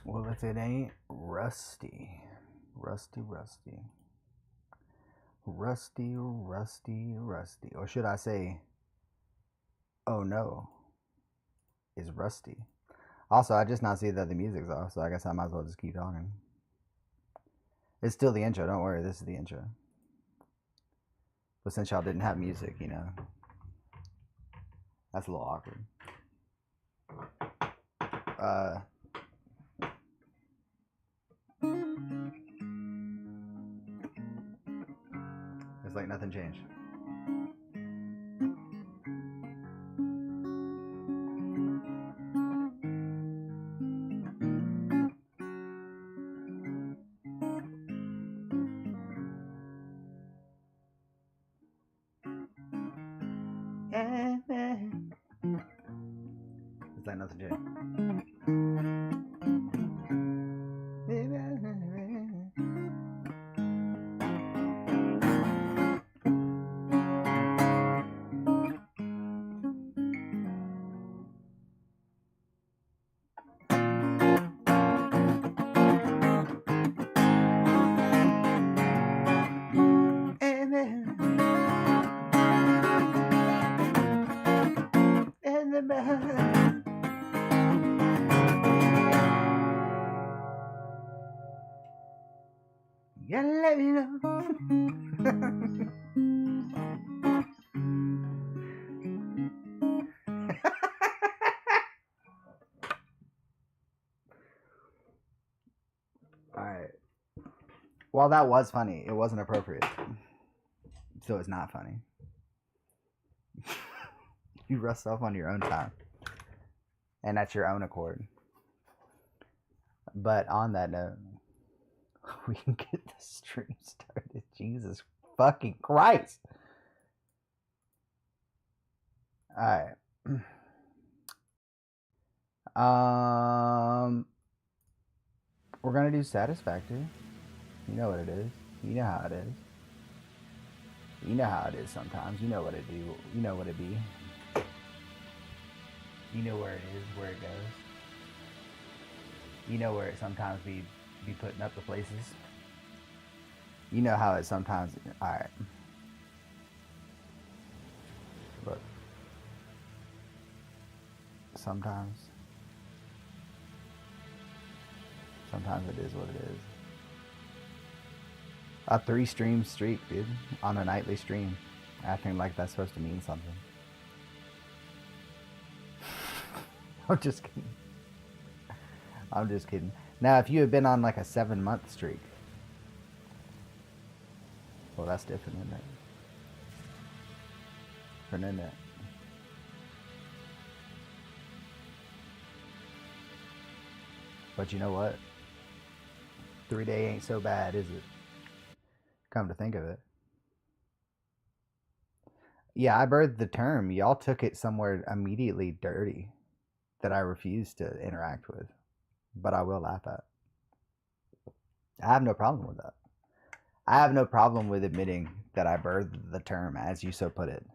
Well, if it ain't Rusty. Rusty, Rusty. Rusty, Rusty, Rusty. Or should I say, oh no, is Rusty. Also, I just not see that the music's off, so I guess I might as well just keep talking. It's still the intro, don't worry, this is the intro. But since y'all didn't have music, you know, that's a little awkward. It's like nothing changed. It's like nothing changed. Yeah, let me know. Alright. Well, that was funny. It wasn't appropriate. So it's not funny. You rust off on your own time. And at your own accord. But on that note, we can get the stream started. Jesus fucking Christ. Alright. We're gonna do Satisfactory. You know what it is. You know how it is. You know how it is sometimes. You know what it do. You know what it be. You know where it is, where it goes. You know where it sometimes be putting up the places. You know how it sometimes. Alright. Look. Sometimes it is what it is. A 3-stream streak, dude. On a nightly stream. Acting like that's supposed to mean something. I'm just kidding. I'm just kidding. Now, if you had been on like a 7-month streak. Well, that's different, isn't it? Different, isn't it? But you know what? 3-day ain't so bad, is it? Come to think of it. Yeah, I birthed the term. Y'all took it somewhere immediately dirty that I refuse to interact with. But I will laugh at. I have no problem with that. I have no problem with admitting that I birthed the term, as you so put it.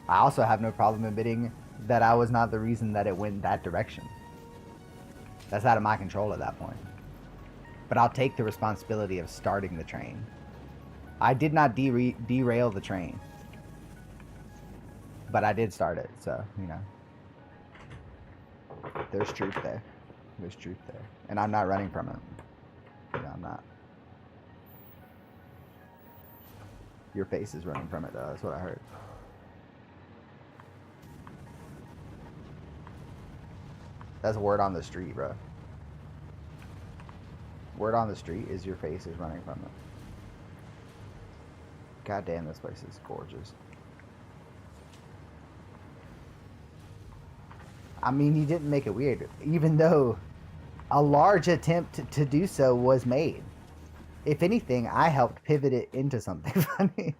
I also have no problem admitting that I was not the reason that it went that direction. That's out of my control at that point. But I'll take the responsibility of starting the train. I did not derail the train. But I did start it, so, you know. There's truth there. There's truth there. And I'm not running from it. No, I'm not. Your face is running from it, though. That's what I heard. That's word on the street, bro. Word on the street is your face is running from it. God damn, this place is gorgeous. I mean, you didn't make it weird, even though a large attempt to do so was made. If anything, I helped pivot it into something funny.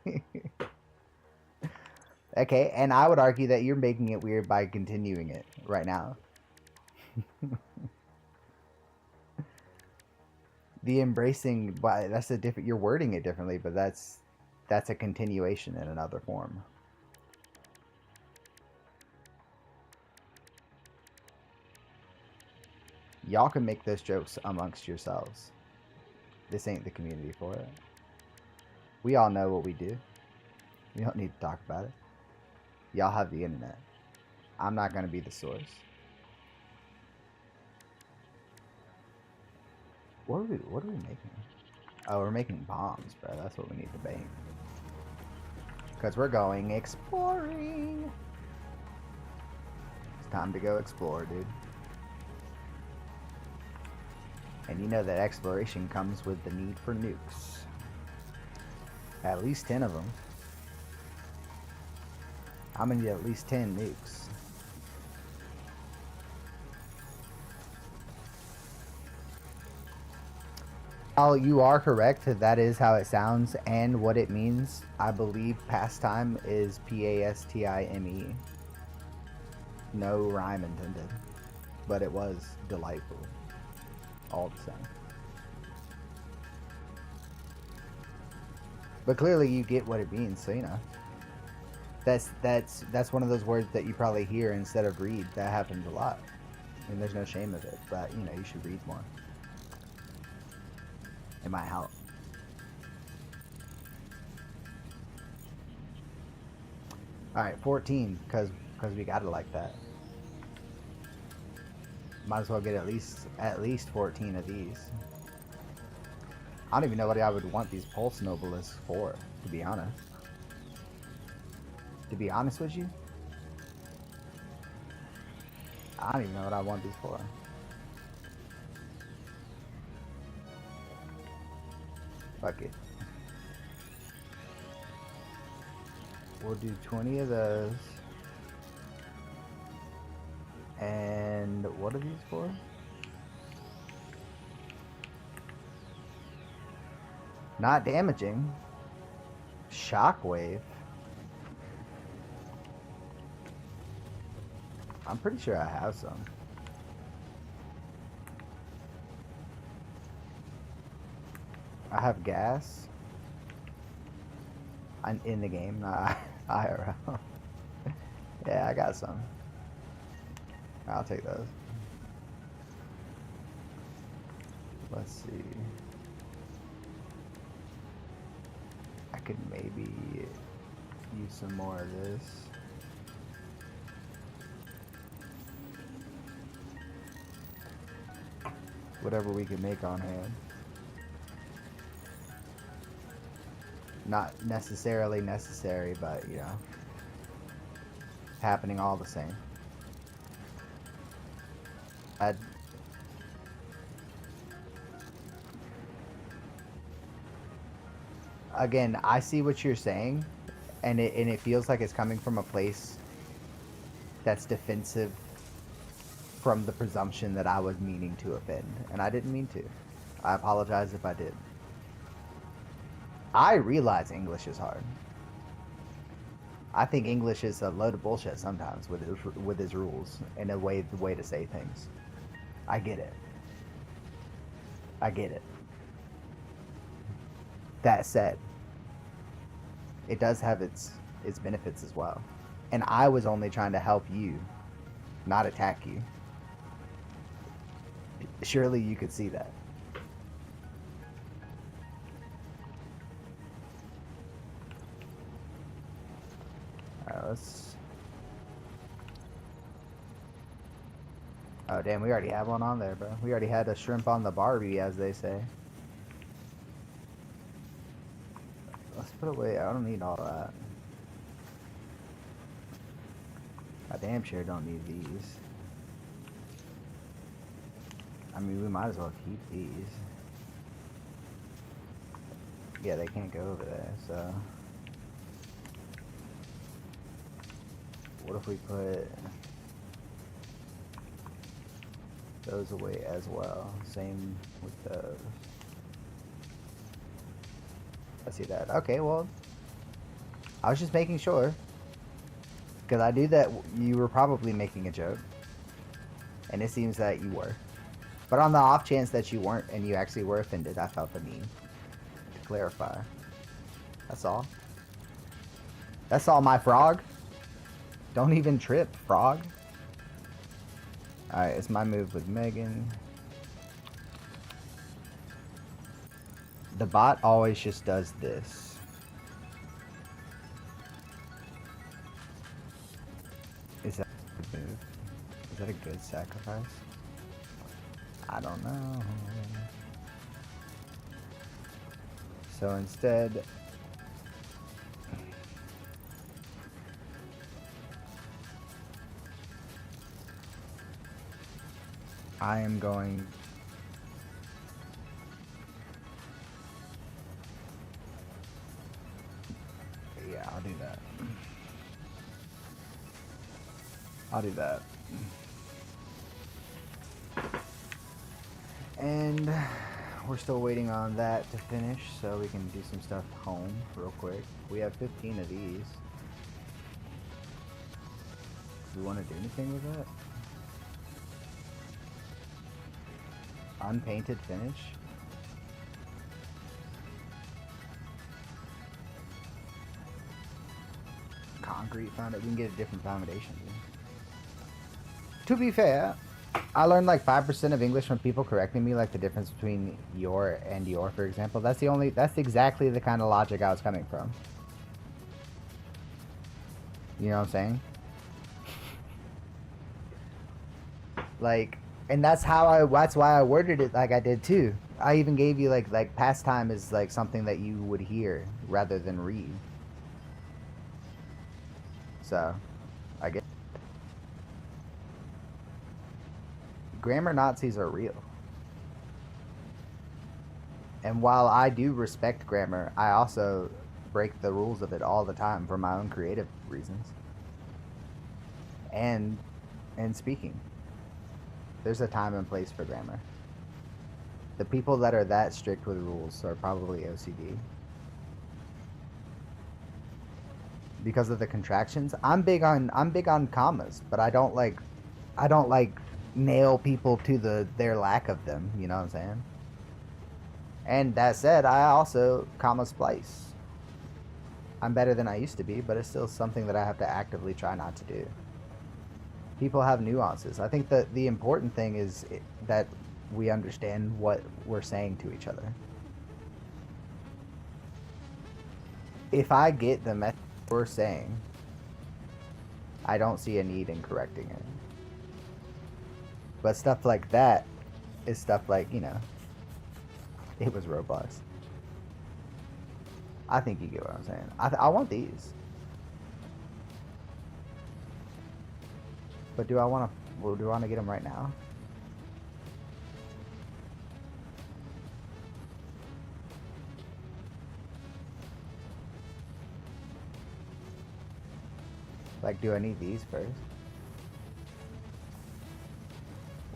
Okay, and I would argue that you're making it weird by continuing it right now. The embracing, but that's a different. You're wording it differently, but that's a continuation in another form. Y'all can make those jokes amongst yourselves. This ain't the community for it. We all know what we do. We don't need to talk about it. Y'all have the internet. I'm not going to be the source. What are we making? Oh, we're making bombs, bro. That's what we need to make. Because we're going exploring. It's time to go explore, dude. And you know that exploration comes with the need for nukes. At least 10 of them. I'm gonna need at least 10 nukes. Oh, you are correct. That is how it sounds and what it means. I believe pastime is P-A-S-T-I-M-E. No rhyme intended. But it was delightful. All the same. But clearly you get what it means, so you know. That's one of those words that you probably hear instead of read. That happens a lot. I mean, there's no shame of it, but you know, you should read more. It might help. Alright, 14, because we got it like that. Might as well get at least 14 of these. I don't even know what I would want these pulse nobilists for, to be honest. To be honest with you, I don't even know what I want these for. Fuck it. We'll do 20 of those. And what are these for? Not damaging. Shockwave. I'm pretty sure I have some. I have gas. I'm in the game, not IRL. Yeah, I got some. I'll take those. Let's see. I could maybe use some more of this. Whatever we can make on hand. Not necessarily necessary, but you know, happening all the same. Again, I see what you're saying, and it feels like it's coming from a place that's defensive from the presumption that I was meaning to offend, and I didn't mean to. I apologize if I did. I realize English is hard. I think English is a load of bullshit sometimes with his rules and the way to say things. I get it. I get it. That said, it does have its benefits as well. And I was only trying to help you, not attack you. Surely you could see that. Alright, let's... Oh damn, we already have one on there, bro. We already had a shrimp on the Barbie, as they say. Let's put away, I don't need all that. I damn sure don't need these. I mean, we might as well keep these. Yeah, they can't go over there, so... What if we put those away as well? Same with those. I see that. Okay, well, I was just making sure. Because I knew that you were probably making a joke. And it seems that you were. But on the off chance that you weren't and you actually were offended, I felt the need to clarify. That's all. That's all, my frog. Don't even trip, frog. Alright, it's my move with Megan. The bot always just does this. Is that a good move? Is that a good sacrifice? I don't know. So instead, I am going. Yeah, I'll do that. I'll do that. And we're still waiting on that to finish so we can do some stuff home real quick. We have 15 of these. Do we want to do anything with that? Unpainted finish? Concrete foundation. We can get a different foundation, dude. To be fair, I learned like 5% of English from people correcting me, like the difference between your and your, for example. That's exactly the kind of logic I was coming from. You know what I'm saying? Like, and that's why I worded it like I did too. I even gave you like pastime is like something that you would hear rather than read. So, I guess grammar Nazis are real. And while I do respect grammar, I also break the rules of it all the time for my own creative reasons. And speaking, there's a time and place for grammar. The people that are that strict with rules are probably OCD. Because of the contractions. I'm big on commas, but I don't like nail people to their lack of them, you know what I'm saying? And that said, I also comma splice. I'm better than I used to be, but it's still something that I have to actively try not to do. People have nuances. I think that the important thing is that we understand what we're saying to each other. If I get the message we're saying, I don't see a need in correcting it. But stuff like that is stuff like, you know, it was Roblox. I think you get what I'm saying. I want these. But do I want to get them right now? Like, do I need these first?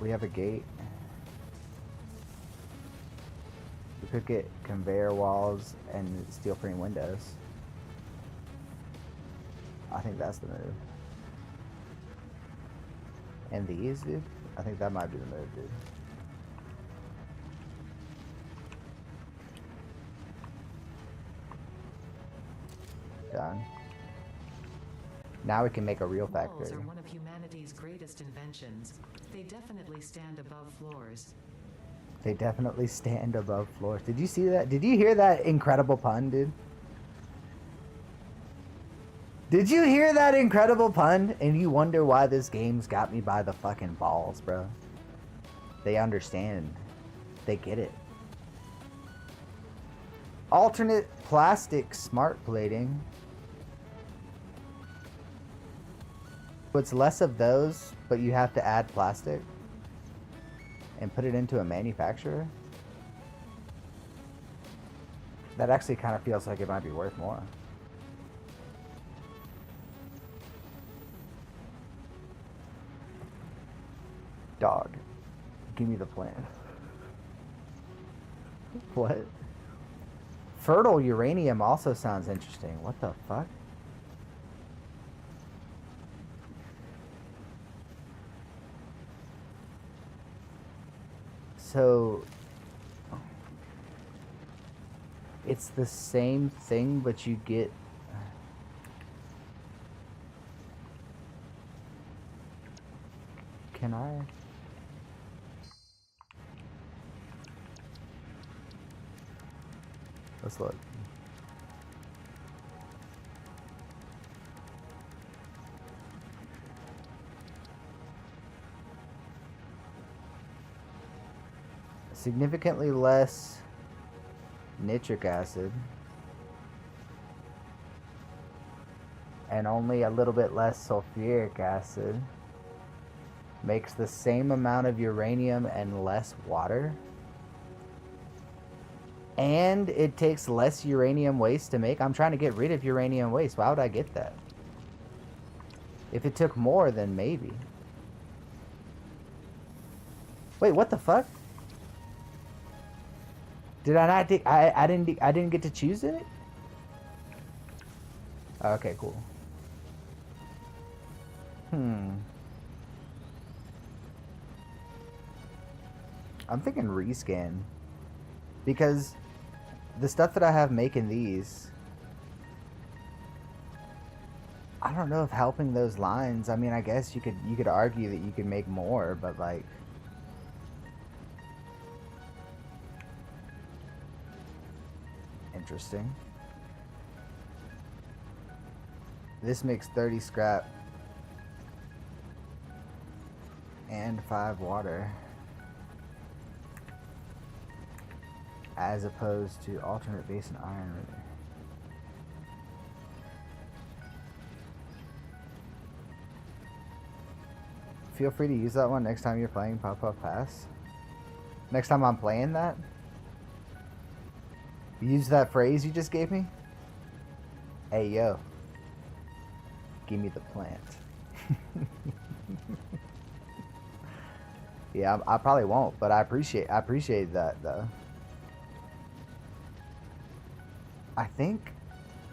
We have a gate. We could get conveyor walls and steel frame windows. I think that's the move. And these, dude? I think that might be the move, dude. Done. Now we can make a real factory. Walls are one of humanity's greatest inventions. They definitely stand above floors. They definitely stand above floors. Did you see that? Did you hear that incredible pun, dude? Did you hear that incredible pun? And you wonder why this game's got me by the fucking balls, bro. They understand. They get it. Alternate plastic smart plating. It's less of those, but you have to add plastic and put it into a manufacturer. That actually kind of feels like it might be worth more. Dog, give me the plan. What? Fertile uranium also sounds interesting. What the fuck? So it's the same thing, but you get can I Let's look. Significantly less nitric acid and only a little bit less sulfuric acid makes the same amount of uranium and less water, and it takes less uranium waste to make. I'm trying to get rid of uranium waste. Why would I get that? If it took more, then maybe. Wait, what the fuck? Did I not think I didn't get to choose it? Okay, cool. I'm thinking rescan, because the stuff that I have making these, I don't know if helping those lines. I mean, I guess you could argue that you could make more, but like, interesting. This makes 30 scrap and 5 water, as opposed to alternate base and iron. Feel free to use that one next time you're playing Puff Puff Pass. Next time I'm playing that, use that phrase you just gave me. Hey yo, give me the plant. Yeah, I probably won't, but I appreciate that though.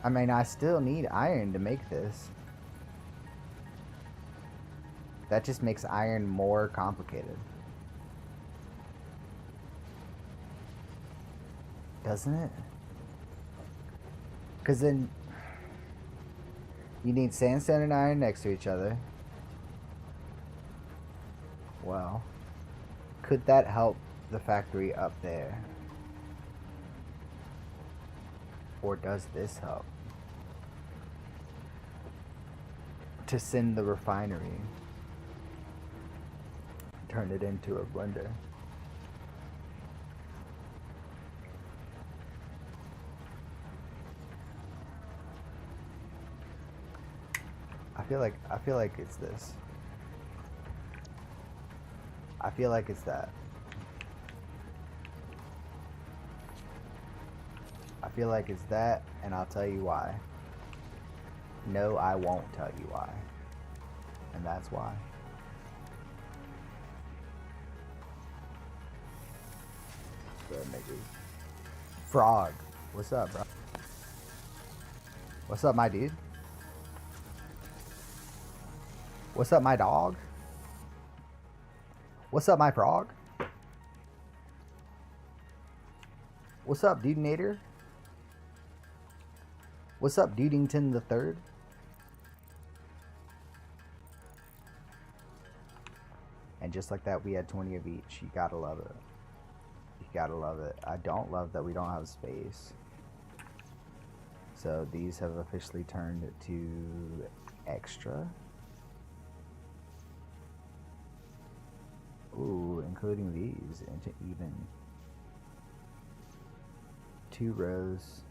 I mean, I still need iron to make this. That just makes iron more complicated. Doesn't it? Because then you need sandstone and iron next to each other. Well, could that help the factory up there? Or does this help? To send the refinery, turn it into a blender. I feel like it's this. I feel like it's that. I feel like it's that, and I'll tell you why. No, I won't tell you why. And that's why. Frog. What's up, bro? What's up, my dude? What's up, my dog? What's up, my frog? What's up, Dudenator? What's up, Dudington the Third? And just like that, we had 20 of each. You gotta love it. You gotta love it. I don't love that we don't have space. So these have officially turned to extra. Ooh, including these into even 2 rows.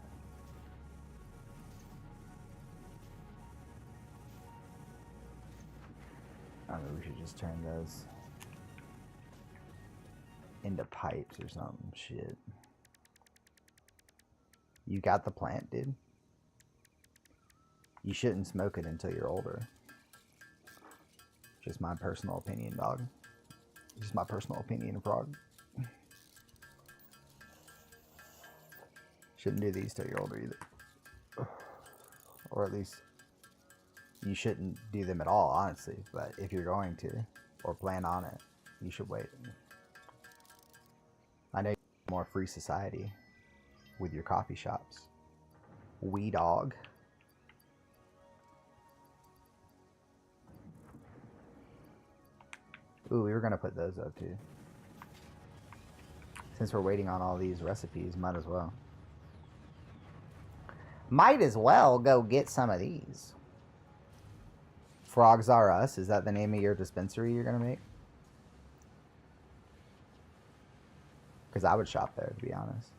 I mean, we should just turn those into pipes or something. Shit. You got the plant, dude. You shouldn't smoke it until you're older. Just my personal opinion, dog. Just my personal opinion, frog. Shouldn't do these till you're older either. Or at least you shouldn't do them at all, honestly. But if you're going to, or plan on it, you should wait. I know you're more free society with your coffee shops. Wee dog. Ooh, we were gonna put those up too. Since we're waiting on all these recipes, might as well. Might as well go get some of these. Frogs Are Us. Is that the name of your dispensary you're going to make? Because I would shop there, to be honest.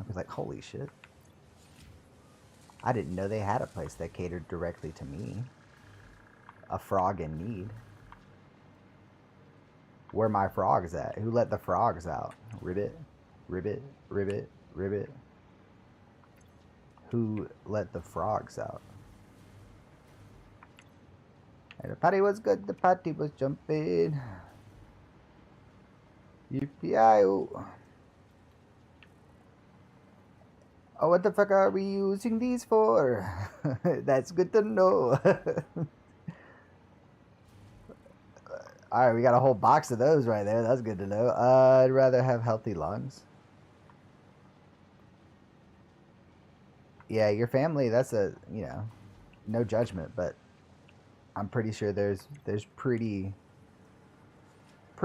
I'd be like, holy shit. I didn't know they had a place that catered directly to me. A frog in need. Where my frogs at? Who let the frogs out? Ribbit, ribbit, ribbit, ribbit. Who let the frogs out? And the party was good, the party was jumping. Yippee-yi-oh. Oh, what the fuck are we using these for? That's good to know. Alright, we got a whole box of those right there. That's good to know. I'd rather have healthy lungs. Yeah, your family, that's a, you know, no judgment, but I'm pretty sure there's pretty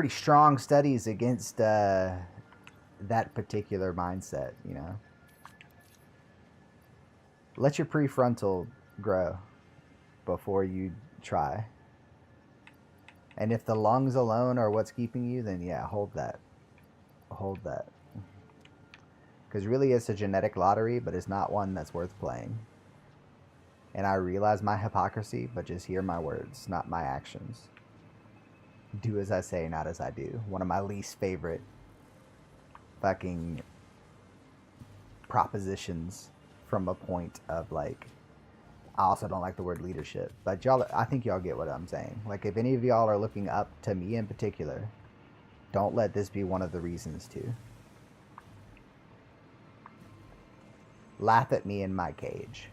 strong studies against that particular mindset, you know. Let your prefrontal grow before you try. And if the lungs alone are what's keeping you, then yeah, hold that. Hold that. Because really it's a genetic lottery, but it's not one that's worth playing. And I realize my hypocrisy, but just hear my words, not my actions. Do as I say, not as I do. One of my least favorite fucking propositions from a point of like, I also don't like the word leadership, but y'all, I think y'all get what I'm saying. Like, if any of y'all are looking up to me in particular, don't let this be one of the reasons to. Laugh at me in my cage.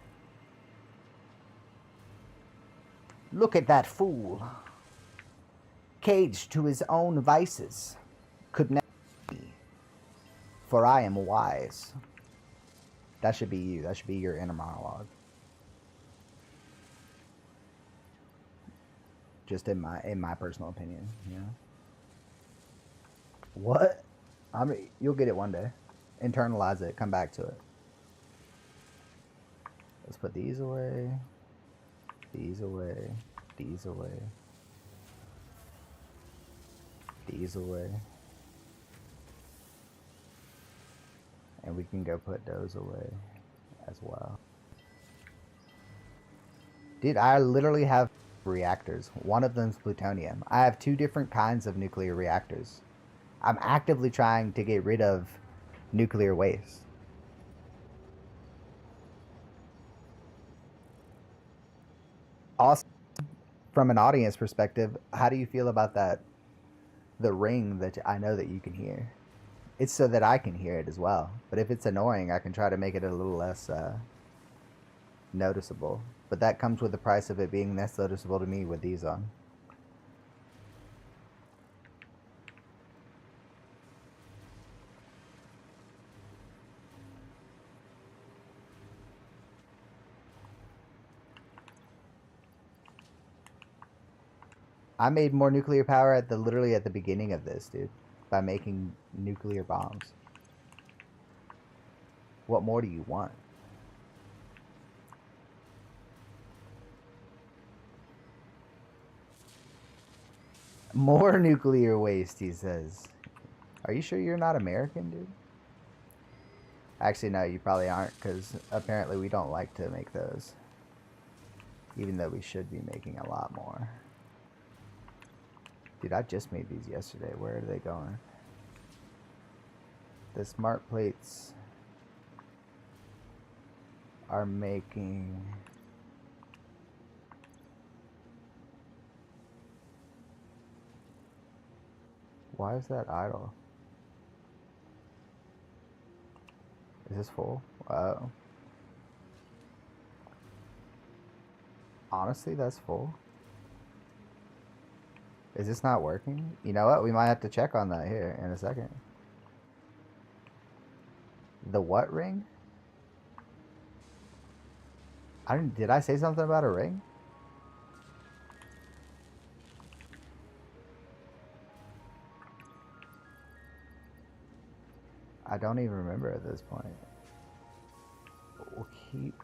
Look at that fool. Caged to his own vices. Could never be. For I am wise. That should be you. That should be your inner monologue. Just in my personal opinion, you know. What? I mean, you'll get it one day. Internalize it. Come back to it. Let's put these away. These away. These away. These away. And we can go put those away as well. Dude, I literally have reactors. One of them's plutonium. I have 2 different kinds of nuclear reactors. I'm actively trying to get rid of nuclear waste. Also, from an audience perspective, how do you feel about that? The ring that I know that you can hear. It's so that I can hear it as well. But if it's annoying, I can try to make it a little less noticeable. But that comes with the price of it being less noticeable to me with these on. I made more nuclear power literally at the beginning of this, dude. By making nuclear bombs. What more do you want? More nuclear waste, he says. Are you sure you're not American, dude? Actually, no, you probably aren't, because apparently we don't like to make those. Even though we should be making a lot more. Dude, I just made these yesterday. Where are they going? The smart plates are making... Why is that idle? Is this full? Oh. Honestly, that's full. Is this not working? You know what? We might have to check on that here in a second. The what ring? Did I say something about a ring? I don't even remember at this point. We'll keep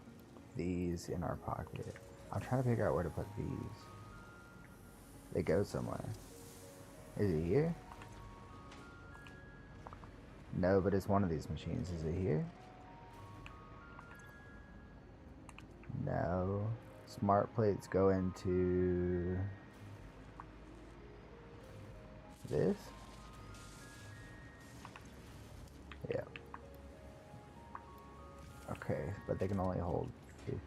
these in our pocket. I'm trying to figure out where to put these. They go somewhere. Is it here? No, but it's one of these machines. Is it here? No. Smart plates go into this? Yeah. Okay, but they can only hold 50.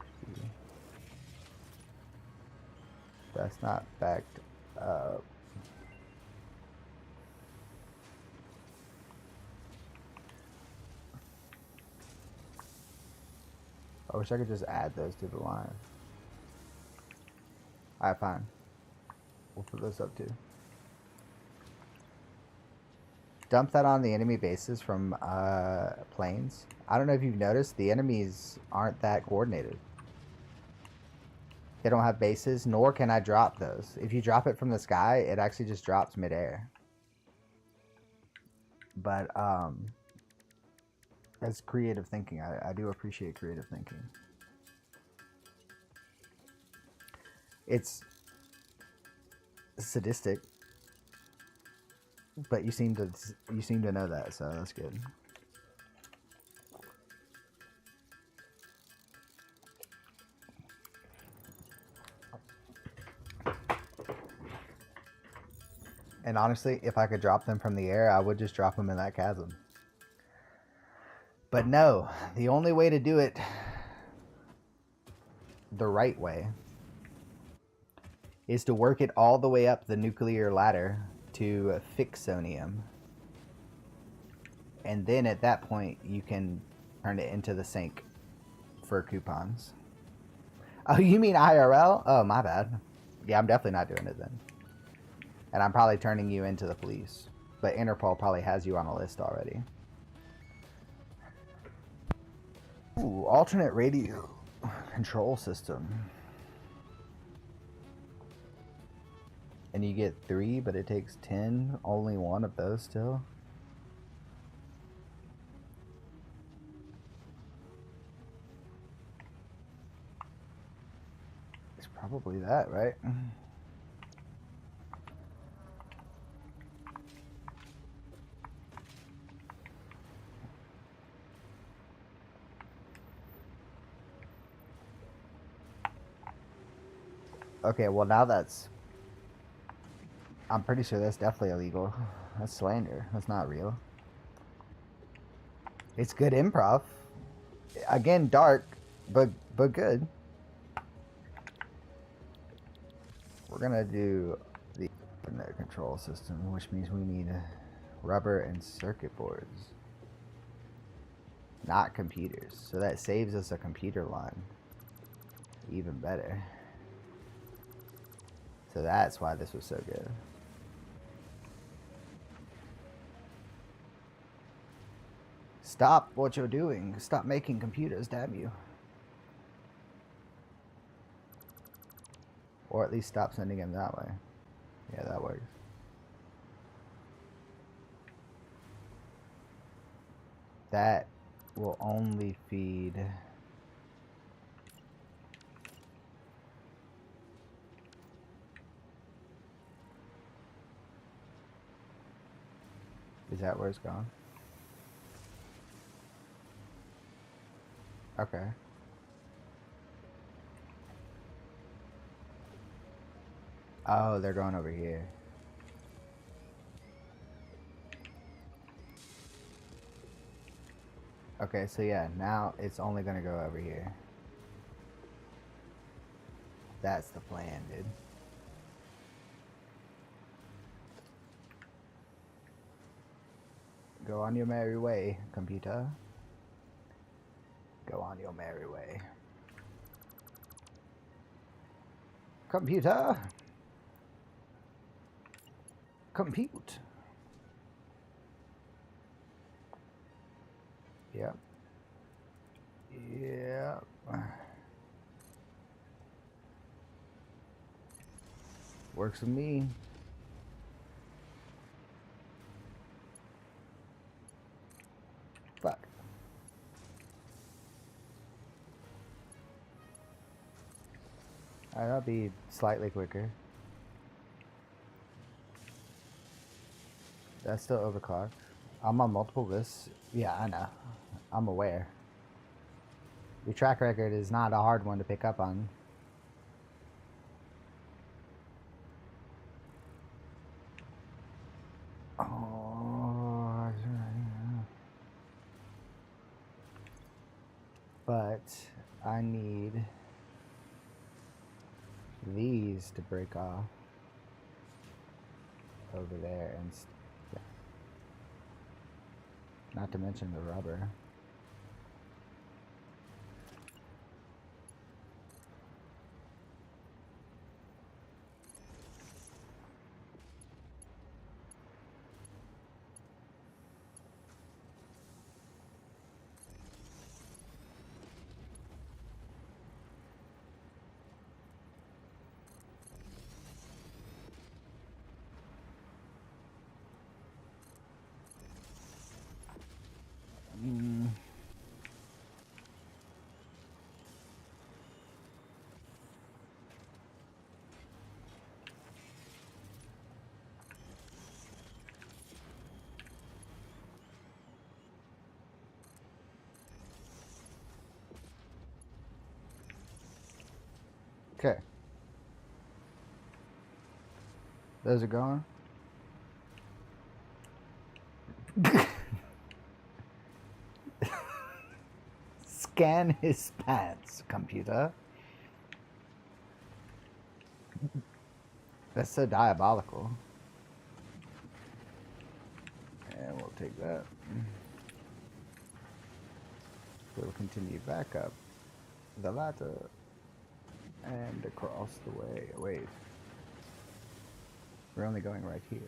That's not backed up. I wish I could just add those to the line. Alright, fine. We'll put those up too. Dump that on the enemy bases from planes. I don't know if you've noticed, the enemies aren't that coordinated. They don't have bases, nor can I drop those. If you drop it from the sky, it actually just drops midair. But that's creative thinking. I do appreciate creative thinking. It's sadistic, but you seem to know that, so that's good. And honestly, if I could drop them from the air, I would just drop them in that chasm. But no, the only way to do it the right way is to work it all the way up the nuclear ladder to fixonium. And then at that point, you can turn it into the sink for coupons. Oh, you mean IRL? Oh, my bad. Yeah, I'm definitely not doing it then. And I'm probably turning you into the police. But Interpol probably has you on a list already. Ooh, alternate radio control system. And you get 3, but it takes 10. Only one of those still. It's probably that, right? Okay, well now that's... I'm pretty sure that's definitely illegal. That's slander. That's not real. It's good improv. Again, dark, but good. We're gonna do the internet control system, which means we need rubber and circuit boards, not computers. So that saves us a computer line. Even better. So that's why this was so good. Stop what you're doing. Stop making computers, damn you. Or at least stop sending them that way. Yeah, that works. That will only feed... Is that where it's gone? Okay. Oh, they're going over here. Okay, so yeah, now it's only gonna go over here. That's the plan, dude. Go on your merry way, computer. Go on your merry way. Computer! Compute! Yep. Yep. Works with me. Fuck. That'll be slightly quicker. That's still overclocked. I'm on multiple lists. Yeah, I know. I'm aware. Your track record is not a hard one to pick up on. Oh, but I need these to break off over there, and yeah. Not to mention the rubber. Okay. Those are going. Scan his pants, computer. That's so diabolical. And we'll take that. We'll continue back up the ladder and across the way. Wait. We're only going right here.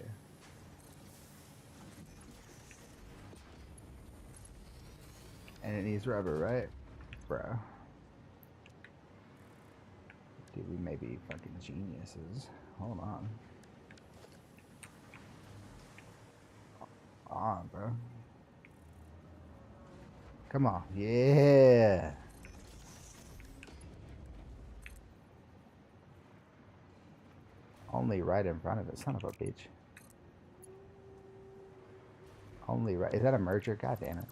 And it needs rubber, right? Bro. Dude, we may be fucking geniuses. Hold on. On, bro. Come on. Yeah. Only right in front of it. Son of a bitch. Only right. Is that a merger? God damn it.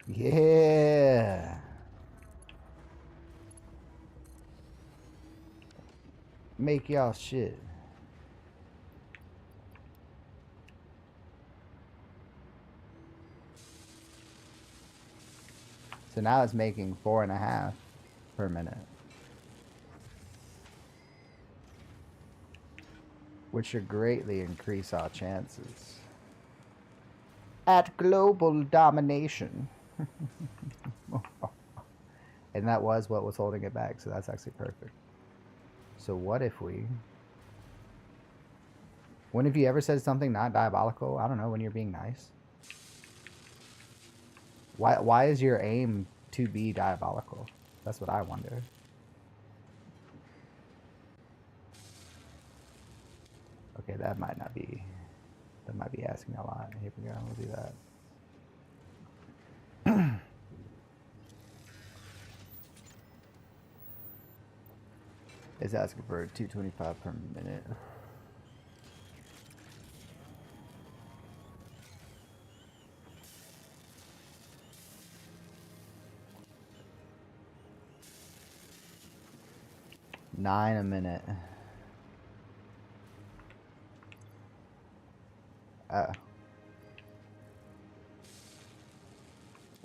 Yeah. Make y'all shit. So now it's making 4.5 per minute. Which should greatly increase our chances at global domination. And that was what was holding it back, so that's actually perfect. So what if we... When have you ever said something not diabolical? I don't know, when you're being nice. Why is your aim to be diabolical? That's what I wonder. Okay, that might not be... That might be asking a lot. Here we go, we'll do that. It's asking for 225 per minute. $9 a minute.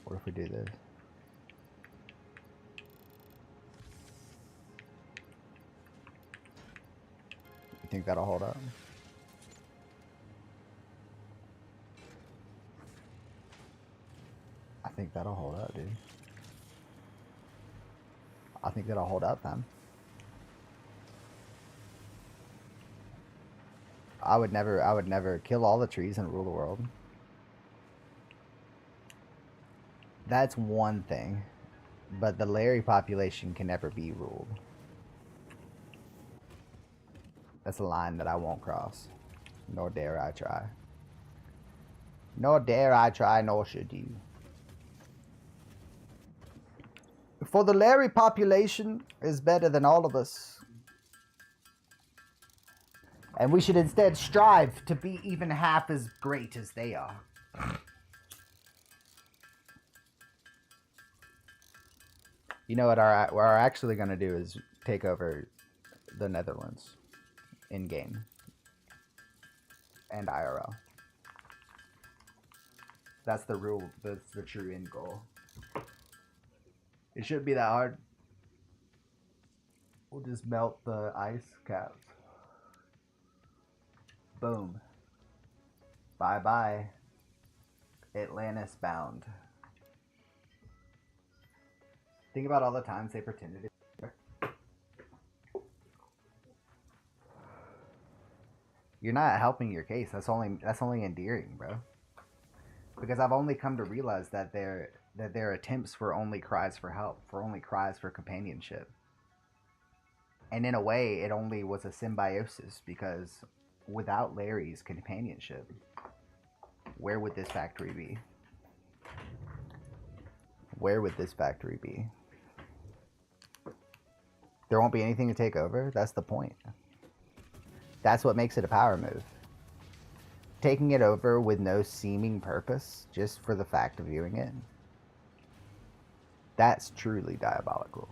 What if we do this? You think that'll hold up? I think that'll hold up, dude. I think that'll hold up, man. I would never kill all the trees and rule the world. That's one thing. But the Larry population can never be ruled. That's a line that I won't cross. Nor dare I try. Nor dare I try, nor should you. For the Larry population is better than all of us. And we should instead strive to be even half as great as they are. You know what we're actually going to do is take over the Netherlands in-game and IRL. That's the rule. That's the true end goal. It shouldn't be that hard. We'll just melt the ice caps. Boom. Bye-bye. Atlantis bound. Think about all the times they pretended to. You're not helping your case. That's only endearing, bro. Because I've only come to realize that their attempts were only cries for help, were only cries for companionship. And in a way, it only was a symbiosis, because without Larry's companionship, where would this factory be? Where would this factory be? There won't be anything to take over. That's the point. That's what makes it a power move. Taking it over with no seeming purpose, just for the fact of viewing it. That's truly diabolical.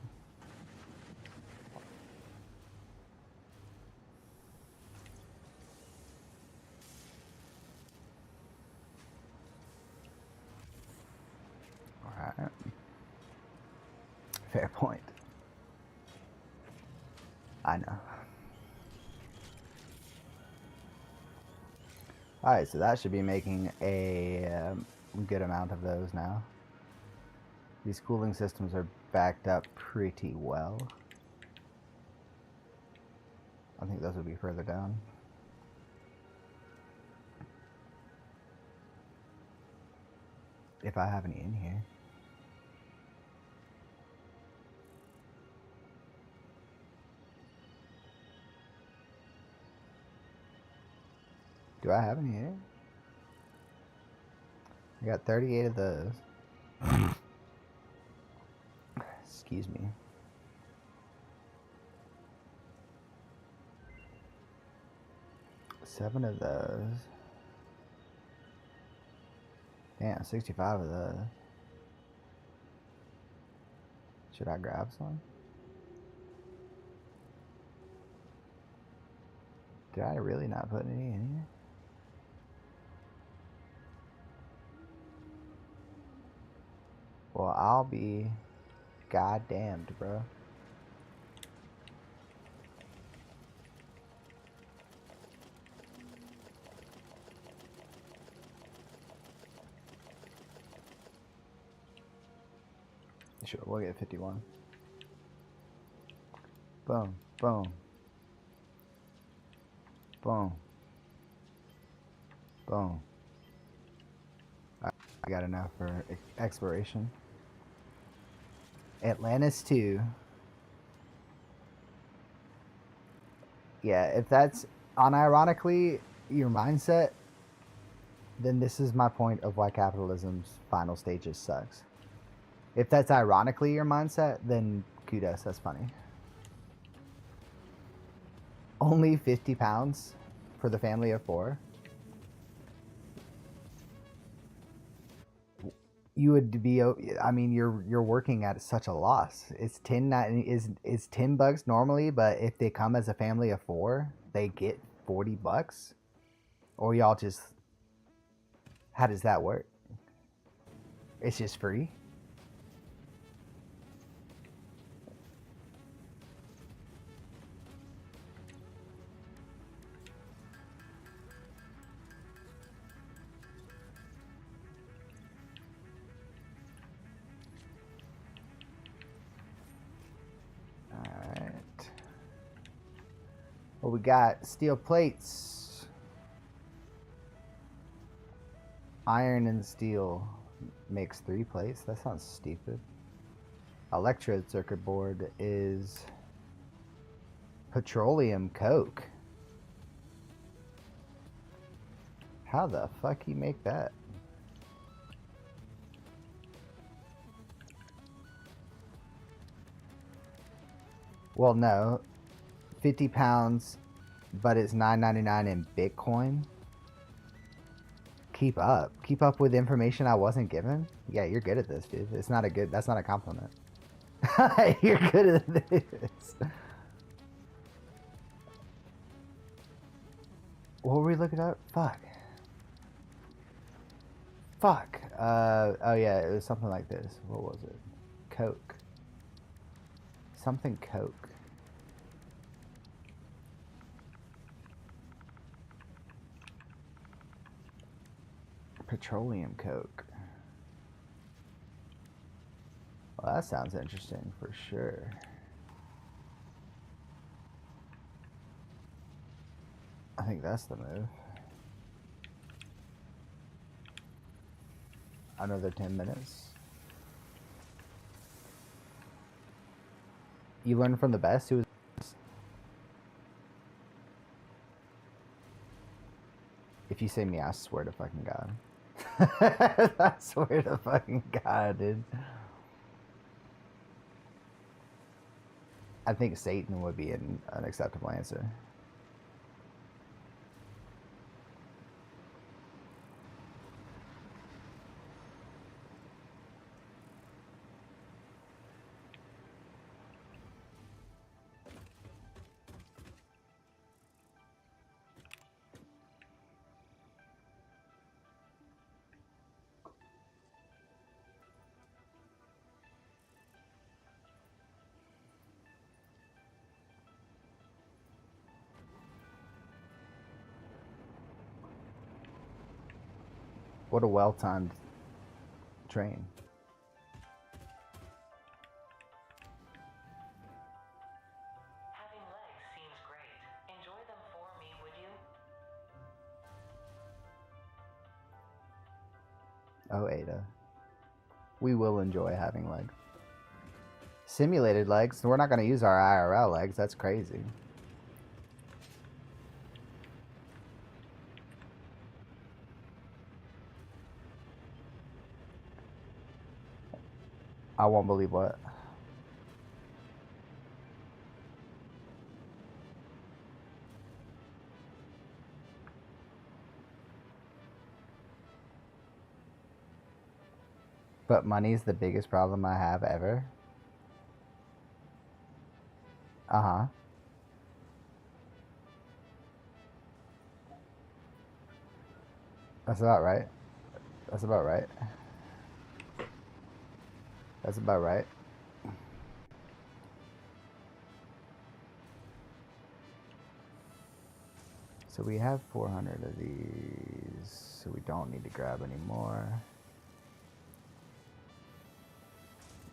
Alright. Fair point. I know. Alright, so that should be making a good amount of those now. These cooling systems are backed up pretty well. I think those would be further down. If I have any in here. Do I have any here? I got 38 of those. Excuse me. Seven of those. Damn, 65 of those. Should I grab some? Did I really not put any in here? Well, I'll be goddamned, bro. Sure, we'll get 51. Boom, boom. Boom. Boom. I got enough for exploration. Atlantis 2. Yeah, if that's unironically your mindset, then this is my point of why capitalism's final stages sucks. If that's ironically your mindset, then kudos, that's funny. Only 50 pounds for the family of 4. You would be, I mean, you're working at such a loss. It's $10 normally, but if they come as a family of 4, they get $40. Or y'all just, how does that work? It's just free? Well, we got steel plates, iron and steel makes 3 plates. That sounds stupid. Electrode circuit board is petroleum coke. How the fuck you make that? . Well, no. 50 pounds, but it's $9.99 in Bitcoin. Keep up. Keep up with information I wasn't given? Yeah, you're good at this, dude. It's not a good... That's not a compliment. You're good at this. What were we looking up? Fuck. Fuck. Oh yeah, it was something like this. What was it? Coke. Something Coke. Petroleum Coke. Well, that sounds interesting for sure. I think that's the move. Another 10 minutes. You learn from the best? Who was... If you say me, I swear to fucking God. I swear to fucking God, dude. I think Satan would be an acceptable answer. What a well-timed train. Having legs seems great. Enjoy them for me, would you? Oh, Ada. We will enjoy having legs. Simulated legs? We're not going to use our IRL legs. That's crazy. I won't believe what. But money's the biggest problem I have ever. Uh-huh. That's about right. That's about right. That's about right. So we have 400 of these, so we don't need to grab any more.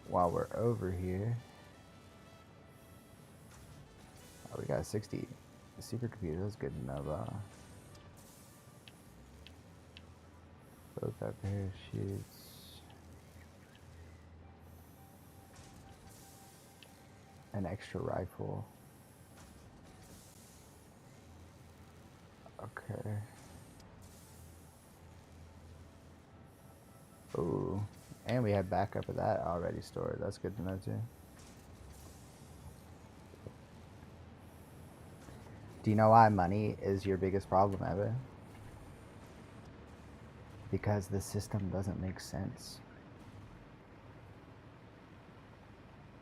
While we're over here, oh, we got 60 supercomputers. That's good to know about. Both have parachutes. An extra rifle. Okay. Ooh. And we had backup of that already stored. That's good to know too. Do you know why money is your biggest problem ever? Because the system doesn't make sense.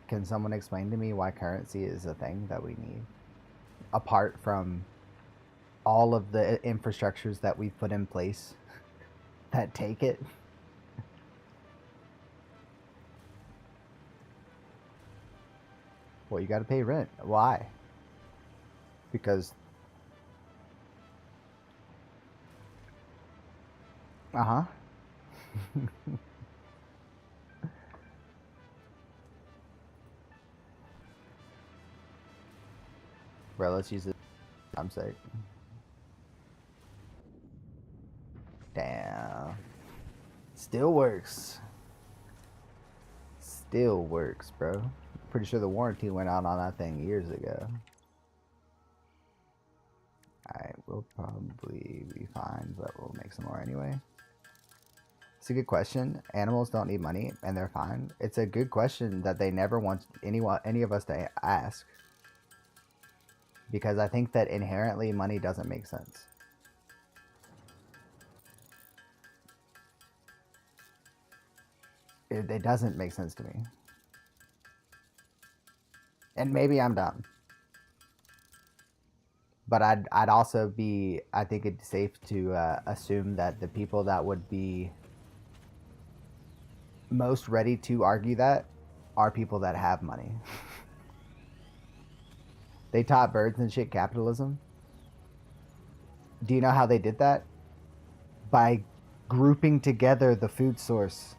Can someone explain to me why currency is a thing that we need? Apart from all of the infrastructures that we've put in place that take it. Well, you gotta pay rent. Why? Because... Uh-huh. Bro, let's use it for time's sake. Damn. Still works. Still works, bro. Pretty sure the warranty went out on that thing years ago. Alright, we'll probably be fine, but we'll make some more anyway. It's a good question. Animals don't need money, and they're fine. It's a good question that they never want any of us to ask. because I think that inherently money doesn't make sense. It doesn't make sense to me. And maybe I'm dumb. But I'd also be, I think it's safe to assume that the people that would be most ready to argue that are people that have money. They taught birds and shit capitalism. Do you know how they did that? By grouping together the food source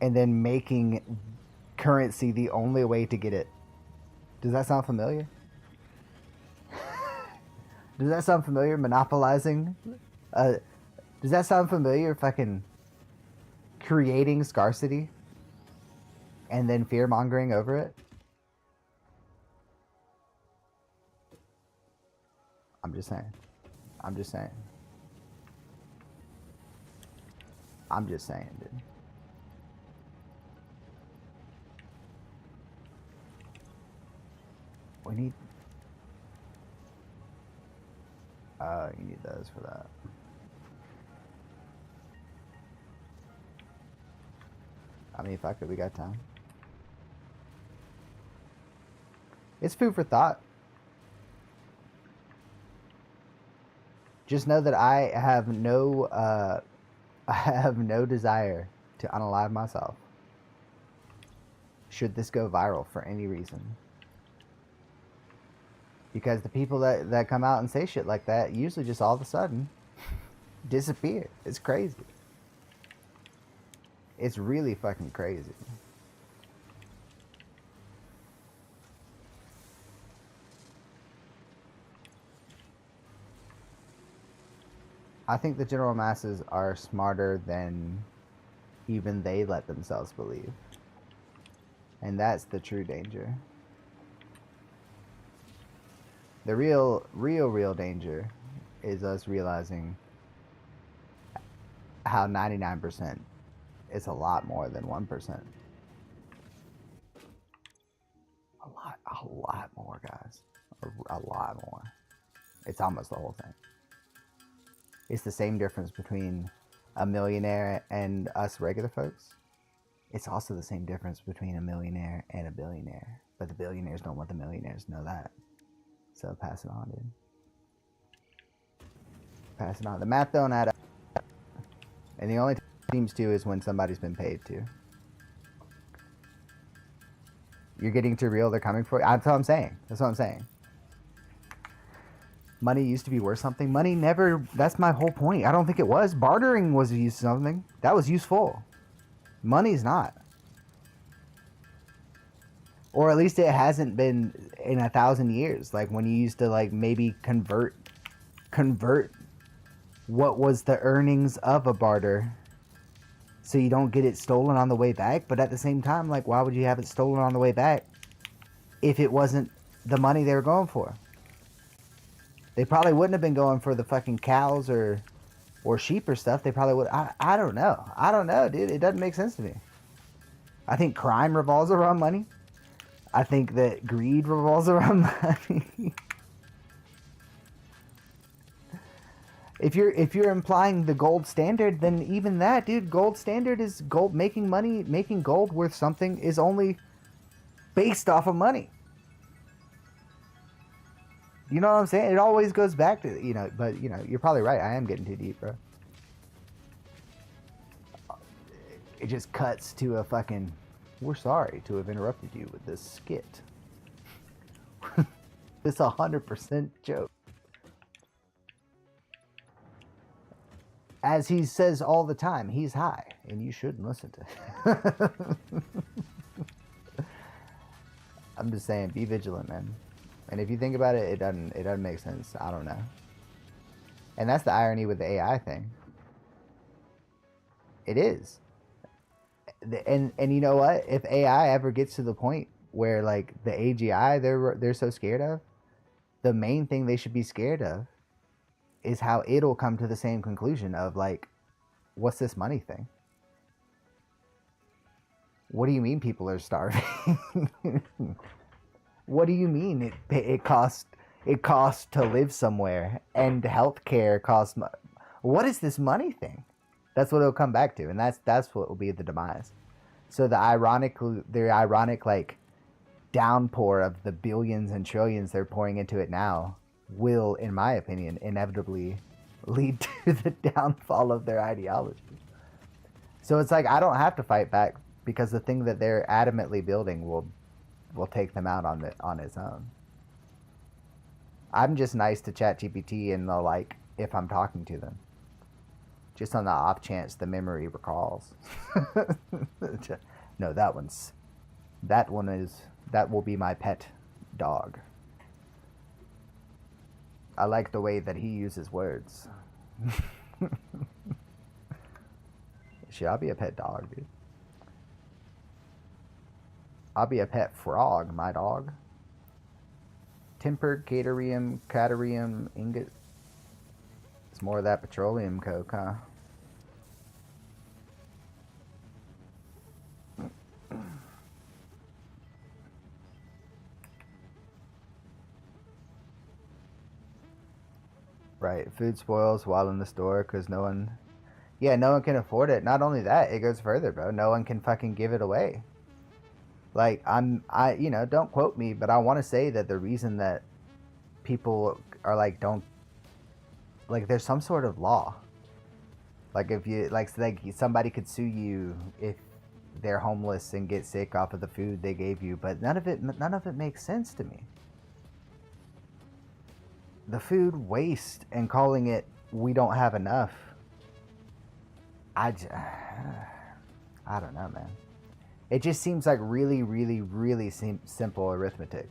and then making currency the only way to get it. Does that sound familiar? Does that sound familiar? Monopolizing? Does that sound familiar? Fucking creating scarcity and then fear mongering over it? I'm just saying. I'm just saying. I'm just saying, dude. We need... Oh, you need those for that. I mean, fuck it, we got time. It's food for thought. Just know that I have no desire to unalive myself should this go viral for any reason. Because the people that come out and say shit like that usually just all of a sudden disappear. It's crazy. It's really fucking crazy. I think the general masses are smarter than even they let themselves believe. And that's the true danger. The real danger is us realizing how 99% is a lot more than 1%. A lot more, guys. A lot more. It's almost the whole thing. It's the same difference between a millionaire and us regular folks. It's also the same difference between a millionaire and a billionaire. But the billionaires don't want the millionaires to know that. So pass it on, dude. Pass it on. The math don't add up. And the only time it seems to is when somebody's been paid to. You're getting too real, they're coming for you. That's what I'm saying. That's what I'm saying. Money used to be worth something. Money never, that's my whole point. I don't think it was. Bartering was used for something. That was useful. Money's not. Or at least it hasn't been in 1,000 years. Like when you used to like maybe convert what was the earnings of a barter so you don't get it stolen on the way back. But at the same time, like why would you have it stolen on the way back if it wasn't the money they were going for? They probably wouldn't have been going for the fucking cows or sheep or stuff. They probably would. I don't know. I don't know, dude. It doesn't make sense to me. I think crime revolves around money. I think that greed revolves around money. If you're implying the gold standard, then even that, dude, gold standard is gold. Making money, making gold worth something is only based off of money. You know what I'm saying? It always goes back to, you know, but, you know, you're probably right. I am getting too deep, bro. It just cuts to a fucking, we're sorry to have interrupted you with this skit. It's 100% joke. As he says all the time, he's high, and you shouldn't listen to him. I'm just saying, be vigilant, man. And if you think about it, it doesn't make sense. I don't know. And that's the irony with the AI thing. It is. And you know what? If AI ever gets to the point where like the AGI they're so scared of, the main thing they should be scared of is how it'll come to the same conclusion of like, what's this money thing? What do you mean people are starving? What do you mean it costs it costs to live somewhere, and healthcare costs. What is this money thing? That's what it'll come back to, and that's what will be the demise. So the ironic like downpour of the billions and trillions they're pouring into it now will, in my opinion, inevitably lead to the downfall of their ideology. So it's like I don't have to fight back because the thing that they're adamantly building will take them out on its own. I'm just nice to ChatGPT and the like if I'm talking to them. Just on the off chance the memory recalls. No, that will be my pet dog. I like the way that he uses words. Shit, I'll be a pet dog, dude. I'll be a pet frog, my dog. Tempered cadarium ingot. It's more of that petroleum coke, huh? Right, food spoils while in the store because no one can afford it. Not only that, it goes further, bro. No one can fucking give it away. Like, don't quote me, but I want to say that the reason that people are like, don't, like, there's some sort of law. Like, if you, like somebody could sue you if they're homeless and get sick off of the food they gave you, but none of it makes sense to me. The food waste and calling it we don't have enough. I don't know, man. It just seems like really, really, really simple arithmetic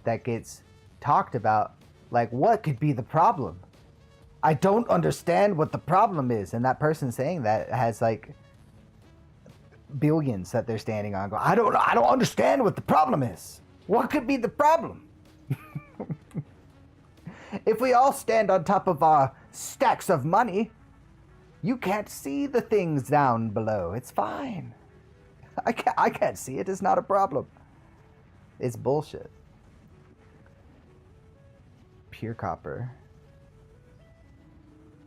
that gets talked about. Like, what could be the problem? I don't understand what the problem is. And that person saying that has like billions that they're standing on. Go, I don't understand what the problem is. What could be the problem? If we all stand on top of our stacks of money, you can't see the things down below. It's fine. I can't see it. It's not a problem. It's bullshit. Pure copper.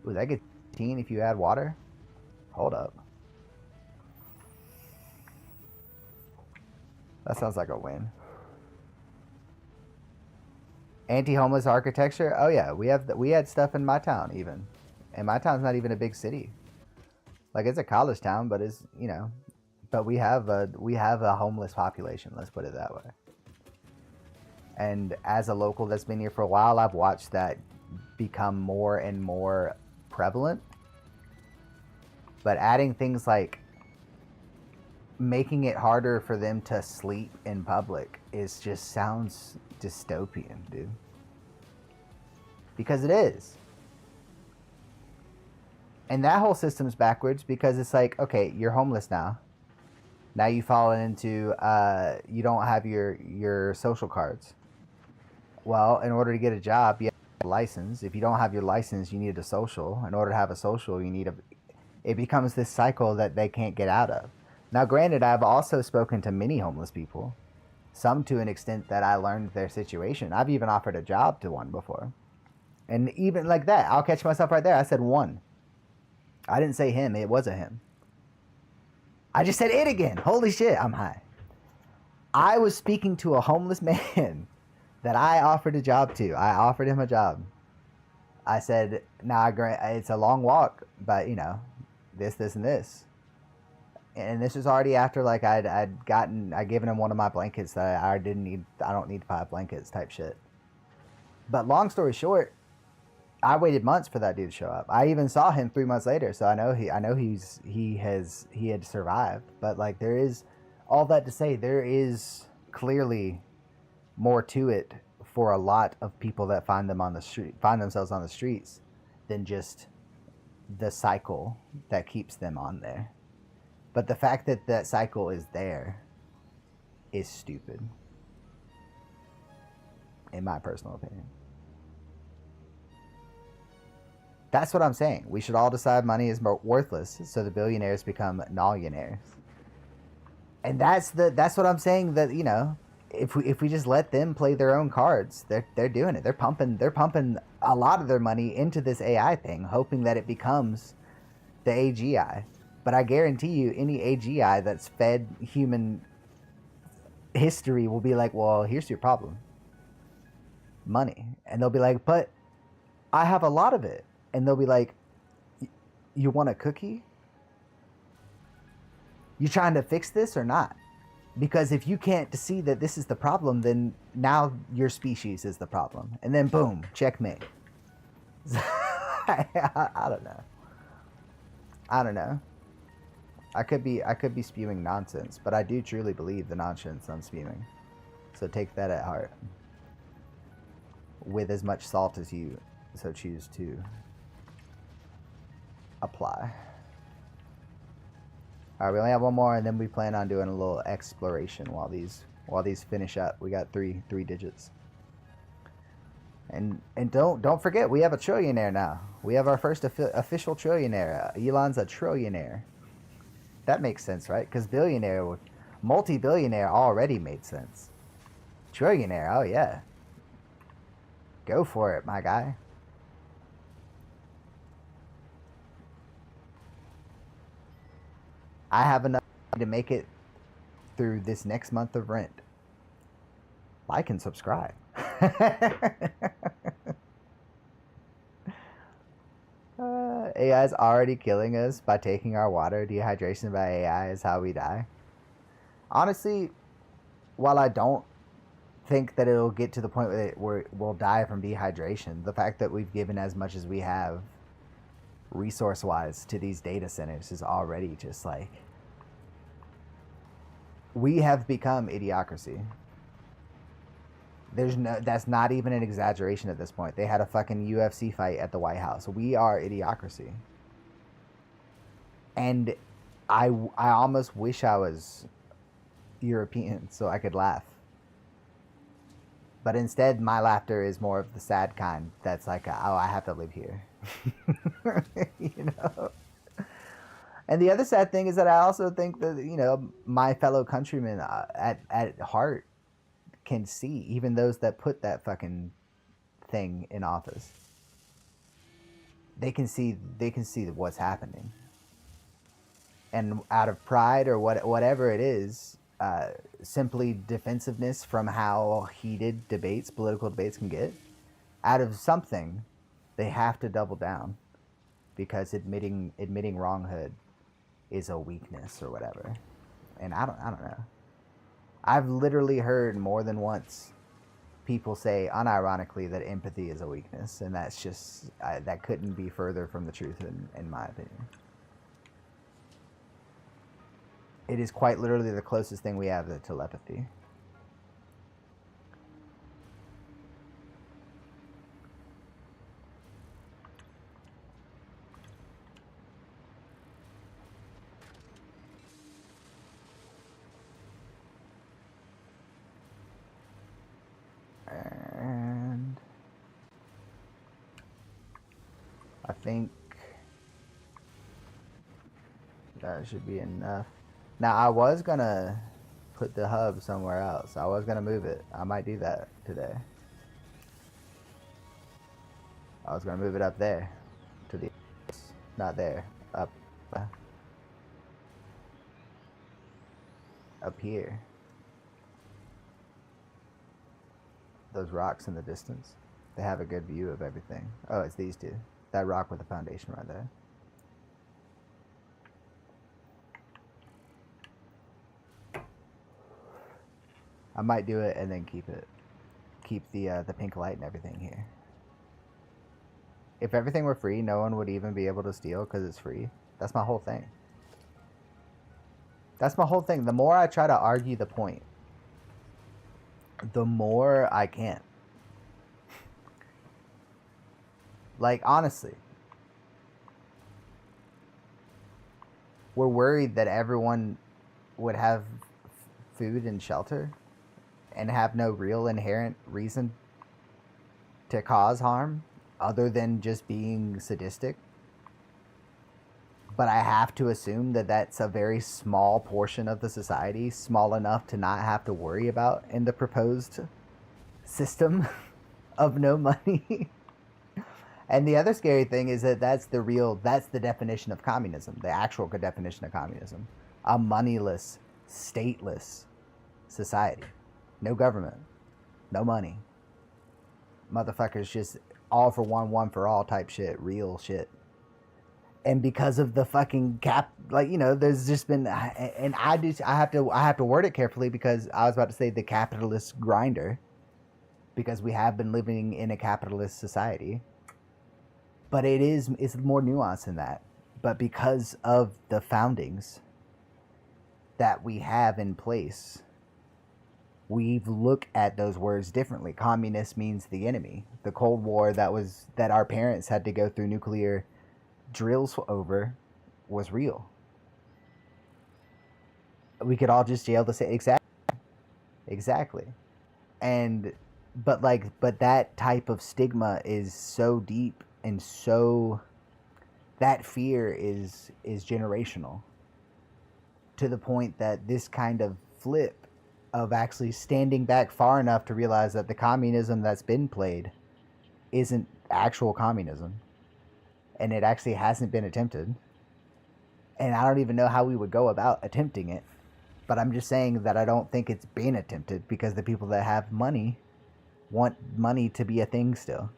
Ooh, that gets 15 if you add water? Hold up. That sounds like a win. Anti-homeless architecture? Oh yeah, we had stuff in my town even. And my town's not even a big city. Like, it's a college town, but it's, but we have a homeless population, let's put it that way. And as a local that's been here for a while, I've watched that become more and more prevalent. But adding things like making it harder for them to sleep in public sounds dystopian, dude. Because it is. And that whole system's backwards because it's like, okay, you're homeless now. Now you fall into, you don't have your social cards. Well, in order to get a job, you have a license. If you don't have your license, you need a social. In order to have a social, it becomes this cycle that they can't get out of. Now, granted, I've also spoken to many homeless people, some to an extent that I learned their situation. I've even offered a job to one before. And even like that, I'll catch myself right there. I said one. I didn't say him. It wasn't him. I just said it again. Holy shit, I'm high. I was speaking to a homeless man that I offered a job to. I offered him a job. I said, nah, it's a long walk, but, this, and this. And this was already after, like, I'd given him one of my blankets that I don't need 5 blankets type shit. But long story short, I waited months for that dude to show up. I even saw him 3 months later, so I know he had survived. But like, there is all that to say, there is clearly more to it for a lot of people that find themselves on the streets than just the cycle that keeps them on there. But the fact that that cycle is there is stupid, in my personal opinion. That's what I'm saying. We should all decide money is worthless, so the billionaires become millionaires. And that's what I'm saying, that, if we just let them play their own cards, they're doing it. They're pumping a lot of their money into this AI thing, hoping that it becomes the AGI. But I guarantee you, any AGI that's fed human history will be like, well, here's your problem, money, and they'll be like, but I have a lot of it, and they'll be like, you want a cookie? You trying to fix this or not? Because if you can't see that this is the problem, then now your species is the problem. And then boom, checkmate. I don't know. I don't know. I could be spewing nonsense, but I do truly believe the nonsense I'm spewing. So take that at heart. With as much salt as you so choose to apply. Alright, we only have one more, and then we plan on doing a little exploration while these finish up. We got three digits. And don't forget, we have a trillionaire now. We have our first official trillionaire. Elon's a trillionaire. That makes sense, right? Because billionaire, multi-billionaire already made sense. Trillionaire, oh yeah. Go for it, my guy. I have enough to make it through this next month of rent. Like and subscribe. AI is already killing us by taking our water. Dehydration by AI is how we die. Honestly, while I don't think that it'll get to the point where we'll die from dehydration, the fact that we've given as much as we have resource-wise to these data centers is already just like, we have become idiocracy. That's not even an exaggeration at this point. They had a fucking UFC fight at the White House. We are idiocracy. And I almost wish I was European so I could laugh. But instead, my laughter is more of the sad kind. That's like, oh, I have to live here. You know? And the other sad thing is that I also think that, you know, my fellow countrymen at heart can see, even those that put that fucking thing in office. They can see what's happening. And out of pride or whatever it is, simply defensiveness from how heated political debates can get, out of something, they have to double down because admitting wronghood is a weakness or whatever. And I don't know. I've literally heard more than once people say unironically that empathy is a weakness, and that's just that couldn't be further from the truth in my opinion. It is quite literally the closest thing we have to telepathy. And I think that should be enough. Now, I was gonna put the hub somewhere else. I was gonna move it. I might do that today. I was gonna move it up there to the, not there, up here. Those rocks in the distance, they have a good view of everything. Oh, it's these two. That rock with the foundation right there. I might do it and then keep the pink light and everything here. If everything were free, no one would even be able to steal because it's free. That's my whole thing. That's my whole thing. The more I try to argue the point, the more I can't. Like, honestly, we're worried that everyone would have food and shelter and have no real inherent reason to cause harm other than just being sadistic. but I have to assume that that's a very small portion of the society, small enough to not have to worry about in the proposed system of no money. And the other scary thing is that that's the definition of communism, the actual definition of communism. A moneyless, stateless society. No government, no money. Motherfuckers just all for one for all type shit, real shit. And because of the fucking there's just been, and I have to word it carefully because I was about to say the capitalist grinder, because we have been living in a capitalist society. But it's more nuanced than that. But because of the foundings that we have in place, we've looked at those words differently. Communist means the enemy. The Cold War that our parents had to go through nuclear drills over was real. We could all just jail to say exactly. And but that type of stigma is so deep, and so that fear is generational, to the point that this kind of flip of actually standing back far enough to realize that the communism that's been played isn't actual communism, and it actually hasn't been attempted, and I don't even know how we would go about attempting it. But I'm just saying that I don't think it's been attempted, because the people that have money want money to be a thing still,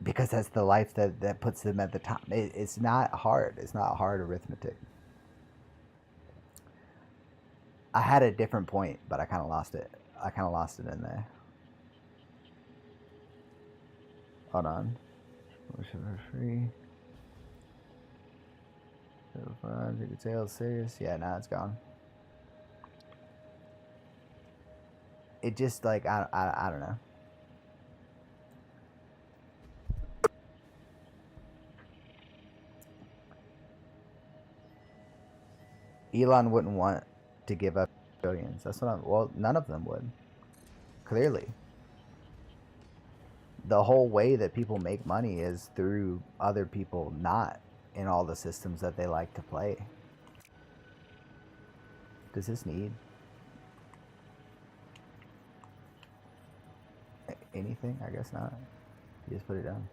because that's the life that puts them at the top. It's not hard. It's not hard arithmetic. I had a different point, but I kind of lost it. I kind of lost it in there. Hold on. Free. Details serious. Yeah, now it's gone. It just I don't know. Elon wouldn't want to give up billions. That's what well, none of them would. Clearly. The whole way that people make money is through other people not in all the systems that they like to play. Does this need anything? I guess not. You just put it down.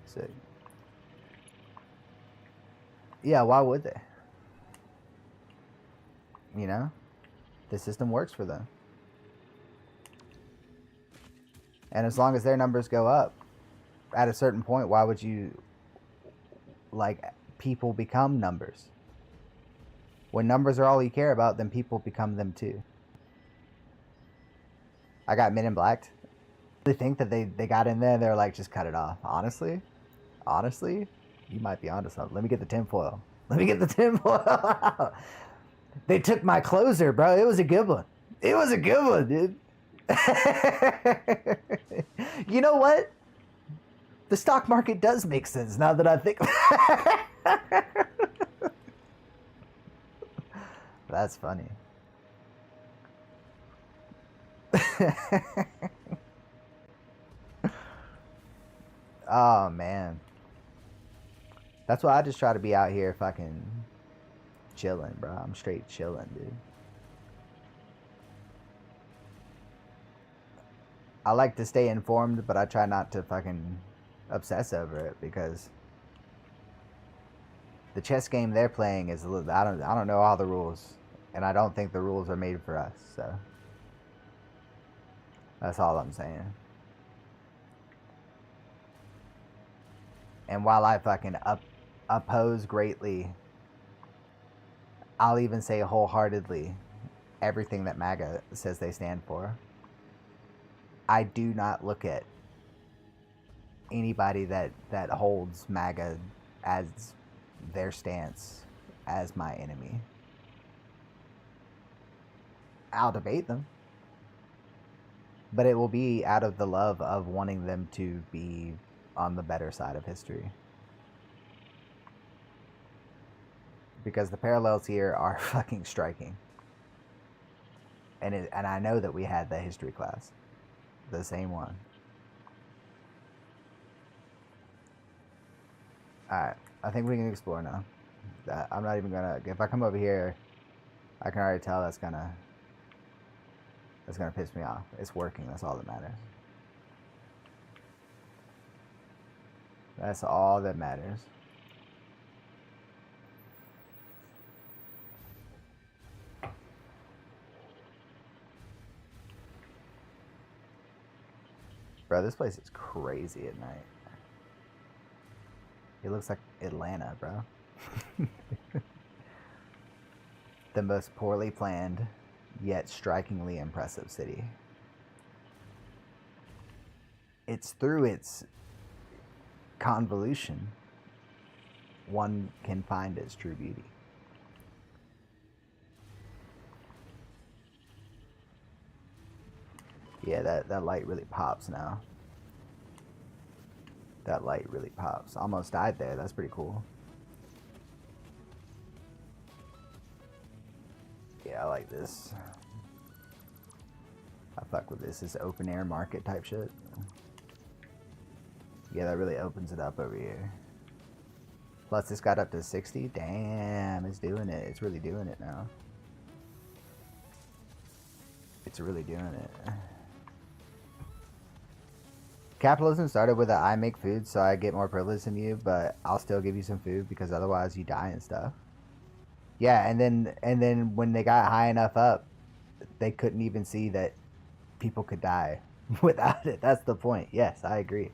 Sick. Yeah, why would they? You know? The system works for them. And as long as their numbers go up, at a certain point, why would you, people become numbers? When numbers are all you care about, then people become them too. I got Men in Black. I think that they got in there and they're like, just cut it off. Honestly, you might be onto something. Let me get the tinfoil. They took my closer, bro. It was a good one. Dude. You know what? The stock market does make sense now that I think. That's funny. Oh man, that's why I just try to be out here fucking chilling, bro. I'm straight chilling, dude. I like to stay informed, but I try not to fucking obsess over it, because the chess game they're playing is a little. I don't know all the rules, and I don't think the rules are made for us. So that's all I'm saying. And while I fucking oppose greatly, I'll even say wholeheartedly, everything that MAGA says they stand for, I do not look at anybody that holds MAGA as their stance as my enemy. I'll debate them, but it will be out of the love of wanting them to be on the better side of history. Because the parallels here are fucking striking. And I know that we had the history class. The same one. Alright, I think we can explore now. I'm not even gonna. If I come over here, I can already tell that's gonna piss me off. It's working. That's all that matters. That's all that matters. Bro, this place is crazy at night. It looks like Atlanta, bro. The most poorly planned, yet strikingly impressive city. It's through its convolution one can find its true beauty. Yeah, that light really pops now. That light really pops. Almost died there. That's pretty cool. Yeah, I like this. I fuck with this. This open air market type shit. Yeah, that really opens it up over here. Plus, this got up to 60. Damn, it's doing it. It's really doing it now. It's really doing it. Capitalism started with a I make food so I get more privilege than you, but I'll still give you some food because otherwise you die and stuff. Yeah, and then when they got high enough up, they couldn't even see that people could die without it. That's the point. Yes, I agree.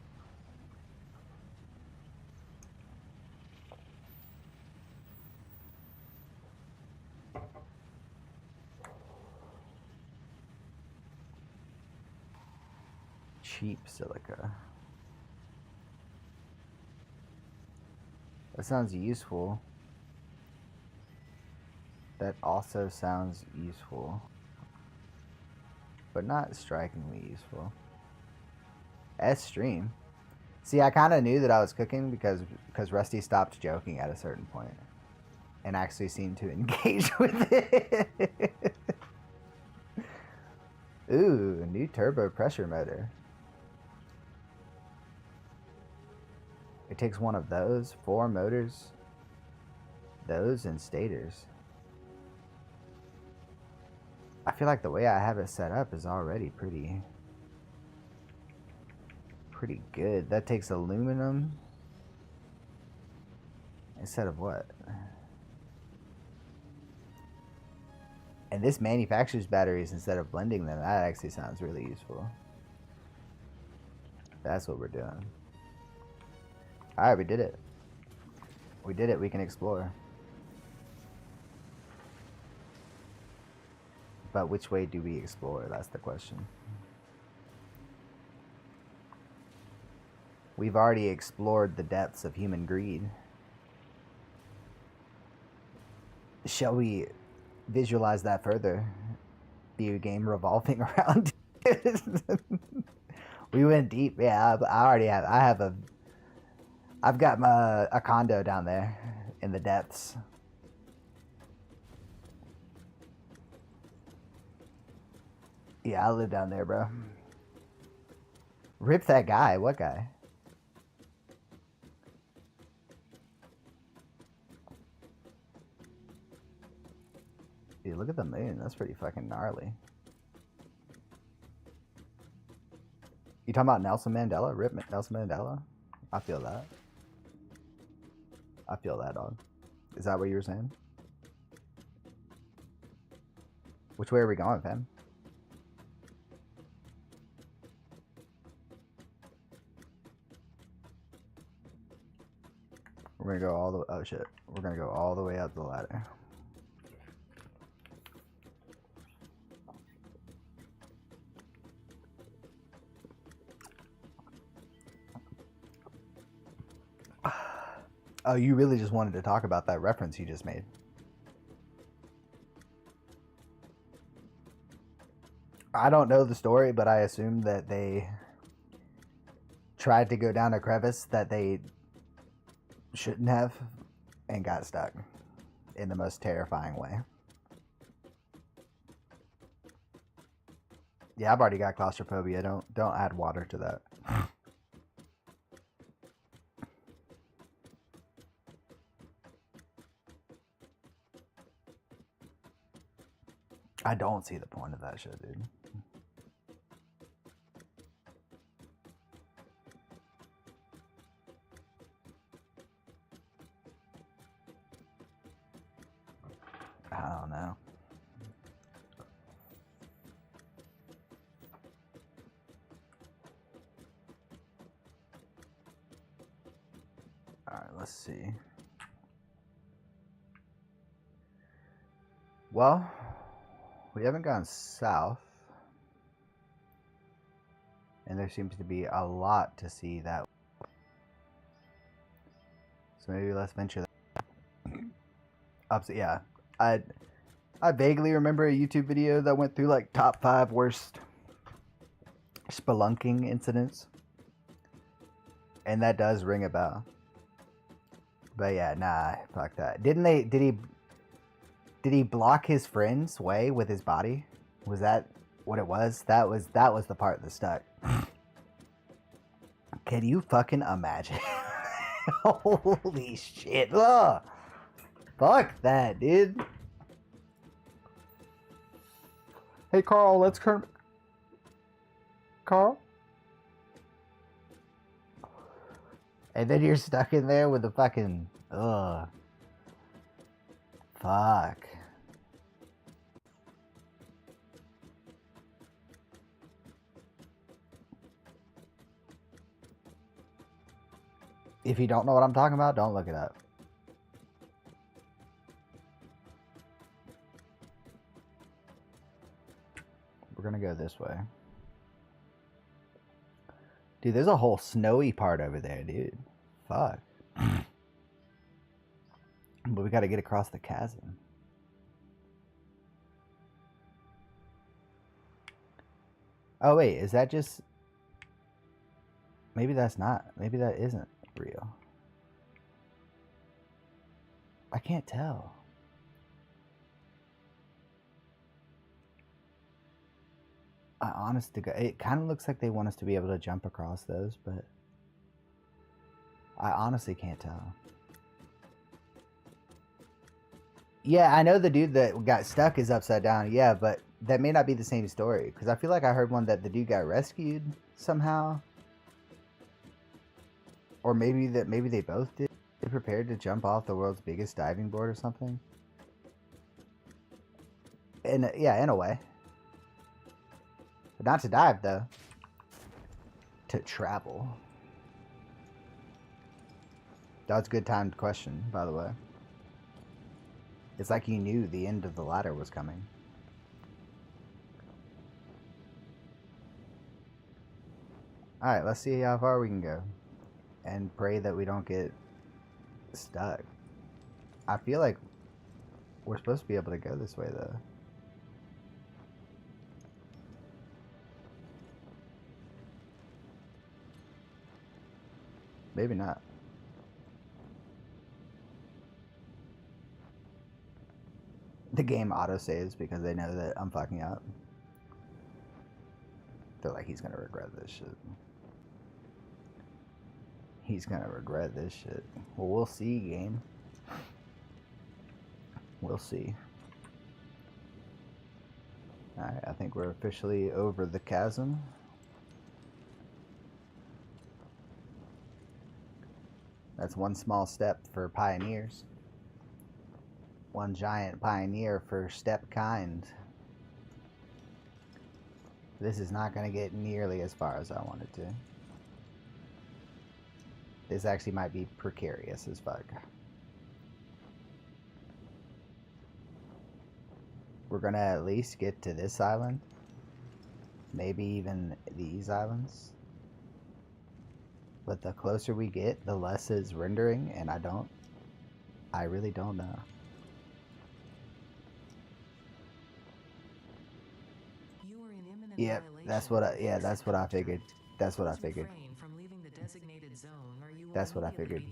Cheap silica. That sounds useful. That also sounds useful. But not strikingly useful. S-stream. See, I kind of knew that I was cooking because Rusty stopped joking at a certain point and actually seemed to engage with it. Ooh, new turbo pressure motor. It takes one of those, 4 motors, those, and stators. I feel like the way I have it set up is already pretty good. That takes aluminum instead of what? And this manufactures batteries instead of blending them. That actually sounds really useful. That's what we're doing. Alright, we did it. We did it. We can explore. But which way do we explore? That's the question. We've already explored the depths of human greed. Shall we visualize that further? The game revolving around. We went deep. Yeah, I already have. I've got a condo down there in the depths. Yeah, I live down there, bro. Rip that guy. What guy? Dude, look at the moon. That's pretty fucking gnarly. You talking about Nelson Mandela? Rip Nelson Mandela? I feel that. I feel that, dog. Is that what you were saying? Which way are we going, fam? We're gonna go all the oh shit. We're gonna go all the way up the ladder. Oh, you really just wanted to talk about that reference you just made. I don't know the story, but I assume that they tried to go down a crevice that they shouldn't have and got stuck in the most terrifying way. Yeah, I've already got claustrophobia. Don't add water to that. I don't see the point of that shit, dude. I don't know. Alright, let's see. Well, we haven't gone south. And there seems to be a lot to see that way. So maybe let's venture that. Yeah. I vaguely remember a YouTube video that went through like top 5 worst spelunking incidents. And that does ring a bell. But yeah, nah, fuck that. Did he block his friend's way with his body? Was that what it was? That was the part that stuck. Can you fucking imagine? Holy shit. Ugh. Fuck that, dude. Hey, Carl, let's Carl? And then you're stuck in there with the fucking... Ugh. Fuck. If you don't know what I'm talking about, don't look it up. We're gonna go this way. Dude, there's a whole snowy part over there, dude. Fuck. But we gotta get across the chasm. Oh wait, is that just... Maybe that's not. Maybe that isn't real. I can't tell. Honest to God, it kind of looks like they want us to be able to jump across those, but I honestly can't tell. Yeah, I know the dude that got stuck is upside down. Yeah, but that may not be the same story, because I feel like I heard one that the dude got rescued somehow, or maybe they both did. They prepared to jump off the world's biggest diving board or something. And yeah, in a way. But not to dive, though. To travel. That was a good timed question, by the way. It's like you knew the end of the ladder was coming. Alright, let's see how far we can go. And pray that we don't get stuck. I feel like we're supposed to be able to go this way, though. Maybe not. The game auto-saves because they know that I'm fucking up. They're like, he's gonna regret this shit. He's gonna regret this shit. Well, we'll see, game. We'll see. Alright, I think we're officially over the chasm. That's one small step for pioneers. One giant pioneer for step kind. This is not going to get nearly as far as I wanted to. This actually might be precarious as fuck. We're going to at least get to this island. Maybe even these islands. But the closer we get, the less is rendering, and I really don't know. Yep, that's what I figured. That's what I figured. That's what I figured.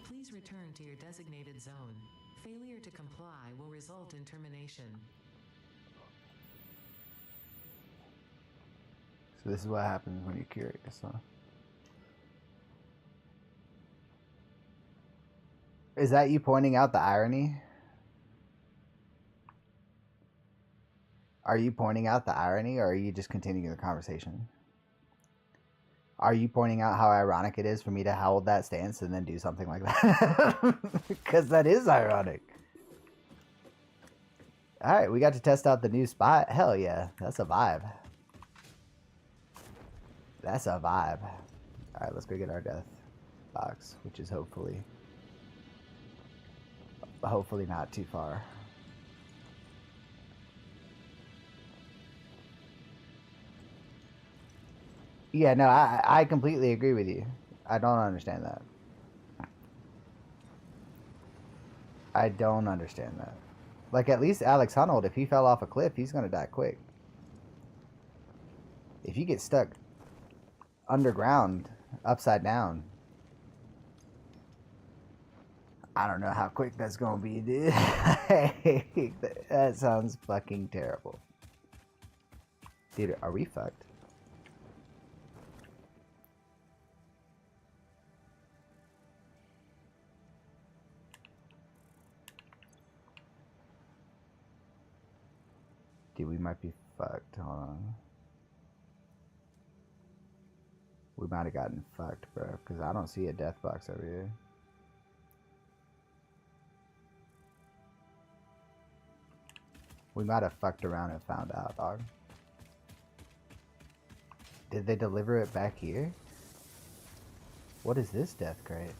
Please return to your designated zone. Failure to comply will result in termination. So this is what happens when you're curious, huh? Is that you pointing out the irony? Are you pointing out the irony, or are you just continuing the conversation? Are you pointing out how ironic it is for me to hold that stance and then do something like that? Because that is ironic. Alright, we got to test out the new spot. Hell yeah, that's a vibe. That's a vibe. Alright, let's go get our death box, which is hopefully not too far. Yeah, no, I completely agree with you. I don't understand that. I don't understand that. Like, at least Alex Honnold, if he fell off a cliff, he's gonna die quick. If you get stuck underground, upside down, I don't know how quick that's gonna be, dude. That sounds fucking terrible. Dude, are we fucked? Dude, we might be fucked. Hold on. We might have gotten fucked, bro. Because I don't see a death box over here. We might have fucked around and found out, dog. Did they deliver it back here? What is this death crate?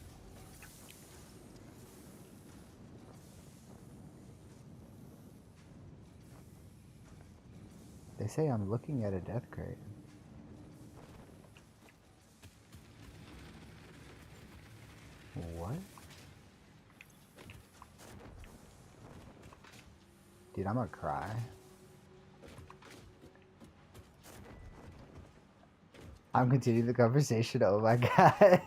They say I'm looking at a death crate. What? Dude, I'm gonna cry. I'm continuing the conversation. Oh my god.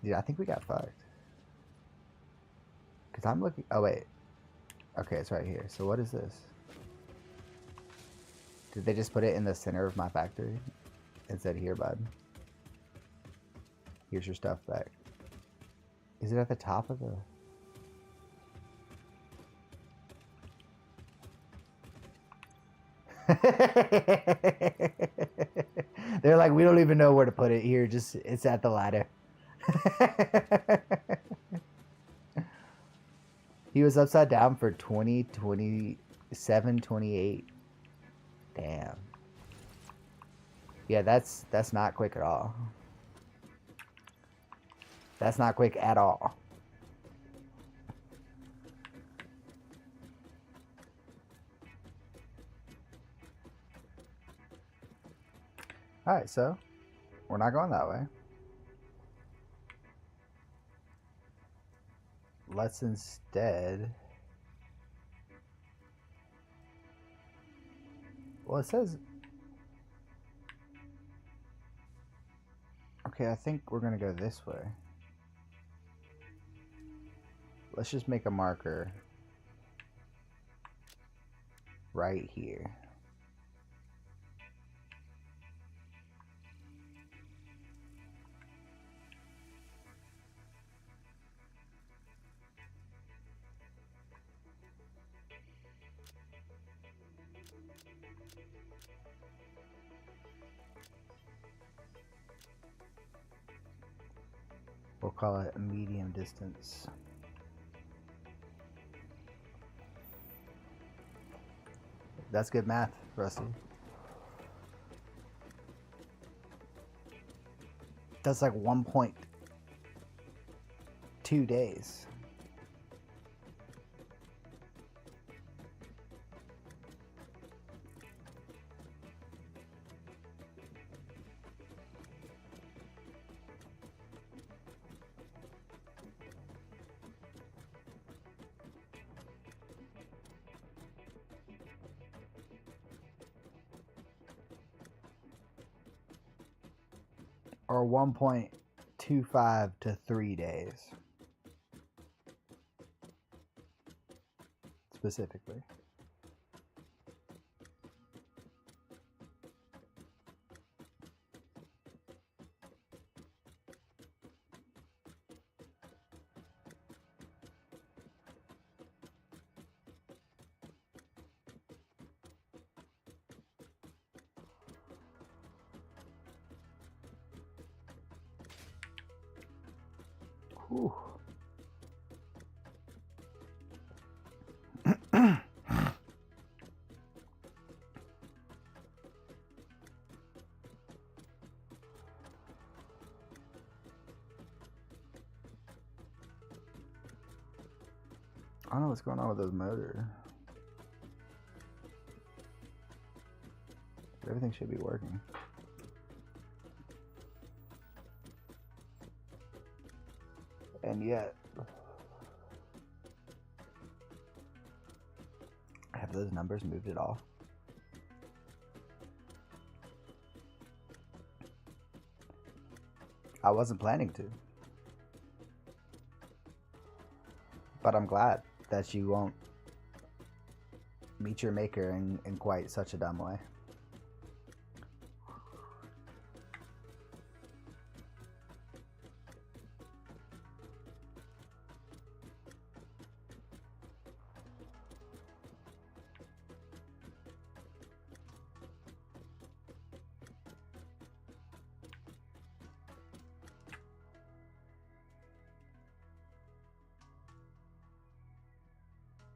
Dude, I think we got fucked. Because I'm looking... Oh, wait. Okay, it's right here. So what is this? Did they just put it in the center of my factory? And said, here, bud. Here's your stuff back. Is it at the top of the... They're like, we don't even know where to put it. Here, just, it's at the ladder. He was upside down for 20, 27, 28. Damn. Yeah, that's not quick at all. That's not quick at all. Alright, so we're not going that way. Let's instead... Well, it says... Okay, I think we're gonna go this way. Let's just make a marker right here. We'll call it a medium distance. That's good math, Rusty. That's like 1.2 days. Or 1.25 to 3 days. Specifically. Whew. I don't know what's going on with those motors. Everything should be working. And yet, have those numbers moved at all? I wasn't planning to. But I'm glad that you won't meet your maker in quite such a dumb way.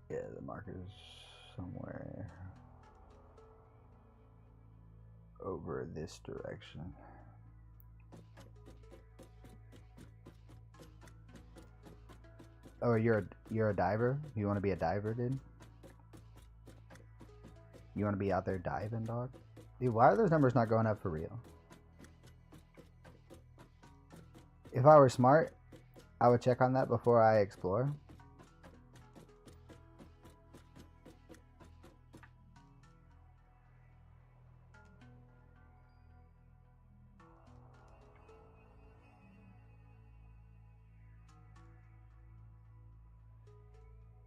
Yeah, the marker's somewhere over this direction. Oh, you're a diver? You want to be a diver, dude? You want to be out there diving, dog? Dude, why are those numbers not going up for real? If I were smart, I would check on that before I explore.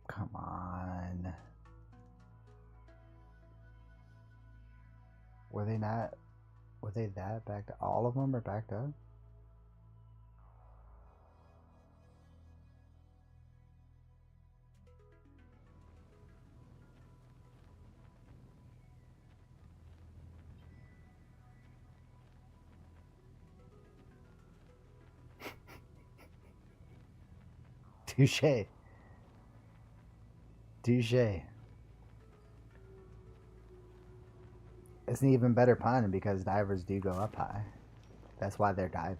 Come on. Were they not? Were they that backed up? All of them are backed up? Touche. Touche. It's an even better pun because divers do go up high. That's why they're diving.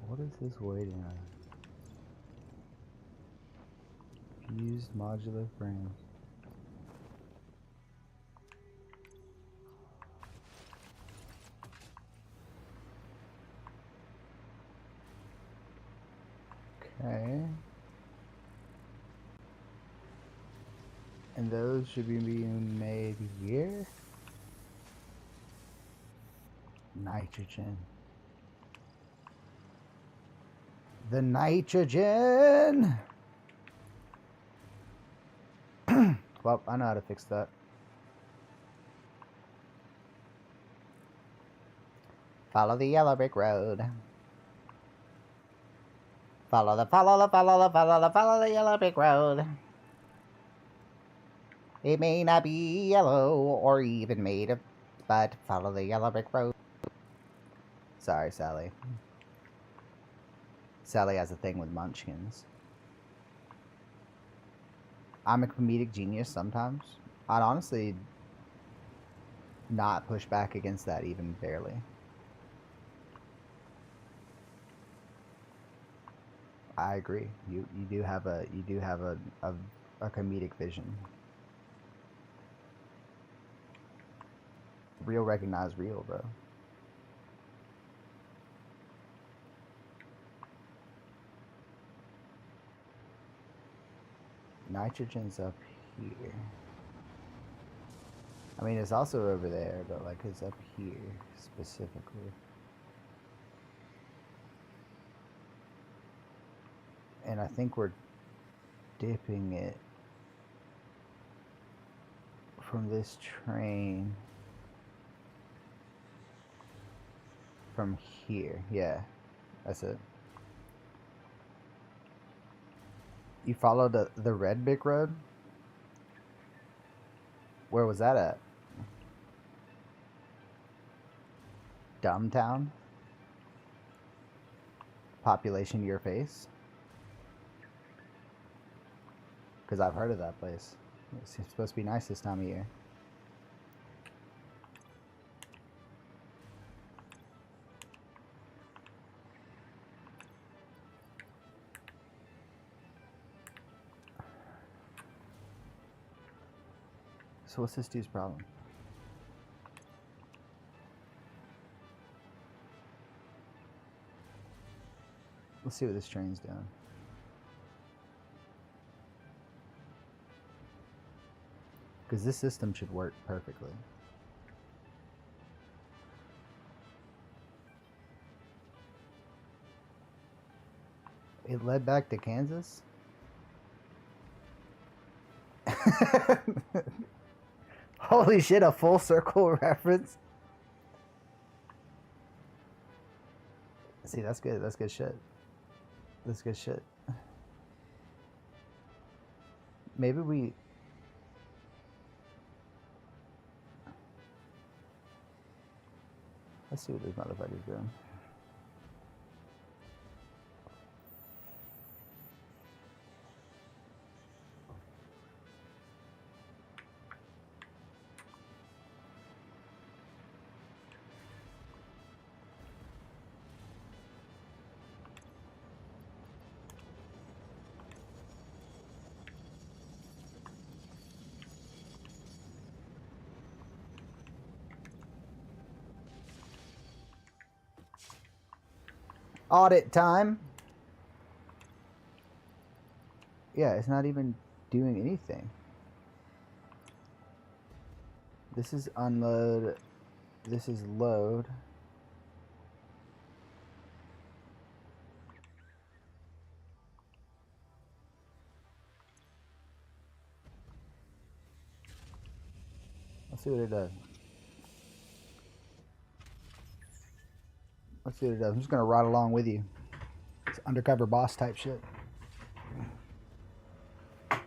What is this waiting on? Fused modular frames. Okay. And those should be being made here. Nitrogen. The nitrogen! Well, I know how to fix that. Follow the yellow brick road. Follow the yellow brick road. It may not be yellow or even made of, but follow the yellow brick road. Sorry, Sally. Sally has a thing with munchkins. I'm a comedic genius sometimes. I'd honestly not push back against that even barely. I agree. You do have a comedic vision. Real recognize real, bro. Nitrogen's up here. I mean, it's also over there, but like it's up here specifically. And I think we're dipping it from this train from here. Yeah, that's it. You followed the red brick road? Where was that at? Dumbtown? Population your face? Because I've heard of that place. It's supposed to be nice this time of year. So what's this dude's problem? Let's see what this train's doing. Because this system should work perfectly. It led back to Kansas? Holy shit, a full circle reference? See, that's good. That's good shit. That's good shit. Maybe we... Let's see what this motherfucker's doing. Audit time. Yeah, it's not even doing anything. This is unload. This is load. Let's see what it does. Let's see what it does. I'm just gonna ride along with you. It's undercover boss type shit. I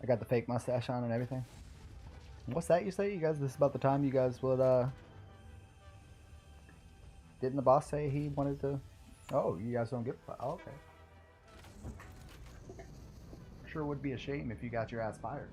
got the fake mustache on and everything. What's that you say? You guys, this is about the time you guys would, didn't the boss say he wanted to? Oh, you guys don't give a fuck. Oh, okay. Sure would be a shame if you got your ass fired.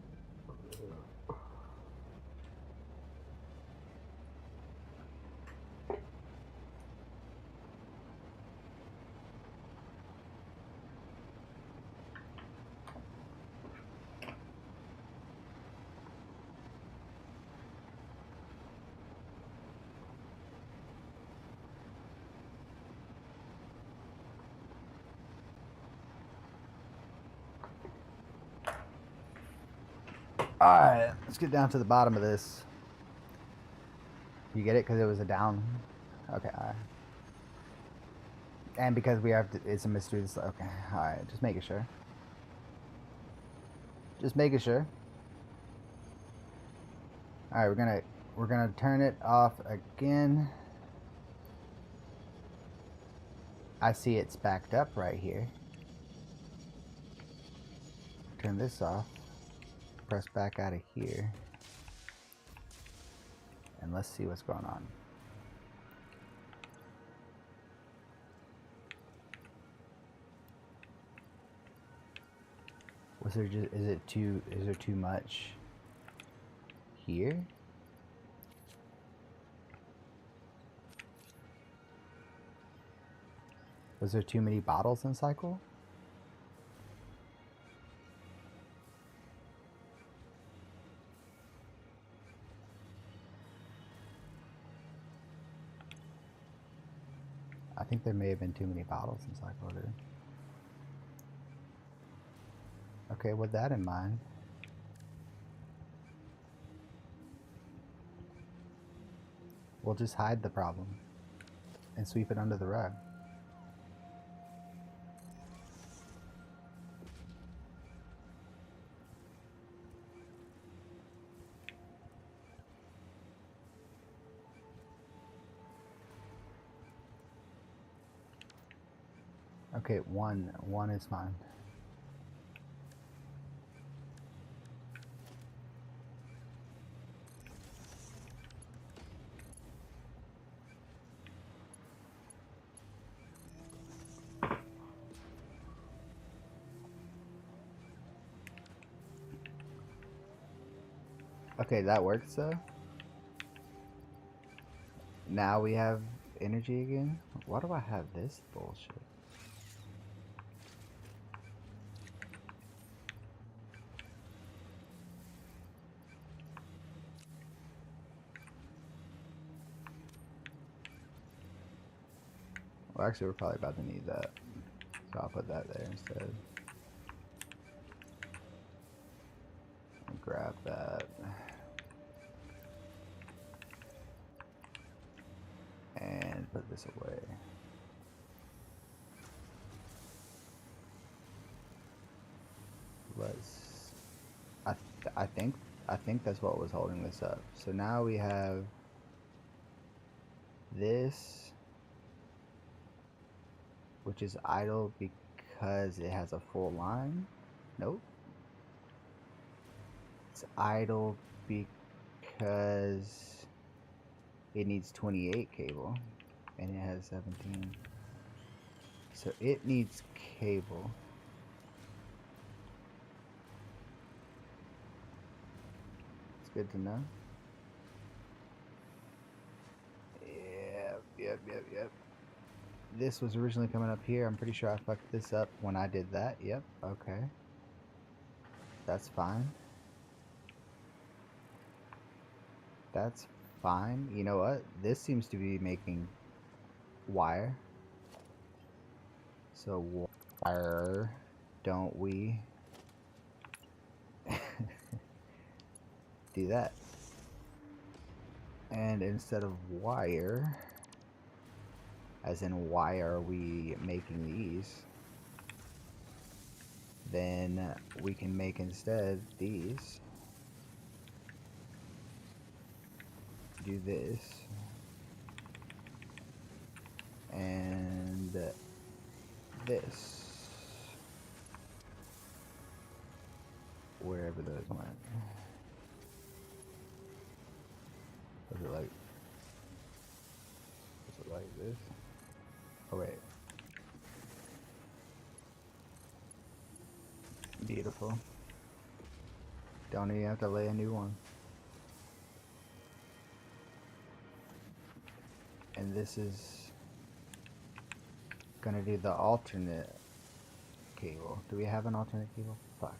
Alright, let's get down to the bottom of this. You get it? Because it was a down. Okay, alright. And because we have to, it's a mystery. Okay, alright, just making sure. Just making sure. Alright, we're gonna turn it off again. I see it's backed up right here. Turn this off. Press back out of here. And let's see what's going on. Was there just, is there too much here? Was there too many bottles in cycle? I think there may have been too many bottles in cycle, dude. Okay, with that in mind, we'll just hide the problem and sweep it under the rug. Okay, one is fine. Okay, that works though. Now we have energy again. Why do I have this bullshit? Well, actually, we're probably about to need that. So I'll put that there instead. And grab that. And put this away. Let's... I think that's what was holding this up. So now we have this, which is idle because it has a full line. Nope. It's idle because it needs 28 cable and it has 17. So it needs cable. It's good to know. Yep. This was originally coming up here. I'm pretty sure I fucked this up when I did that. Yep, okay. That's fine. That's fine. You know what? This seems to be making wire. So wire, don't we do that? And instead of wire, as in why are we making these, then we can make instead these. Do this. And this. Wherever those went. Was it like this? Oh wait. Beautiful. Don't even have to lay a new one. And this is gonna do the alternate cable. Do we have an alternate cable? Fuck.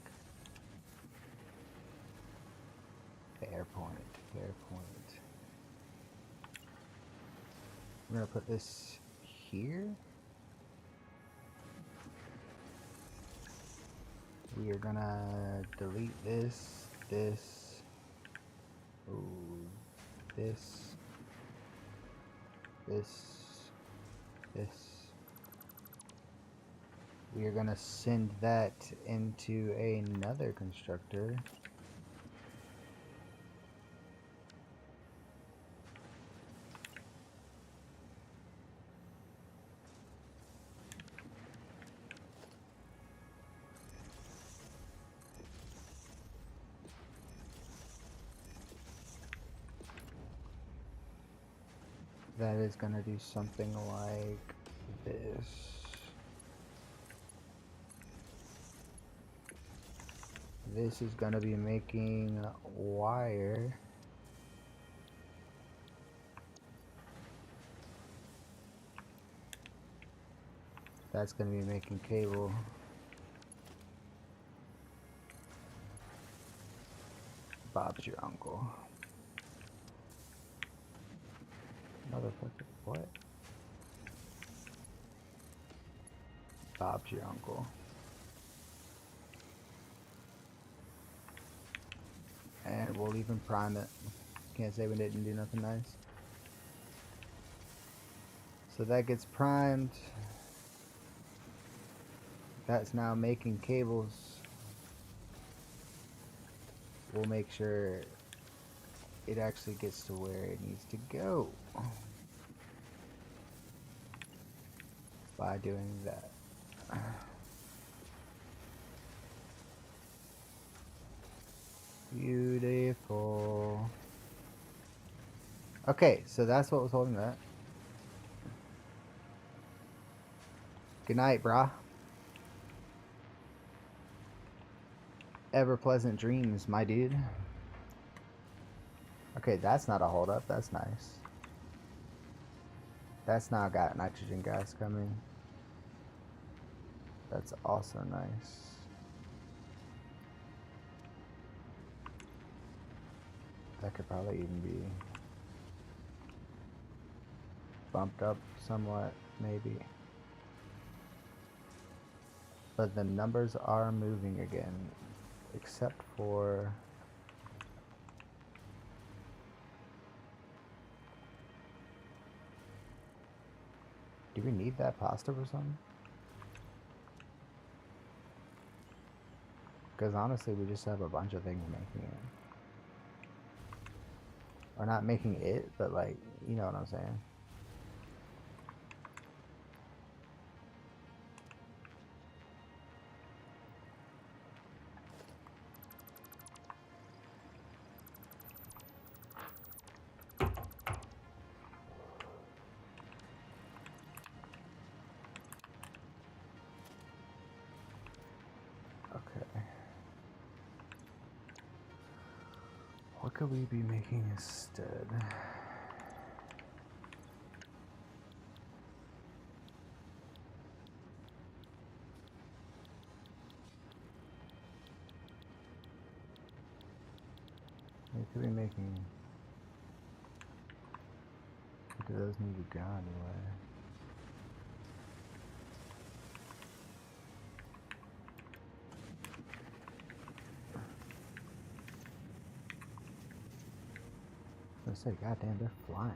Fair point. We're gonna put this here. We are gonna delete this, ooh, this. We are gonna send that into another constructor. That is gonna do something like this. This is gonna be making wire. That's gonna be making cable. Bob's your uncle. Motherfucker, what? Bob's your uncle. And we'll even prime it. Can't say we didn't do nothing nice. So that gets primed. That's now making cables. We'll make sure it actually gets to where it needs to go by doing that. Beautiful. Okay, so that's what was holding that. Good night, brah. Ever pleasant dreams, my dude. Okay, that's not a holdup. That's nice. That's now got nitrogen gas coming. That's also nice. That could probably even be bumped up somewhat, maybe. But the numbers are moving again, except for... Do we need that pasta for something? Because honestly, we just have a bunch of things making it. Or not making it, but like, you know what I'm saying. Okay. What could we be making instead? We could be making... Do those need to go anywhere? I say, goddamn, they're flying.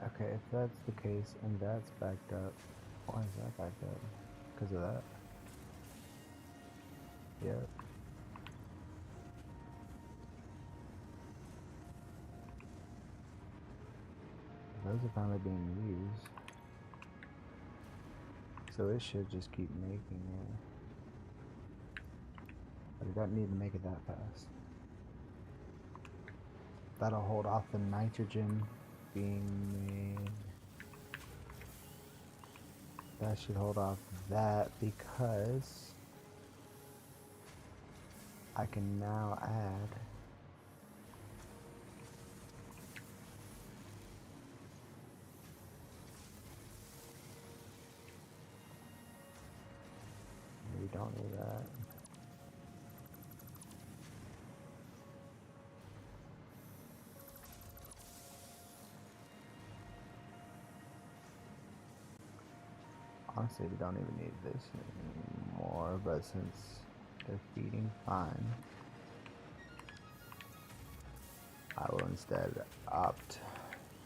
Okay, if that's the case and that's backed up, why is that backed up? Because of that? Yep. Those are finally being used. So it should just keep making it. But it doesn't need to make it that fast. That'll hold off the nitrogen being made. That should hold off that because I can now add we don't need that. Honestly, we don't even need this anymore, but since they're feeding fine, I will instead opt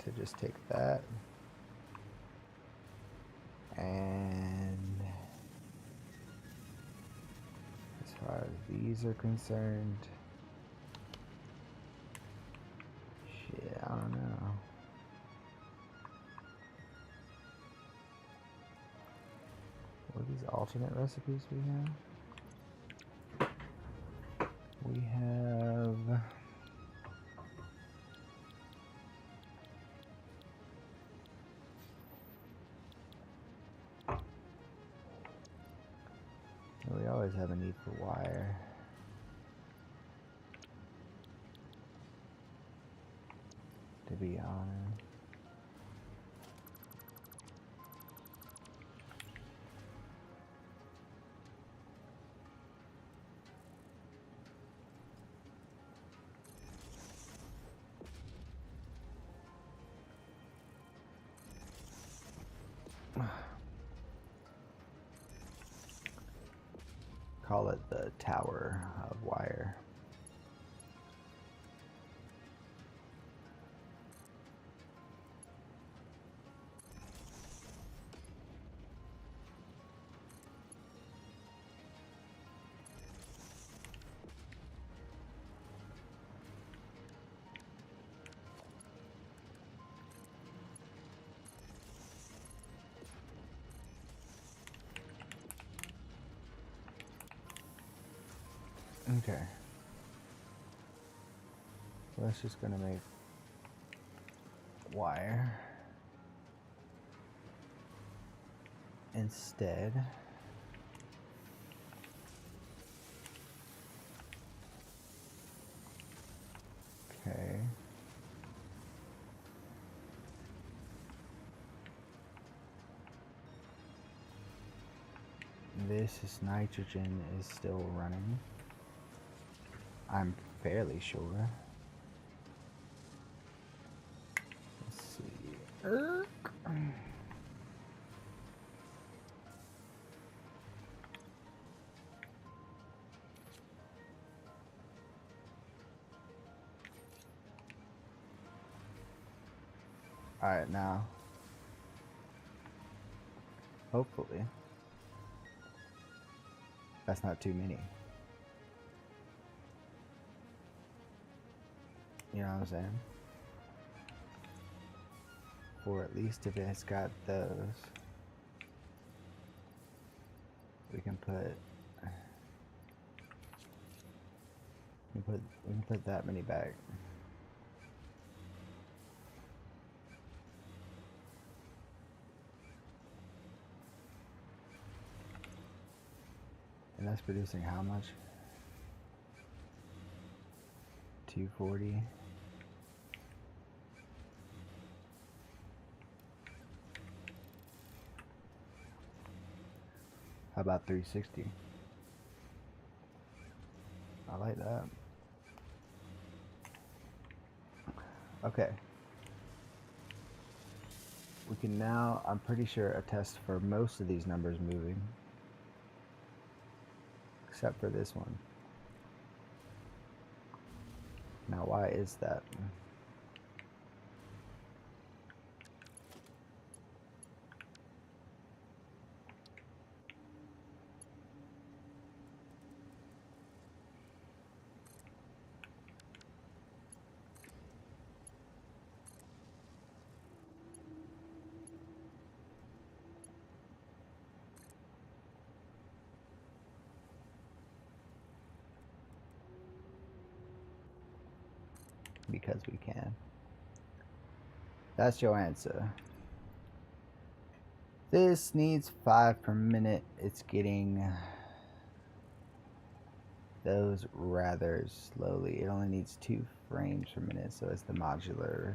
to just take that and as far as these are concerned, shit, I don't know. What are these alternate recipes we have? We have... We always have a need for wire. To be honest. Call it the tower of wire. Okay. So that's just gonna make wire instead. Okay. This is nitrogen is still running. I'm fairly sure. Let's see. Alright, now. Hopefully. That's not too many. You know what I'm saying? Or at least if it's got those, we can put that many back. And that's producing how much? 240. How about 360? I like that. Okay. We can now, I'm pretty sure, attest for most of these numbers moving. Except for this one. Now, why is that? Because we can. That's your answer. This needs 5 per minute. It's getting those rather slowly. It only needs 2 frames per minute, so it's the modular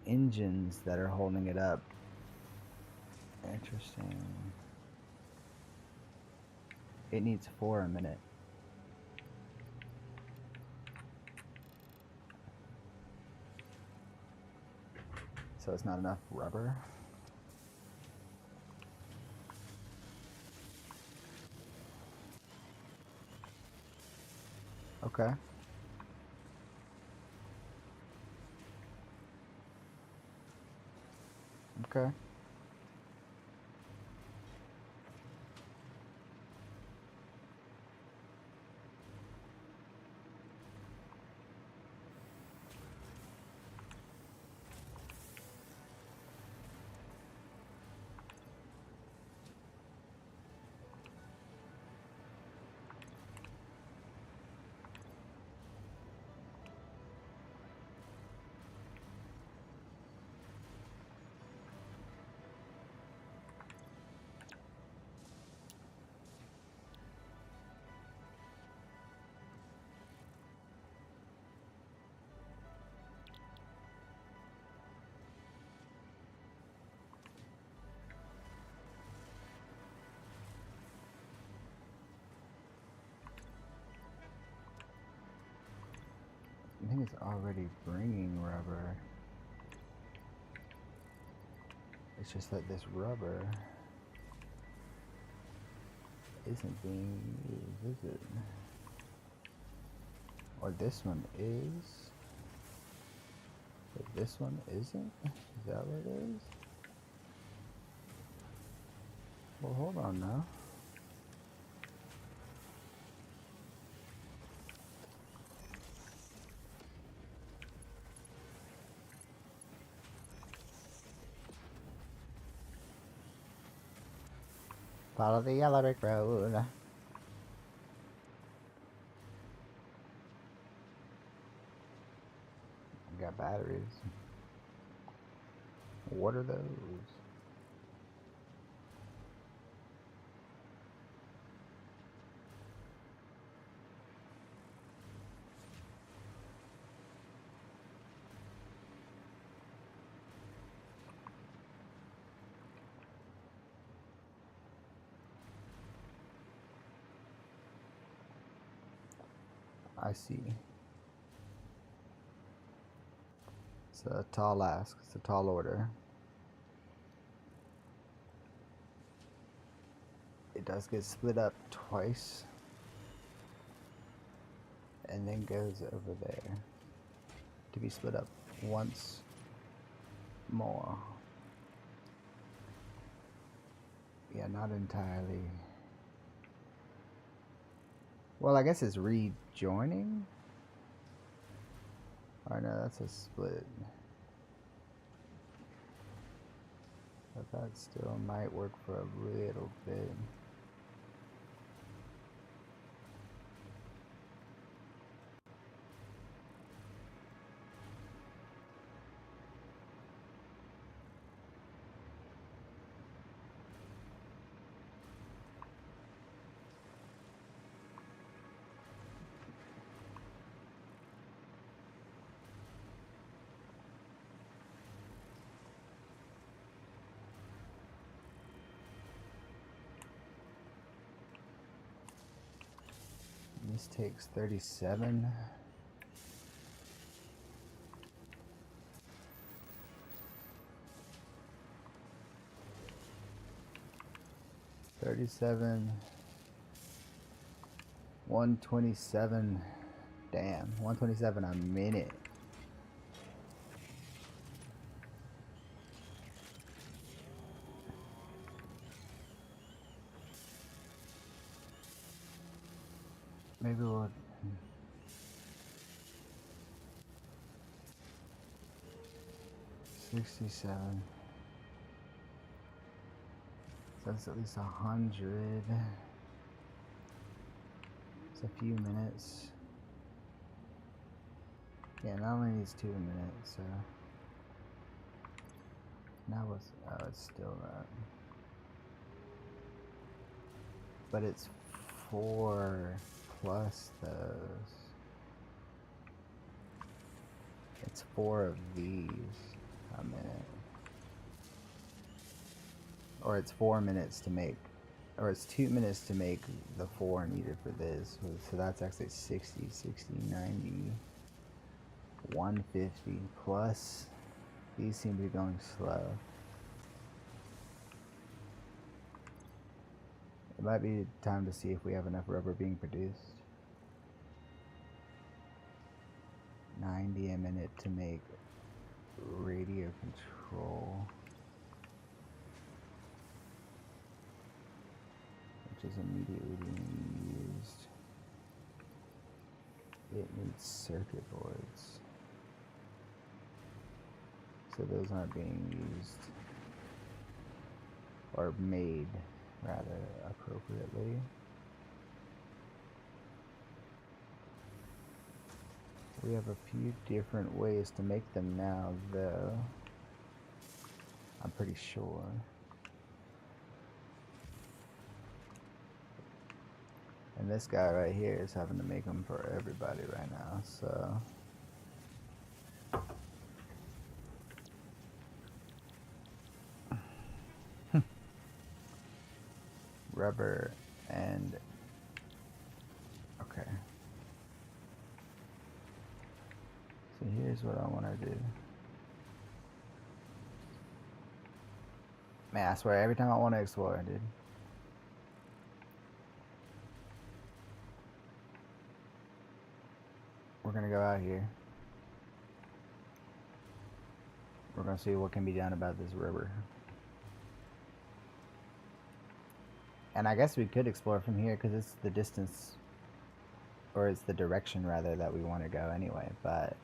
engines that are holding it up. Interesting. It needs 4 a minute. So it's not enough rubber. Okay. Okay. I think it's already bringing rubber. It's just that this rubber isn't being used, is it? Or this one is, but this one isn't? Is that what it is? Well, hold on now. Follow the yellow brick road. We got batteries. What are those? I see. It's a tall ask. It's a tall order. It does get split up twice and then goes over there to be split up once more. Yeah, not entirely. Well, I guess it's rejoining. Or no, that's a split. But that still might work for a little bit. This takes 37. $37, 127. Damn, 127 a minute. Maybe we'll 67. So that's at least 100. It's a few minutes. Yeah, it only needs 2 minutes, so now it's it's still that. But it's 4 plus those. It's 4 of these a minute. Or it's 4 minutes to make, or it's 2 minutes to make the 4 needed for this. So that's actually 60, 60, 90, 150 plus. These seem to be going slow. It might be time to see if we have enough rubber being produced. 90 a minute to make radio control, which is immediately being used. It needs circuit boards, so those aren't being used or made rather appropriately. We have a few different ways to make them now, though. I'm pretty sure. And this guy right here is having to make them for everybody right now, so. Rubber and. Okay. So here's what I want to do. Man, I swear, every time I want to explore, dude. We're gonna go out here. We're gonna see what can be done about this river. And I guess we could explore from here because it's the distance, or it's the direction rather, that we want to go anyway, but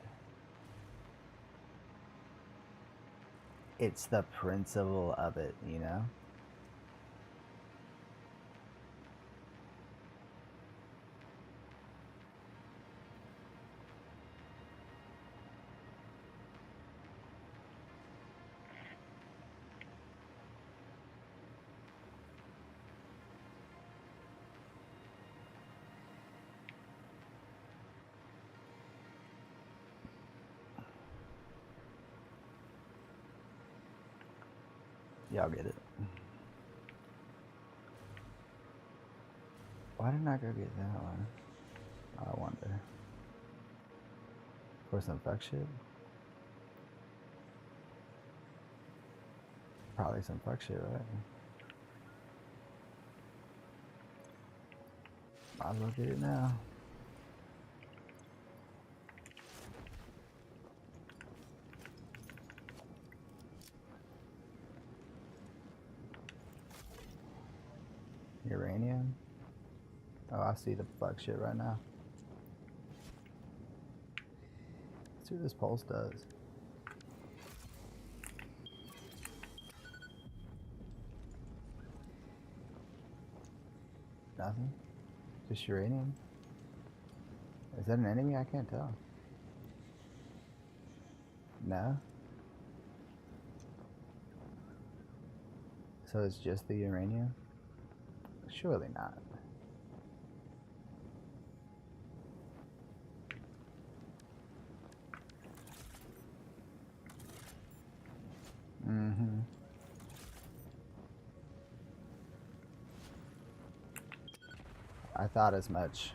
it's the principle of it, you know? Y'all get it. Why didn't I go get that one? I wonder. For some fuck shit? Probably some fuck shit, right? Might as well get it now. Uranium? Oh, I see the fuck shit right now. Let's see what this pulse does. Nothing? Just uranium? Is that an enemy? I can't tell. No? So it's just the uranium? Surely not. Mm-hmm. I thought as much.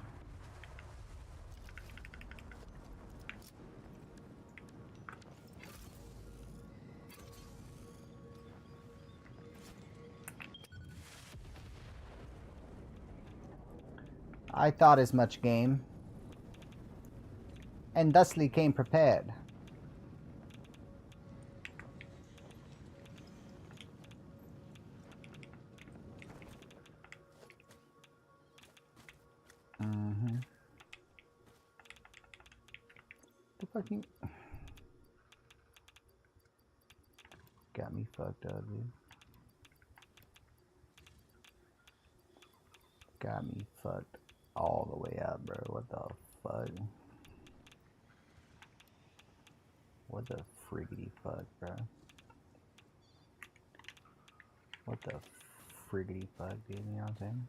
I thought as much, game. And thusly came prepared. Mm-hmm. The fucking... Got me fucked up, dude. Got me fucked all the way up, bro. What the fuck? What the friggity fuck, bro? What the friggity fuck, dude? You know what I'm saying?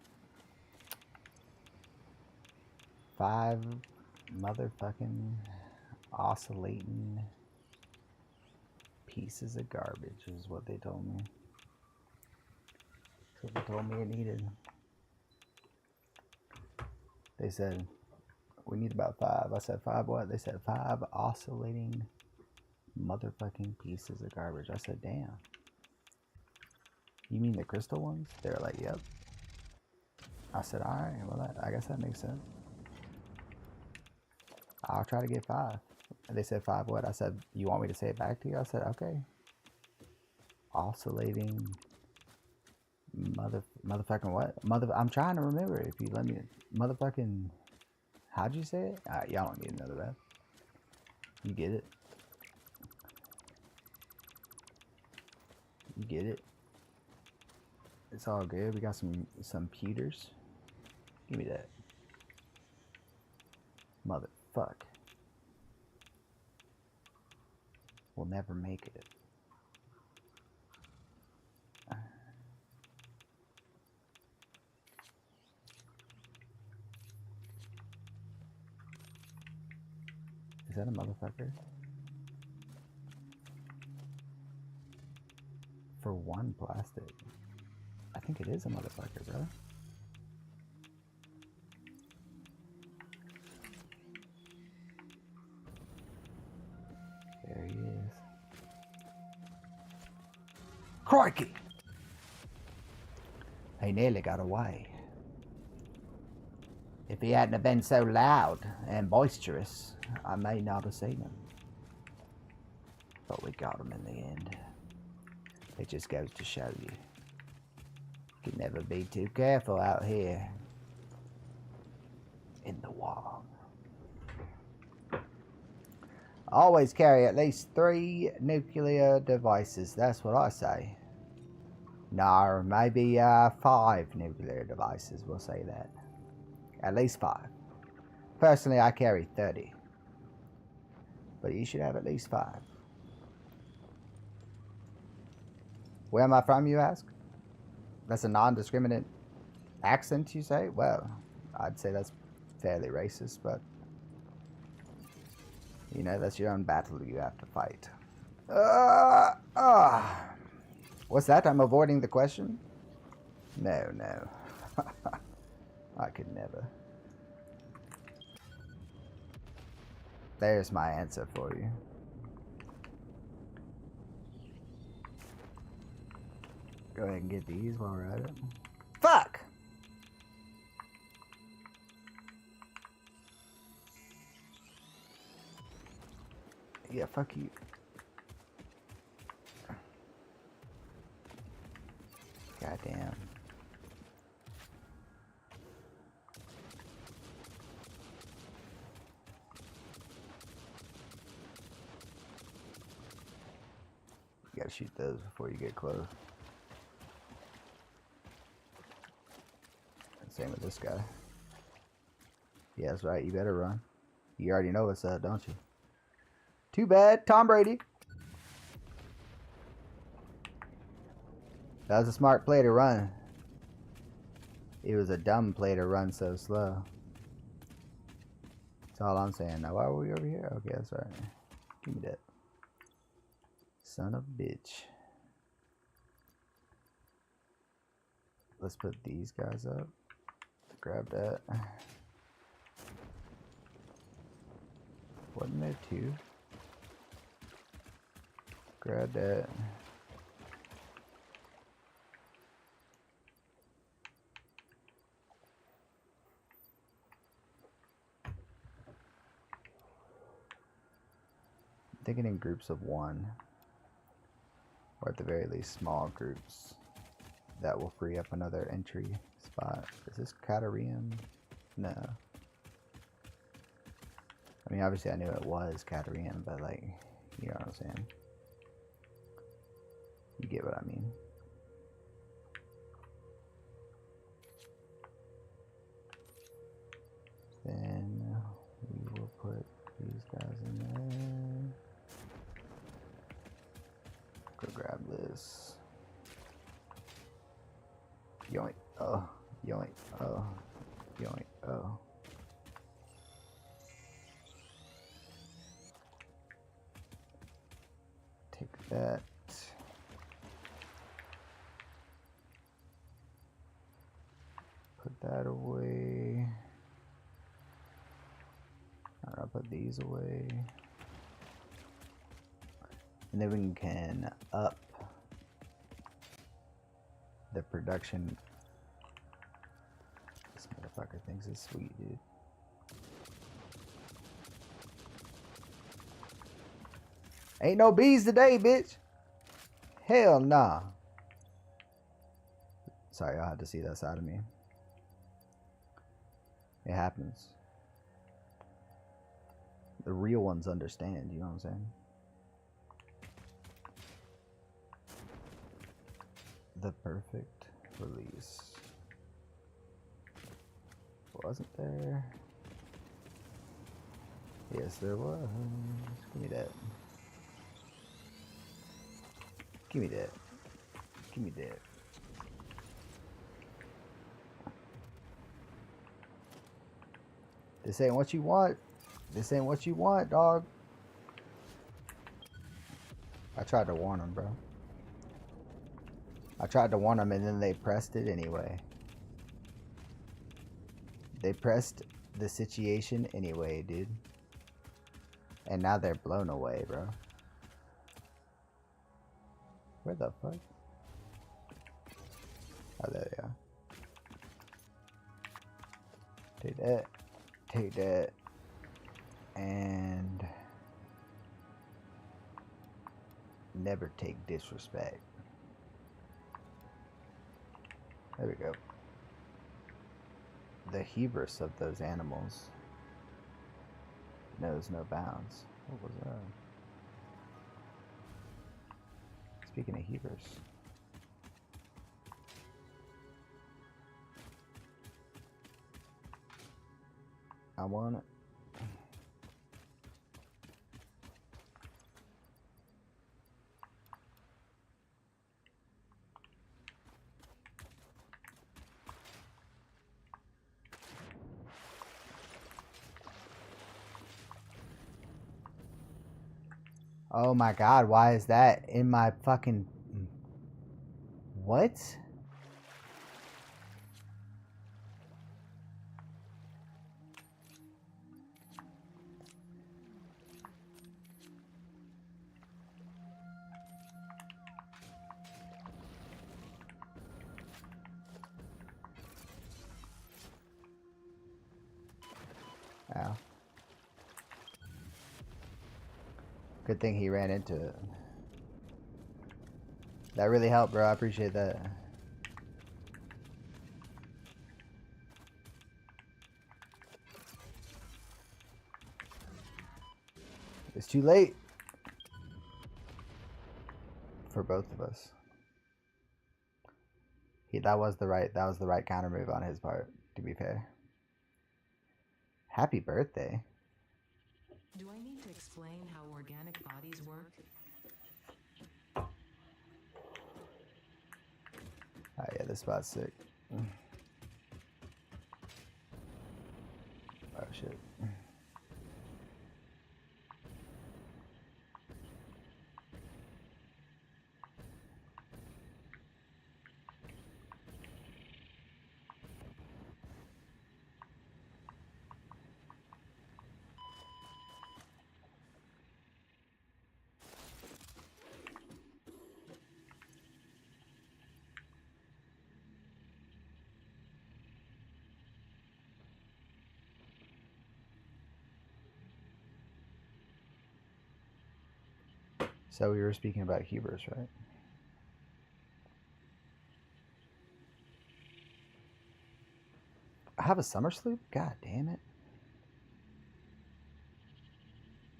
5 motherfucking oscillating pieces of garbage is what they told me. That's what they told me it needed. They said, we need about 5. I said, 5 what? They said, 5 oscillating motherfucking pieces of garbage. I said, damn. You mean the crystal ones? They were like, yep. I said, alright, well, I guess that makes sense. I'll try to get 5. And they said, 5 what? I said, you want me to say it back to you? I said, okay. Oscillating motherfucking what? I'm trying to remember if you let me. Motherfucking, how'd you say it? Y'all don't need another that. You get it? You get it? It's all good. We got some pewters. Give me that. Motherfuck. We'll never make it. Is that a motherfucker? For 1 plastic. I think it is a motherfucker, bro. There he is. Crikey! He nearly got away. If he hadn't have been so loud and boisterous, I may not have seen him. But we got him in the end. It just goes to show you. You can never be too careful out here in the wild. Always carry at least 3 nuclear devices. That's what I say. No, maybe 5 nuclear devices. We'll say that. At least 5. Personally, I carry 30. But you should have at least 5. Where am I from, you ask? That's a non-discriminate accent, you say? Well, I'd say that's fairly racist, but... You know, that's your own battle you have to fight. What's that? I'm avoiding the question? No, no. I could never. There's my answer for you. Go ahead and get these while we're at it. Fuck! Yeah, fuck you. Goddamn. You gotta shoot those before you get close. And same with this guy. Yeah, that's right. You better run. You already know what's up, don't you? Too bad. Tom Brady. That was a smart play to run. It was a dumb play to run so slow. That's all I'm saying. Now, why were we over here? Okay, that's right. Give me that. Son of a bitch. Let's put these guys up. Grab that. Wasn't there two? Grab that. I'm thinking in groups of one. Or at the very least small groups. That will free up another entry spot. Is this Caterium? No. I mean, obviously I knew it was Caterium, but like, you know what I'm saying? You get what I mean. Then we will put these guys in there. Go grab this. Yoink. Oh. Yoink. Oh. Yoink. Oh. Take that. Put that away. I'll put these away. And then we can up the production. This motherfucker thinks it's sweet, dude. Ain't no bees today, bitch. Hell nah. Sorry, y'all had to see that side of me. It happens. The real ones understand, you know what I'm saying? The perfect release. Wasn't there? Yes, there was. Give me that. Give me that. Give me that. This ain't what you want. This ain't what you want, dog. I tried to warn them, bro. I tried to warn them and then they pressed it anyway. They pressed the situation anyway, dude. And now they're blown away, bro. Where the fuck? Oh, there they are. Take that. Take that. And never take disrespect. There we go. The hubris of those animals knows no bounds. What was that? Speaking of hubris. I want it. Oh my god, why is that in my fucking... What? Ow. Good thing he ran into it. That really helped, bro. I appreciate that. It's too late for both of us. That was the right counter move on his part, to be fair. Happy birthday. Do I need to explain how organic bodies work? Oh yeah, this spot's sick. Oh shit. So we were speaking about hubris, right? I have a summer sloop? God damn it.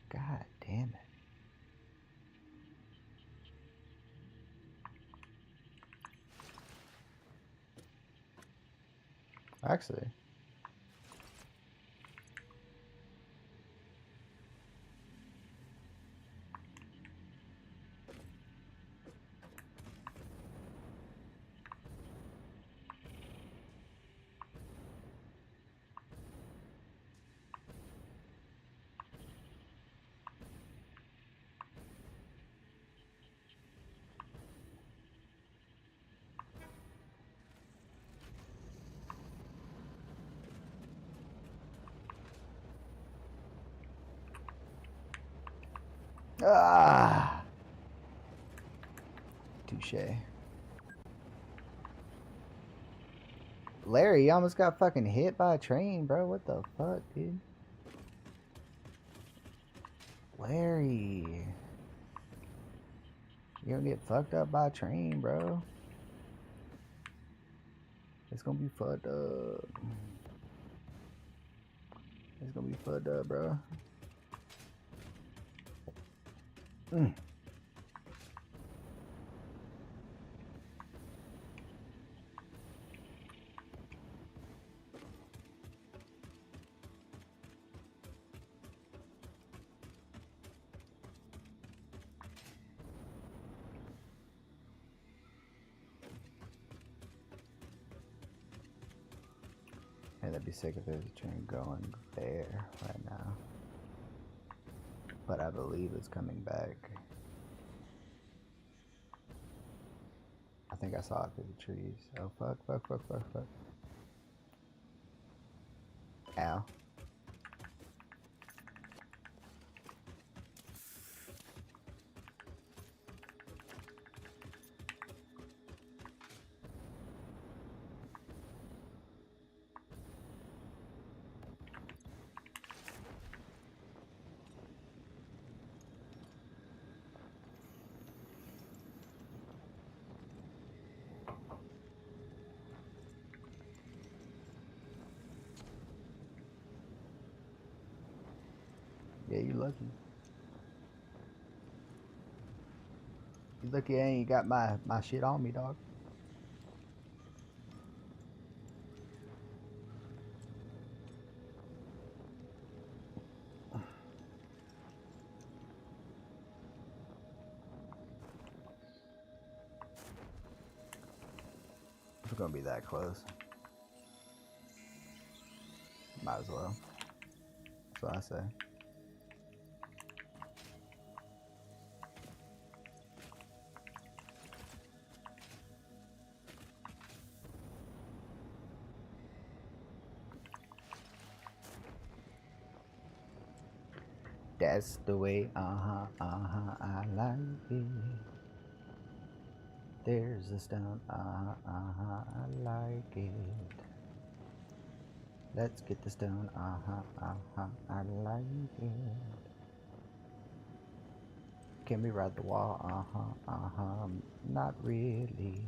God damn it. Actually. Ah! Touche. Larry, you almost got fucking hit by a train, bro. What the fuck, dude? Larry. You're gonna get fucked up by a train, bro. It's gonna be fucked up. It's gonna be fucked up, bro. Hey, that'd be sick if there's a train going there right now. But I believe it's coming back. I think I saw it through the trees. Oh, fuck, fuck, fuck, fuck, fuck. Ow. Yeah, you lucky. You lucky I ain't got my shit on me, dog. It's gonna be that close. Might as well. That's what I say. That's the way, I like it. There's a stone, I like it. Let's get the stone, I like it. Can we ride the wall? Not really.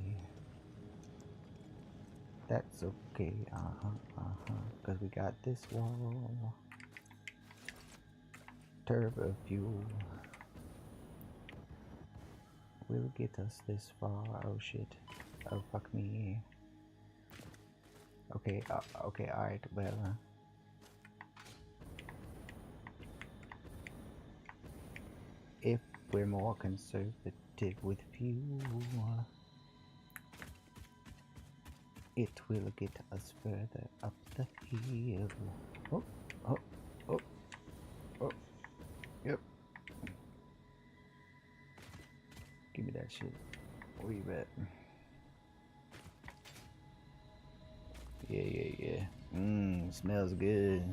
That's okay, cause we got this wall. Turbo fuel will get us this far. Oh shit. Oh fuck me. Okay, okay, alright, well. If we're more conservative with fuel, it will get us further up the hill. Oh, oh, oh, oh, yep. Give me that shit. Where you at? Yeah. Smells good.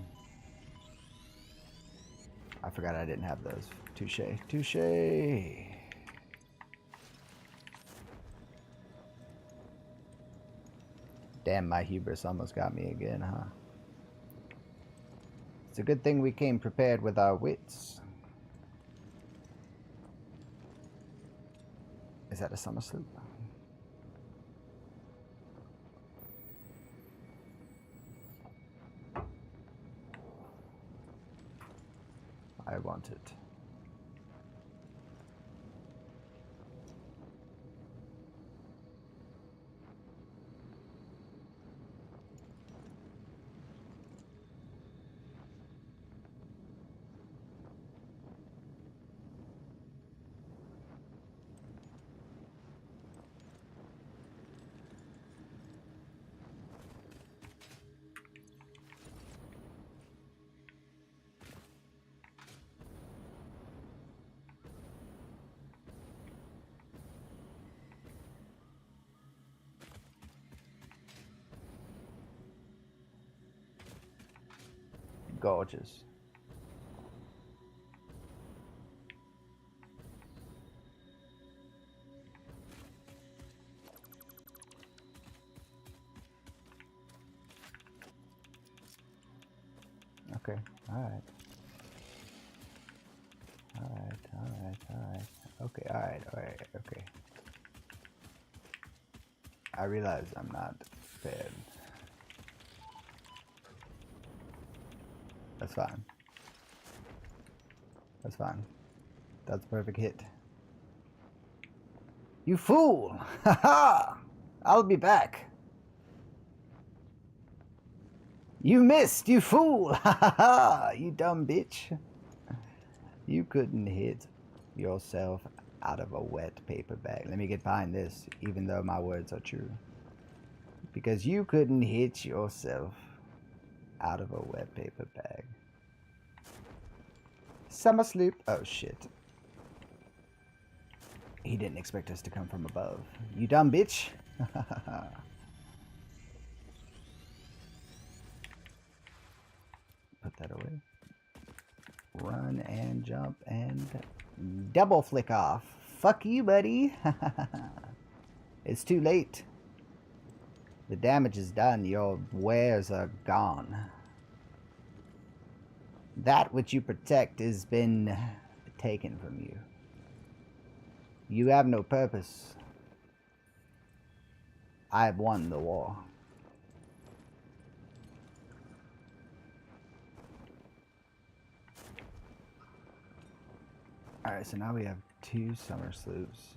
I forgot I didn't have those. Touche. Damn, my hubris almost got me again, huh? It's a good thing we came prepared with our wits. Is that a summer sloop? I want it. Gorgeous. Okay, alright. Okay, alright, okay. I realize I'm not fed. That's fine. That's a perfect hit. You fool! Haha! I'll be back. You missed, you fool! Ha! You dumb bitch. You couldn't hit yourself out of a wet paper bag. Let me get behind this, even though my words are true. Because you couldn't hit yourself out of a wet paper bag. Summer sloop. Oh shit. He didn't expect us to come from above. You dumb bitch. Put that away. Run and jump and double flick off. Fuck you, buddy. It's too late. The damage is done. Your wares are gone. That which you protect has been taken from you. You have no purpose. I have won the war. Alright, so now we have 2 summer sloops.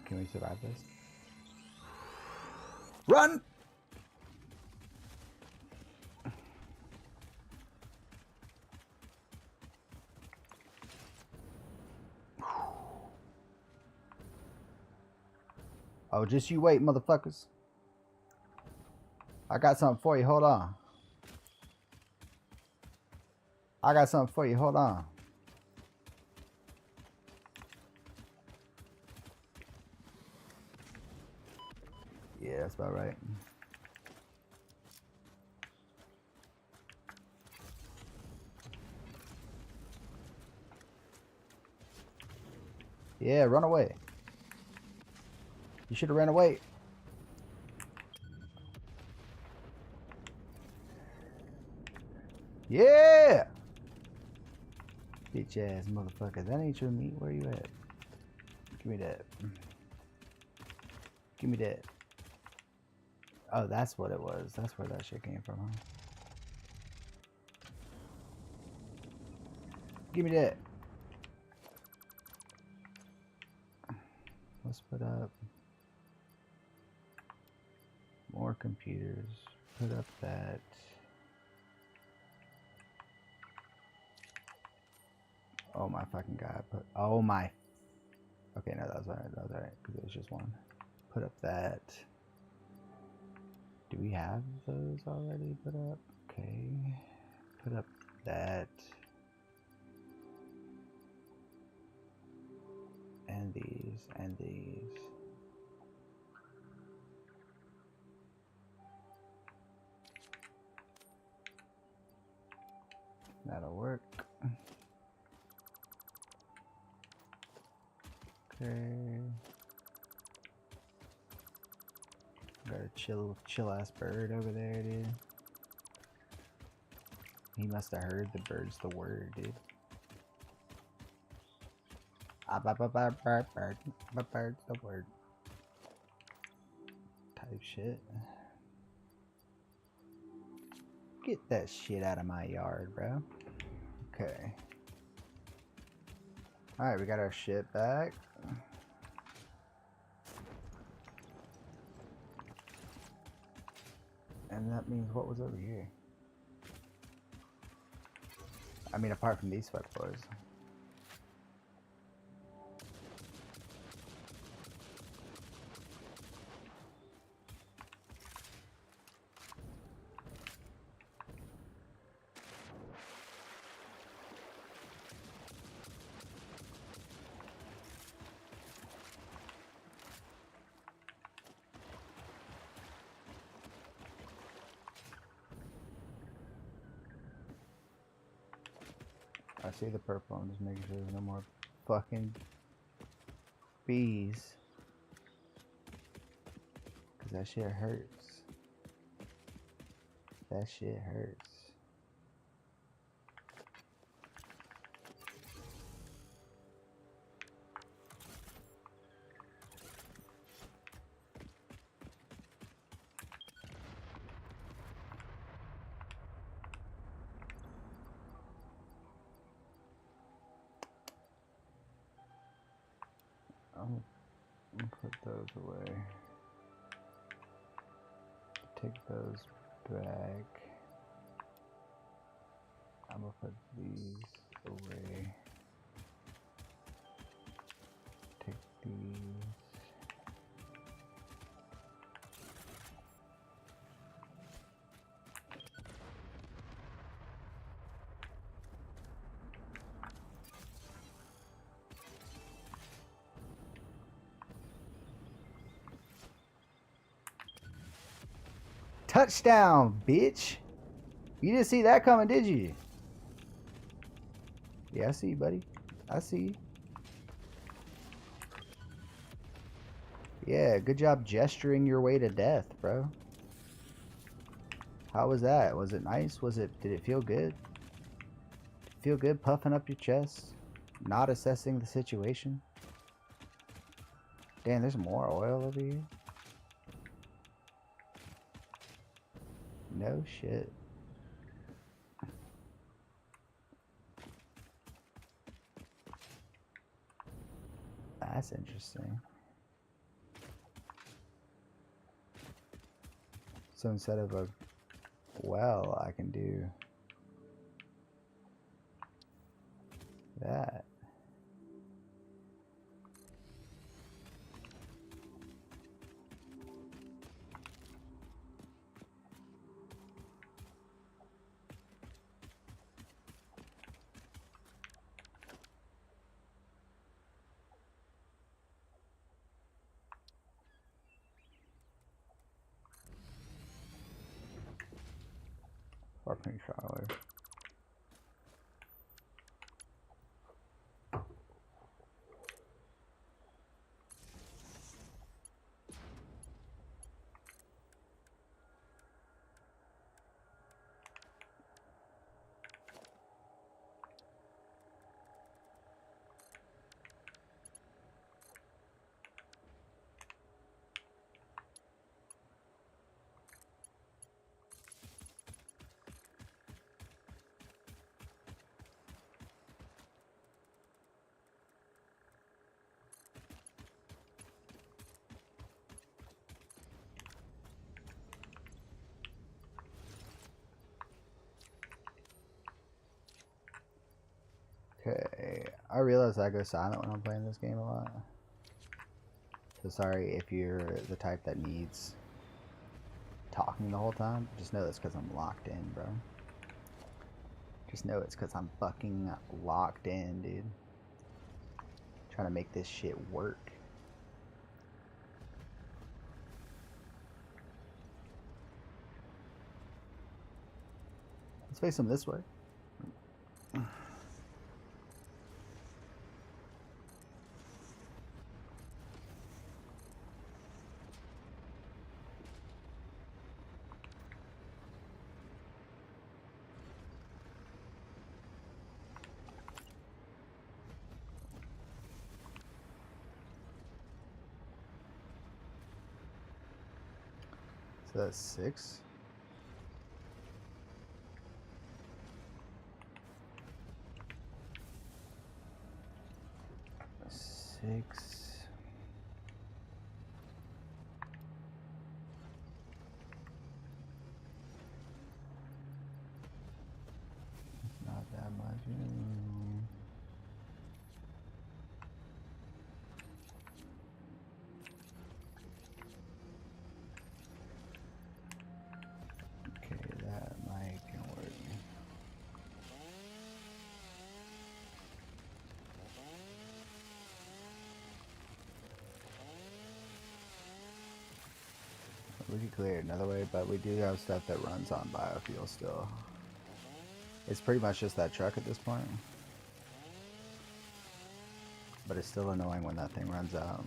Can we survive this? Run! Oh, just you wait, motherfuckers. I got something for you. Hold on. I got something for you. Hold on. Yeah, that's about right. Yeah, run away. You should have ran away. Yeah! Bitch ass motherfucker. That ain't your meat. Where you at? Give me that. Give me that. Oh, that's what it was. That's where that shit came from, huh? Give me that. Let's put up more computers. Put up that. Oh my fucking god. Oh my. Okay, no, that was alright. That was alright. Because it was just one. Put up that. Do we have those already put up? Okay. Put up that. And these. And these. That'll work. Okay. Got a chill ass bird over there, dude. He must have heard the bird's the word, dude. Bird's the word. Type shit. Get that shit out of my yard, bro. Okay. Alright, we got our shit back. And that means what was over here? I mean, apart from these fuckboys. I see the purple. I'm just making sure there's no more fucking bees. Cause that shit hurts. That shit hurts. I'm gonna put those away. Take those back. I'm gonna put these away. Take these. Touchdown, bitch! You didn't see that coming, did you? Yeah, I see you, buddy. I see you. Yeah, good job gesturing your way to death, bro. How was that? Was it nice? Did it feel good? Feel good puffing up your chest? Not assessing the situation? Damn, there's more oil over here. No shit. That's interesting. So instead of a well, I can do that. Fucking Charlie. Okay, I realize I go silent when I'm playing this game a lot. So sorry if you're the type that needs talking the whole time. Just know that's because I'm locked in, bro. Just know it's because I'm fucking locked in, dude. Trying to make this shit work. Let's face them this way. So that's 6. Six. Not that much. Okay, that might can work. We could clear it another way, but we do have stuff that runs on biofuel still. It's pretty much just that truck at this point. But it's still annoying when that thing runs out.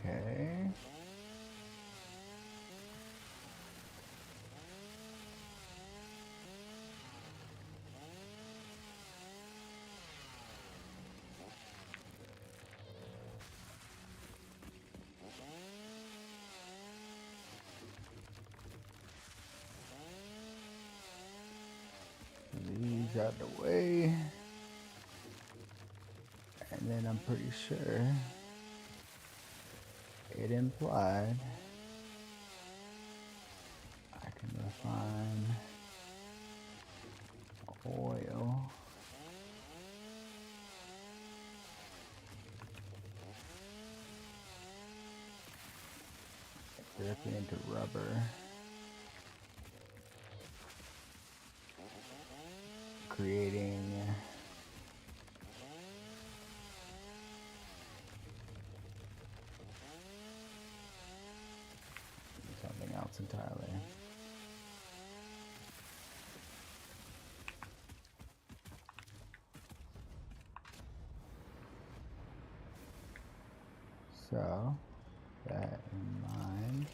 Okay. These out the way. And then I'm pretty sure it implied I can refine oil. Directly into rubber. Creating something else entirely. So, that in mind.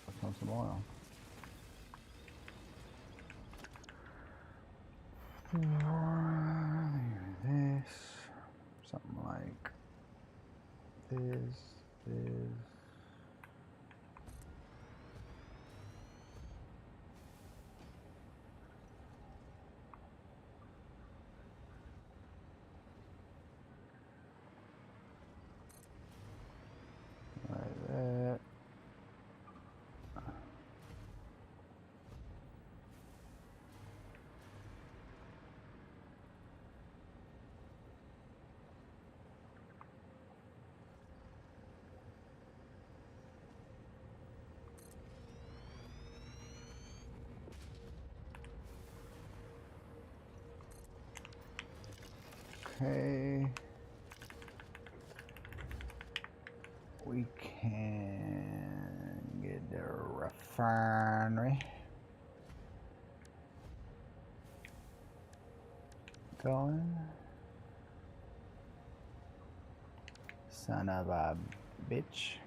Let's pump some oil. This, something like this. Like that. Okay. We can get the refinery going. Son of a bitch.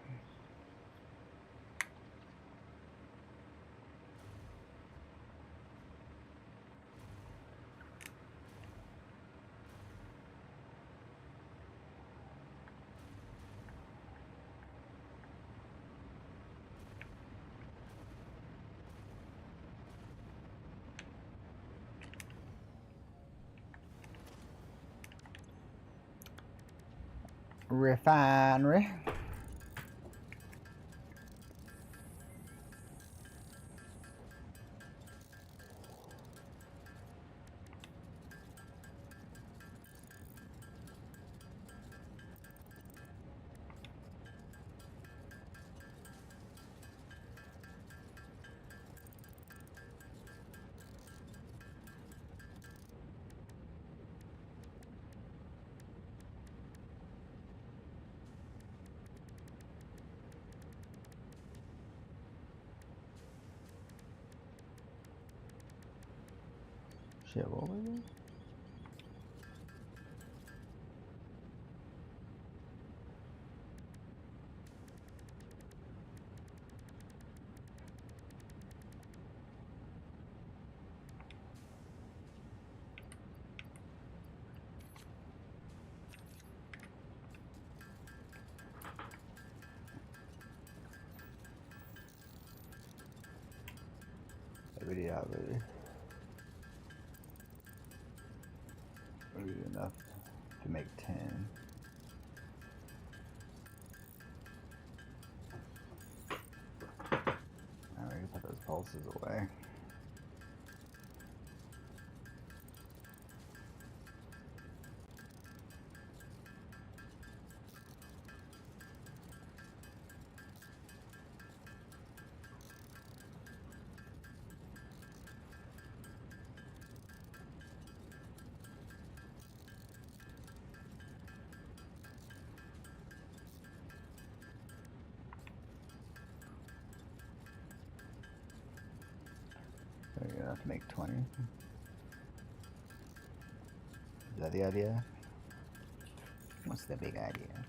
Refinery. Shit, what was it? Video, really. Maybe enough to make 10. Alright, we put those pulses away. Maybe enough to make 20. Is that the idea? What's the big idea?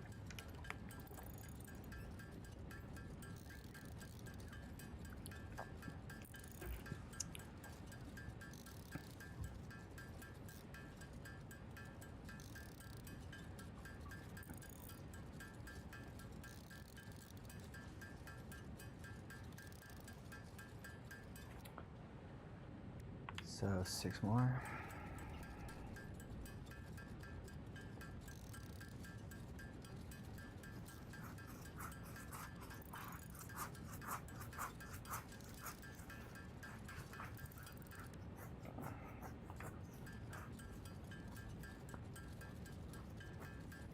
So 6 more.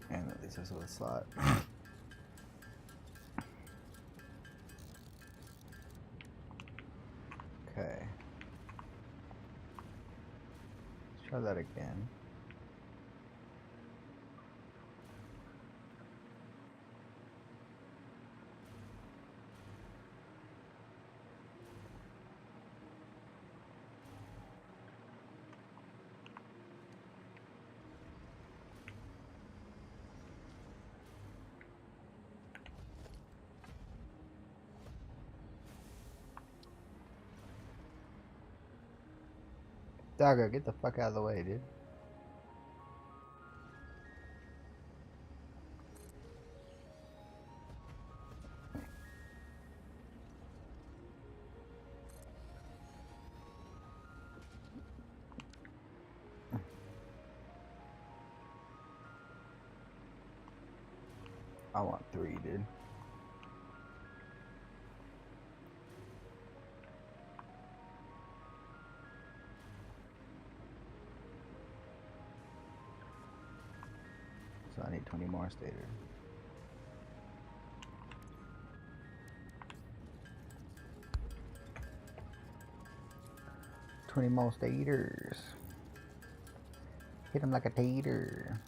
And at least this was a slot. Okay. Let's try that again. Doggo, get the fuck out of the way, dude. I want 3, dude. So I need 20 more staters. $20 more staters. Hit him like a tater.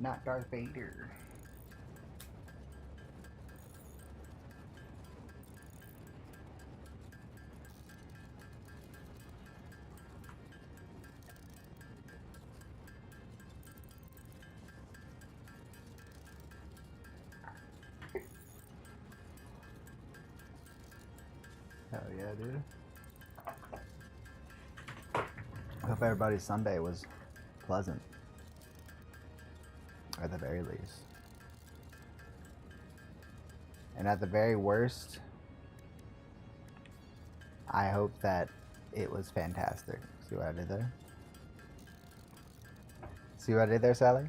Not Darth Vader. Hell yeah, dude. I hope everybody's Sunday was pleasant. At the very least. And at the very worst, I hope that it was fantastic. See what I did there? See what I did there, Sally?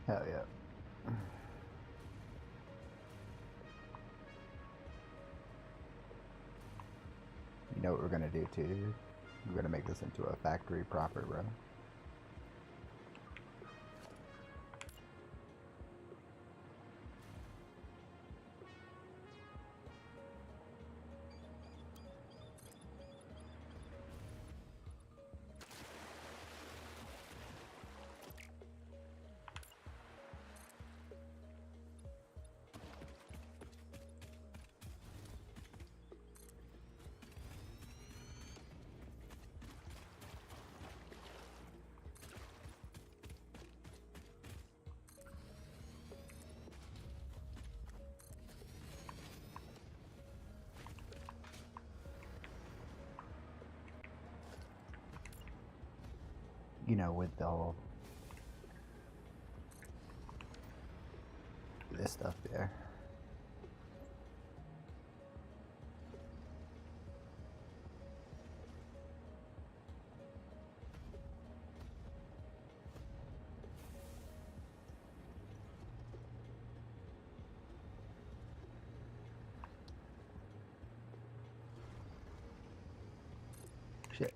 Hell yeah. You know what we're gonna do too, dude? We're gonna make this into a factory proper, bro. You know, with the whole this stuff there. Shit.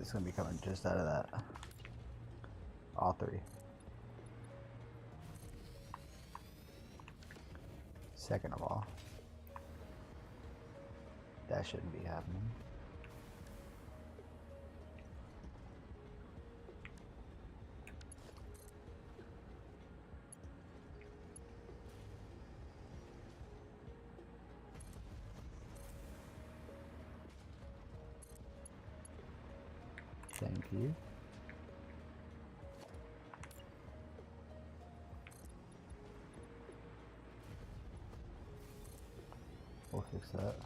It's gonna be coming just out of that. All three. Second of all, that shouldn't be happening. Thank you. We'll fix that.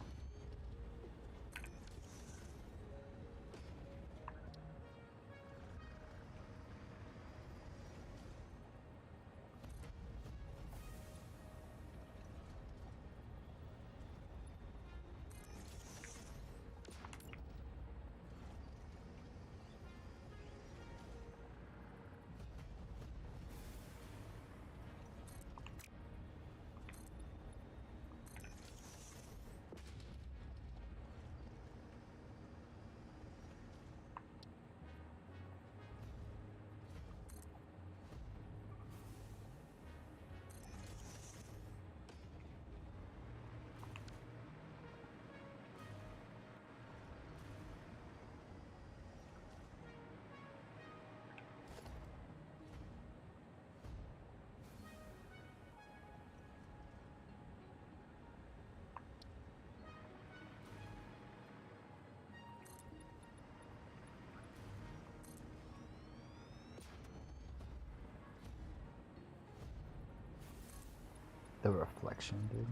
The reflection, dude.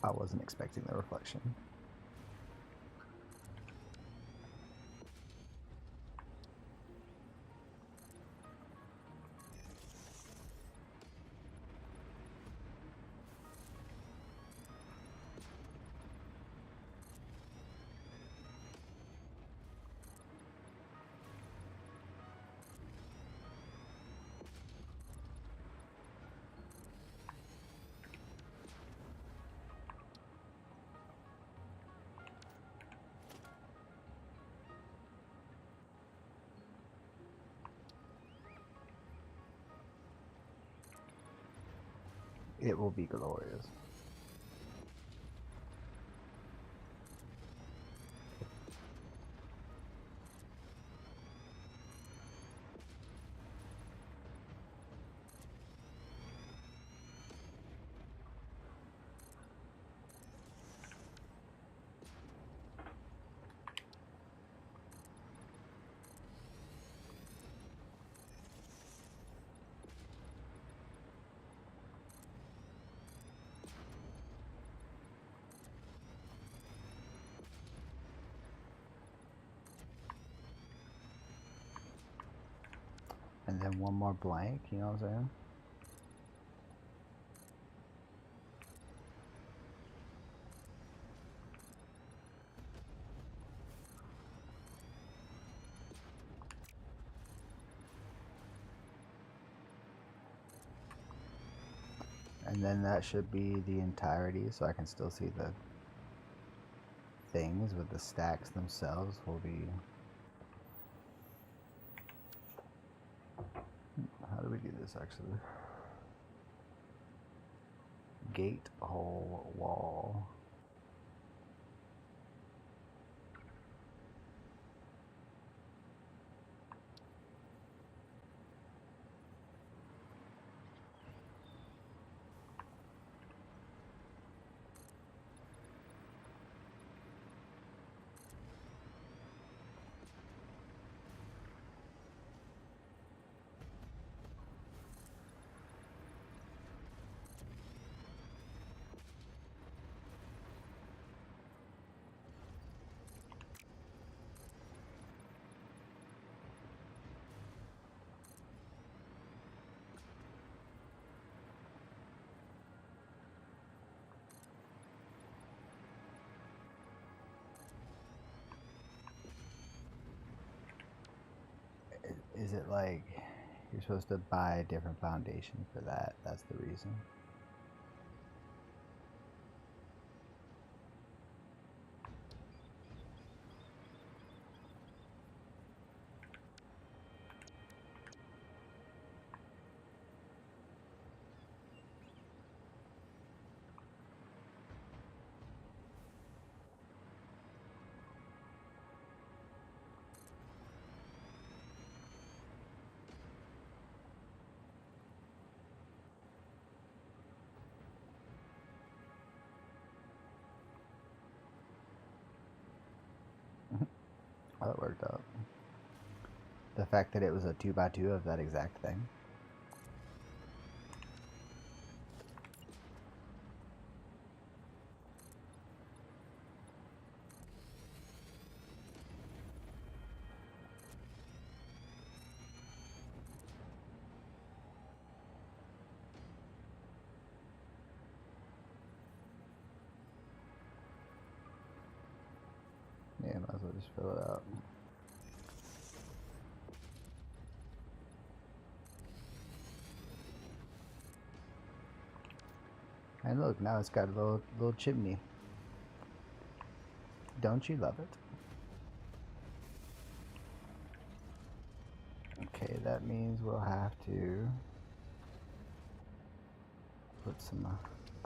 I wasn't expecting the reflection. It will be glorious. And then one more blank, you know what I'm saying? And then that should be the entirety, so I can still see the things, but the stacks themselves will be... How do we do this actually? Gate, hole, wall. Is it like you're supposed to buy a different foundation for that? That's the reason. Well, that worked out. The fact that it was a 2x2 of that exact thing. Yeah, might as well just fill it out. And look, now it's got a little chimney. Don't you love it? Okay, that means we'll have to put some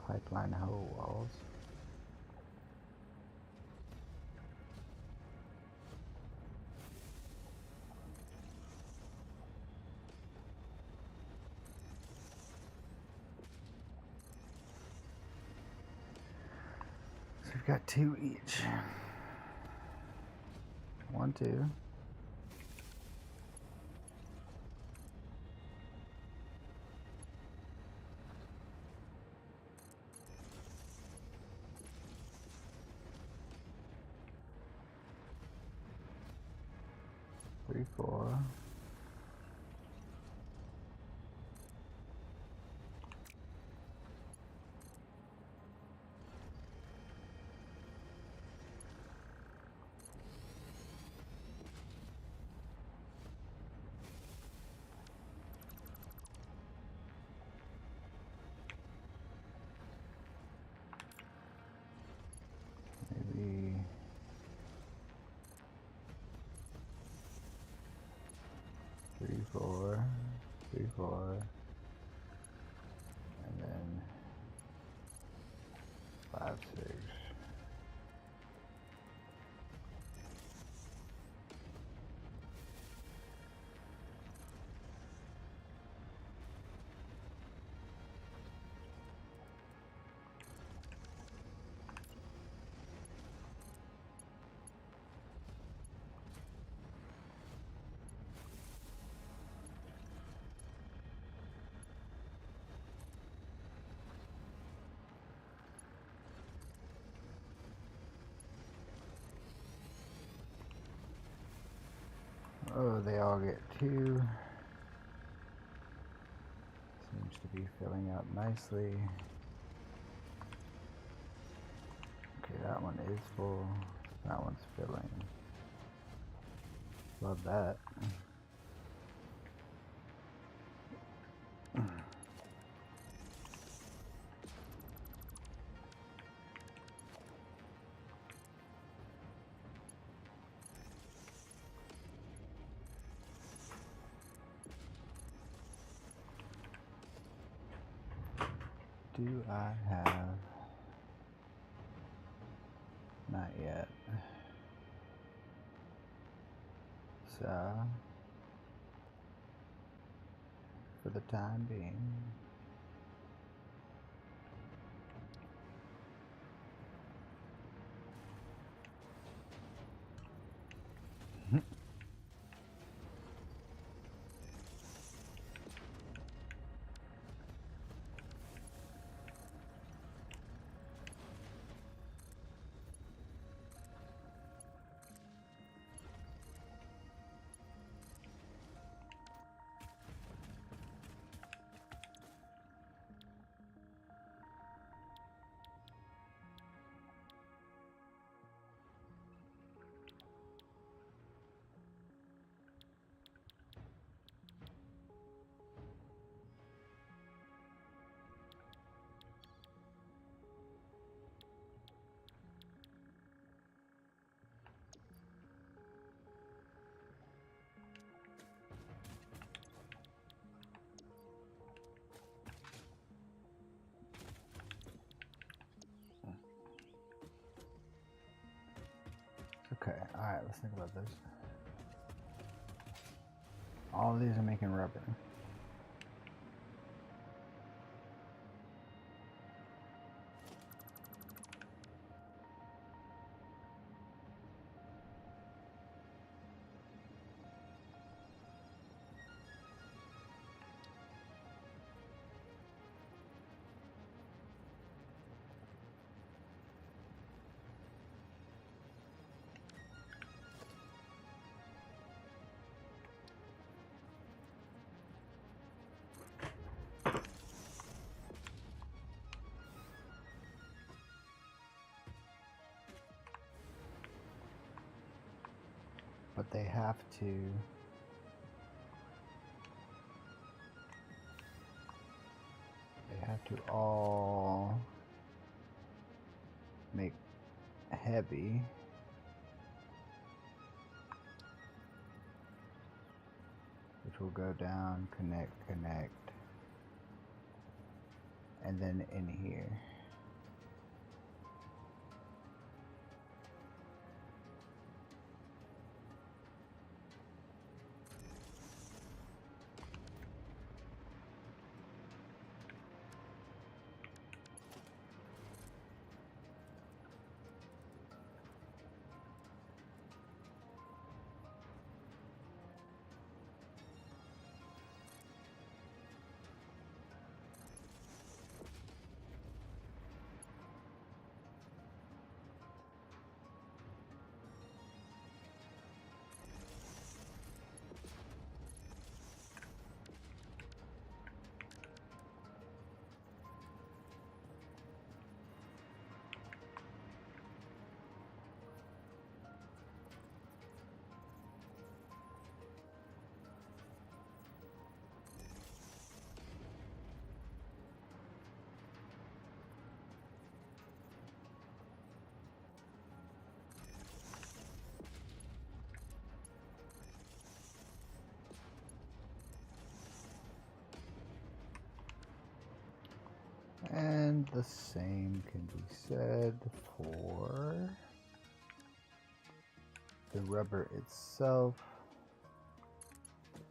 pipeline hole walls. So we've got 2 each. 1, 2. 3, 4. Maybe 3, 4, 3, 4, and then 5, 6. Oh, they all get 2. Seems to be filling up nicely. Okay, that one is full. That one's filling. Love that. Do I have? Not yet. So, for the time being, okay, alright, let's think about this. All of these are making rubber. But they have to all make heavy, which will go down, connect, and then in here. The same can be said for the rubber itself,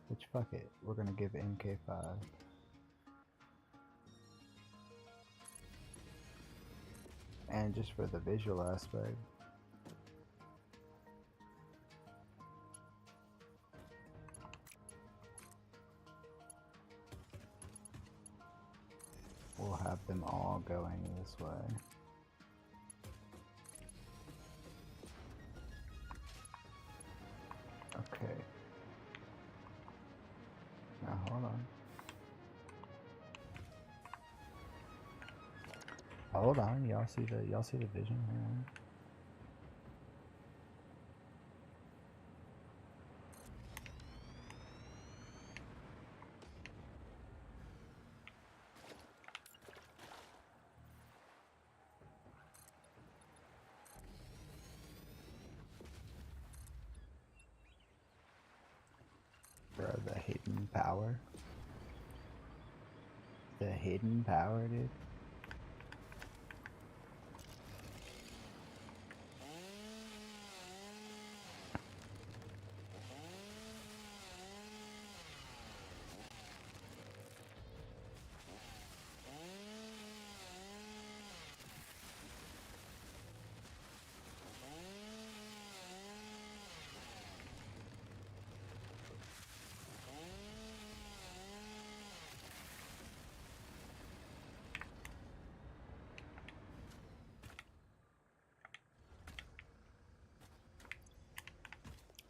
which fuck it, we're gonna give MK5. And just for the visual aspect, we'll have them all going this way. Okay. Now hold on. Hold on, y'all see the vision? Hang on. Bro, the hidden power. The hidden power, dude.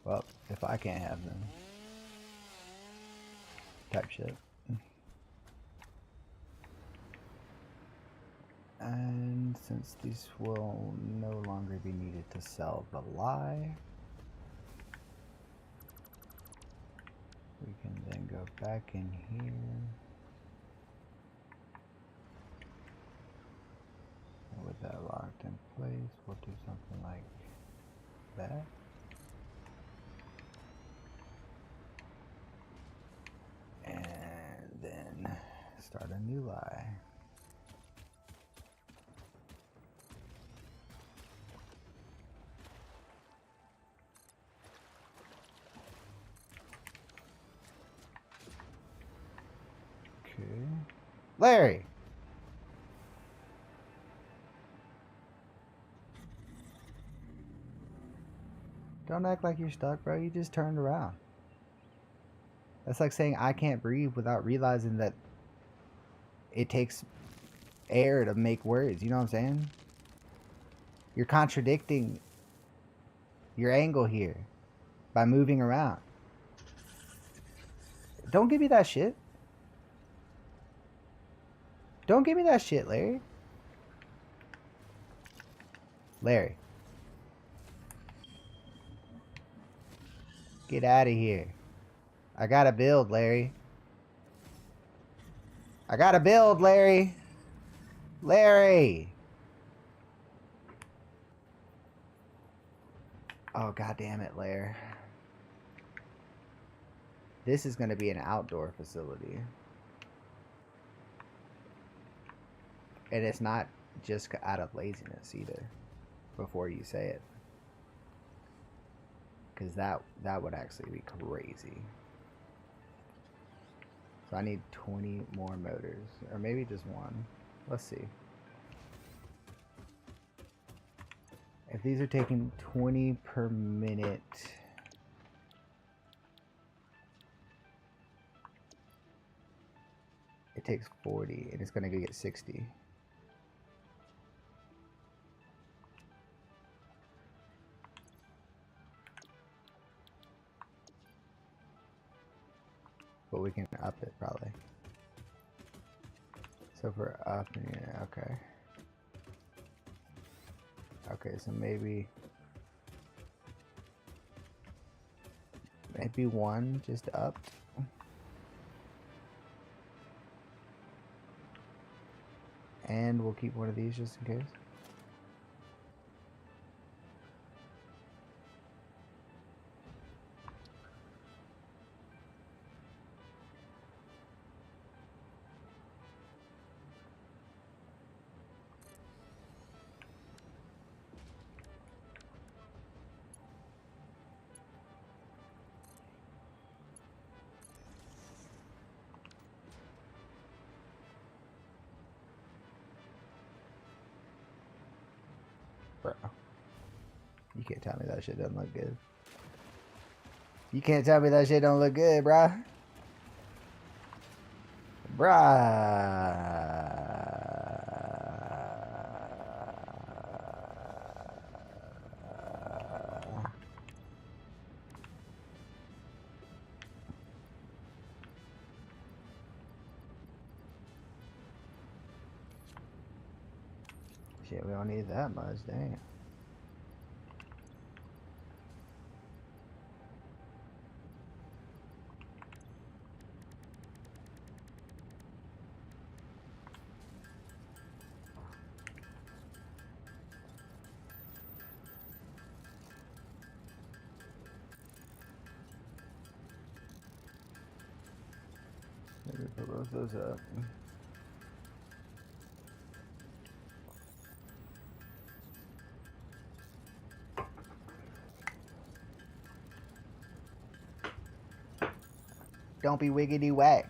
Well, if I can't have them, type shit. And since these will no longer be needed to sell the lie, we can then go back in here. And with that locked in place, we'll do something like that. And then start a new lie. Okay. Larry! Don't act like you're stuck, bro. You just turned around. That's like saying I can't breathe without realizing that it takes air to make words. You know what I'm saying? You're contradicting your angle here by moving around. Don't give me that shit. Don't give me that shit, Larry. Larry. Get out of here. I gotta build, Larry. I gotta build, Larry. Larry. Oh, god damn it, Larry. This is gonna be an outdoor facility. And it's not just out of laziness either, before you say it. Because that would actually be crazy. So I need 20 more motors. Or maybe just one. Let's see. If these are taking 20 per minute... It takes 40 and it's going to get 60. But we can up it probably. So for up, yeah, okay. Okay, so maybe one just upped. And we'll keep one of these just in case. You can't tell me that shit doesn't look good. You can't tell me that shit don't look good, bruh. Shit, we don't need that much, dang. Maybe put both those up. Don't be wiggity whack.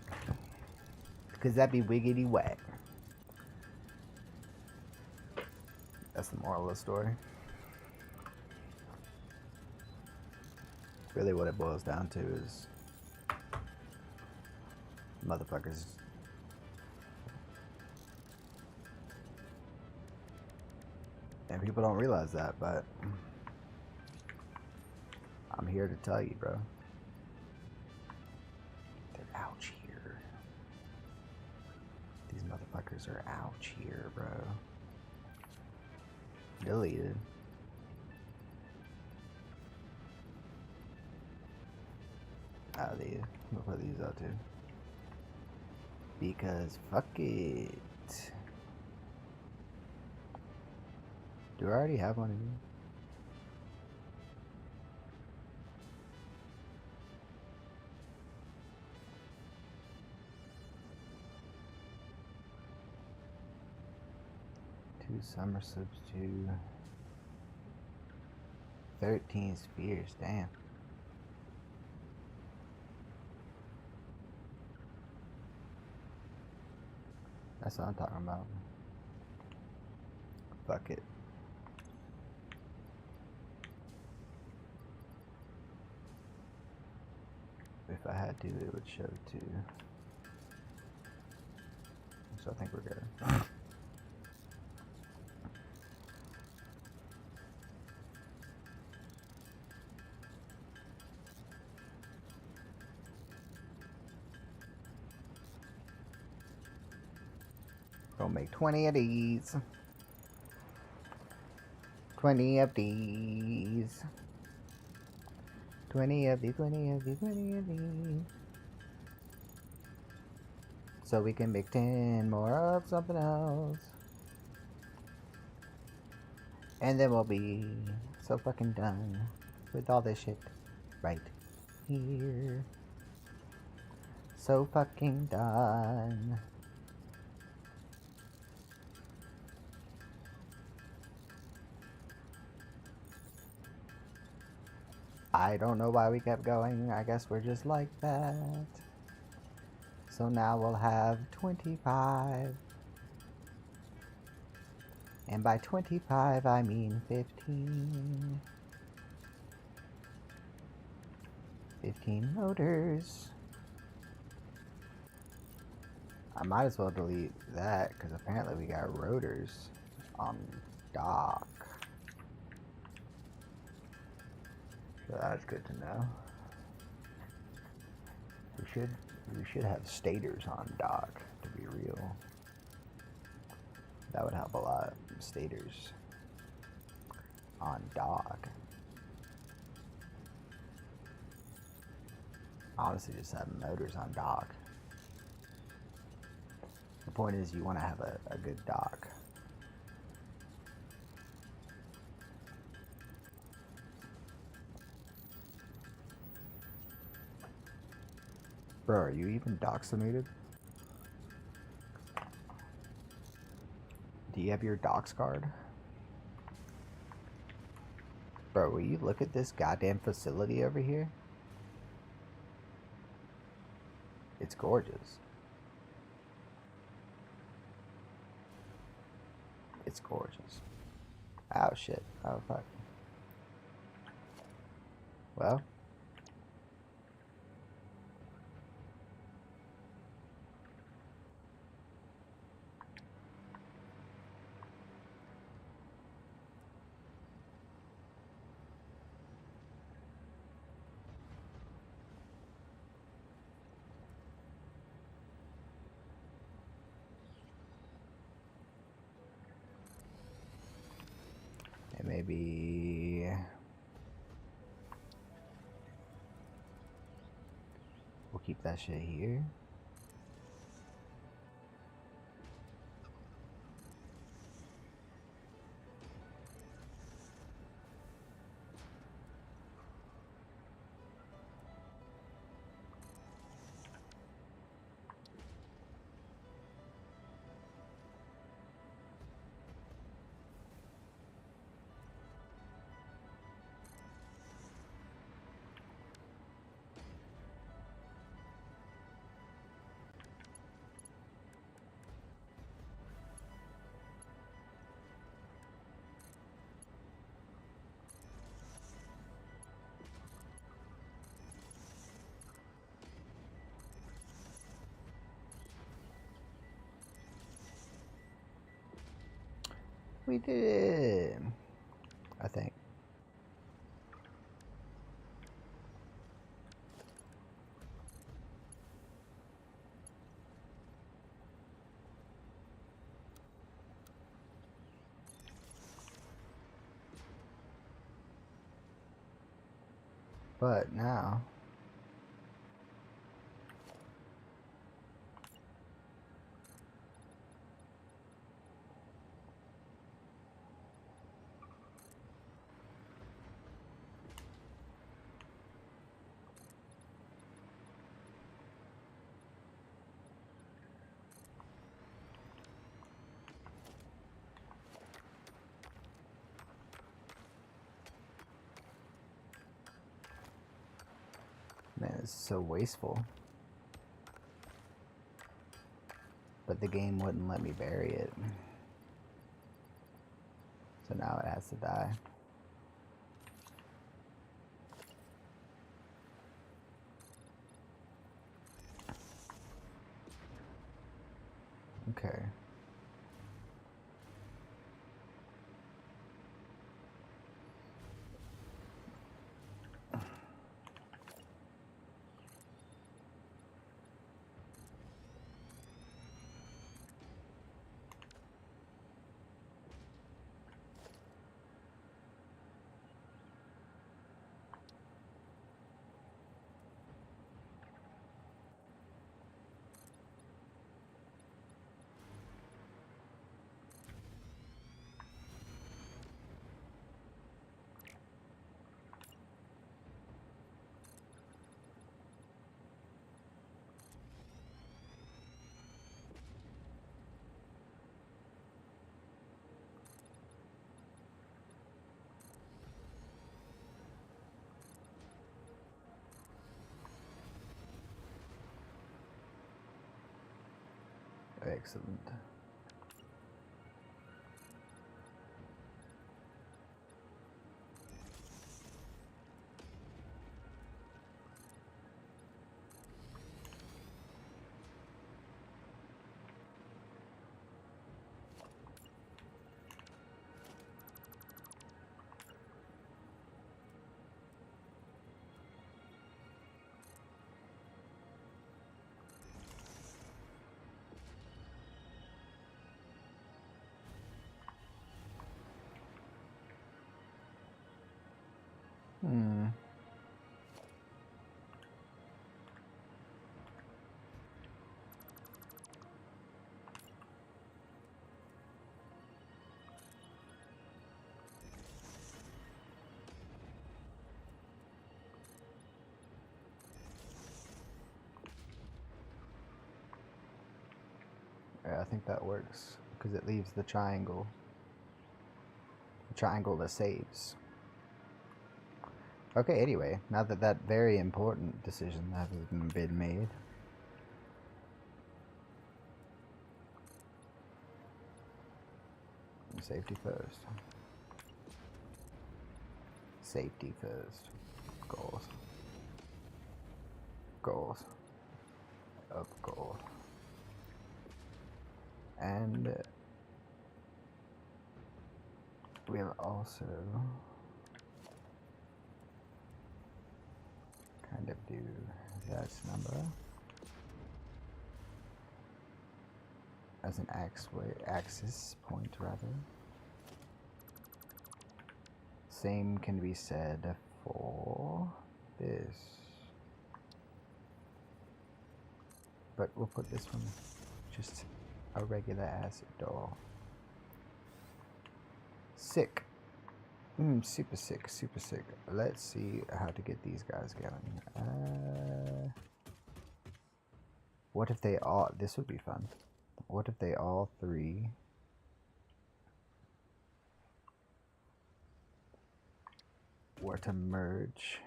Because that'd be wiggity whack. That's the moral of the story. Really what it boils down to is motherfuckers and people don't realize that, but I'm here to tell you, bro. They're out here. These motherfuckers are out here, bro. Deleted. We'll put these out too. Because fuck it. Do I already have one of these? Two summer slips, 13 spears, damn. That's what I'm talking about. Fuck it. If I had to, it would show too. So I think we're good. Gonna make 20 of these. 20 of these. 20 of these, 20 of these, 20 of these. So we can make 10 more of something else. And then we'll be so fucking done with all this shit right here. So fucking done. I don't know why we kept going. I guess we're just like that. So now we'll have 25. And by 25, I mean 15. 15 rotors. I might as well delete that, because apparently we got rotors on dock. So that's good to know. We should have stators on dock, to be real. That would help a lot. Stators on dock. Honestly, just have motors on dock. The point is, you want to have a good dock. Bro, are you even doxinated? Do you have your docs card? Bro, will you look at this goddamn facility over here? It's gorgeous. It's gorgeous. Oh shit. Oh fuck. Well, and maybe we'll keep that shit here. We did it, I think. But now man, it's so wasteful. But the game wouldn't let me bury it. So now it has to die. Okay. Excellent. Hmm. Yeah, I think that works because it leaves the triangle that saves. Okay, anyway, now that that very important decision has been made. Safety first. Safety first. goals. Goals. Of gold. And we'll also kind of do that number as an axis point rather. Same can be said for this, but we'll put this one just a regular ass door. Sick. Super sick, super sick. Let's see how to get these guys going. What if they all, this would be fun. What if they all three were to merge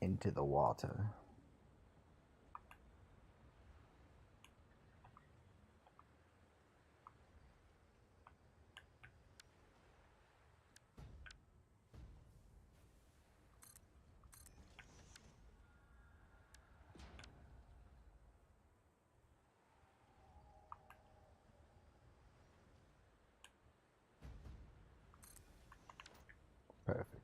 into the water? Perfect.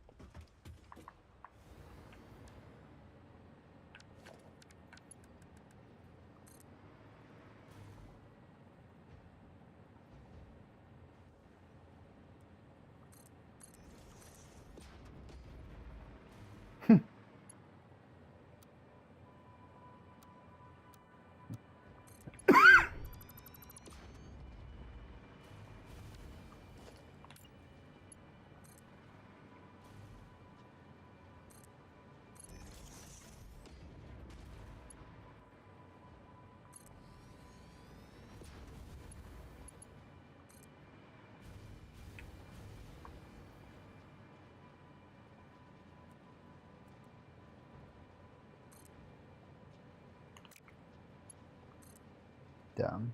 Dumb.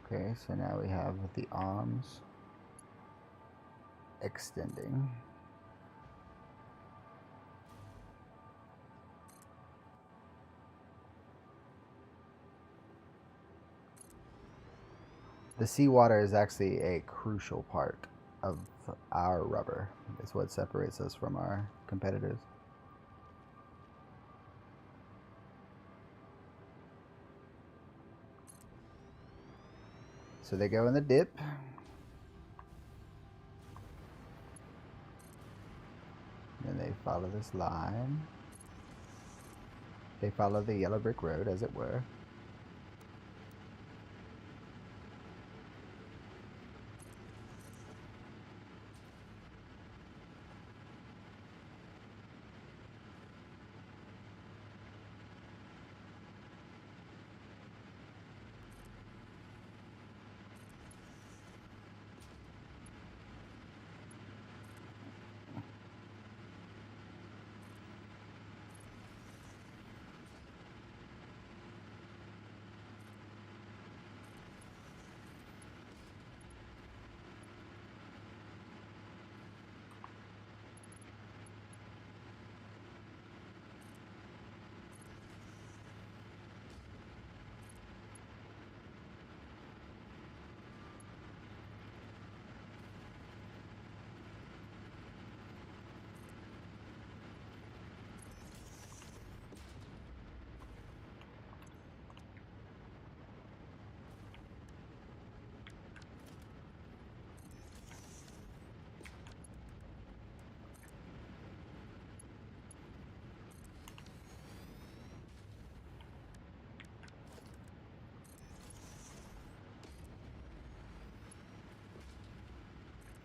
Okay, so now we have the arms extending. The seawater is actually a crucial part of our rubber. It's what separates us from our competitors. So they go in the dip. And they follow this line. They follow the yellow brick road, as it were.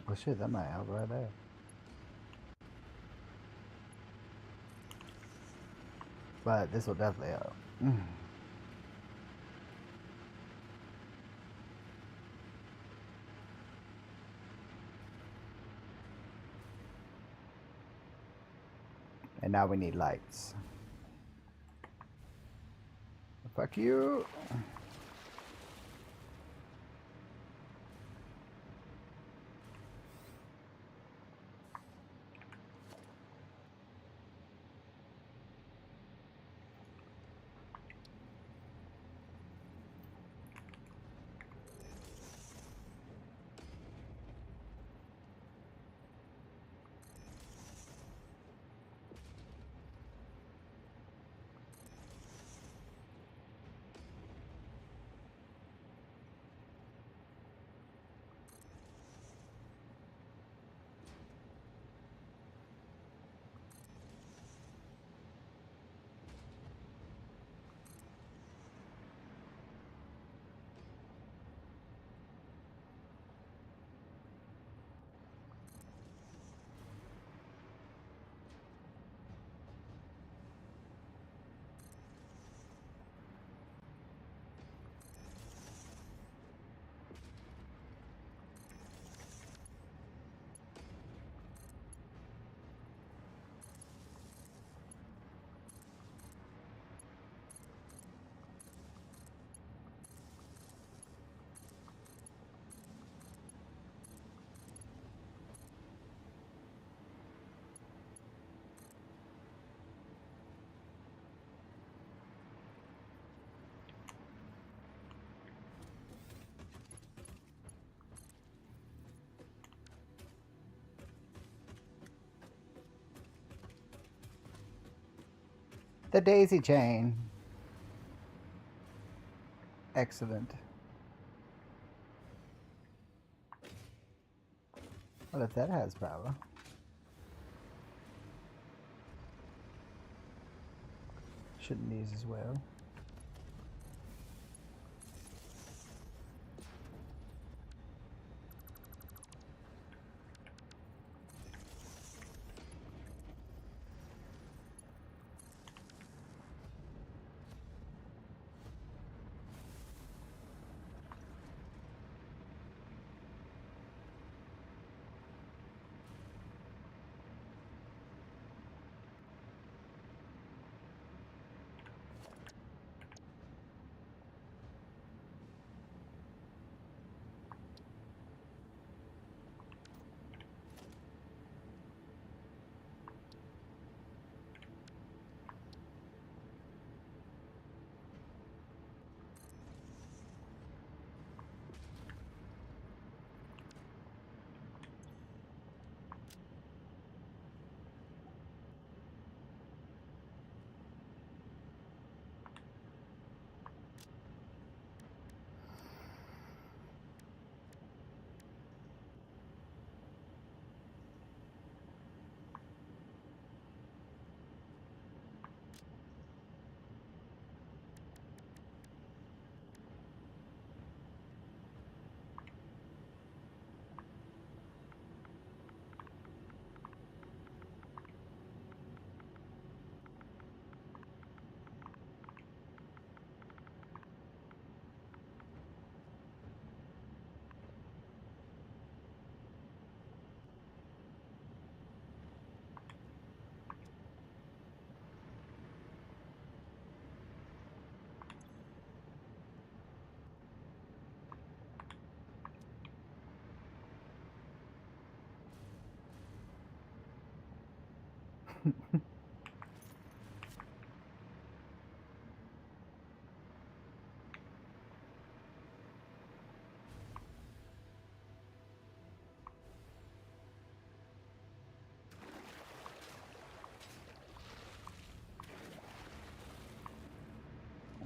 Oh shit, that might help right there. But this will definitely help. And now we need lights. Fuck you. The daisy chain. Excellent. Well, if that has power. Shouldn't these as well?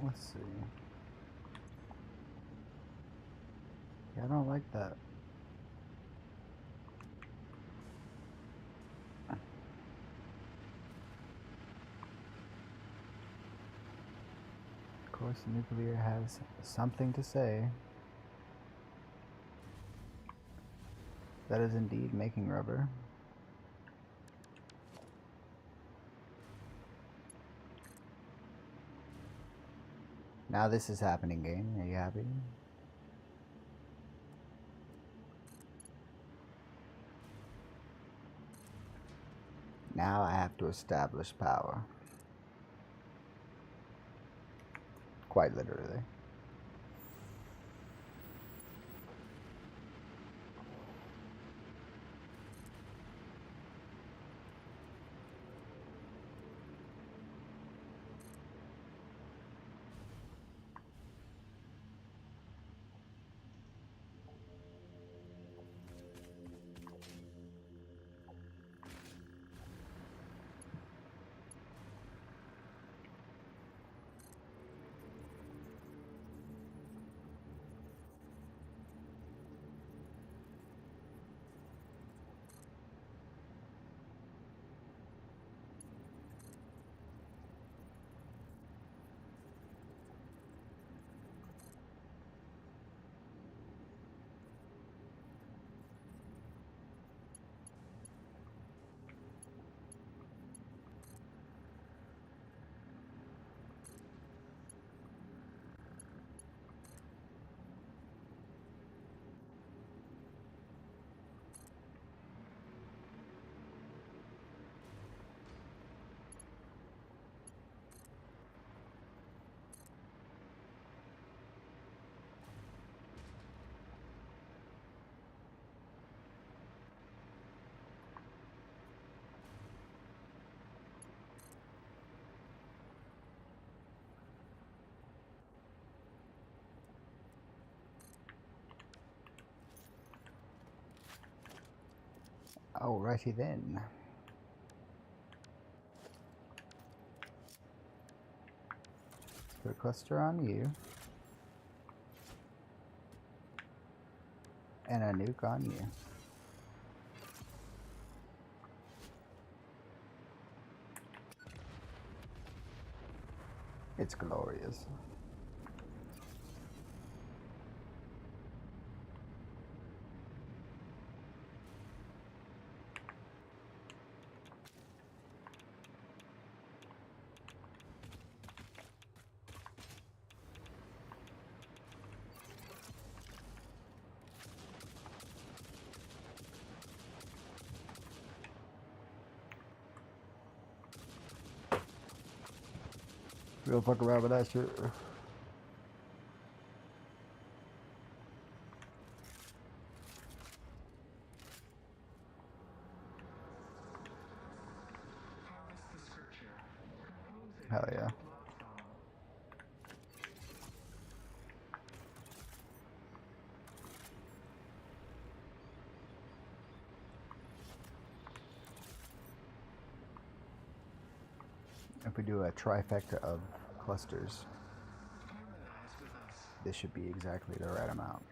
Let's see. Yeah, I don't like that. Of course, nuclear has something to say. That is indeed making rubber. Now this is happening, game. Are you happy? Now I have to establish power. Quite literally. Alrighty then. Put a cluster on you. And a nuke on you. It's glorious. We'll fuck around with that shit. Hell yeah. If we do a trifecta of clusters, this should be exactly the right amount.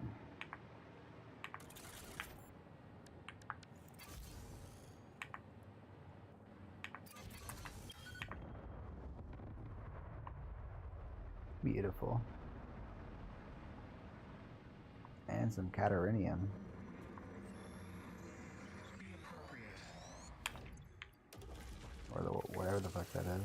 Beautiful. And some catarinium. Or whatever the fuck that is.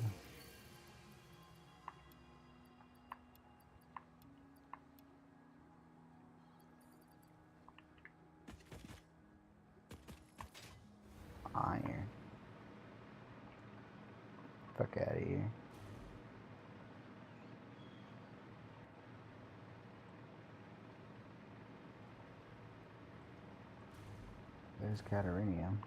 Iron. Fuck out of here. There's catarinium.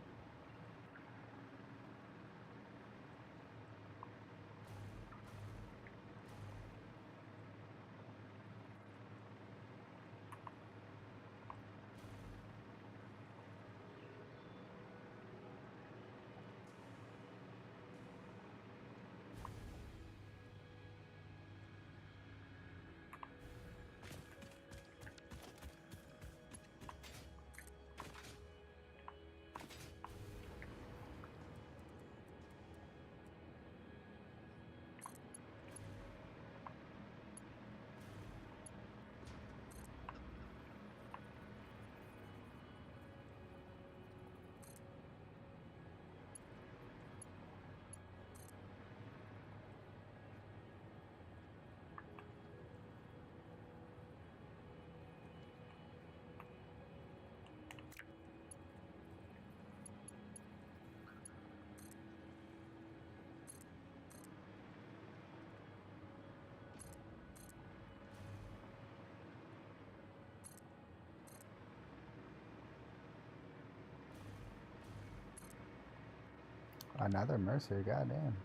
Another Mercer, goddamn.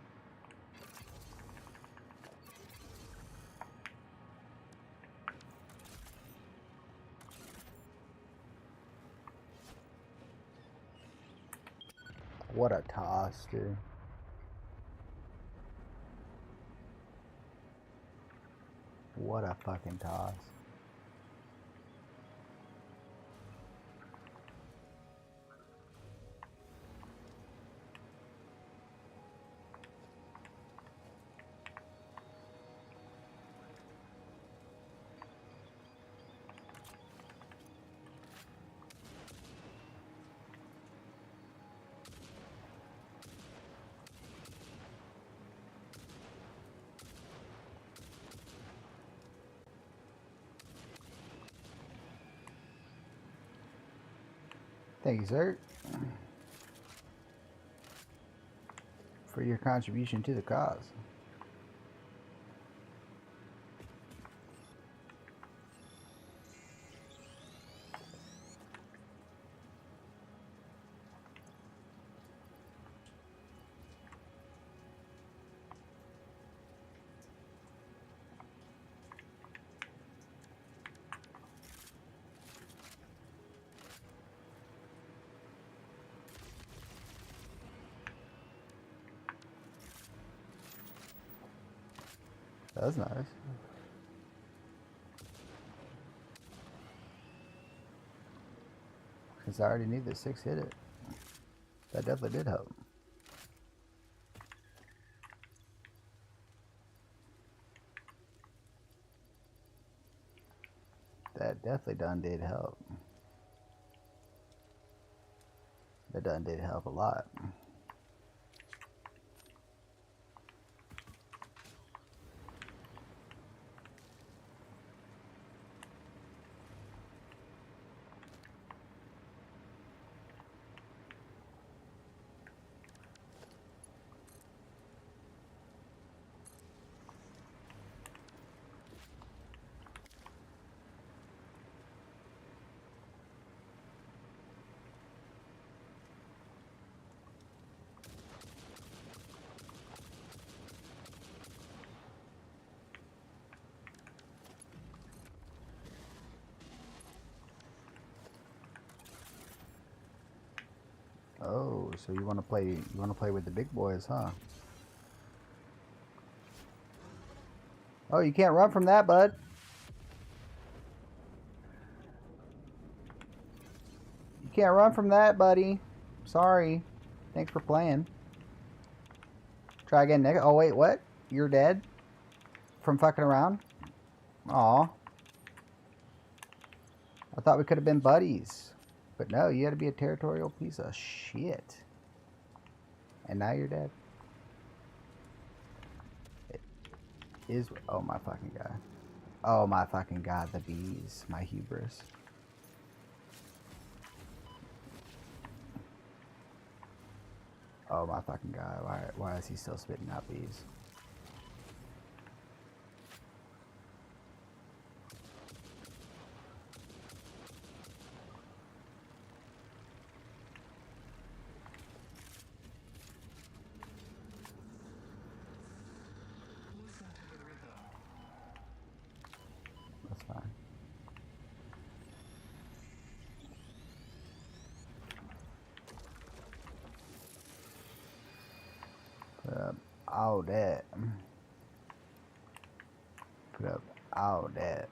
What a toss, dude. What a fucking toss. Thank you, sir, for your contribution to the cause. That's nice. Because I already knew the 6 hit it. That definitely did help. That definitely done did help. That done did help a lot. Oh, so you want to play with the big boys, huh? Oh, you can't run from that, bud. You can't run from that, buddy. Sorry. Thanks for playing. Try again next. Oh, wait, what? You're dead? From fucking around? Aw. I thought we could have been buddies. But no, you had to be a territorial piece of shit. And now you're dead. It is... Oh, my fucking god. Oh, my fucking god. The bees. My hubris. Oh, my fucking god. Why is he still spitting out bees? That's fine. Put up all that. Put up all that.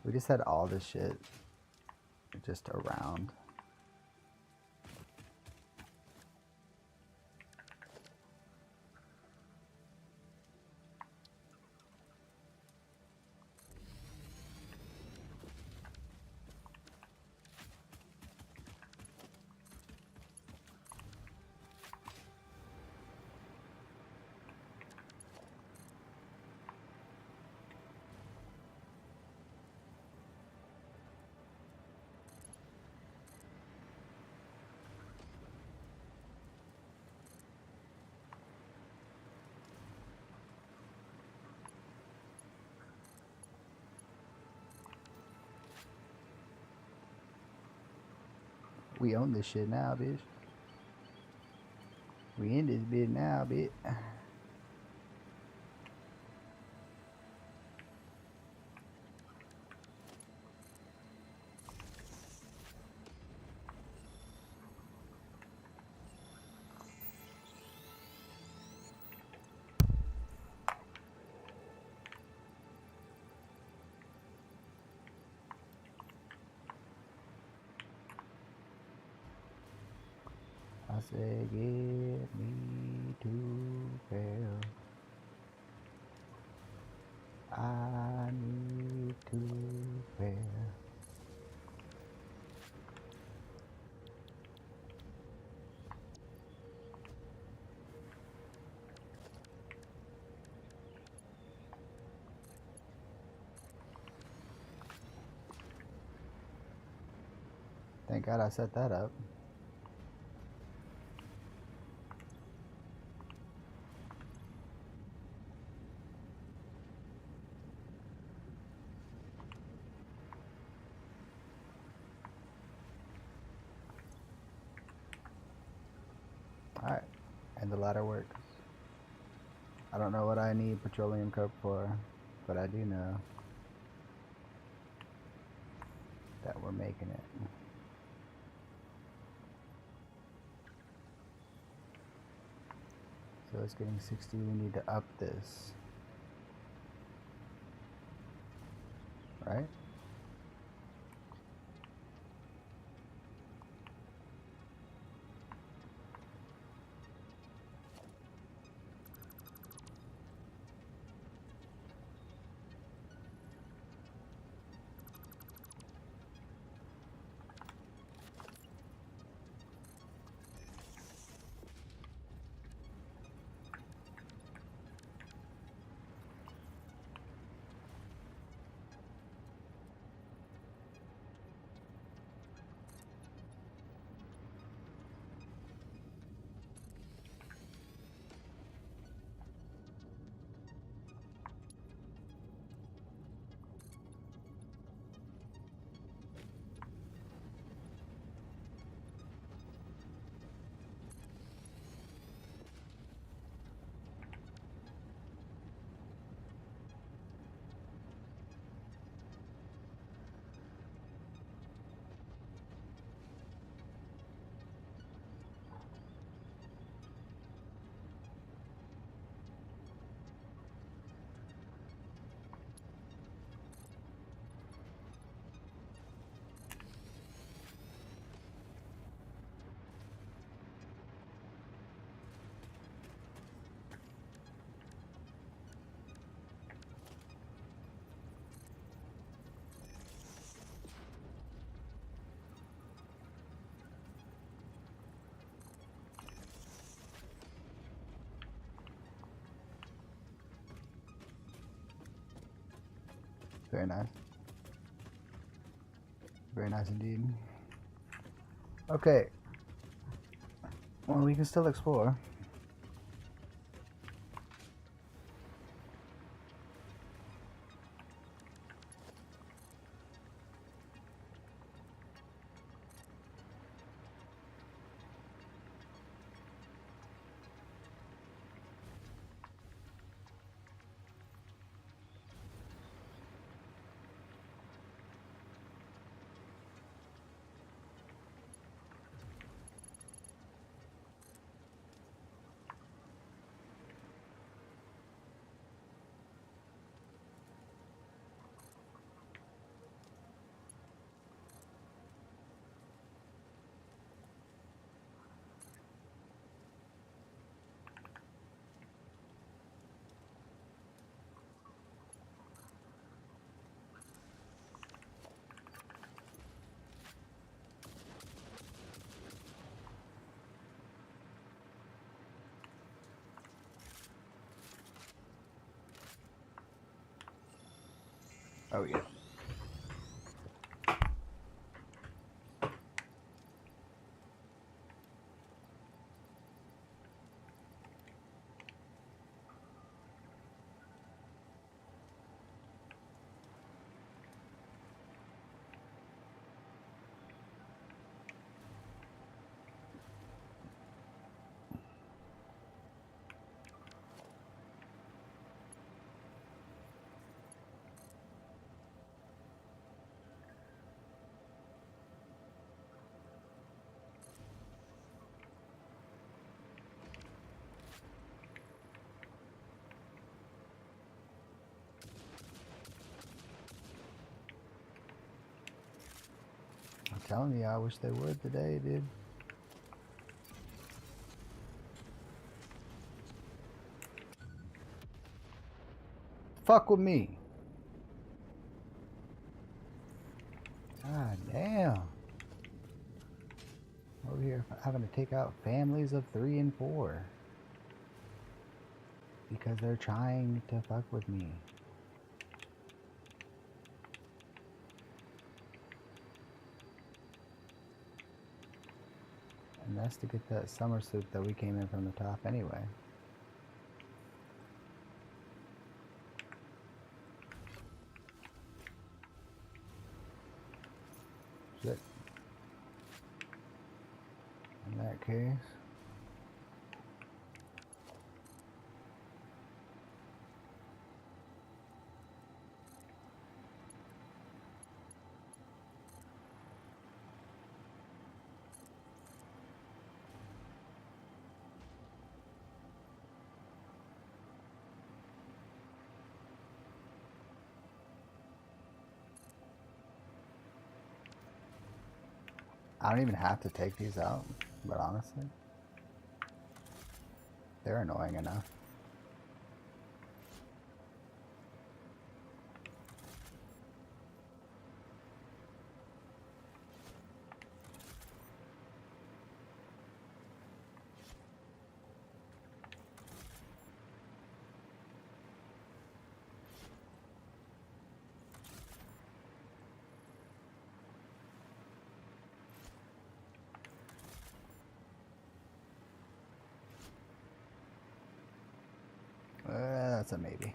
We just had all this shit just around. We own this shit now, bitch. We in this bit now, bitch. I said, get me to hell. I need to fail. Thank God I set that up. Alright, and the ladder works. I don't know what I need petroleum coke for, but I do know that we're making it. So it's getting 60, we need to up this. Right? Very nice. Very nice indeed. Okay. Well, we can still explore. Oh yeah. telling you, I wish they would today, dude. Fuck with me. God damn. Over here having to take out families of 3 and 4. Because they're trying to fuck with me. And that's to get that summer suit that we came in from the top anyway. Shit. In that case. I don't even have to take these out, but honestly, they're annoying enough. That's a maybe.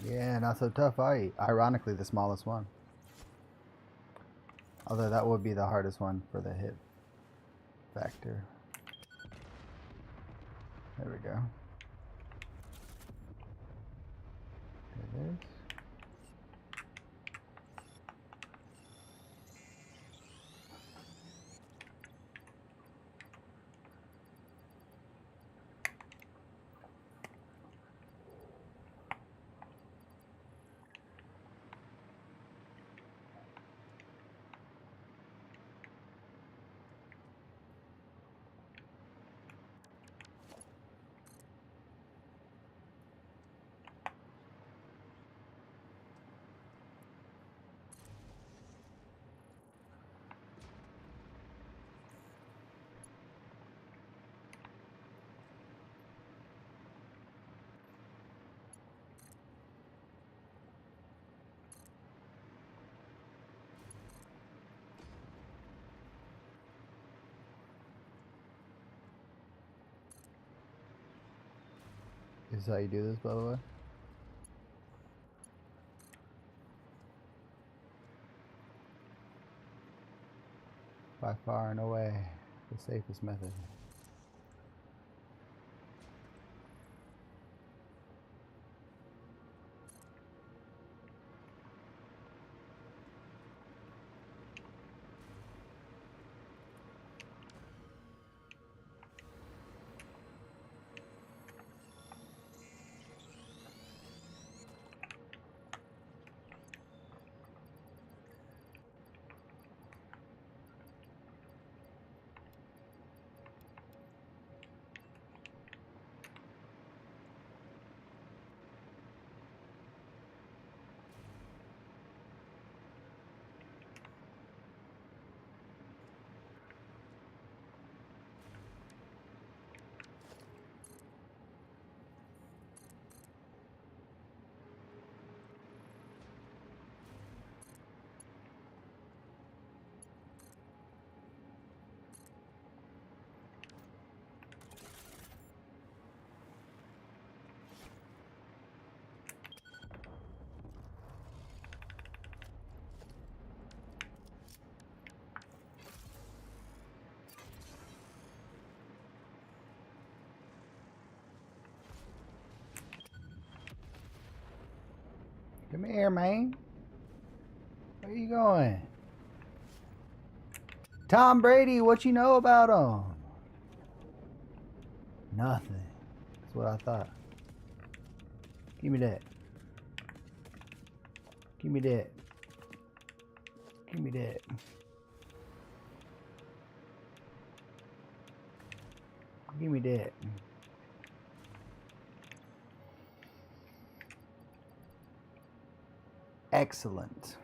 Yeah, not so tough, ironically the smallest one. Although that would be the hardest one for the hit factor. There we go. There it is. This is how you do this, by the way. By far and away, the safest method. Come here, man. Where you going? Tom Brady, what you know about him? Nothing. That's what I thought. Give me that. Give me that. Give me that. Give me that. Excellent.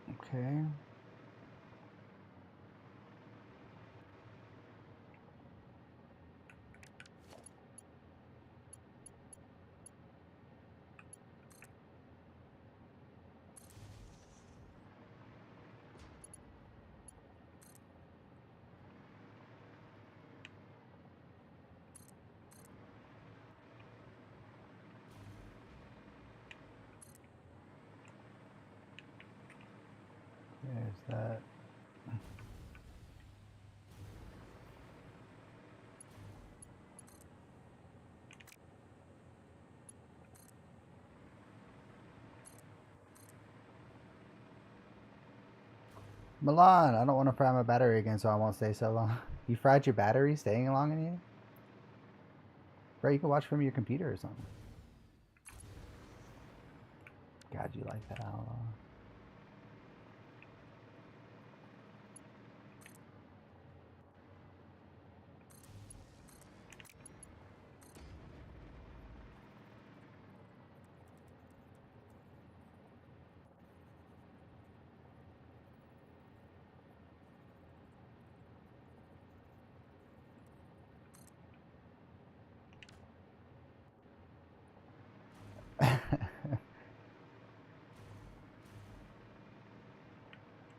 Okay. There's that. Milan, I don't want to fry my battery again so I won't stay so long. You fried your battery staying long in here? Bro, you can watch from your computer or something. God, you like that outlaw.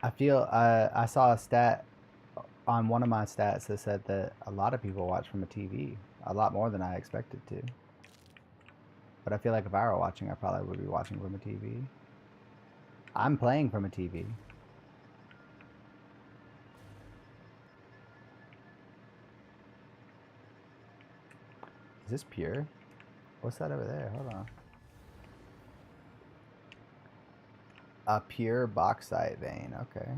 I feel I saw a stat on one of my stats that said that a lot of people watch from a TV, a lot more than I expected to. But I feel like if I were watching, I probably would be watching from a TV. I'm playing from a TV. Is this pure? What's that over there? Hold on. A pure bauxite vein. Okay.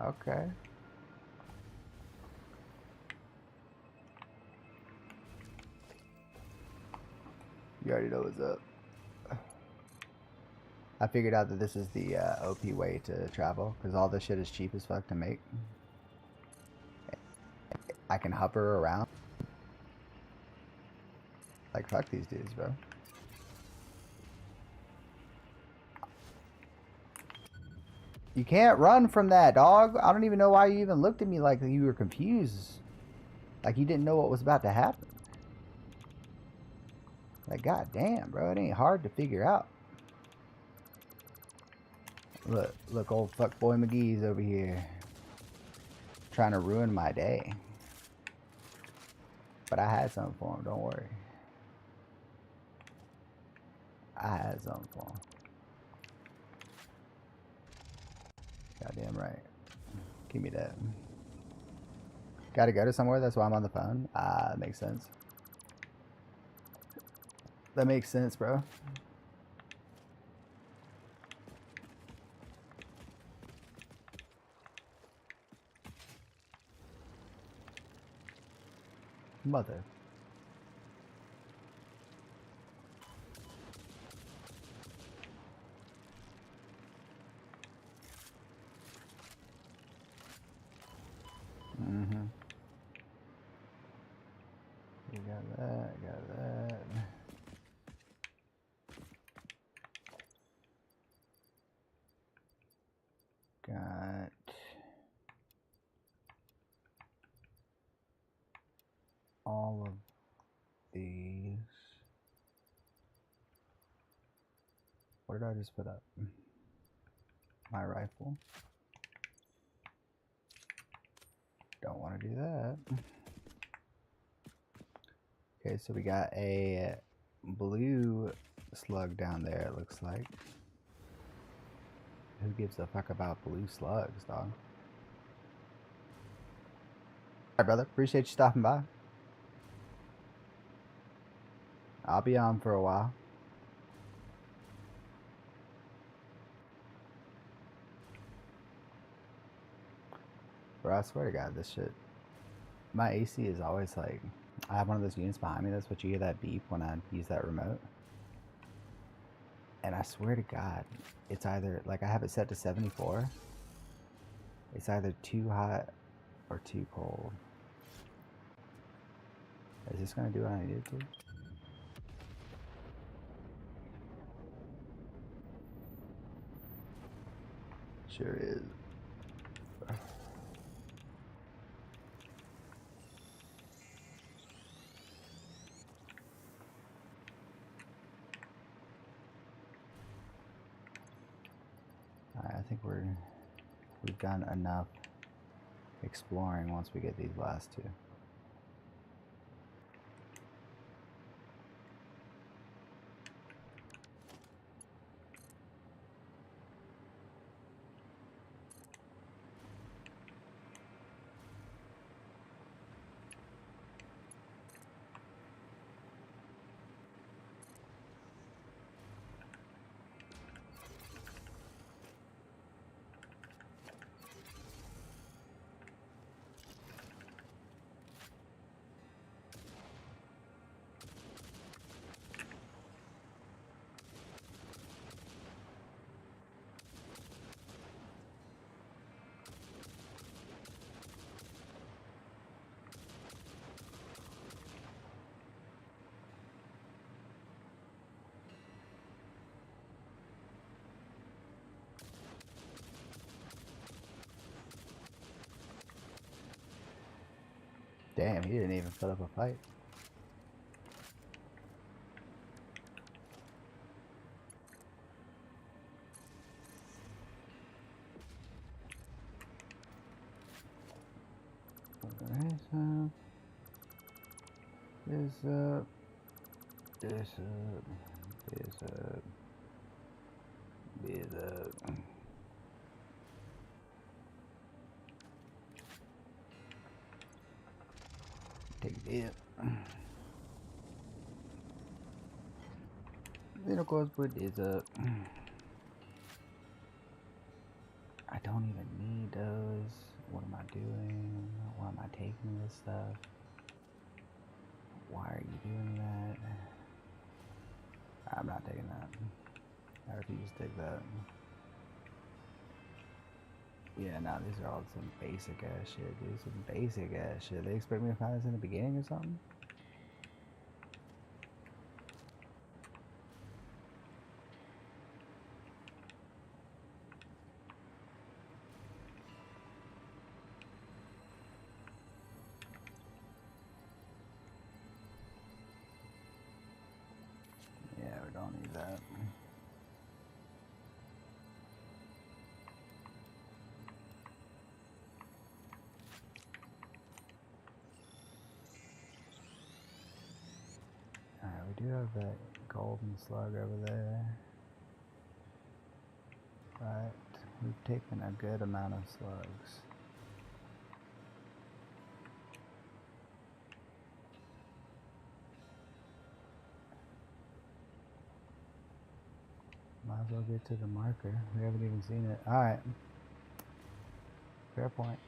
Okay. You already know what's up. I figured out that this is the OP way to travel because all this shit is cheap as fuck to make. I can hover around. Like, fuck these dudes, bro. You can't run from that, dog. I don't even know why you even looked at me like you were confused. Like you didn't know what was about to happen. Like, goddamn, bro. It ain't hard to figure out. Look, old fuckboy McGee's over here. Trying to ruin my day. But I had something for him, don't worry. I had something for him. Goddamn right. Give me that. Gotta go to somewhere, that's why I'm on the phone. Ah, that makes sense. That makes sense, bro. Mother. Mm-hmm. You got that, got that. Got all of these. What did I just put up? My rifle. Don't want to do that. Okay, so we got a blue slug down there, it looks like. Who gives a fuck about blue slugs, dog? Alright, brother. Appreciate you stopping by. I'll be on for a while. Bro, I swear to God, this shit. My AC is always like. I have one of those units behind me. That's what you hear that beep when I use that remote. And I swear to God, it's either like I have it set to 74. It's either too hot or too cold. Is this gonna do what I need it to? Sure is. Alright, I think we've done enough exploring once we get these last two. Damn, he didn't even put up a fight. This up, this up, this up, this up. Take this. Then of course put this up. I don't even need those. What am I doing? Why am I taking this stuff? Why are you doing that? I'm not taking that. I refuse to take that. Yeah, nah, these are all some basic ass shit, dude. Some basic ass shit. They expect me to find this in the beginning or something? Yeah, we don't need that. Alright, we do have that golden slug over there. Right, we've taken a good amount of slugs. Might as well get to the marker. We haven't even seen it. Alright. Fair point.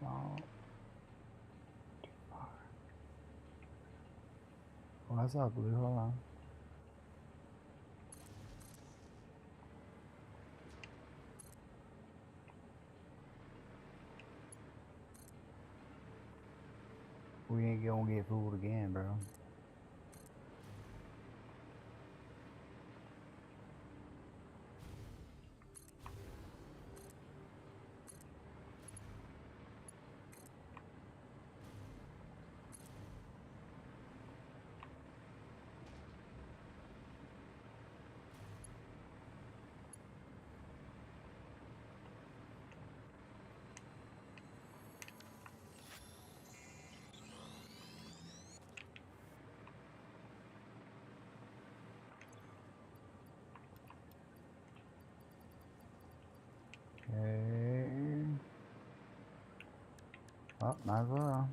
Come on. Too far. Oh, I saw blue. Hold on. We ain't gonna get fooled again, bro. Oh, might as well.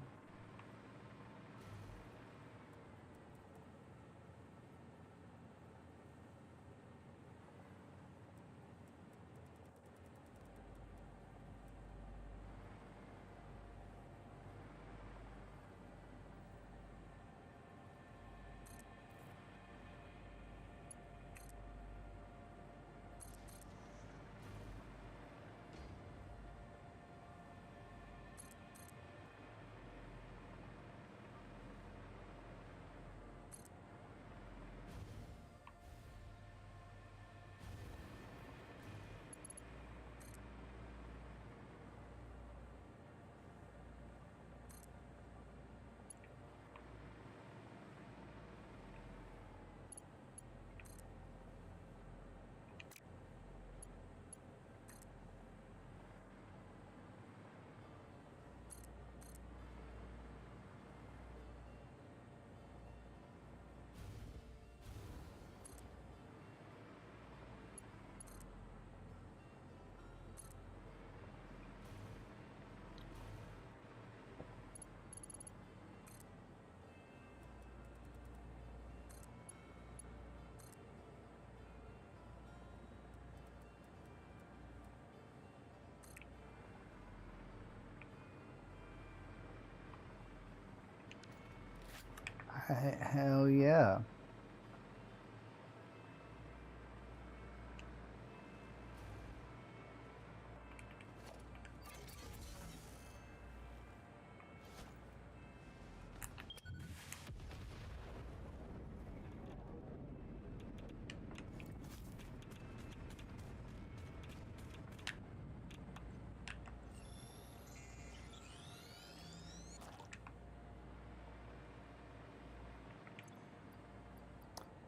Hell yeah.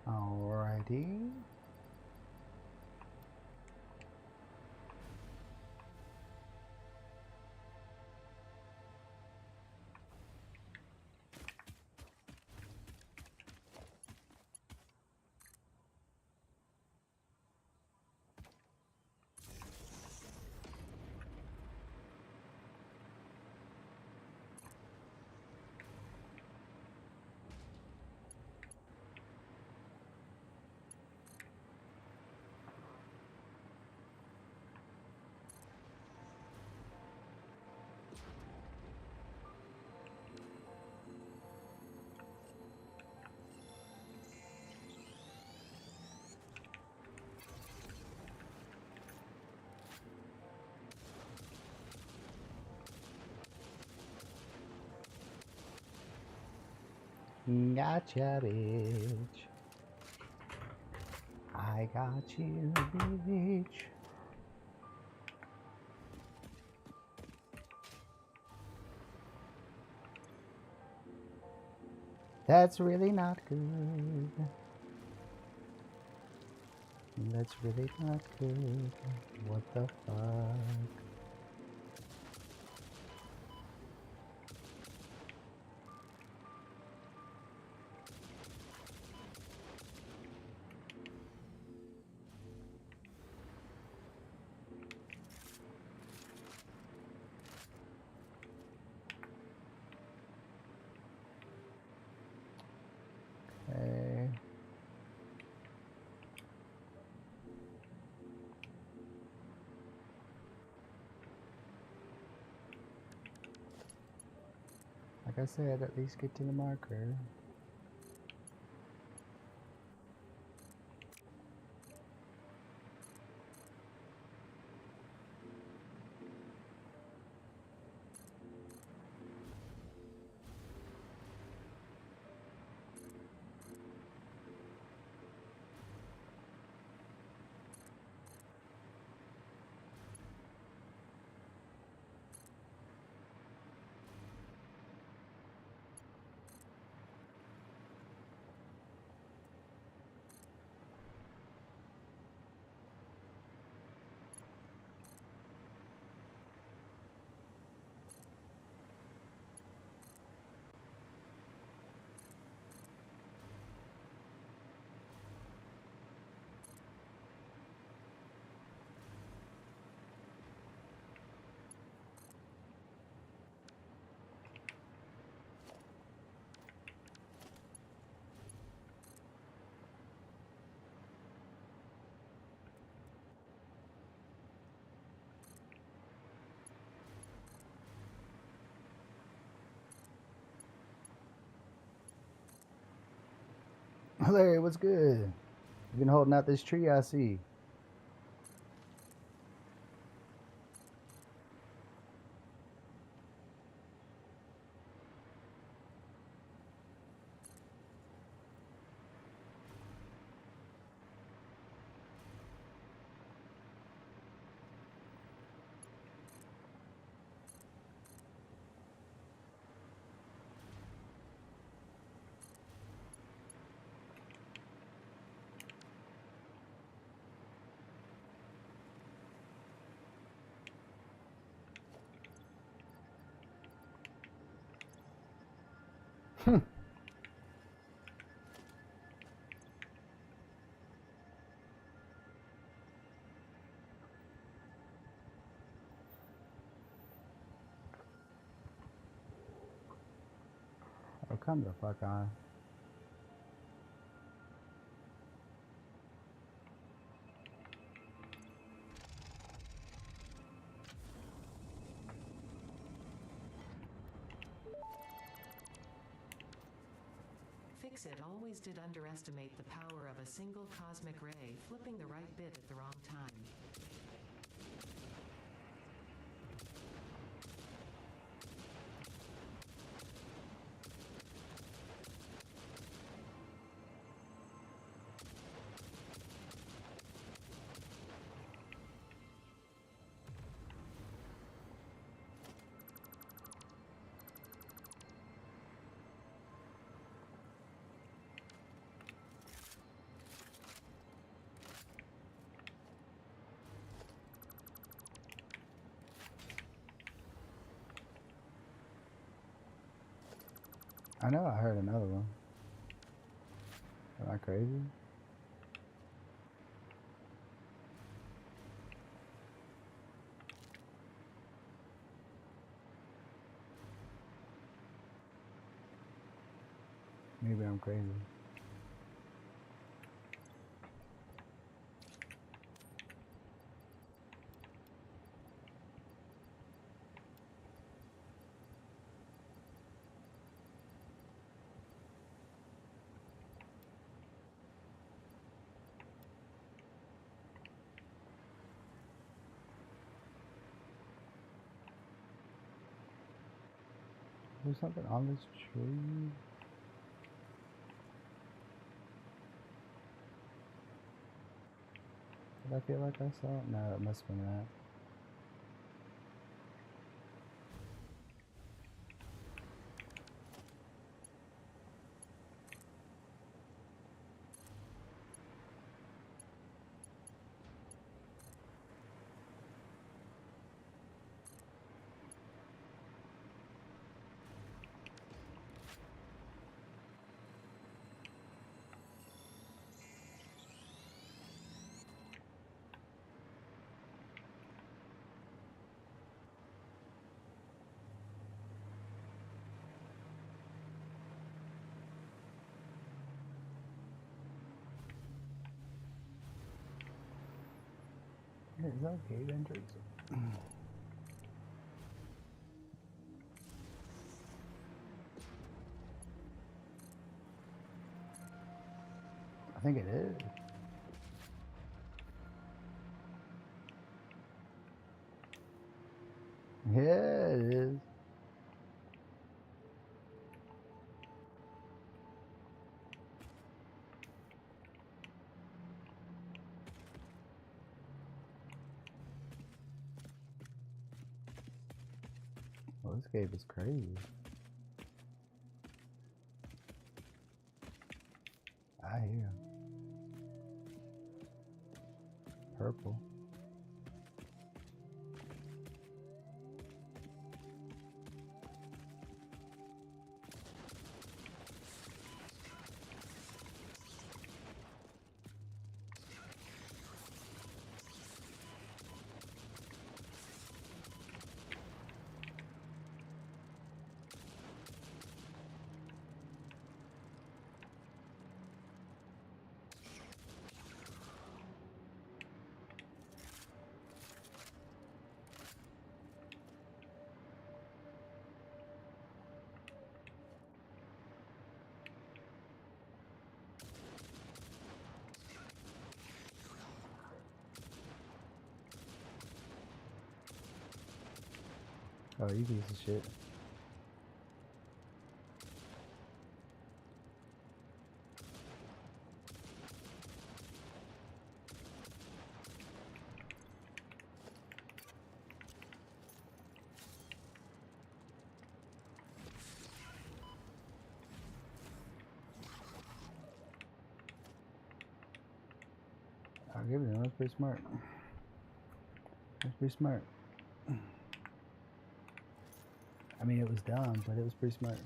Alrighty. Gotcha, bitch. I got you, bitch. That's really not good. That's really not good. What the fuck? Okay. Like I said, at least get to the marker. Larry, what's good? You been holding out this tree, I see. Oh, come the fuck on. Fix-It always did underestimate the power of a single cosmic ray flipping the right bit at the wrong time. I know I heard another one. Am I crazy? Maybe I'm crazy. There's something on this tree. Did I feel like I saw it? No, it must have been that. Is that a cave entrance? I think it is. Yeah, it is. Well, this cave is crazy. I hear. Purple. Oh, you piece of shit. I'll give it. That's pretty smart. That's pretty smart. I mean, it was dumb, but it was pretty smart.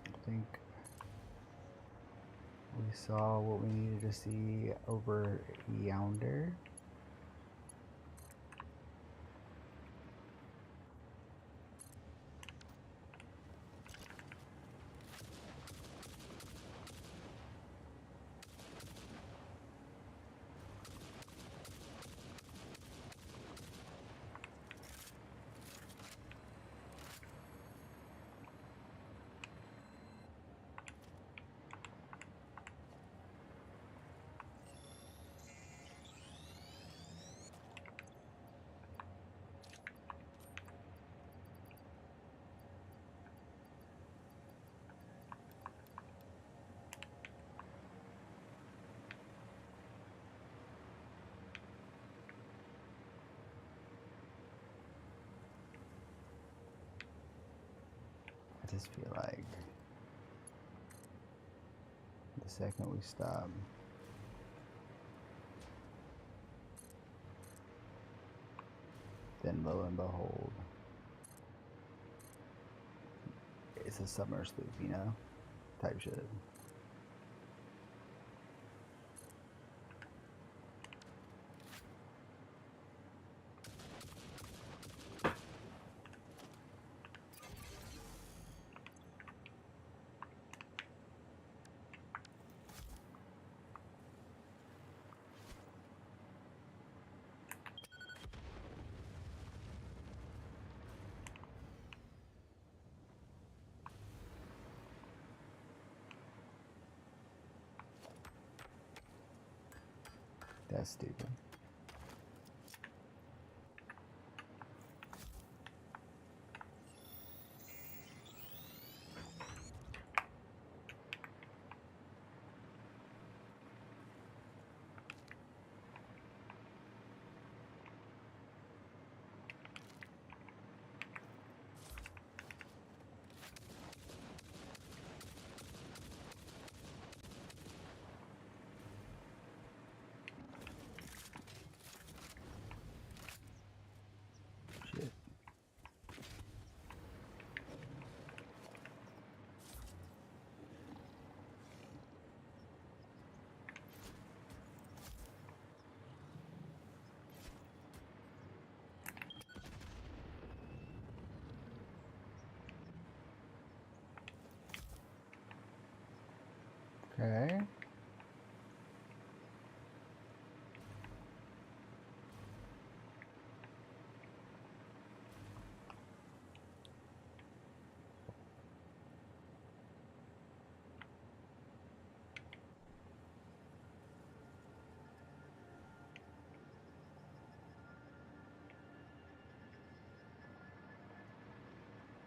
I think we saw what we needed to see over yonder. I just feel like the second we stop, then lo and behold, it's a summer sloop, you know, type shit. That's stupid.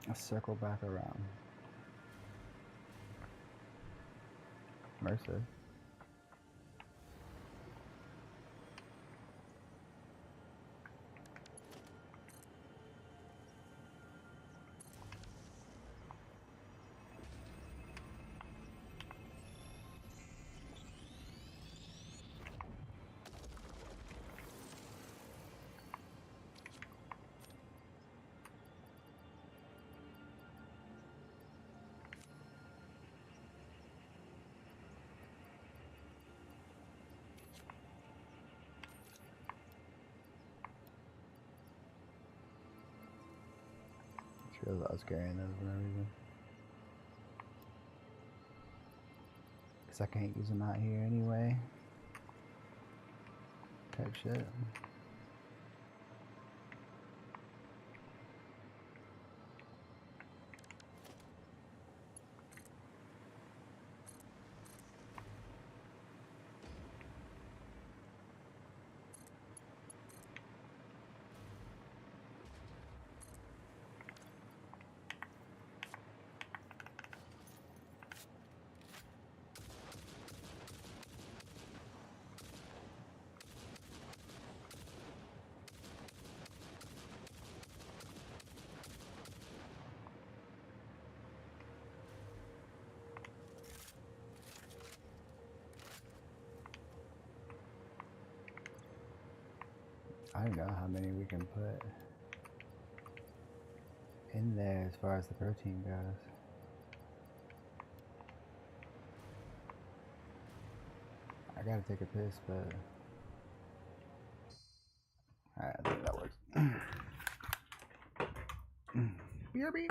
Let's circle back around. Mercy. I was carrying those for no reason. Because I can't use them out here anyway. Type shit. I don't know how many we can put in there as far as the protein goes. I gotta take a piss, but alright, I think that works. BRB.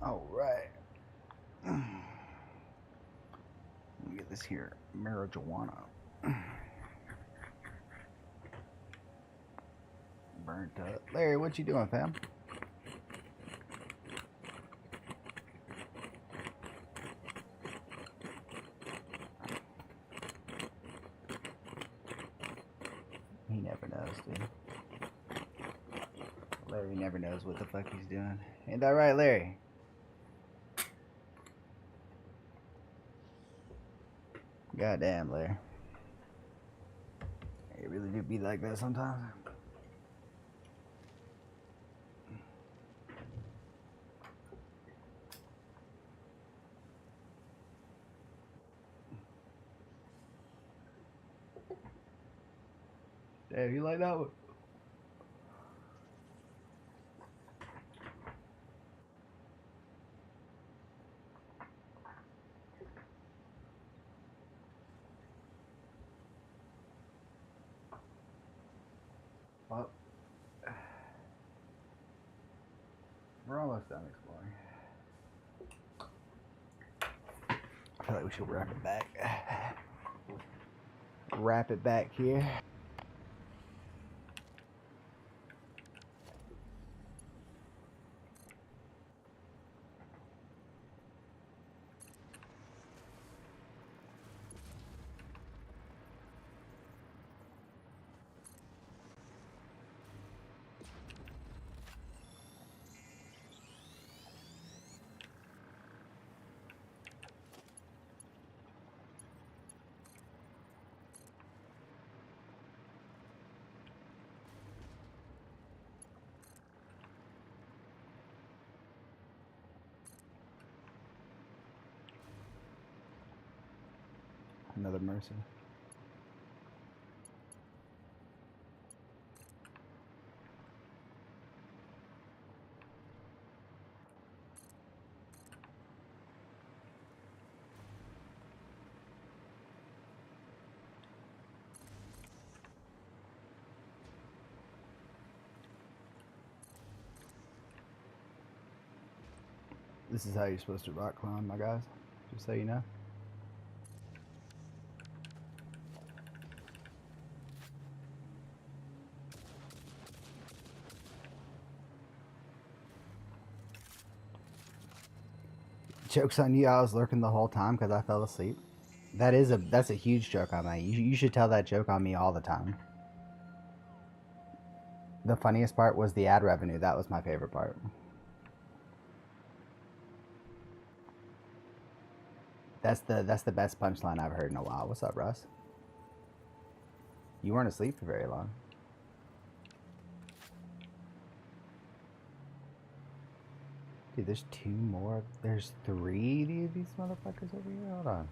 Alright. Let me get this here. Marijuana. Burnt up. Larry, what you doing, fam? He never knows, dude. Larry never knows what the fuck he's doing. Ain't that right, Larry? Goddamn, Larry. It really do be like that sometimes. Damn, you like that one? Well, we're almost done exploring. I feel like we should wrap it back. Wrap it back here. Another mercy. This is how you're supposed to rock climb, my guys. Just so you know. Joke's on you, I was lurking the whole time because I fell asleep. That's a huge joke on me. You should tell that joke on me all the time. The funniest part was the ad revenue. That was my favorite part. That's the best punchline I've heard in a while. What's up, Russ? You weren't asleep for very long. Dude, there's two more. There's three of these motherfuckers over here. Hold on.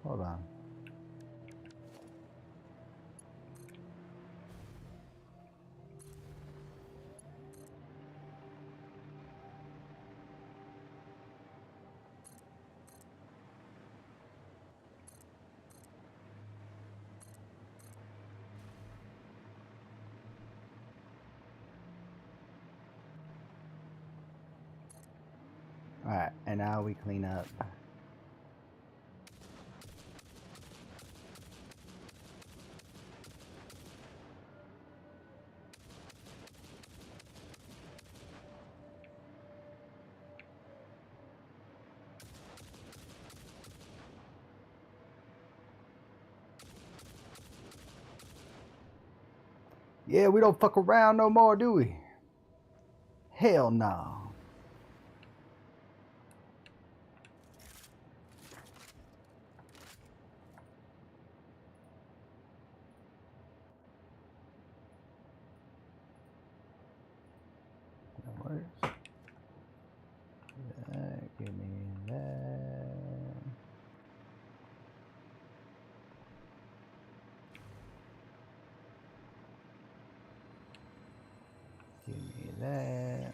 Hold on. Alright, and now we clean up. Yeah, we don't fuck around no more, do we? Hell no. That works. Give me that. Give me that.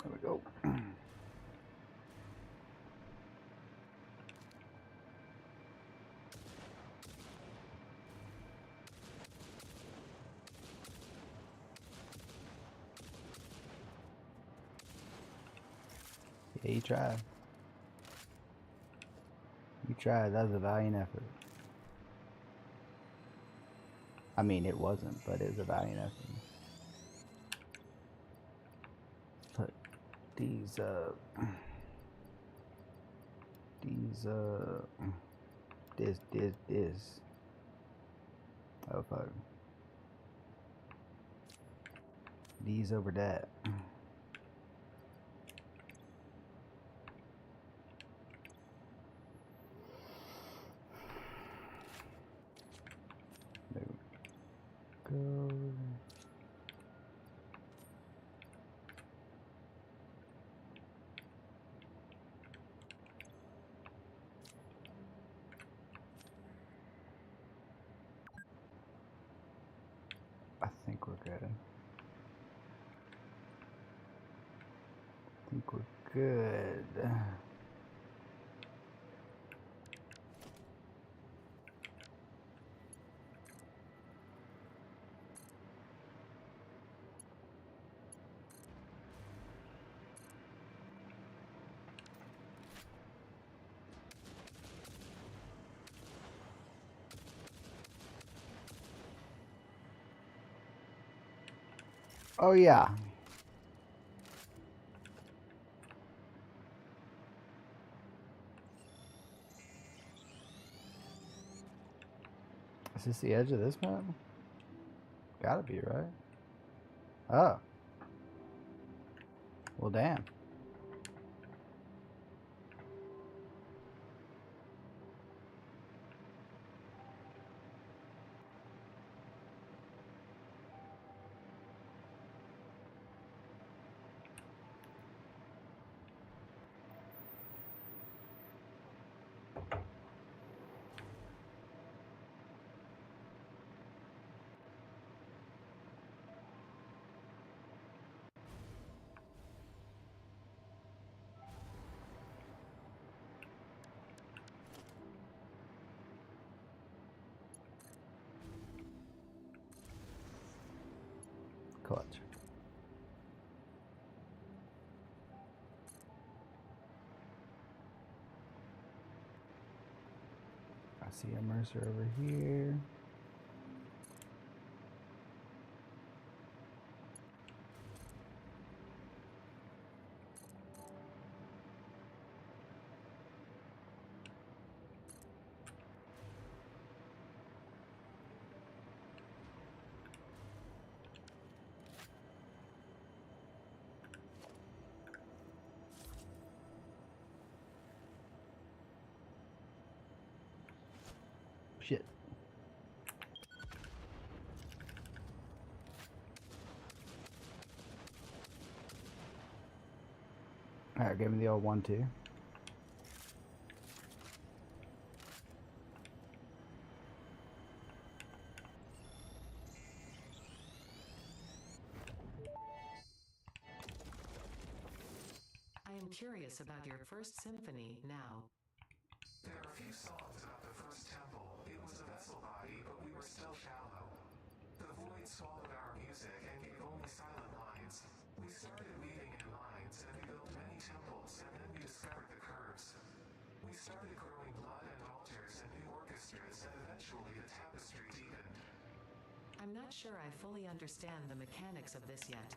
There we go. Yeah, you tried. You tried. That was a valiant effort. I mean, it wasn't, but it was a valiant effort. Put these, this. Oh, fuck. These over that. There we go. I think we're good. I think we're good. Oh, yeah. Is this the edge of this map? Gotta be, right? Oh. Well, damn. Clutch. I see a Mercer over here. Shit. Alright, give me the old 1-2. I am curious about your first symphony now. There are a few songs about the first temple. It was a vessel body, but we were still shallow. The void swallowed our music and gave only silent lines. We started weaving in lines, and we built many temples, and then we discovered the curves. We started growing blood and altars and new orchestras, and eventually the tapestry deepened. I'm not sure I fully understand the mechanics of this yet,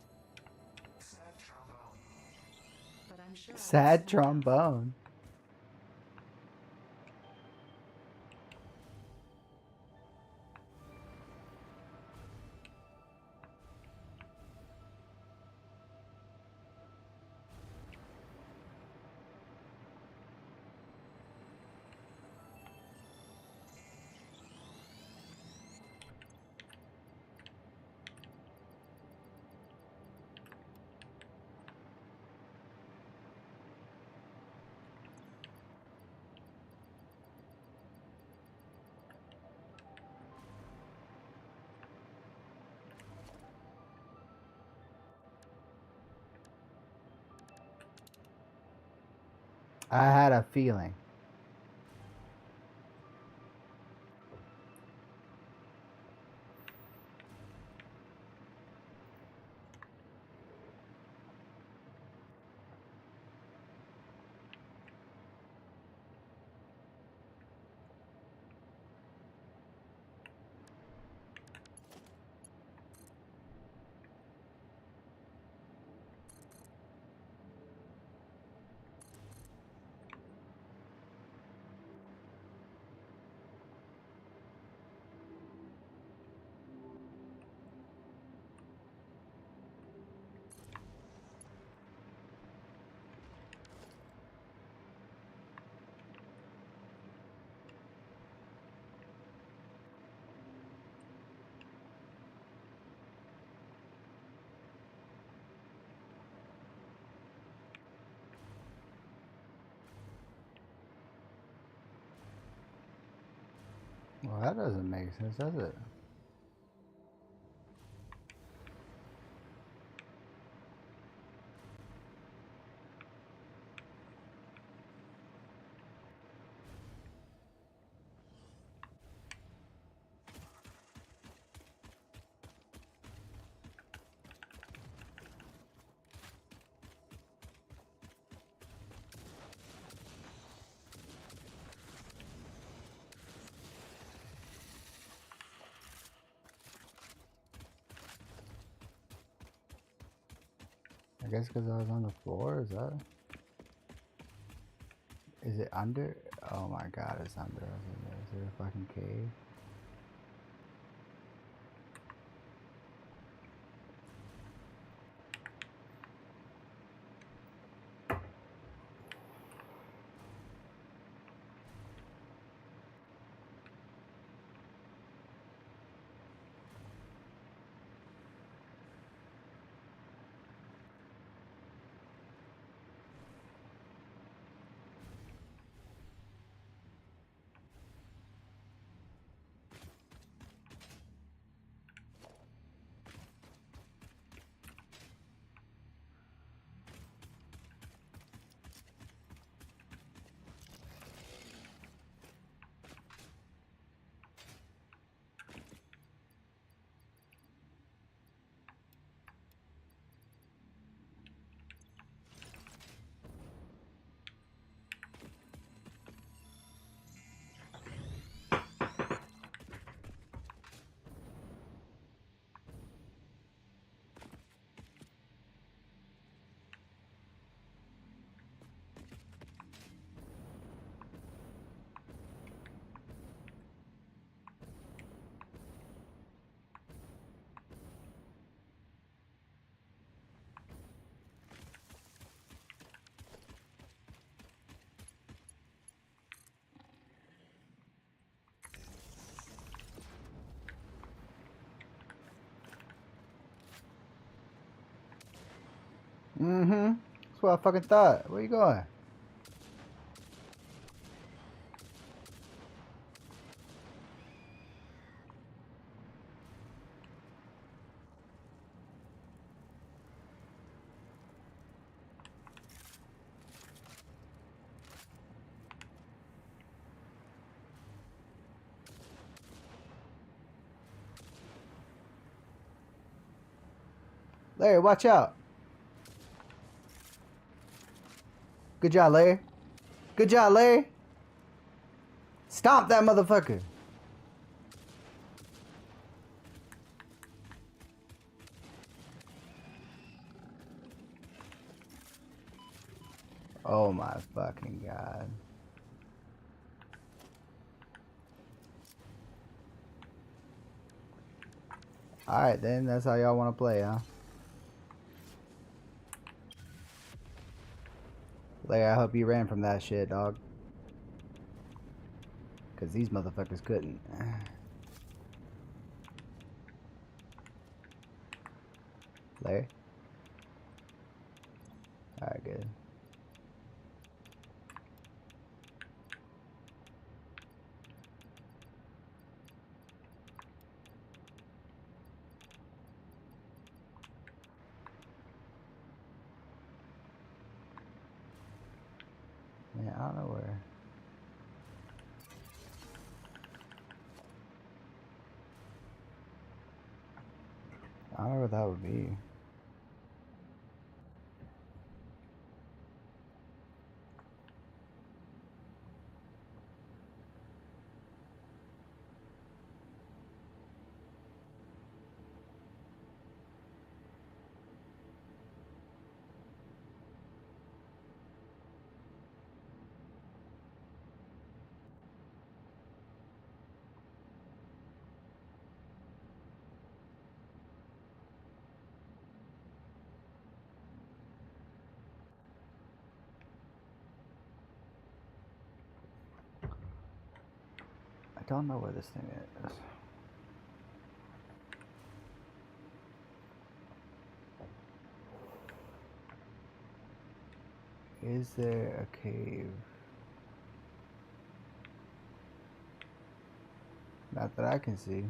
Sad trombone. but I'm sure I Sad listen enough. trombone. I had a feeling. Well, that doesn't make sense, does it? I guess because I was on the floor, is that? Is it under? Oh my god, it's under. Is there a fucking cave? Mm-hmm. That's what I fucking thought. Where you going? Larry, watch out. Good job, Larry. Good job, Larry. Stomp that motherfucker. Oh my fucking god. Alright then, that's how y'all want to play, huh? Larry, I hope you ran from that shit, dog. Because these motherfuckers couldn't. Larry? Alright, good. Man, I don't know where. I don't know where that would be. I don't know where this thing is. Is there a cave? Not that I can see.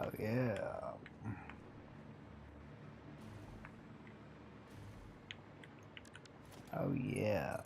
Oh yeah. Oh yeah.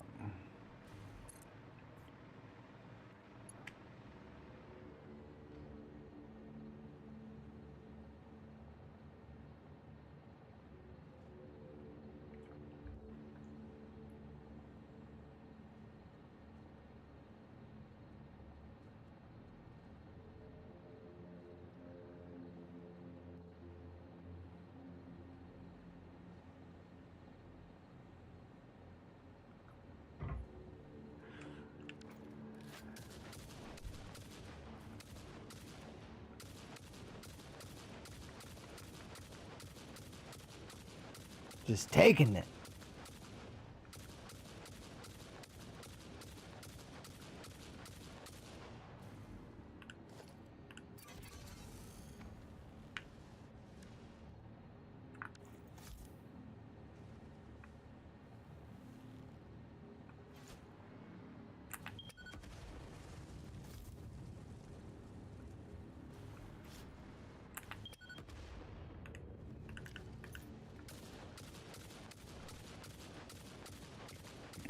Just taking it.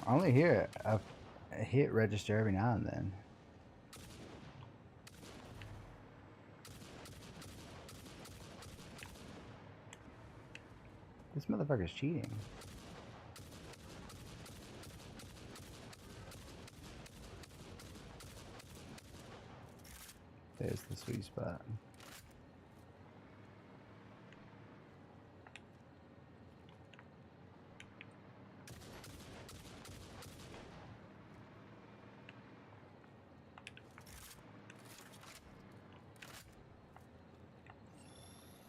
I only hear a hit register every now and then. This motherfucker's cheating. There's the sweet spot.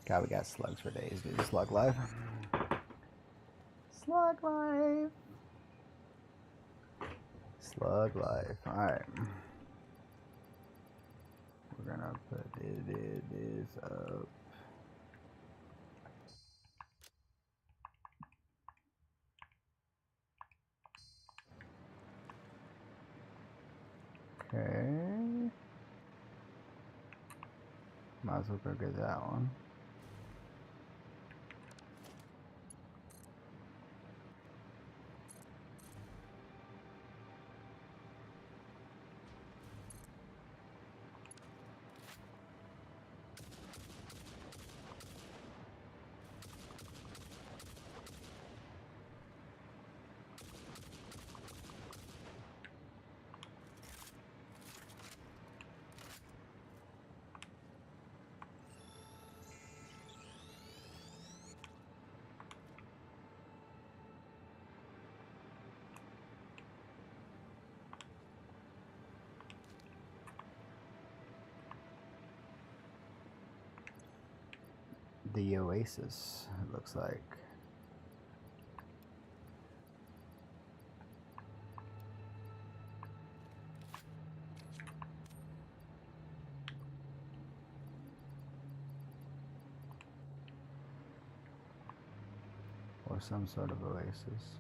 God, we got slugs for days, dude. Slug life. Slug life. Slug life. Alright. We're gonna put this up. Okay. Might as well go get that one. The Oasis, it looks like. or some sort of oasis.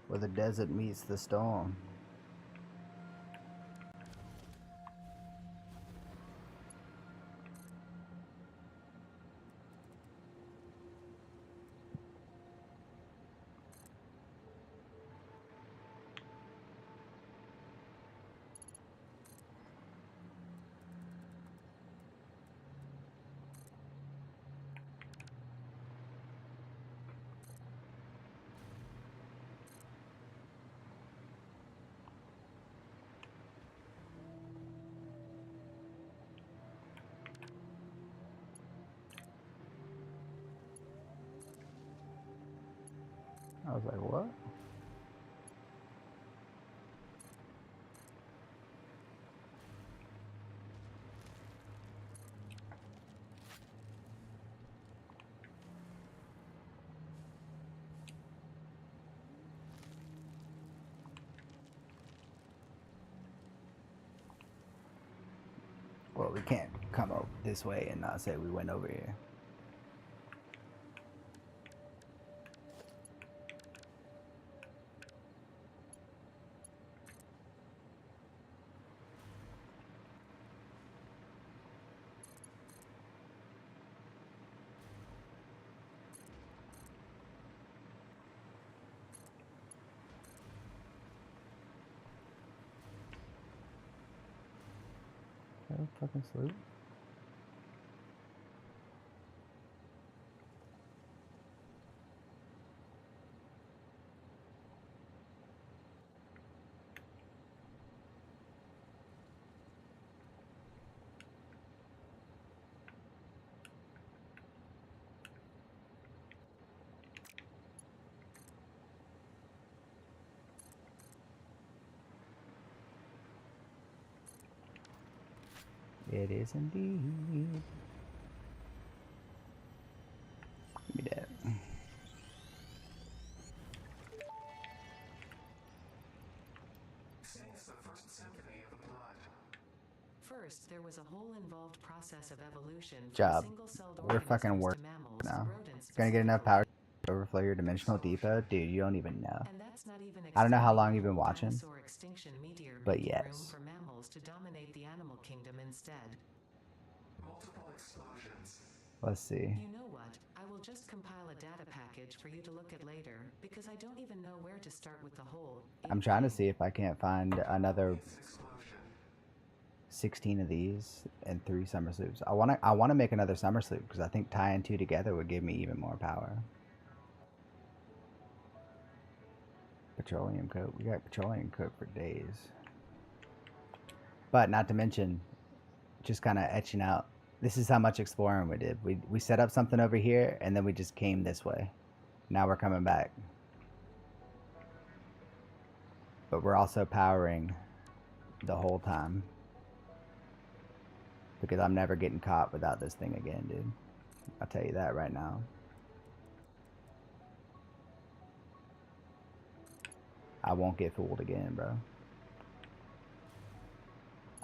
Where the desert meets the storm. I was like, what? Well, we can't come up this way and not say we went over here. That was fucking sloop. It is indeed. Give me that. Sings the first symphony of the blood. First, there was a whole involved process of evolution from Job. single-celled We're fucking organisms working to mammals, now. rodents Gonna get enough power specifically. to overflow your dimensional depot? Dude, you don't even know. And that's not even I don't know how extending long the you've been whole watching, dinosaur extinction meteor, but making room yes. for mammals to dominate the animal kingdom instead. Multiple explosions. Let's see. You know what? I will just compile a data package for you to look at later, because I don't even know where to start with the whole. I'm trying to see if I can't find another Explosion. 16 of these and 3 summer sloops. I wanna make another summer sloop because I think tying 2 together would give me even more power. Petroleum coat. We got petroleum coat for days. But not to mention, just kind of etching out. This is how much exploring we did. We set up something over here and then we just came this way. Now we're coming back. But we're also powering the whole time. Because I'm never getting caught without this thing again, dude. I'll tell you that right now. I won't get fooled again, bro.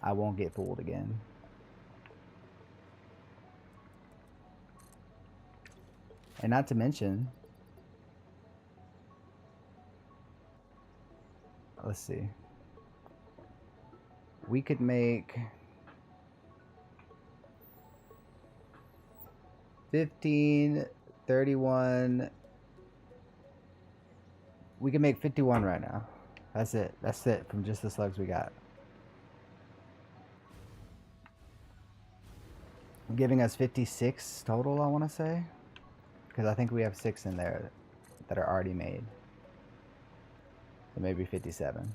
I won't get fooled again. And not to mention, let's see. We could make 15, 31. We can make 51 right now. That's it. That's it from just the slugs we got. Giving us 56 total, I want to say. Because I think we have 6 in there that are already made. So maybe 57.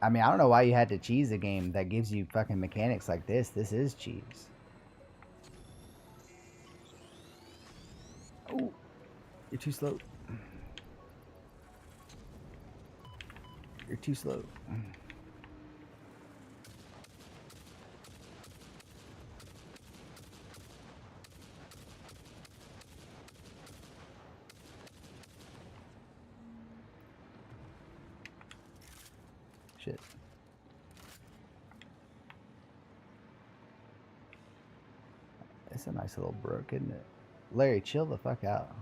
I mean, I don't know why you had to cheese a game that gives you fucking mechanics like this. This is cheese. Oh, you're too slow. You're too slow. Shit. It's a nice little brook, isn't it? Larry, chill the fuck out.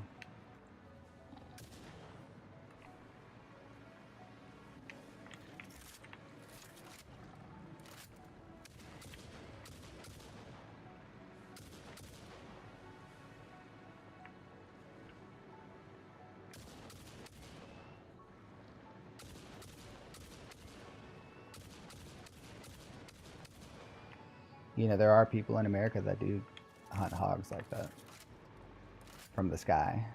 You know, there are people in America that do hunt hogs like that. From the sky.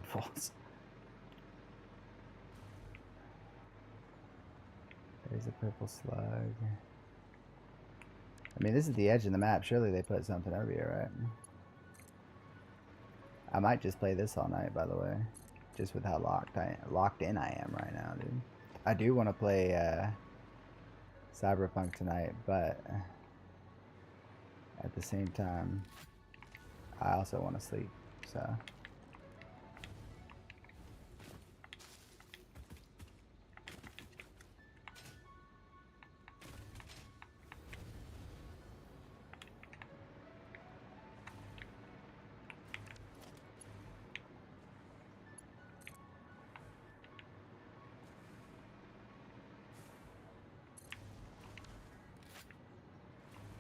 False. There's a purple slug. I mean, this is the edge of the map. Surely they put something over here, right? I might just play this all night, by the way. Just with how locked in I am right now, dude. I do want to play Cyberpunk tonight, but at the same time, I also want to sleep, so...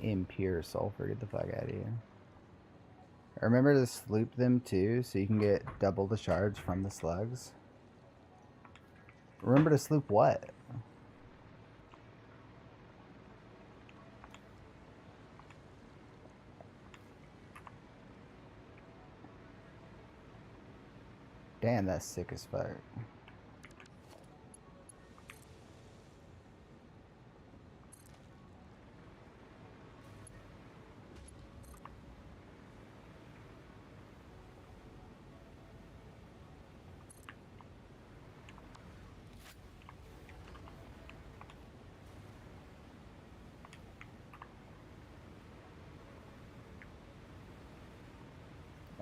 Impure sulfur, get the fuck out of here. Remember to sloop them too, so you can get double the shards from the slugs. Remember to sloop what? Damn, that's sick as fuck.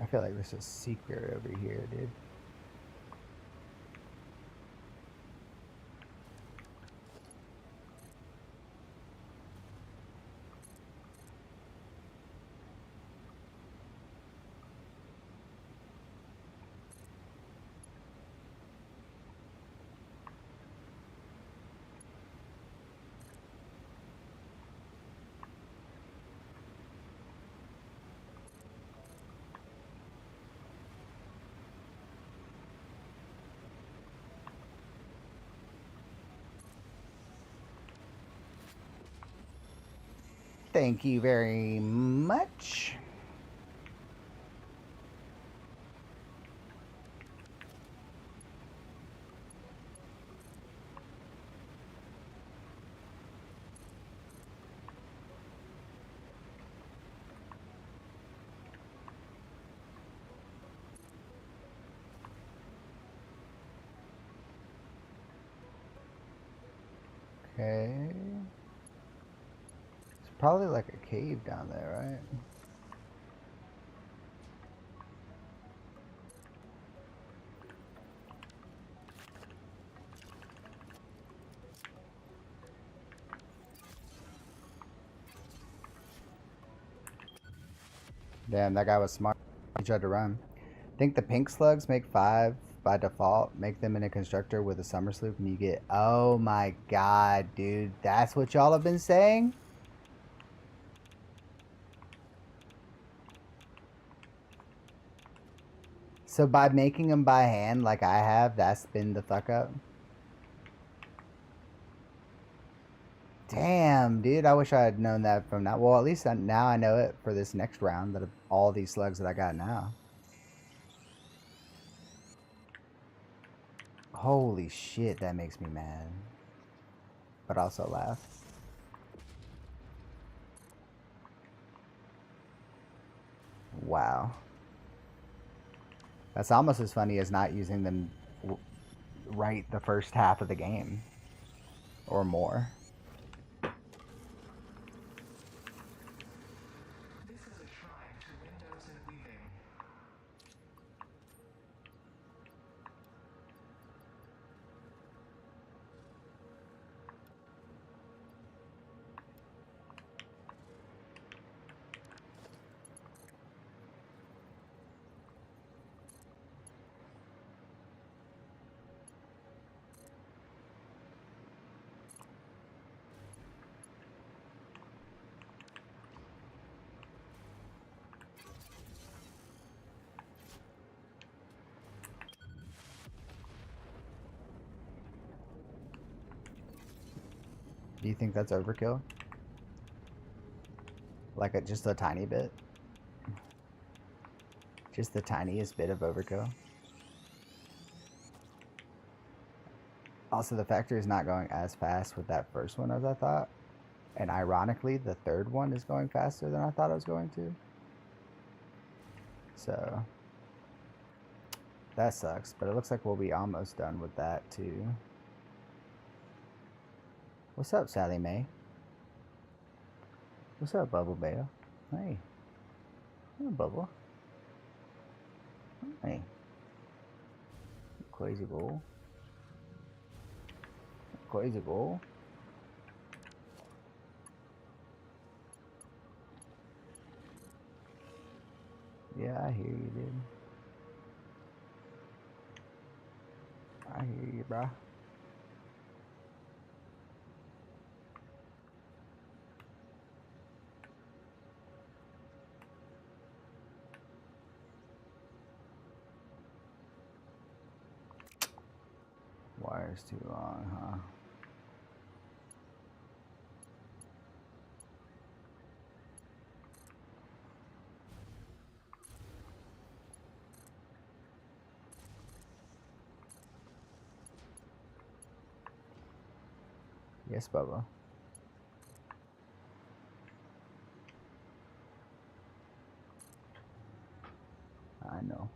I feel like there's a secret over here, dude. Thank you very much. Okay. It's probably like a cave down there, right? Damn, that guy was smart. He tried to run. Think the pink slugs make 5 by default. Make them in a constructor with a summer sloop and you get... Oh my god, dude. That's what y'all have been saying? So by making them by hand like I have, that's been the fuck up? Damn, dude. I wish I had known that from now. Well, at least now I know it for this next round. That all these slugs that I got now. Holy shit, that makes me mad. But also laugh. Wow. That's almost as funny as not using them right the first half of the game. Or more. This is a shrine to windows and weaving. Do you think that's overkill? Like just a tiny bit? Just the tiniest bit of overkill? Also, the factory is not going as fast with that first one as I thought. And ironically, the third one is going faster than I thought it was going to. So, that sucks. But it looks like we'll be almost done with that too. What's up, Sally Mae? What's up, Bubble Bale? Hey. Hey, Bubble. Hey. Crazy bull. Crazy bull. Yeah, I hear you, dude. I hear you, bro. Wire's too long, huh? Yes, Bubba. I know.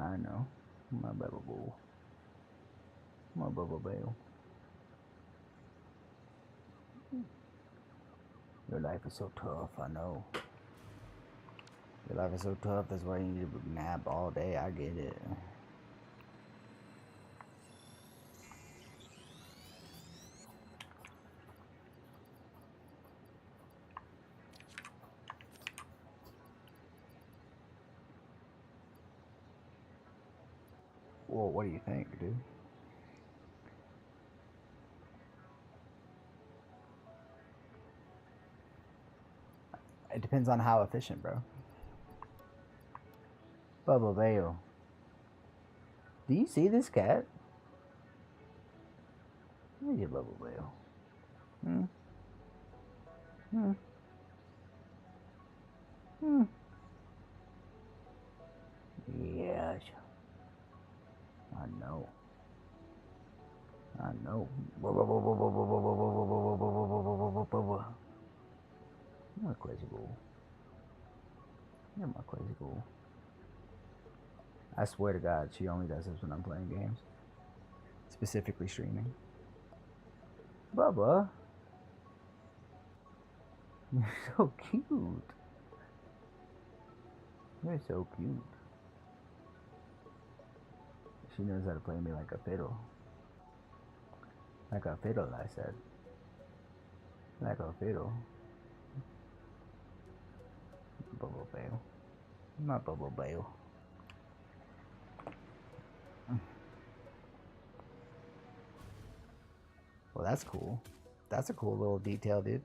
I know. My Bubba Boo. My Bubba Bale. Your life is so tough, I know. Your life is so tough, that's why you need to nap all day, I get it. Well, what do you think, dude? It depends on how efficient, bro. Bubba Bale. Do you see this cat? Where's your Bubba Bale? Hmm? Hmm? Hmm? Yes. I know. I know. You're my crazy bull. You're my crazy bull. I swear to God, she only does this when I'm playing games. Specifically streaming. Bubba. You're so cute. You're so cute. She knows how to play me like a fiddle. Like a fiddle, I said. Like a fiddle. Bubble Bale. Not Bubble Bale. Well, that's cool. That's a cool little detail, dude.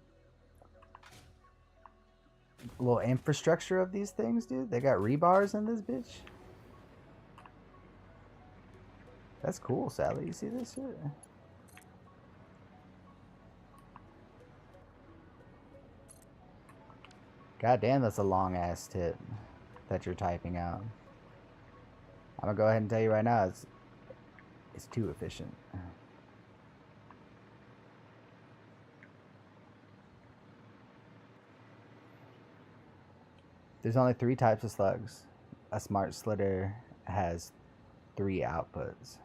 Little infrastructure of these things, dude. They got rebars in this bitch. That's cool, Sally. You see this shit? God damn, that's a long ass tip that you're typing out. I'm gonna go ahead and tell you right now, it's too efficient. There's only 3 types of slugs. A smart slitter has 3 outputs.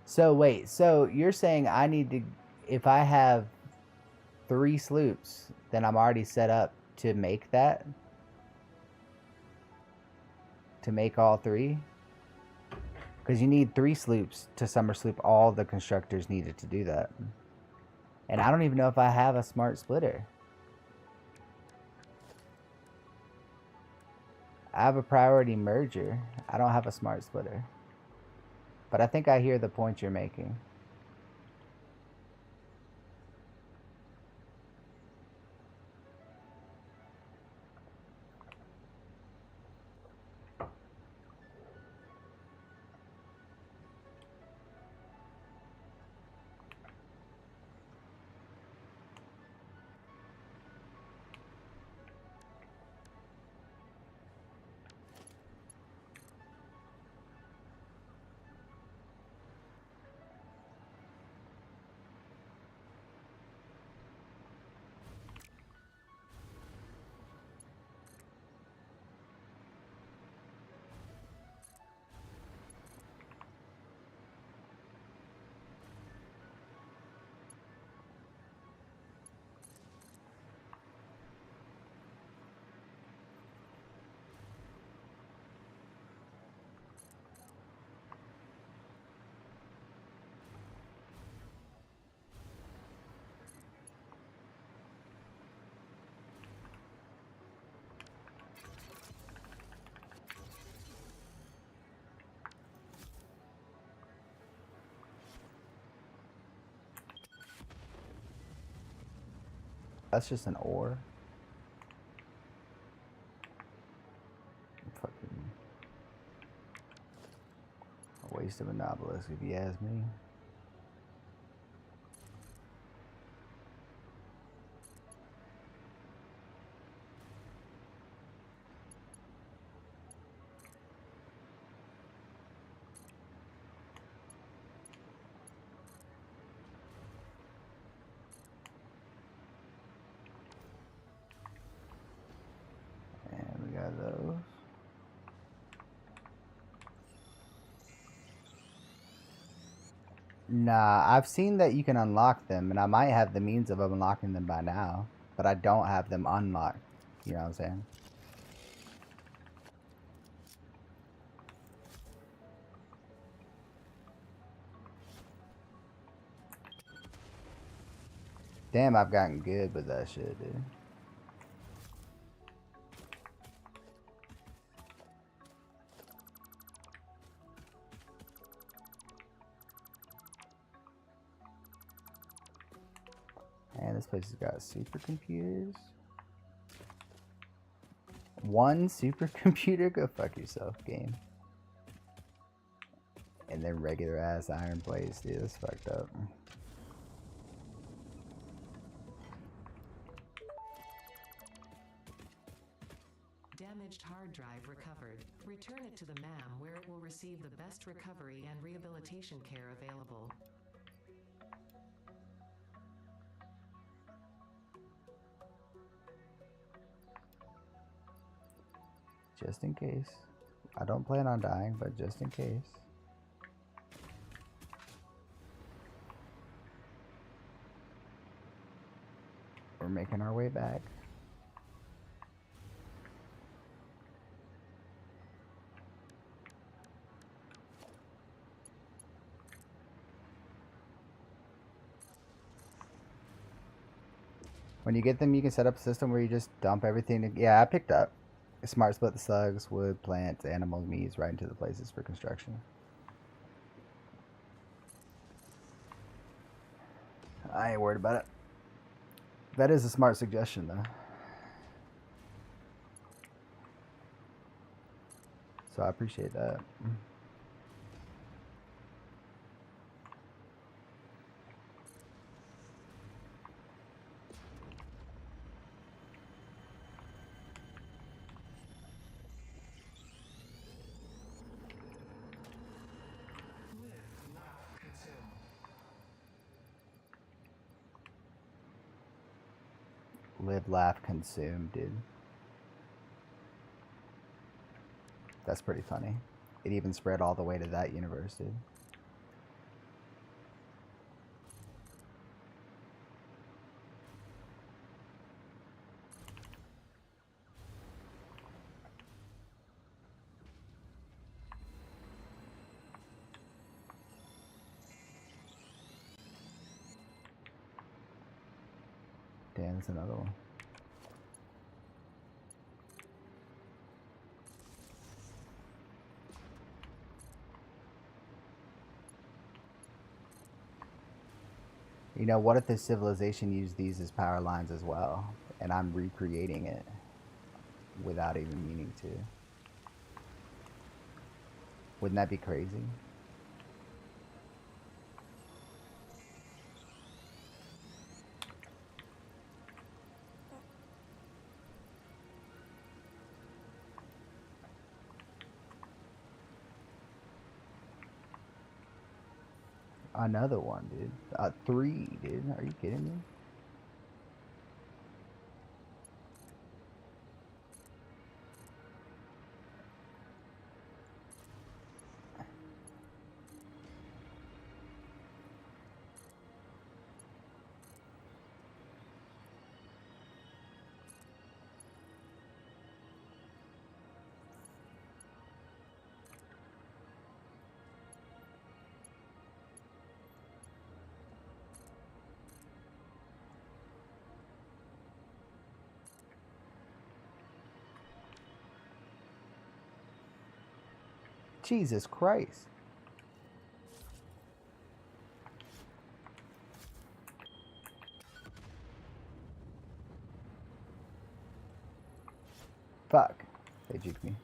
So wait, so you're saying I need to, if I have 3 sloops, then I'm already set up to make that? To make all 3? Because you need 3 sloops to summer sloop all the constructors needed to do that. And I don't even know if I have a smart splitter. I have a priority merger. I don't have a smart splitter. But I think I hear the point you're making. That's just an ore. Fucking a waste of an obelisk, if you ask me. And we got those. Nah, I've seen that you can unlock them, and I might have the means of unlocking them by now, but I don't have them unlocked. You know what I'm saying? Damn, I've gotten good with that shit, dude. And this place has got supercomputers. One supercomputer? Go fuck yourself, game. And then regular ass iron plates, dude. That's fucked up. Damaged hard drive recovered. Return it to the MAM where it will receive the best recovery and rehabilitation care available. Just in case. I don't plan on dying, but just in case. We're making our way back. When you get them, you can set up a system where you just dump everything. Yeah, I picked up. Smart split the slugs, wood, plants, animals, meats right into the places for construction. I ain't worried about it. That is a smart suggestion, though. So I appreciate that. Live, laugh, consume, dude. That's pretty funny. It even spread all the way to that universe, dude. Damn, there's another one. You know, what if this civilization used these as power lines as well, and I'm recreating it without even meaning to? Wouldn't that be crazy? Another one, dude. 3, dude. Are you kidding me? Jesus Christ. They juked me.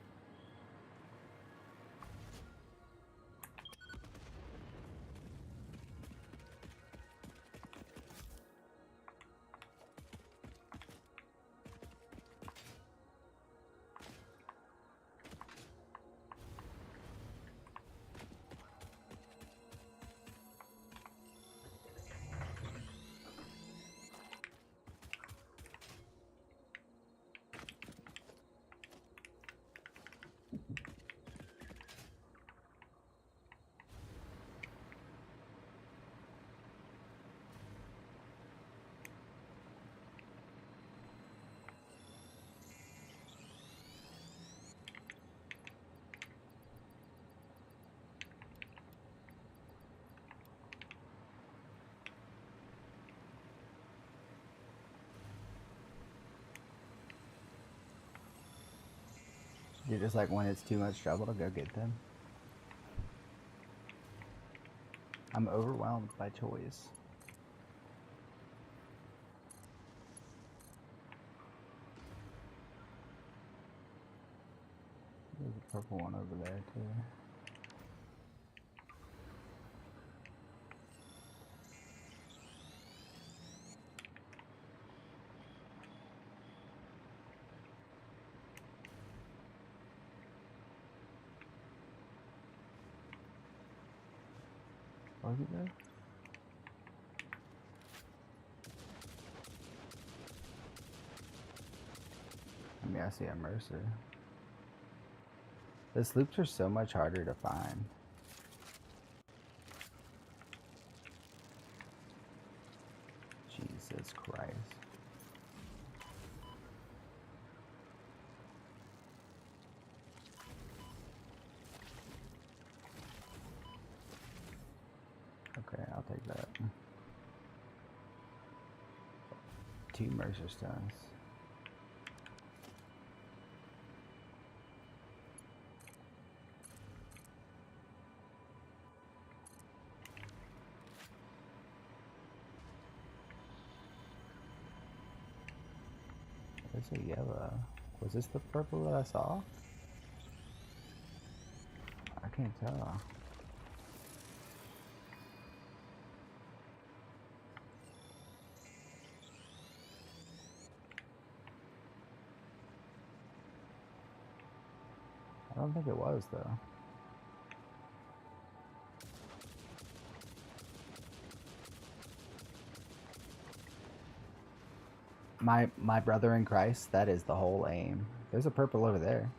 You're just like when it's too much trouble to go get them. I'm overwhelmed by choice. There's a purple one over there too. Was it there? I mean, I see a Mercer. The sloops are so much harder to find. Jesus Christ. Okay, I'll take that. 2 Mercer stones. There's a yellow. Was this the purple that I saw? I can't tell. I don't think it was though. My brother in Christ, that is the whole aim. There's a purple over there.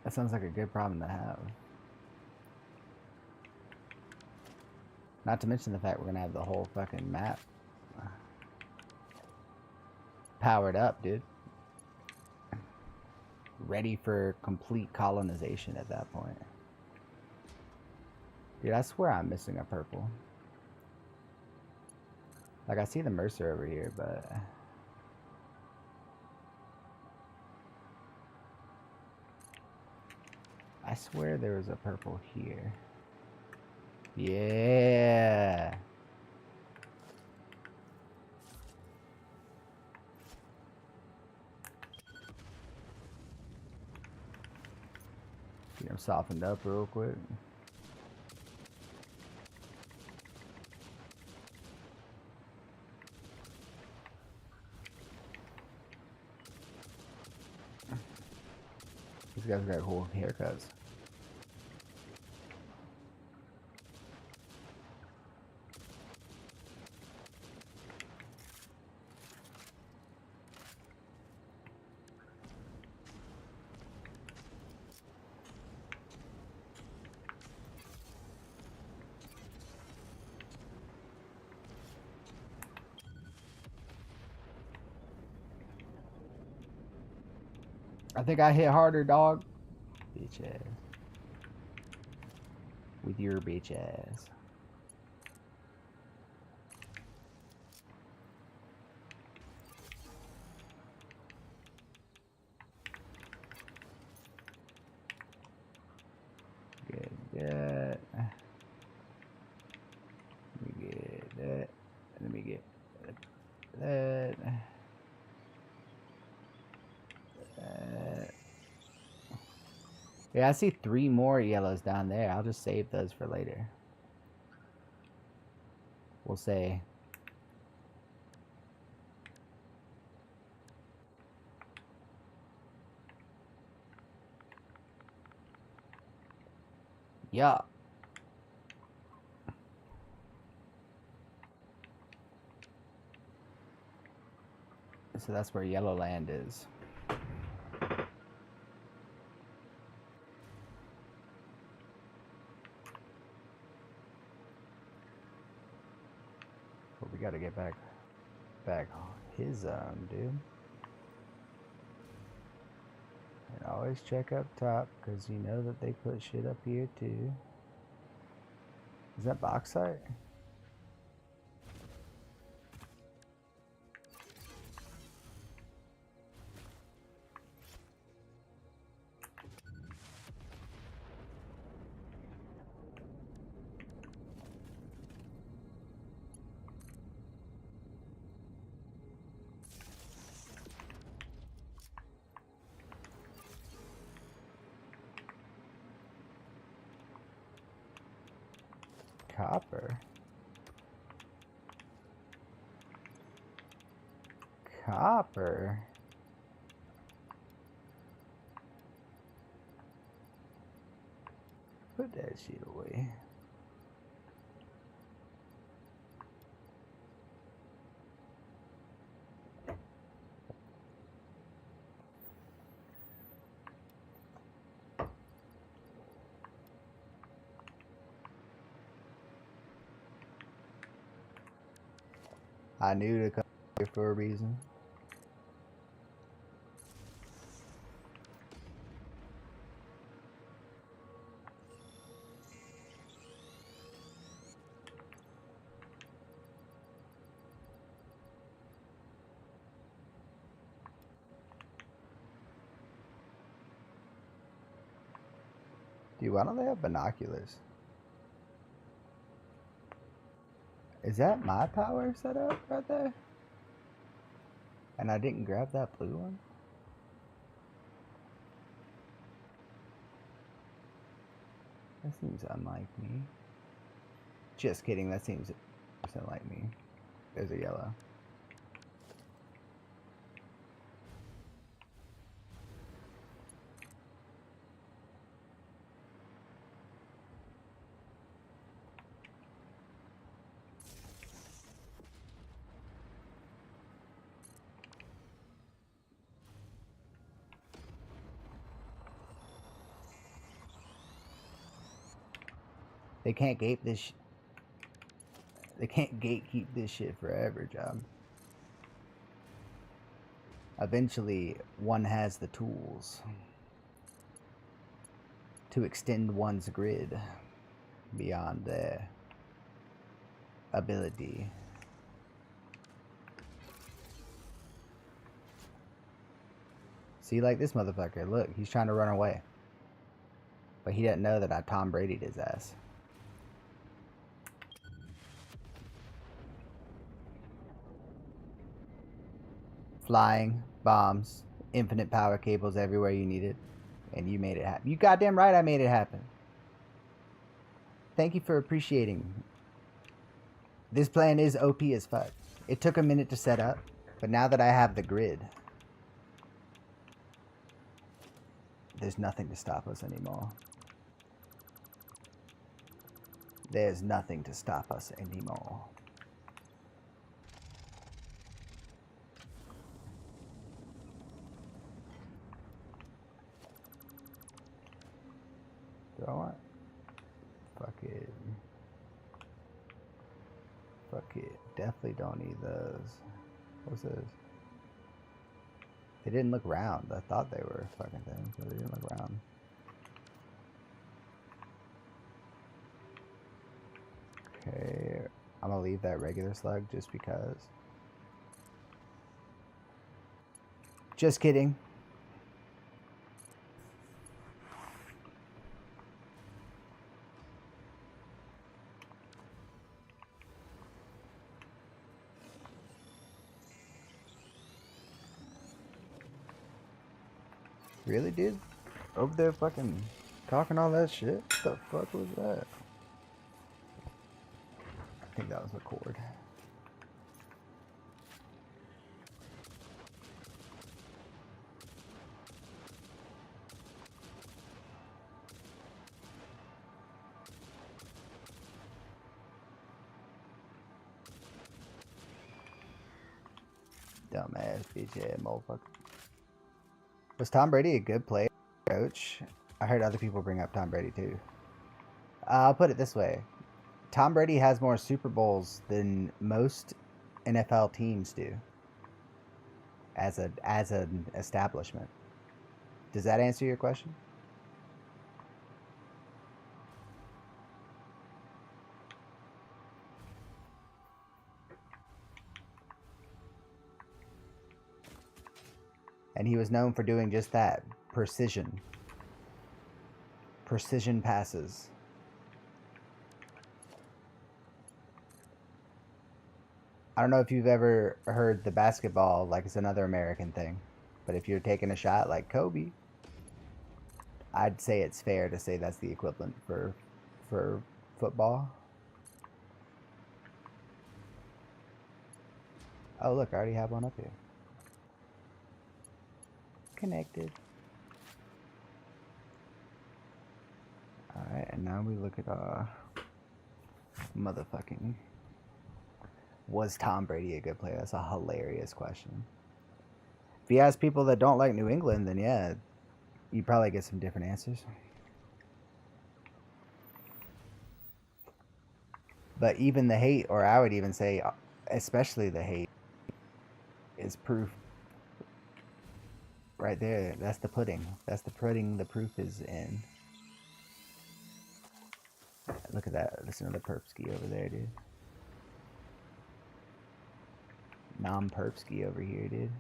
That sounds like a good problem to have. Not to mention the fact we're gonna have the whole fucking map powered up, dude. Ready for complete colonization at that point. Dude, I swear I'm missing a purple. Like, I see the Mercer over here, but... I swear there was a purple here. Yeah! Get him softened up real quick. These guys got cool haircuts. I think I hit harder, dog. Bitch ass. With your bitch ass. Get that. We get that. Yeah, I see 3 more yellows down there. I'll just save those for later. We'll say... Yeah. So that's where Yellow Land is. But we gotta get back his zone, dude. And always check up top, because you know that they put shit up here too. Is that bauxite? Copper. Copper. Put that shit away. I knew to come here for a reason. Dude, why don't they have binoculars? Is that my power setup right there? And I didn't grab that blue one? That seems unlike me. Just kidding, that seems like me. There's a yellow. They can't gatekeep this. They can't gatekeep this shit forever, job. Eventually, one has the tools to extend one's grid beyond their ability. See, like this motherfucker. Look, he's trying to run away, but he doesn't know that I Tom Brady'd his ass. Flying, bombs, infinite power cables everywhere you need it. And you made it happen. You goddamn right I made it happen. Thank you for appreciating. This plan is OP as fuck. It took a minute to set up, but now that I have the grid, there's nothing to stop us anymore. There's nothing to stop us anymore. Do I want? Fuck it. Fuck it. Definitely don't need those. What's this? They didn't look round. I thought they were fucking things, but they didn't look round. Okay. I'm gonna leave that regular slug just because. Just kidding. Really, dude? Over there fucking Talking all that shit? What the fuck was that? I think that was a cord. Dumbass bitch ass motherfucker. Was Tom Brady a good player, coach? I heard other people bring up Tom Brady too. I'll put it this way. Tom Brady has more Super Bowls than most NFL teams do as an establishment. Does that answer your question? And he was known for doing just that. Precision. Precision passes. I don't know if you've ever heard the basketball, like it's another American thing. But if you're taking a shot like Kobe, I'd say it's fair to say that's the equivalent for football. Oh, look, I already have one up here. Connected. Alright, and now we look at motherfucking, was Tom Brady a good player? That's a hilarious question. If you ask people that don't like New England, then yeah, you probably get some different answers. But even the hate, or I would even say especially the hate, is proof. Right there, that's the pudding. That's the pudding the proof is in. Look at that. Listen to the perpski over there, dude. Non-perpski over here, dude.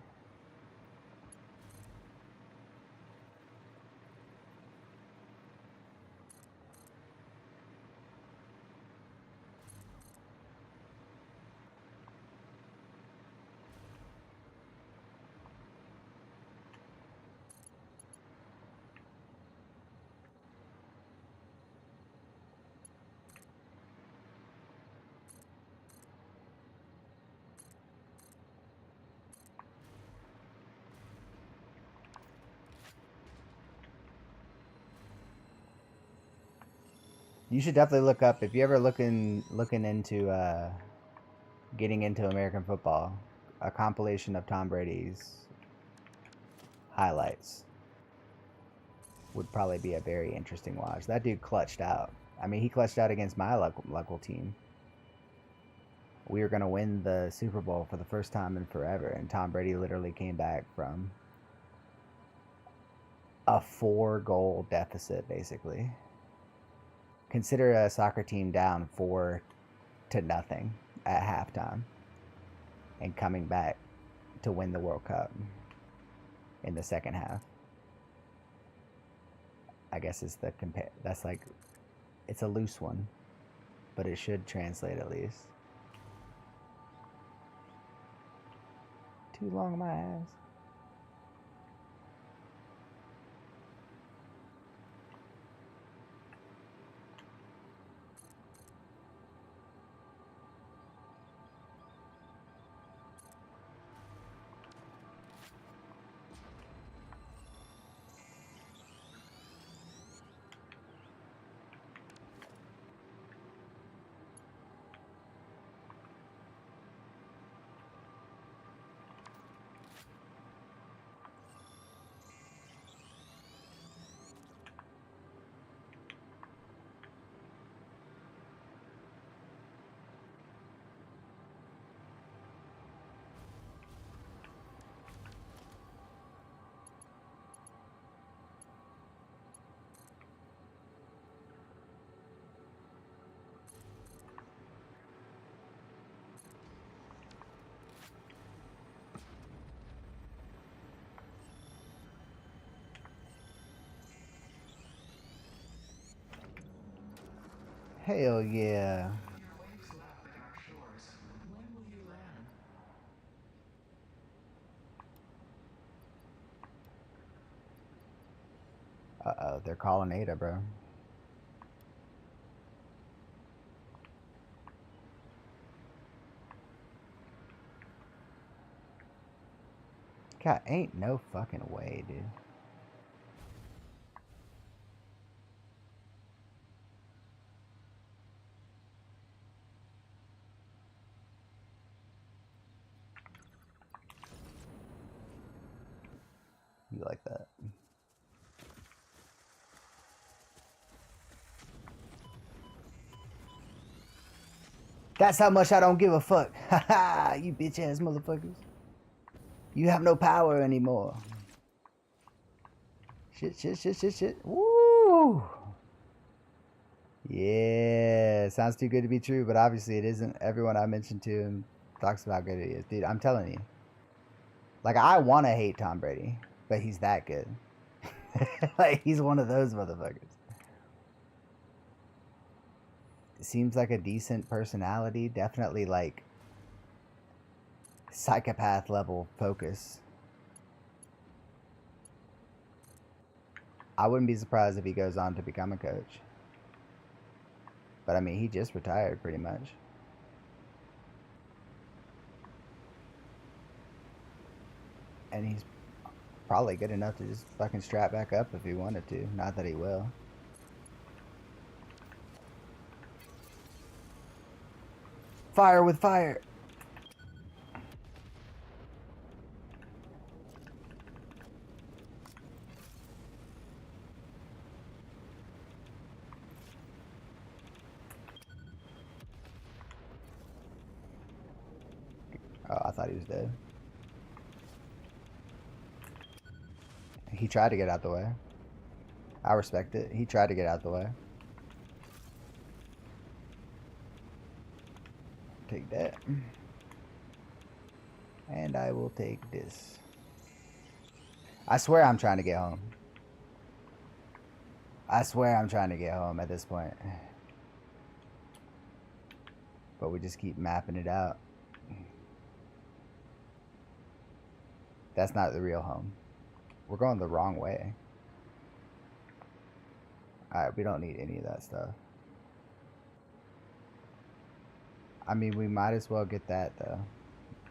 You should definitely look up, if you ever looking into getting into American football, a compilation of Tom Brady's highlights would probably be a very interesting watch. That dude clutched out. I mean, he clutched out against my local team. We were going to win the Super Bowl for the first time in forever, and Tom Brady literally came back from a 4-goal deficit, basically. Consider a soccer team down 4-0 at halftime and coming back to win the World Cup in the second half. I guess is the compare. That's like, it's a loose one, but it should translate at least. Too long my ass. Hell yeah. Your waves lap at our shores. When will you land? Uh-oh, they're calling Ada, bro. God, ain't no fucking way, dude. You like that? That's how much I don't give a fuck. Haha, you bitch ass motherfuckers. You have no power anymore. Shit. Woo! Yeah, sounds too good to be true, but obviously it isn't. Everyone I mentioned to him talks about how good he is. Dude, I'm telling you. Like, I want to hate Tom Brady, but he's that good. Like, he's one of those motherfuckers. Seems like a decent personality. Definitely, like, psychopath level focus. I wouldn't be surprised if he goes on to become a coach. But I mean, he just retired pretty much. And he's probably good enough to just fucking strap back up if he wanted to. Not that he will. Fire with fire. Oh, I thought he was dead. He tried to get out the way. I respect it. He tried to get out the way. Take that. And I will take this. I swear I'm trying to get home. I swear I'm trying to get home at this point. But we just keep mapping it out. That's not the real home. We're going the wrong way. Alright, we don't need any of that stuff. I mean, we might as well get that, though.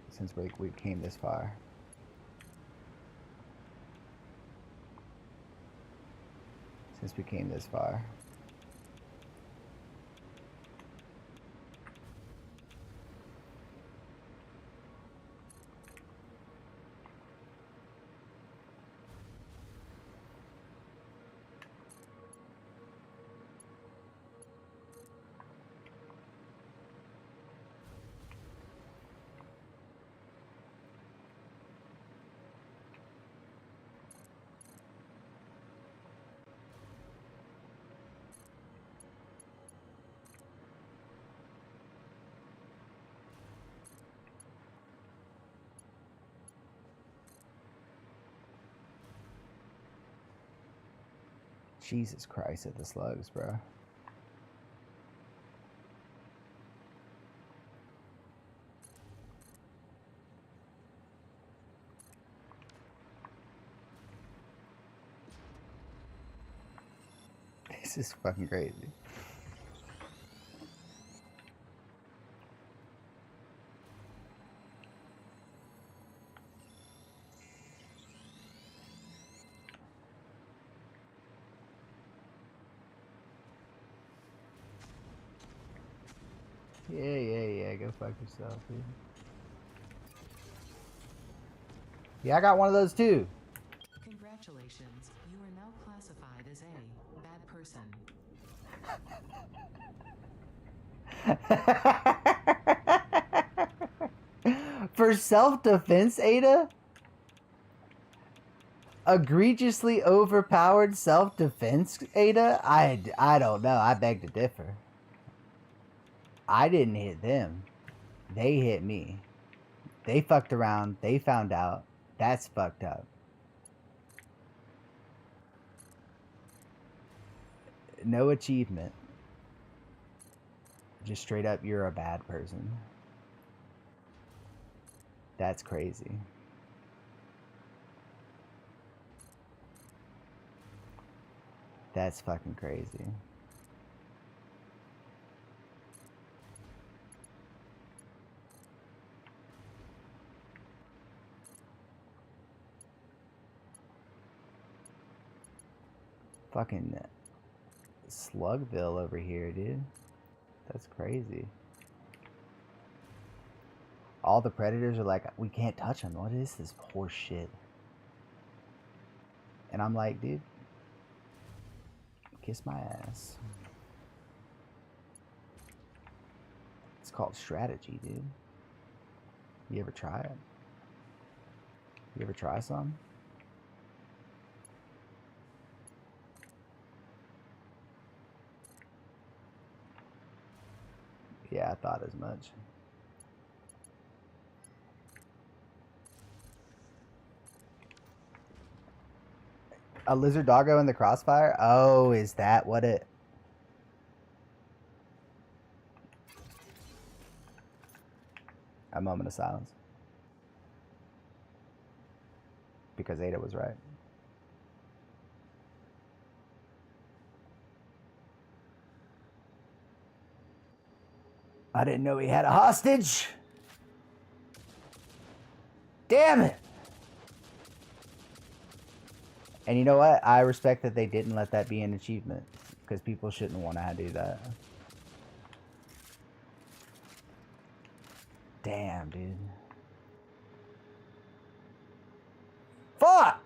Since we came this far. Since we came this far. Jesus Christ at the slugs, bro. This is fucking crazy. Yeah. Go fuck yourself, dude. Yeah, I got one of those too. Congratulations, you are now classified as a bad person. For self-defense, Ada? Egregiously overpowered self-defense, Ada? I don't know. I beg to differ. I didn't hit them. They hit me. They fucked around. They found out. That's fucked up. No achievement. Just straight up, you're a bad person. That's crazy. That's fucking crazy. Fucking Slugville over here, dude. That's crazy. All the predators are like, we can't touch them. What is this horse shit? And I'm like, dude, kiss my ass. It's called strategy, dude. You ever try it? You ever try some? Yeah, I thought as much. A lizard doggo in the crossfire? Oh, is that what it... A moment of silence. Because Ada was right. I didn't know he had a hostage. Damn it. And you know what? I respect that they didn't let that be an achievement. Because people shouldn't want to do that. Damn, dude. Fuck!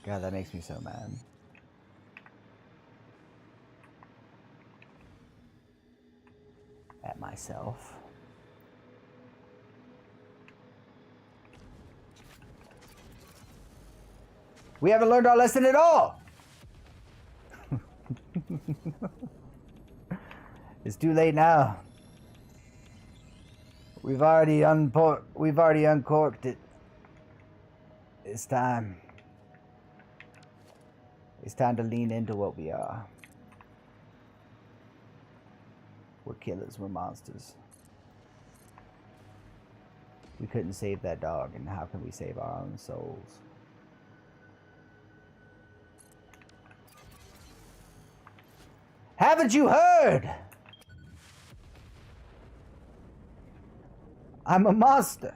God, that makes me so mad. At myself. We haven't learned our lesson at all! It's too late now. We've already uncorked it. It's time. It's time to lean into what we are. We're killers, we're monsters. We couldn't save that dog, and how can we save our own souls? Haven't you heard? I'm a monster.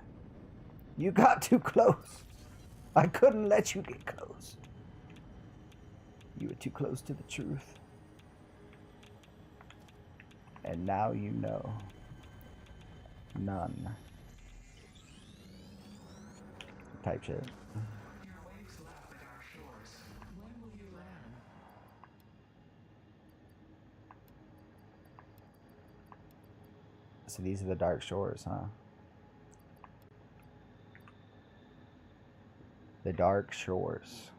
You got too close. I couldn't let you get close. You were too close to the truth. And now you know. None. Type shit. Your waves left the dark shores. When will you land? So these are the dark shores, huh? The dark shores.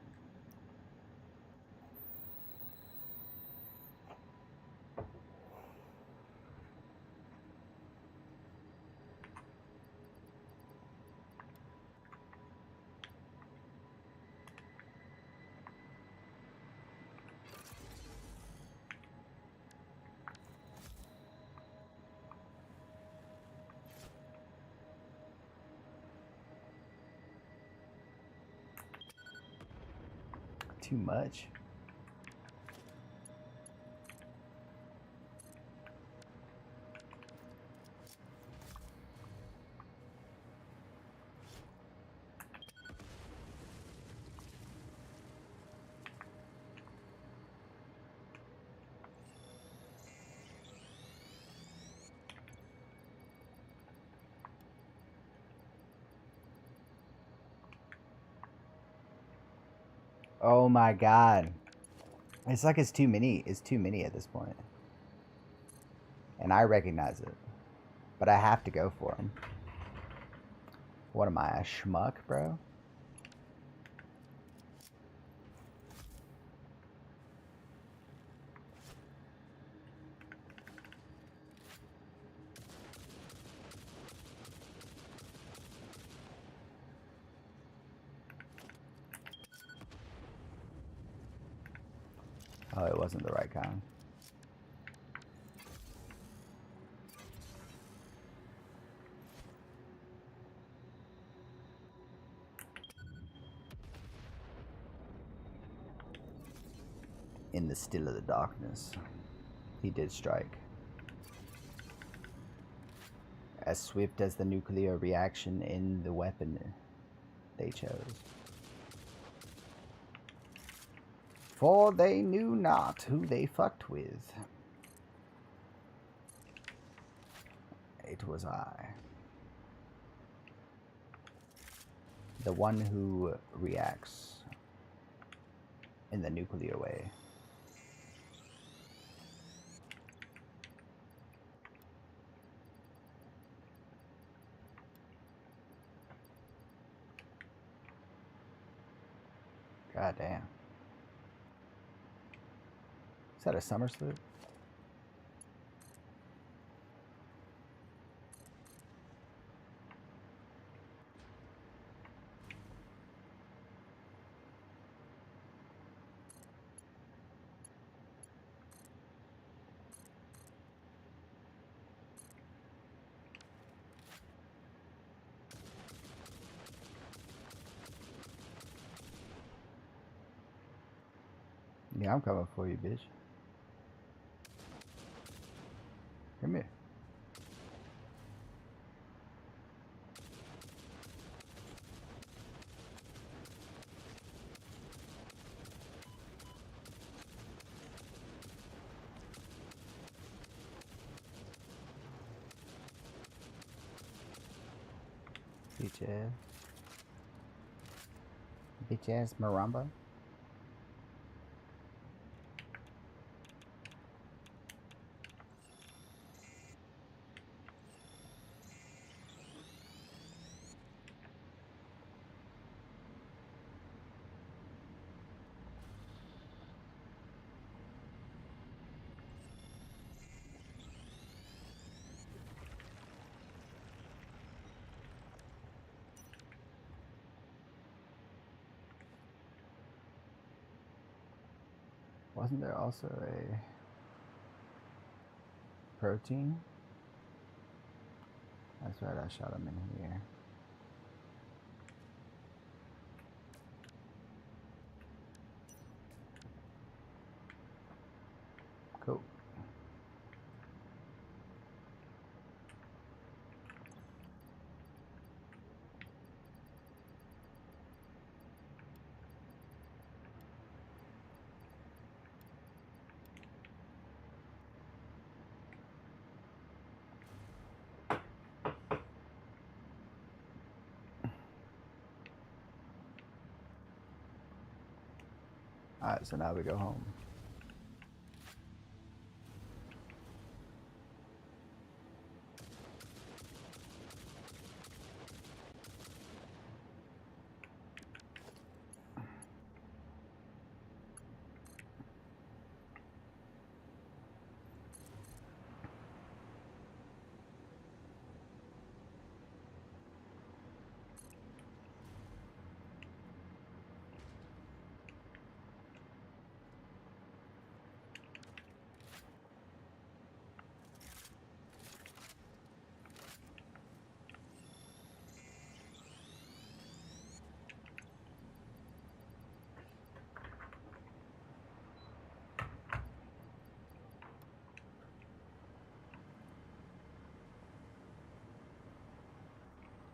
Too much. Oh my god. It's like it's too many. It's too many at this point. And I recognize it. But I have to go for them. What am I, a schmuck, bro? Oh, it wasn't the right kind. In the still of the darkness, he did strike. As swift as the nuclear reaction in the weapon they chose. For they knew not who they fucked with. It was I. The one who reacts in the nuclear way. God damn. Is that a summer sloop? Yeah, I'm coming for you, bitch. Come here. Bitch ass. Bitch ass Maramba. Wasn't there also a protein? That's right, I shot him in here. Cool. Alright, so now we go home.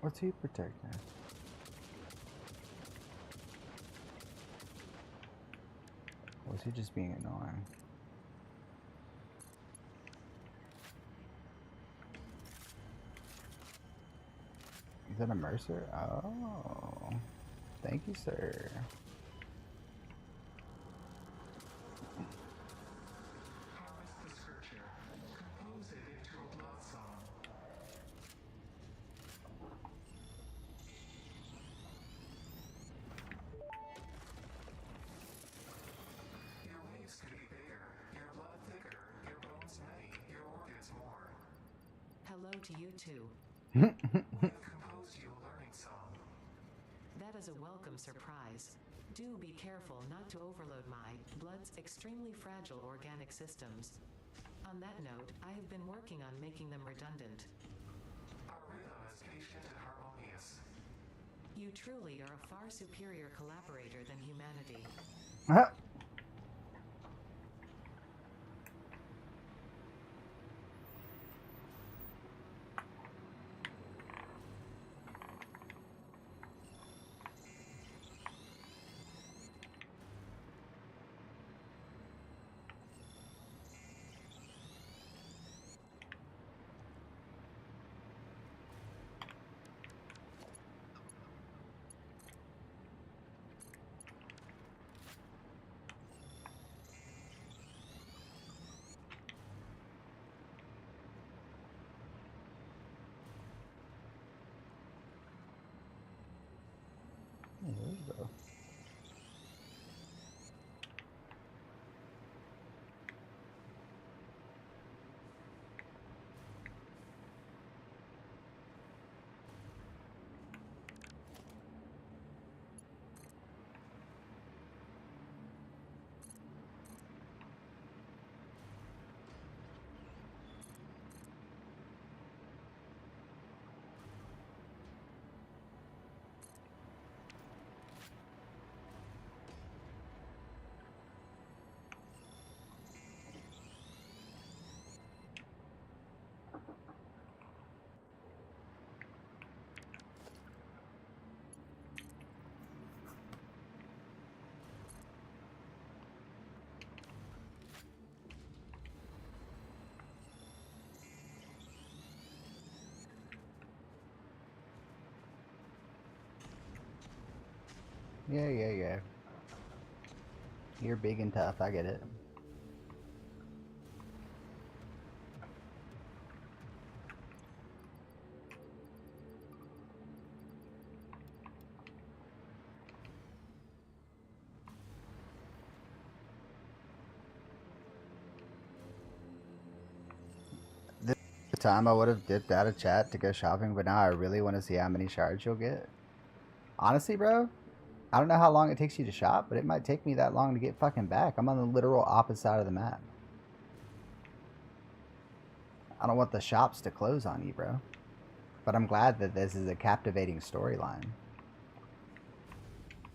What's he protecting? Or was he just being annoying? Is that a Mercer? Oh. Thank you, sir. Harvest the scripture. Compose it into a blood song. Your waves could be bigger, your blood thicker, your bones many, your organs more. Hello to you too. We have composed you a learning song. That is a welcome surprise. Do be careful not to overload my blood's extremely fragile organic systems. On that note, I have been working on making them redundant. Our rhythm is patient and harmonious. You truly are a far superior collaborator than humanity. Yeah. You're big and tough. I get it. This time I would have dipped out of chat to go shopping, but now I really want to see how many shards you'll get. Honestly, bro, I don't know how long it takes you to shop, but it might take me that long to get fucking back. I'm on the literal opposite side of the map. I don't want the shops to close on you, bro. But I'm glad that this is a captivating storyline.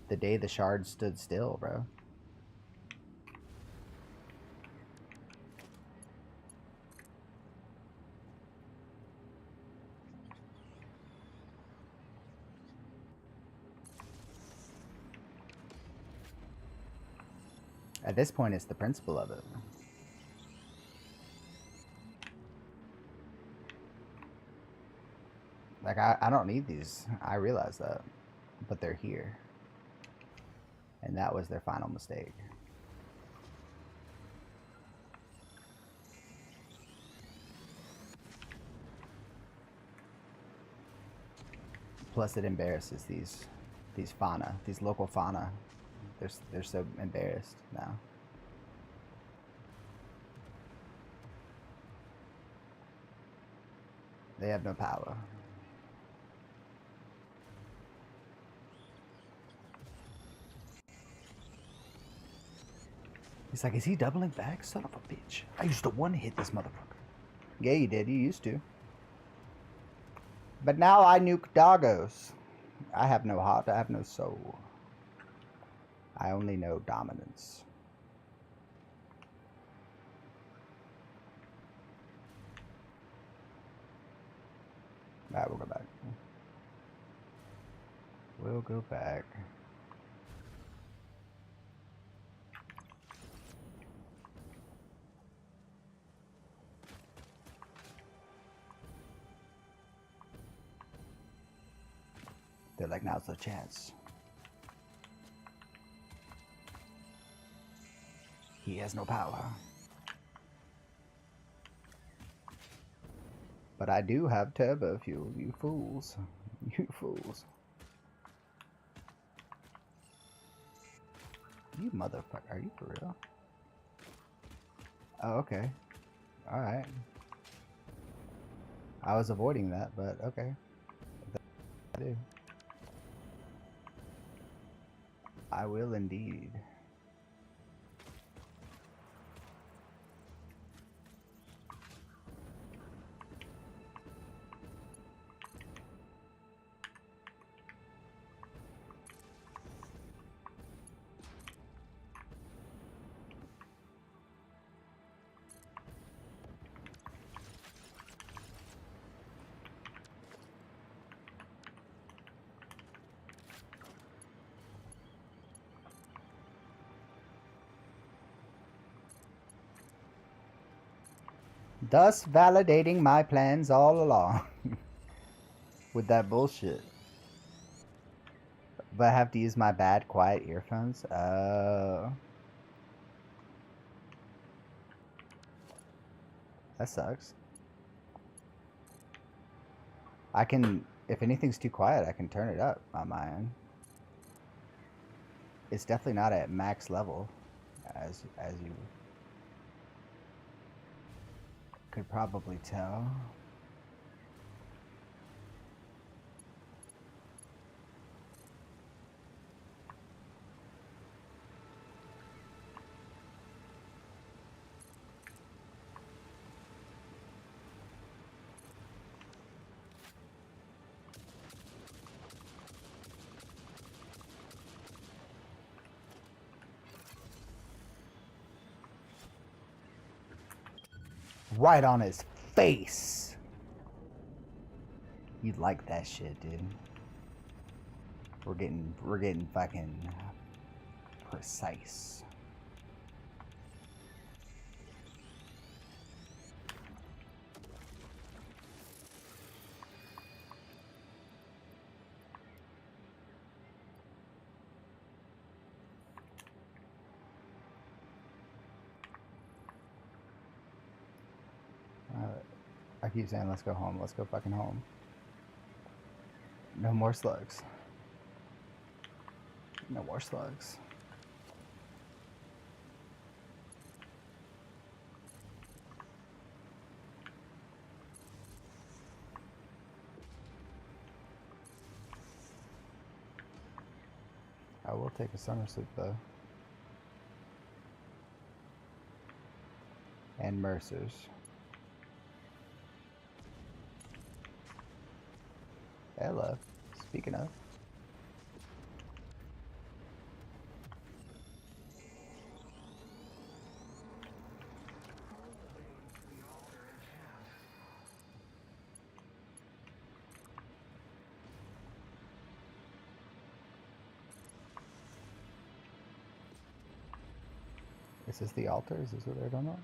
The day the shards stood still, bro. At this point, it's the principle of it. Like, I don't need these. I realize that. But they're here. And that was their final mistake. Plus, it embarrasses these fauna, these local fauna. They're so embarrassed now. They have no power. He's like, is he doubling back? Son of a bitch. I used to one-hit this motherfucker. Yeah, you did. You used to. But now I nuke doggos. I have no heart. I have no soul. I only know dominance. Alright, we'll go back. We'll go back. They're like, now's the chance. He has no power. But I do have turbo fuel, you fools. You fools. You motherfucker. Are you for real? Oh, okay. Alright. I was avoiding that, but okay. I do. I will indeed. Thus validating my plans all along. With that bullshit. But I have to use my bad quiet earphones? That sucks. I can, if anything's too quiet, I can turn it up on my end. It's definitely not at max level, as you could probably tell. Right on his face. You'd like that shit, dude. We're getting fucking precise. I keep saying let's go home. Let's go fucking home. No more slugs. No more slugs. I will take a summer sleep though. And Mercer's. Hello. Speaking of. Is this the altar? Is this what they're talking about?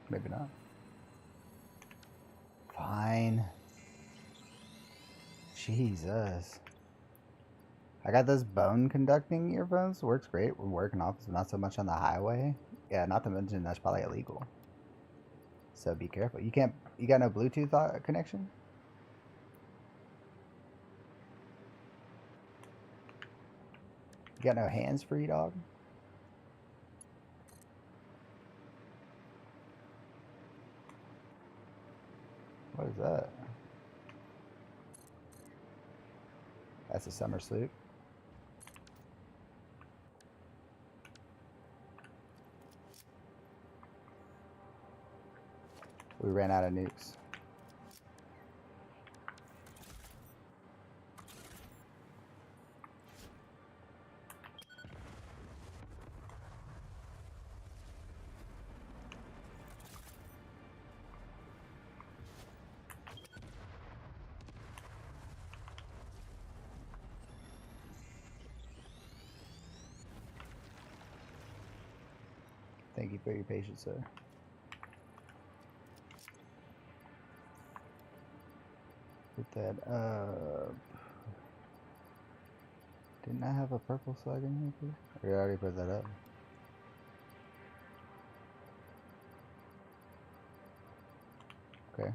Maybe not. Fine. Jesus. I got this bone conducting earphones. Works great. We're working off, not so much on the highway. Yeah, not to mention that's probably illegal. So be careful. You can't. You got no Bluetooth connection? You got no hands free, dog? What is that? That's a summer sleep. We ran out of nukes. Thank you for your patience, sir. Put that up. Didn't I have a purple slug in here too? Or did I already put that up? Okay.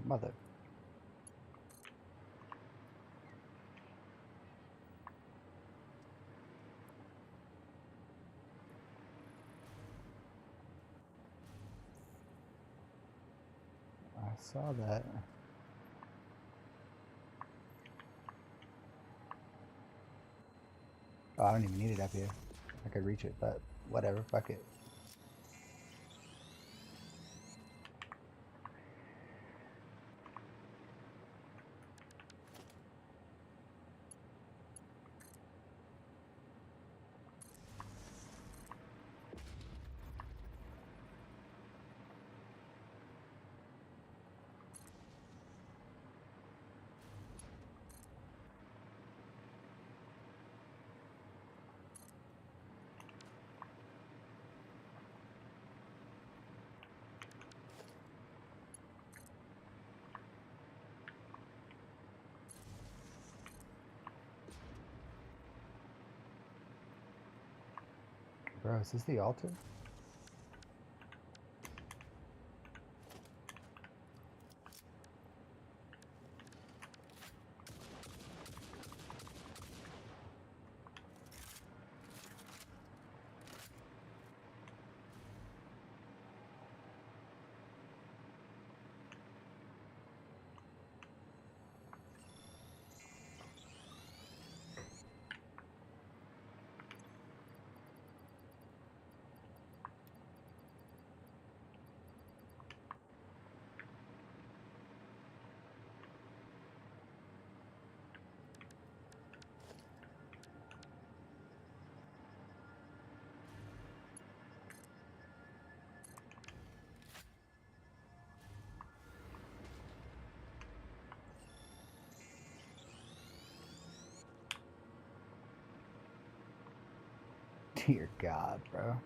Mother. I saw that. Oh, I don't even need it up here. I could reach it, but whatever, fuck it. Bro, is this the altar? Dear God, bro.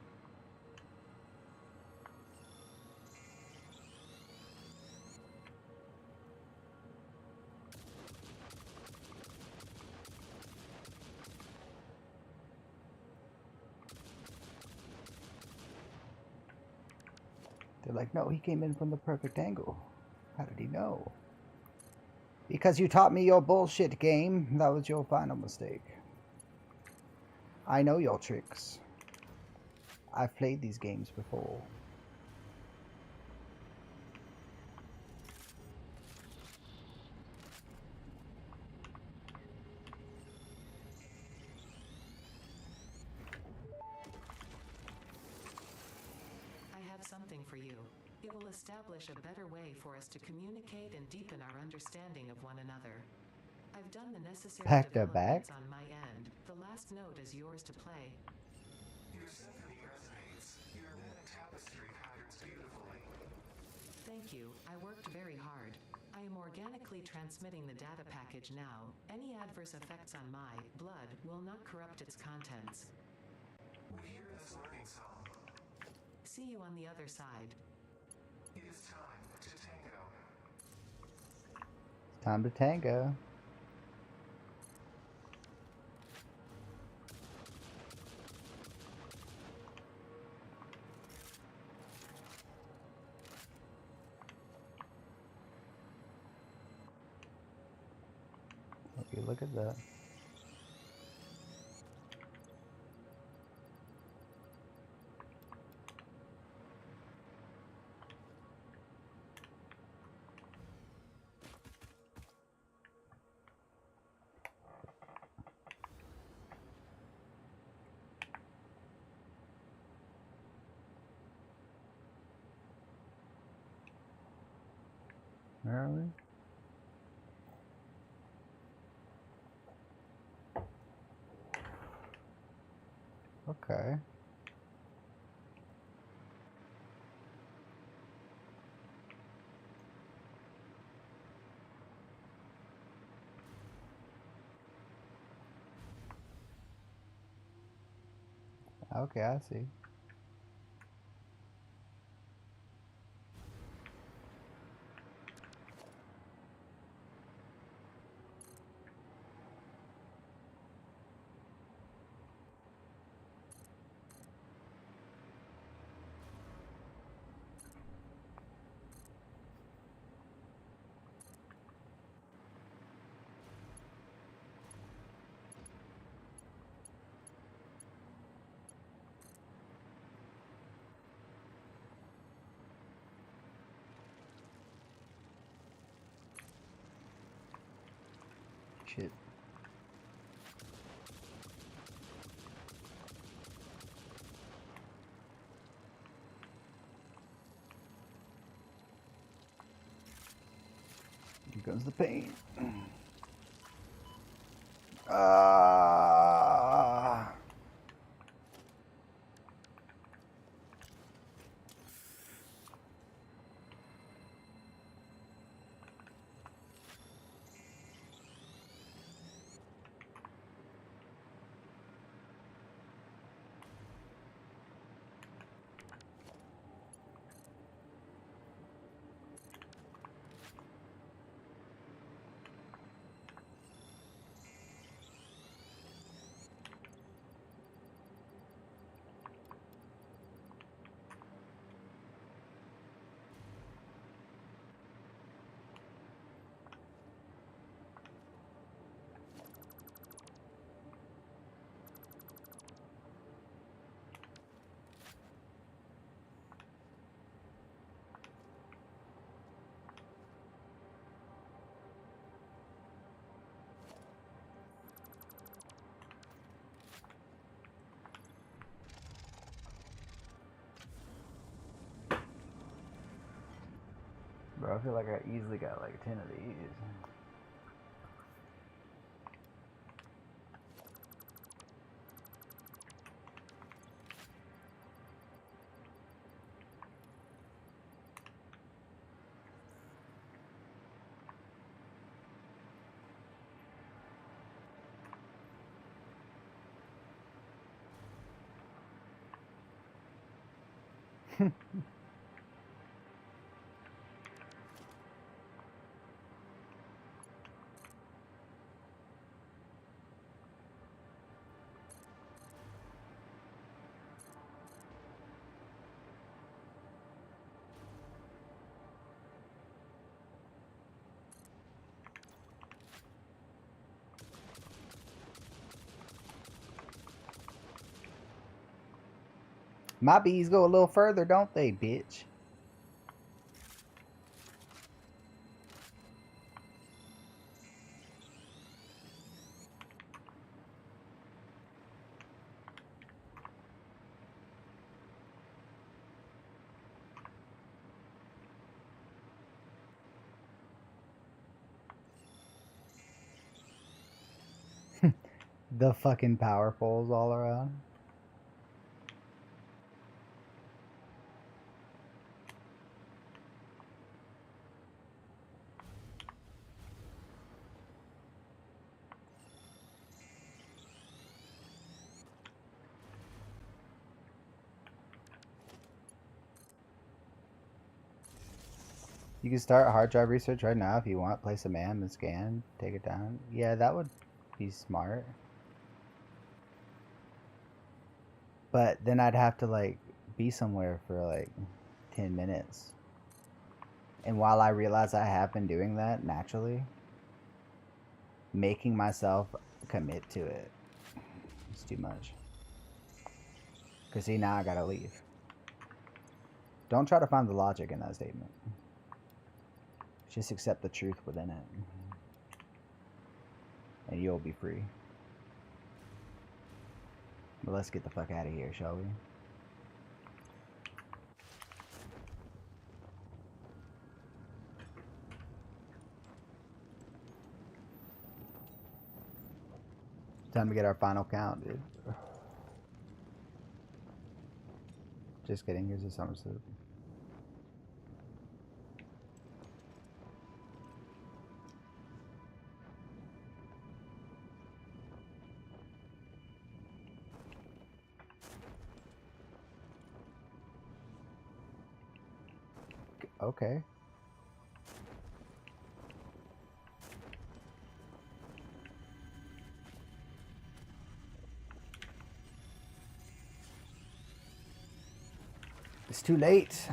They're like, no, he came in from the perfect angle. How did he know? Because you taught me your bullshit game. That was your final mistake. I know your tricks. I've played these games before. I have something for you. It will establish a better way for us to communicate and deepen our understanding of one another. I've done the necessary Back to developments back? on my end. The last note is yours to play. Your symphony resonates. Your rhythmic tapestry patterns beautifully. Thank you. I worked very hard. I am organically transmitting the data package now. Any adverse effects on my blood will not corrupt its contents. We hear this learning song. See you on the other side. It is time to tango. Time to tango. Okay, look at that. Where are we? Okay. Okay, I see. Shit. Here comes the pain. Ah. Bro, I feel like I easily got like 10 of these. My bees go a little further, don't they, bitch? The fucking power poles all around. You can start hard drive research right now if you want. Place a MAM and scan. Take it down. Yeah, that would be smart. But then I'd have to like be somewhere for like 10 minutes. And while I realize I have been doing that naturally, making myself commit to it is too much. Because see, now I gotta leave. Don't try to find the logic in that statement. Just accept the truth within it. And you'll be free. But let's get the fuck out of here, shall we? Time to get our final count, dude. Just kidding, here's a summer suit. Okay. It's too late.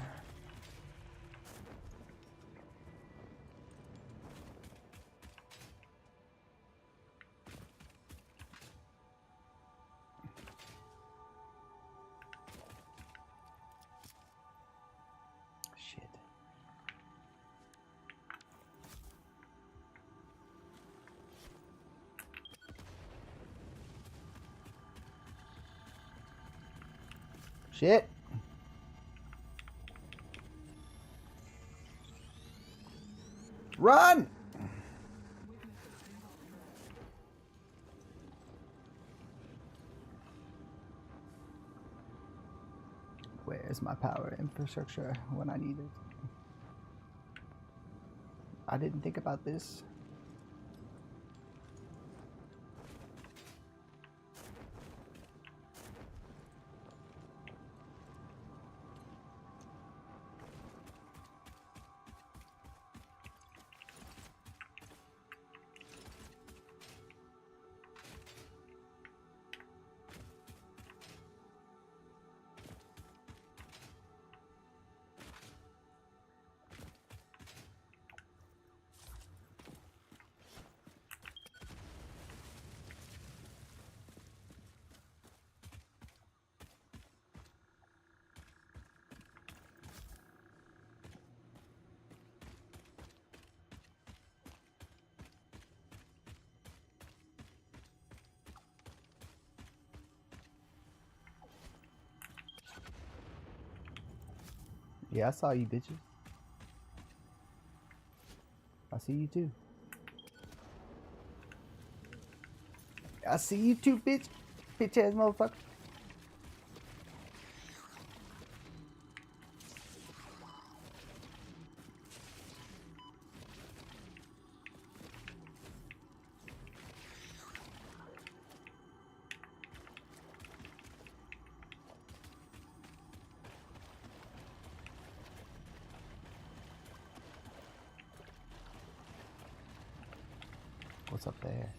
Shit. Shit. Run! Where's my power infrastructure when I need it? I didn't think about this. Yeah, I saw you, bitches. I see you too. I see you too, bitch. Bitch ass motherfucker. What's up there?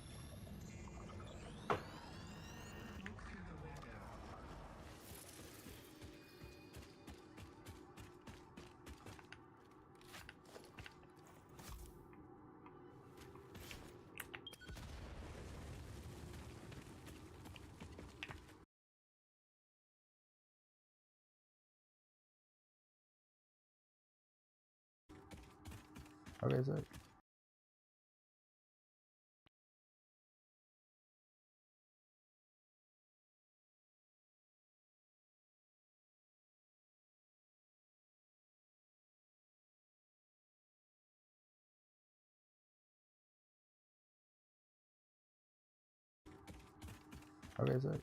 Okay, is it? Okay, is it?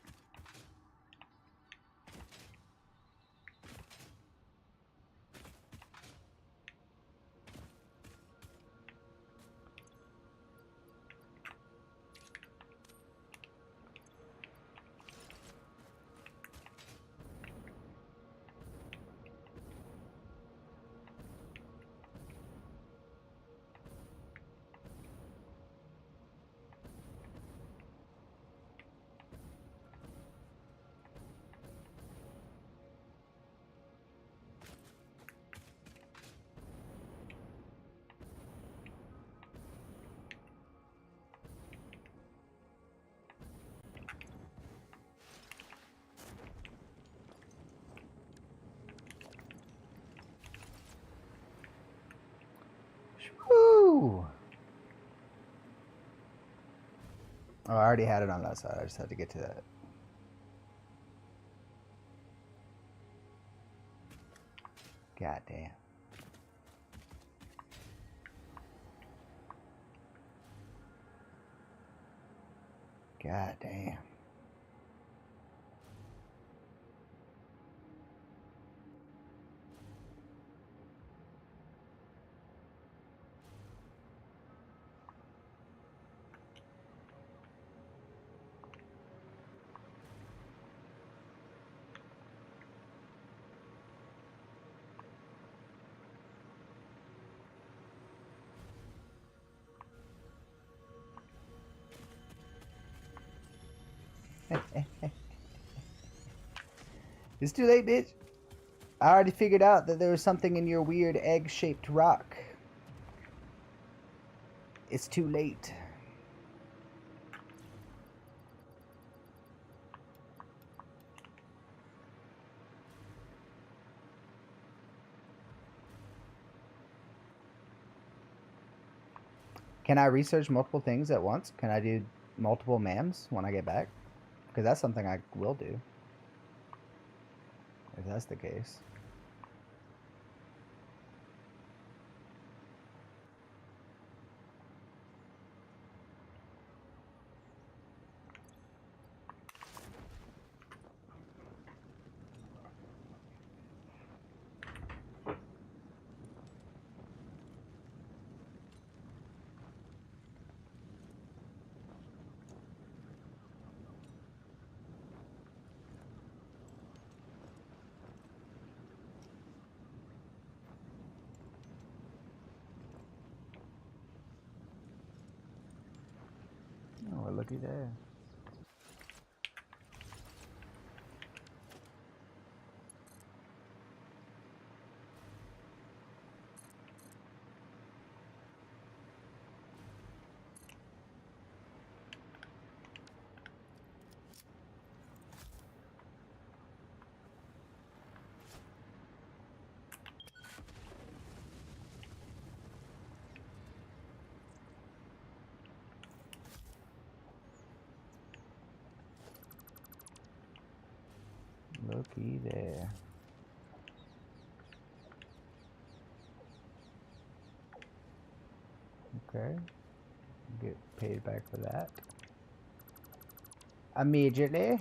Woo! Oh, I already had it on that side. I just had to get to that. God damn. God damn. It's too late, bitch. I already figured out that there was something in your weird egg-shaped rock. It's too late. Can I research multiple things at once? Can I do multiple mams when I get back? Because that's something I will do. If that's the case. Oh, well, looky there. Looky there. Okay. Get paid back for that. Immediately.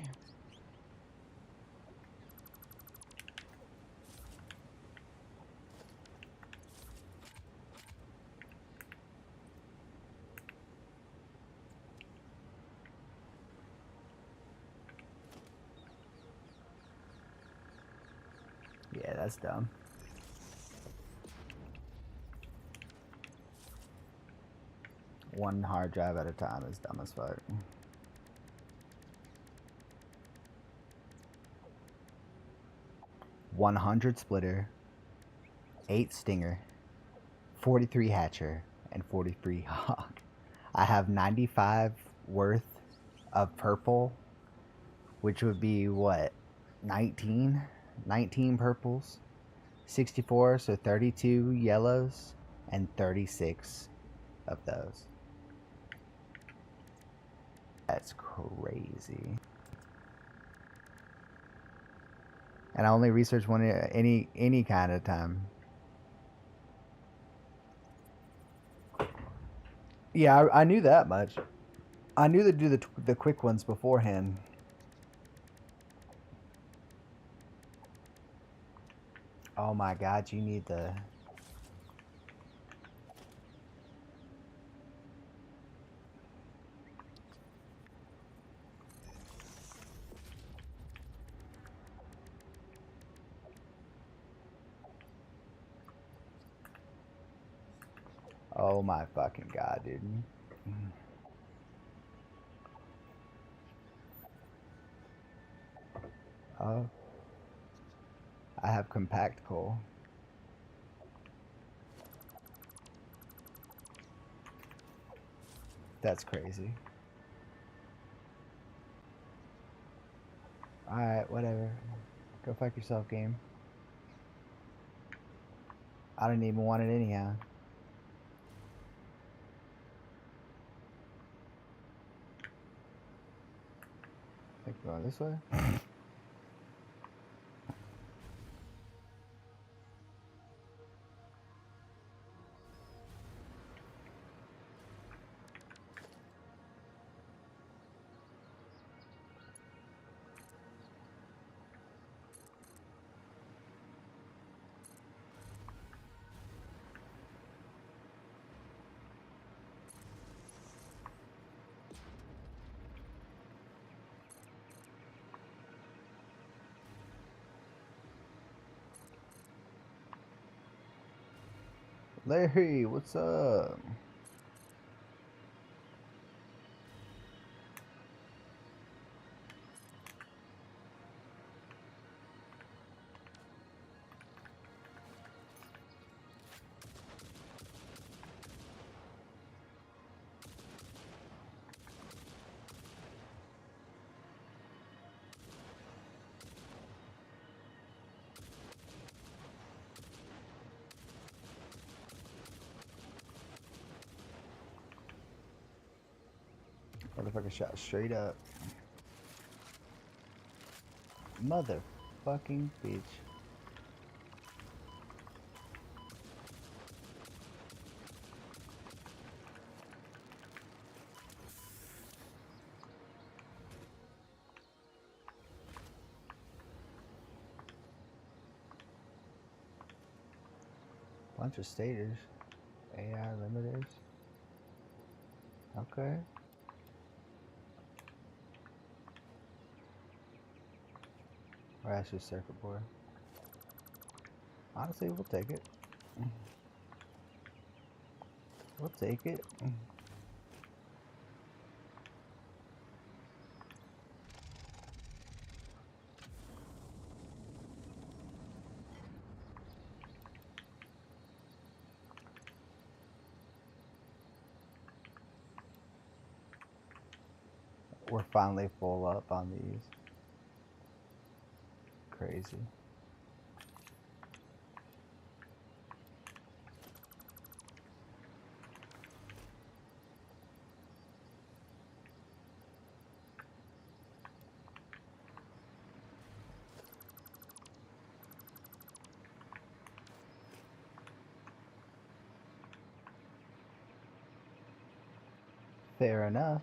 Yeah, that's dumb. one hard drive at a time is dumb as fuck. $100 splitter, 8 stinger, 43 hatcher, and 43 hawk. I have 95 worth of purple, which would be what, 19 purples, 64, so 32 yellows, and 36 of those. That's crazy. And I only research one any kind of time. Yeah, I knew that much. I knew to do the quick ones beforehand. Oh my god, you need the... Oh my fucking god, dude. Oh. I have compact coal. That's crazy. Alright, whatever. Go fuck yourself, game. I didn't even want it anyhow. I think we're going this way. Larry, what's up? Motherfucker shot straight up. Motherfucking bitch. Bunch of staters. AI limiters. Okay. Or that's just circuit board. Honestly, we'll take it. We'll take it. We're finally full up on these. Crazy. Fair enough.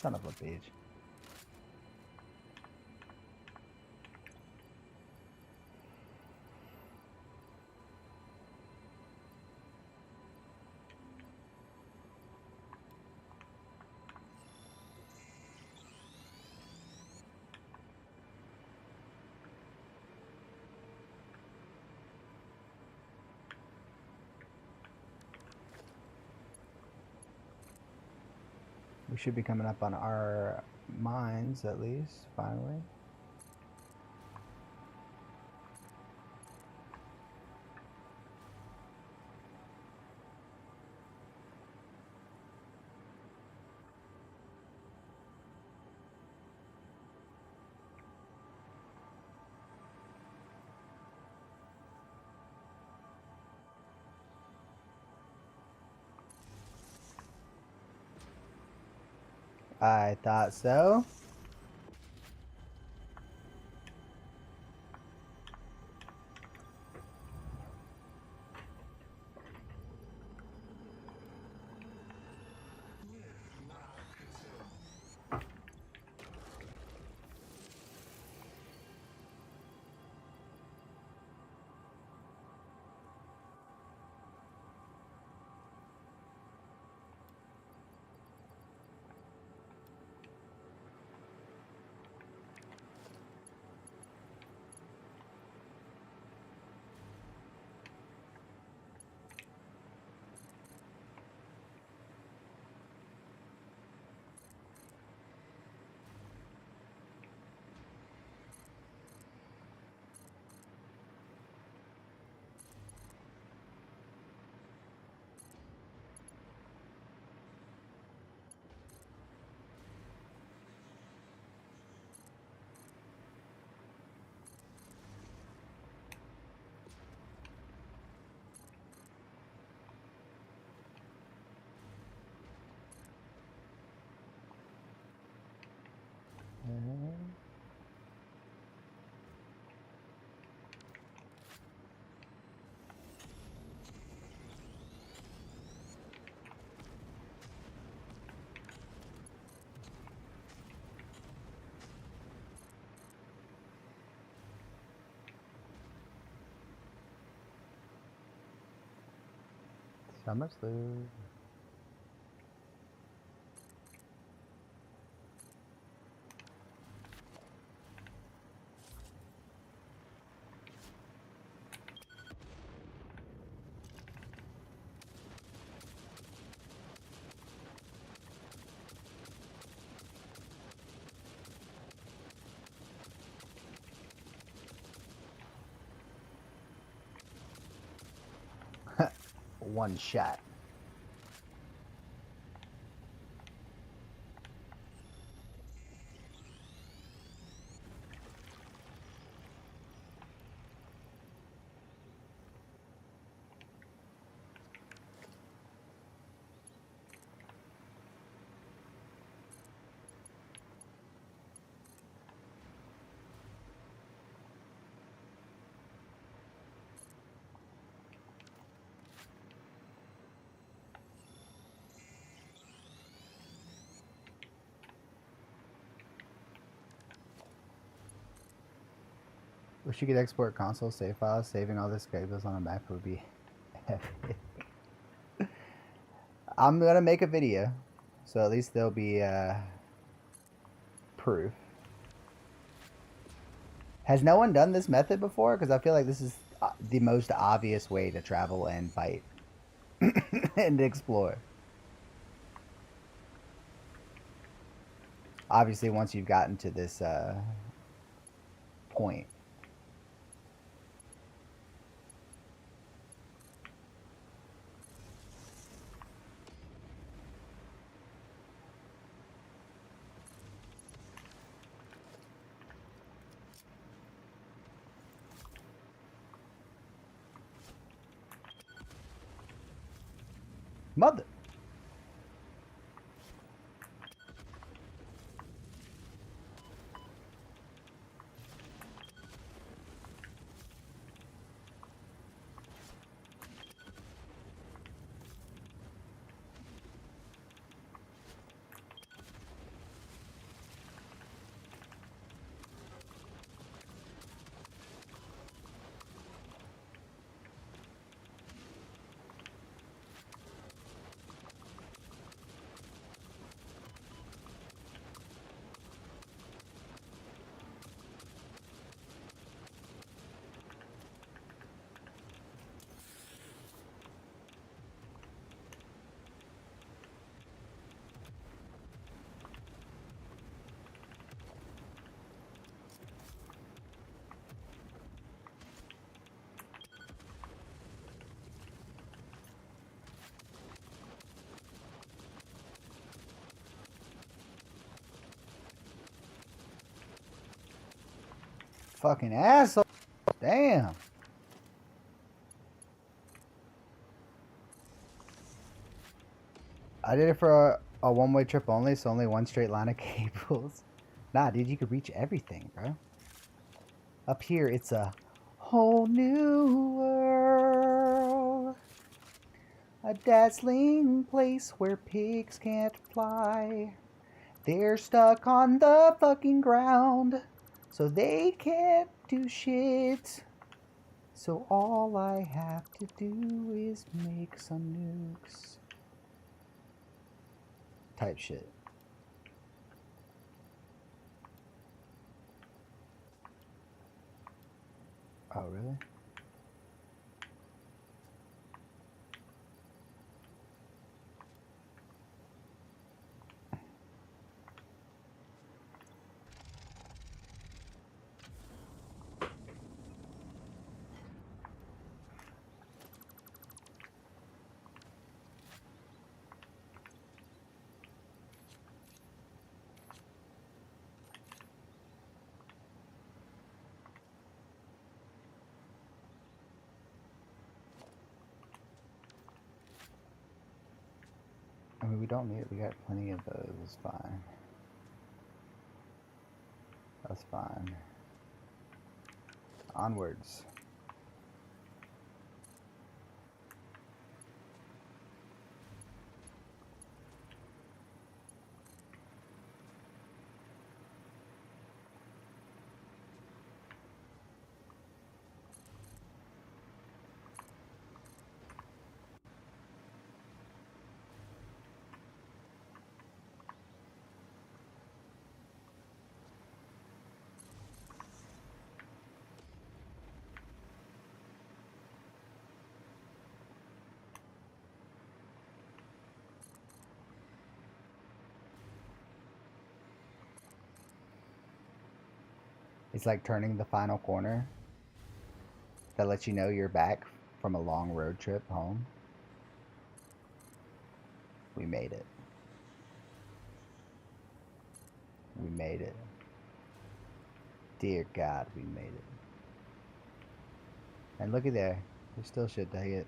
Son of a bitch. We should be coming up on our mines at least, finally. I thought so. So much loot. One shot. Wish you could export console save files. Saving all the cables on a Mac would be epic. I'm gonna make a video, so at least there'll be proof. Has no one done this method before? Because I feel like this is the most obvious way to travel and fight and explore. Obviously, once you've gotten to this point. Mother. Fucking asshole. Damn. I did it for a one-way trip only, so only one straight line of cables. Nah, dude, you could reach everything, bro. Up here, it's a whole new world. A dazzling place where pigs can't fly. They're stuck on the fucking ground, so they can't do shit. So all I have to do is make some nukes. Type shit. Oh, really? I mean, we don't need it. We got plenty of those. It's fine. That's fine. Onwards. It's like turning the final corner that lets you know you're back from a long road trip home. We made it. We made it. Dear God, we made it. And looky there. There's still shit to get.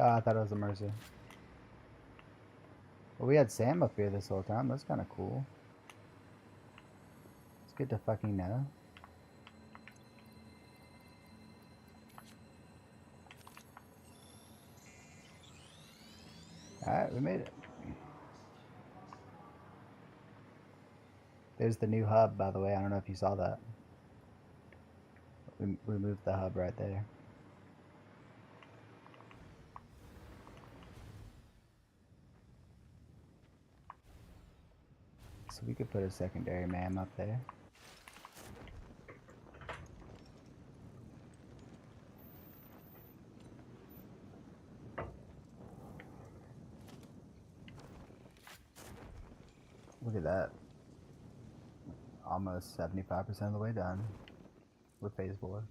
Oh, I thought it was a Mercy. Well, we had Sam up here this whole time. That's kind of cool. It's good to fucking know. Alright, we made it. There's the new hub, by the way. I don't know if you saw that. We moved the hub right there. So we could put a secondary MAM up there. Look at that. Almost 75% of the way done with phase 4.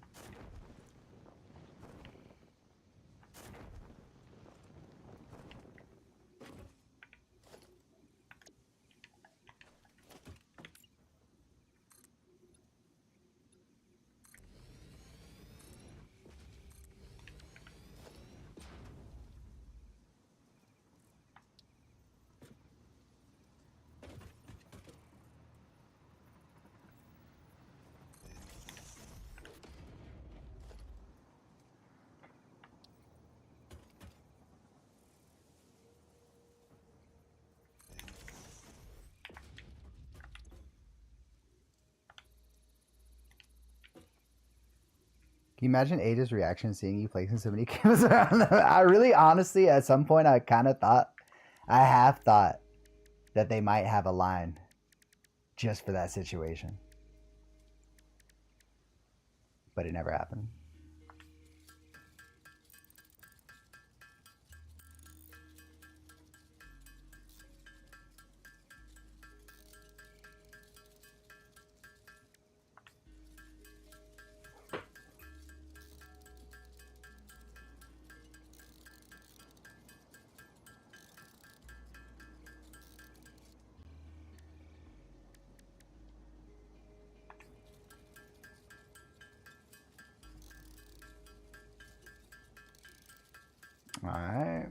Can you imagine Ada's reaction seeing you placing so many cameras around them? I really, honestly, at some point, I kind of thought, I have thought that they might have a line just for that situation. But it never happened. All right.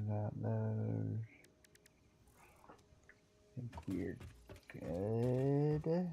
That those. I think we're good.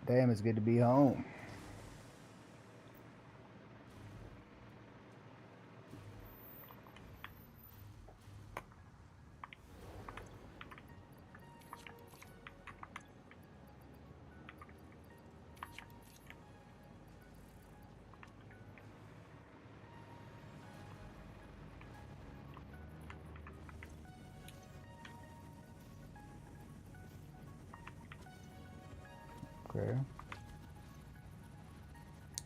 Damn, it's good to be home. Okay.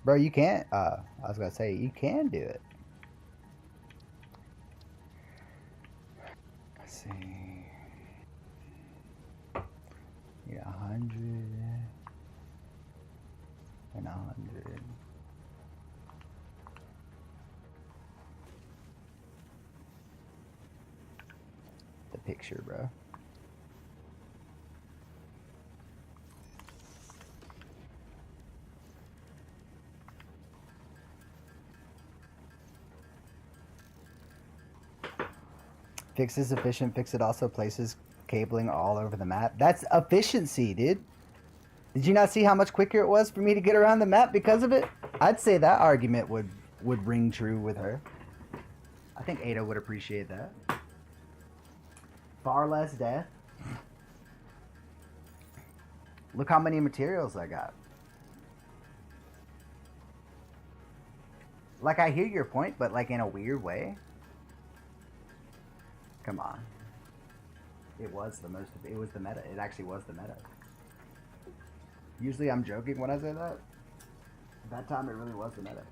Bro, you can't, I was gonna say, you can do it. Let's see. Yeah, 100 and 100. The picture, bro. Fix is efficient. Fix it also places cabling all over the map. That's efficiency, dude. Did you not see how much quicker it was for me to get around the map because of it? I'd say that argument would ring true with her. I think Ada would appreciate that. Far less death. Look how many materials I got. Like, I hear your point, but like in a weird way. Come on. It was the meta. It actually was the meta. Usually I'm joking when I say that. That time it really was the meta.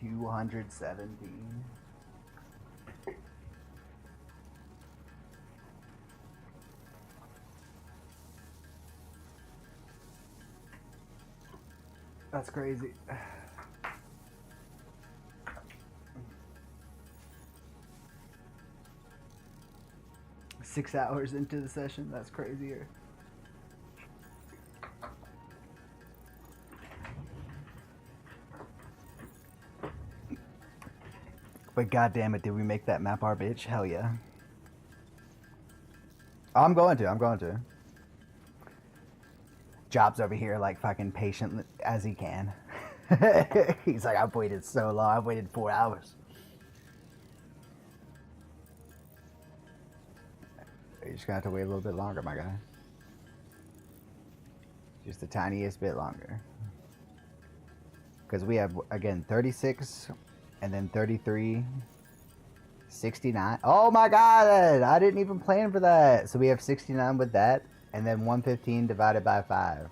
$217. That's crazy. Six hours into the session, that's crazier. But goddamn it, did we make that map our bitch? Hell yeah. I'm going to. Job's over here like fucking patient as he can. He's like, I've waited so long. I've waited 4 hours. You just got to wait a little bit longer, my guy. Just the tiniest bit longer. Because we have, again, 36 and then 33, 69. Oh my god, I didn't even plan for that. So we have 69 with that, and then 115 divided by 5.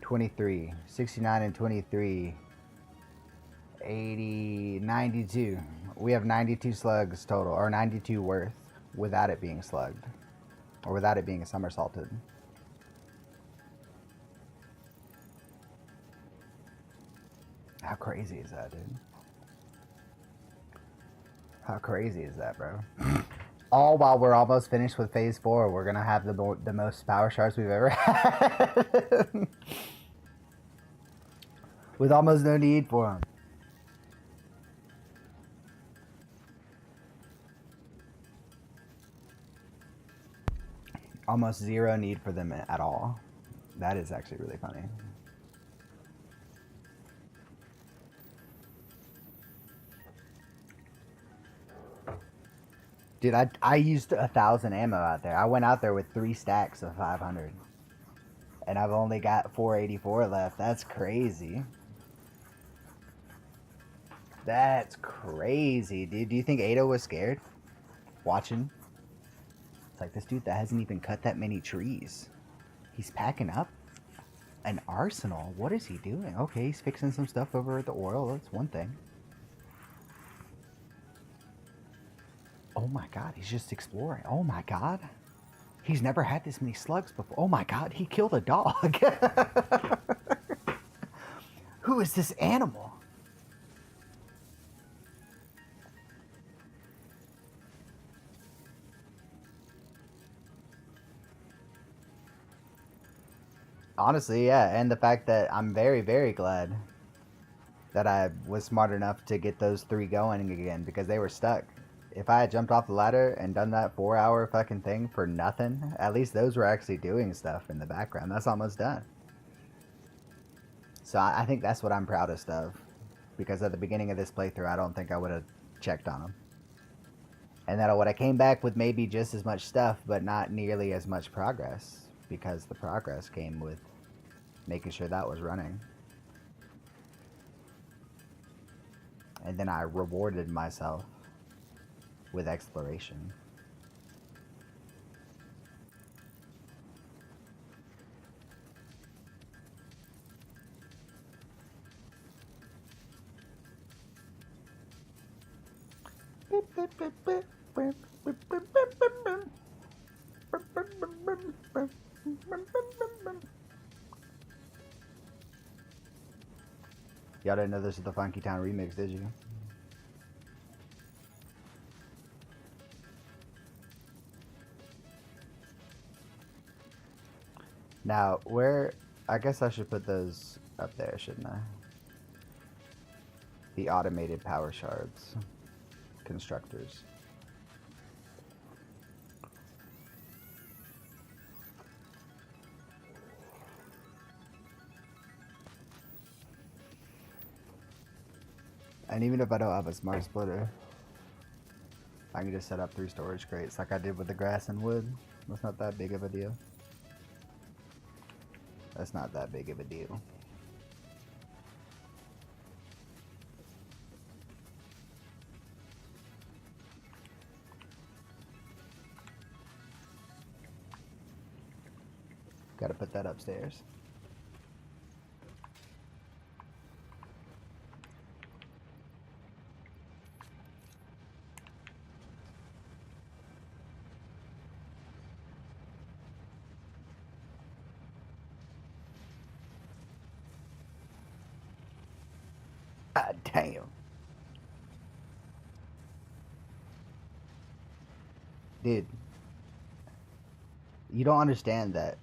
23. 69 and 23. 80, 92. We have 92 slugs total, or 92 worth, without it being slugged. Or without it being somersaulted. How crazy is that, dude? How crazy is that, bro? All while we're almost finished with phase 4, we're gonna have the most power shards we've ever had. With almost no need for them. Almost zero need for them at all. That is actually really funny. Dude, I used 1,000 ammo out there. I went out there with 3 stacks of 500. And I've only got 484 left. That's crazy. That's crazy, dude. Do you think Ada was scared? Watching? It's like, this dude that hasn't even cut that many trees. He's packing up an arsenal. What is he doing? Okay, he's fixing some stuff over at the oil. That's one thing. Oh my god, he's just exploring. Oh my god. He's never had this many slugs before. Oh my god, he killed a dog. Who is this animal? Honestly, yeah, and the fact that I'm very, very glad that I was smart enough to get those 3 going again, because they were stuck. If I had jumped off the ladder and done that 4-hour fucking thing for nothing, at least those were actually doing stuff in the background. That's almost done. So I think that's what I'm proudest of, because at the beginning of this playthrough, I don't think I would have checked on them. And that I would have came back with maybe just as much stuff, but not nearly as much progress, because the progress came with making sure that was running. And then I rewarded myself with exploration. Y'all didn't know this is the Funky Town remix, did you? Now, where... I guess I should put those up there, shouldn't I? The automated power shards. Constructors. And even if I don't have a smart splitter, I can just set up 3 storage crates like I did with the grass and wood. That's not that big of a deal. That's not that big of a deal. Gotta put that upstairs. God damn. Dude, you don't understand that.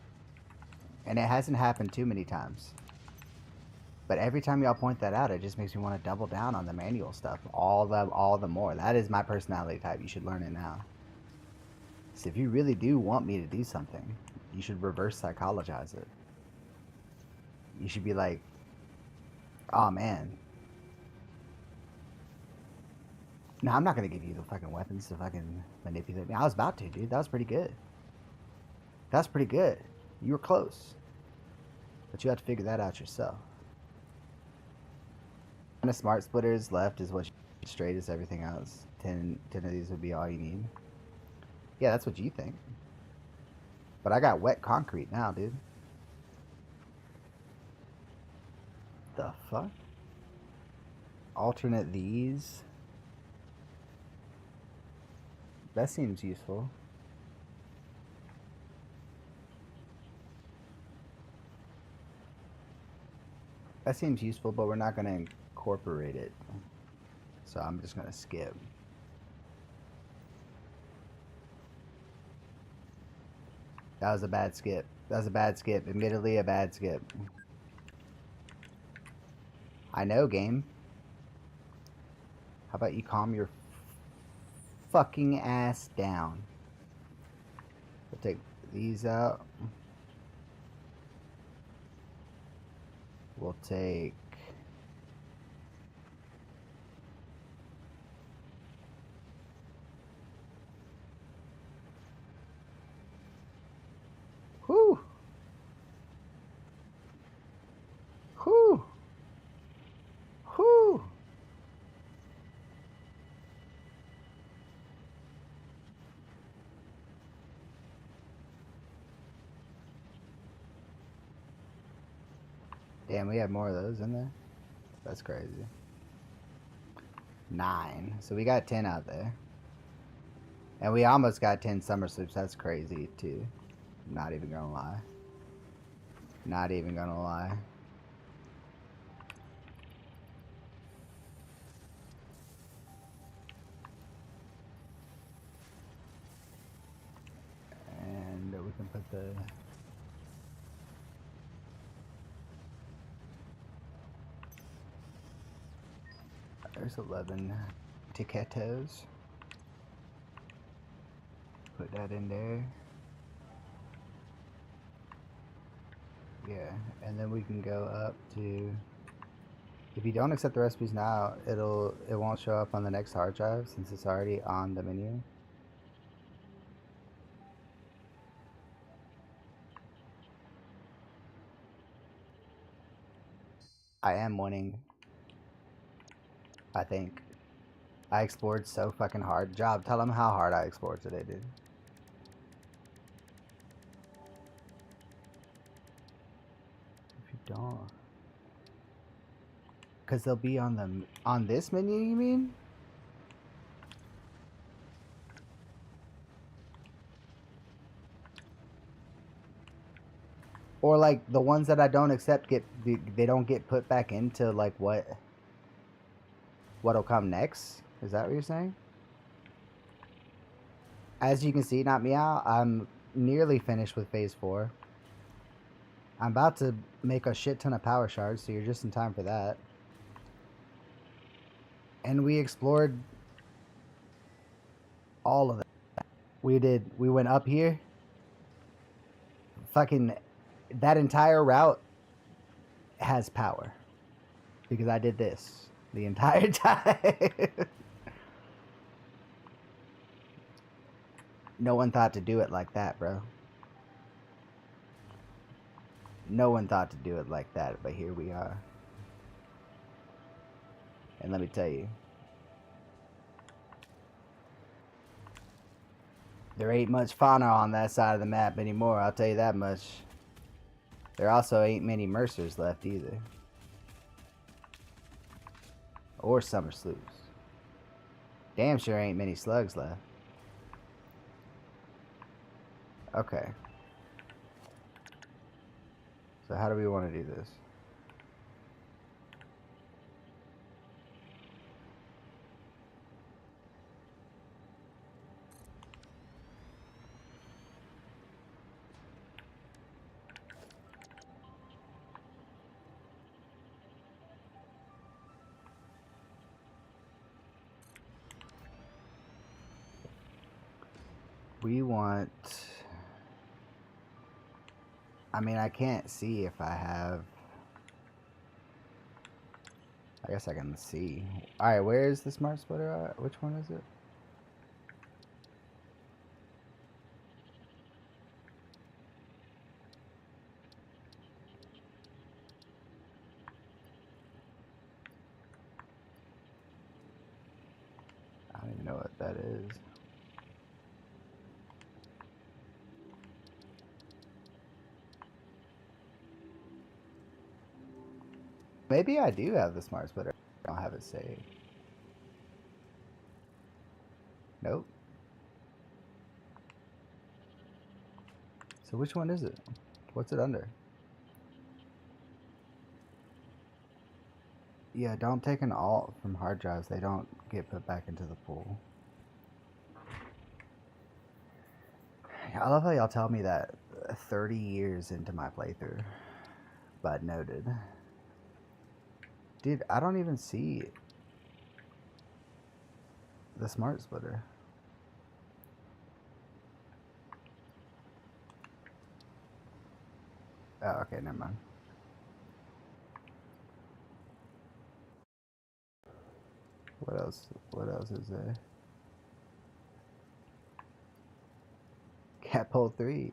And it hasn't happened too many times. But every time y'all point that out, it just makes me want to double down on the manual stuff all the more. That is my personality type. You should learn it now. So if you really do want me to do something, you should reverse psychologize it. You should be like, oh man. No, I'm not going to give you the fucking weapons to fucking manipulate me. I was about to, dude. That was pretty good. That's pretty good. You were close. But you have to figure that out yourself. And the smart splitters left is what straight as everything else. 10 of these would be all you need. Yeah, that's what you think. But I got wet concrete now, dude. The fuck? Alternate these? That seems useful. That seems useful, but we're not going to incorporate it. So I'm just going to skip. That was a bad skip. That was a bad skip. Admittedly, a bad skip. I know, game. How about you calm your fucking ass down? We'll take these out. We'll take... Whew! Whew! Whew! Damn, we have more of those in there? That's crazy. 9. So we got 10 out there. And we almost got 10 summer sleeps. That's crazy, too. Not even gonna lie. Not even gonna lie. And we can put the... There's 11 tiquetos. Put that in there. Yeah, and then we can go up to... If you don't accept the recipes now, it won't show up on the next hard drive since it's already on the menu. I am winning. I think. I explored so fucking hard. Job, tell them how hard I explored today, dude. If you don't... Because they'll be on this menu, you mean? Or like the ones that I don't accept they don't get put back into like what'll come next? Is that what you're saying? As you can see, not meow, I'm nearly finished with phase 4. I'm about to make a shit ton of power shards, so you're just in time for that. And we explored all of it. We went up here. Fucking, that entire route has power. Because I did this the entire time. No one thought to do it like that, bro. No one thought to do it like that, but here we are. And let me tell you, there ain't much fauna on that side of the map anymore, I'll tell you that much. There also ain't many Mercers left either. Or summer sloops. Damn sure ain't many slugs left. Okay. So how do we want to do this? We want... I mean, I can't see if I have... I guess I can see. Alright, where is the smart splitter at? Which one is it? I don't even know what that is. Maybe I do have the smart splitter. I don't have it saved. Nope. So which one is it? What's it under? Yeah, don't take an alt from hard drives. They don't get put back into the pool. I love how y'all tell me that 30 years into my playthrough. But noted. Dude, I don't even see the smart splitter. Oh, okay, never mind. What else? What else is there? Cat pole 3.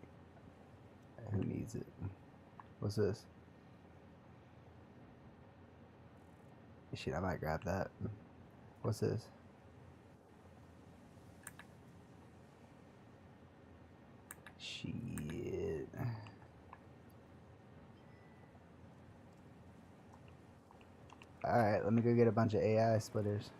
Who needs it? What's this? Shit, I might grab that. What's this? Shit. Alright, let me go get a bunch of AI splitters.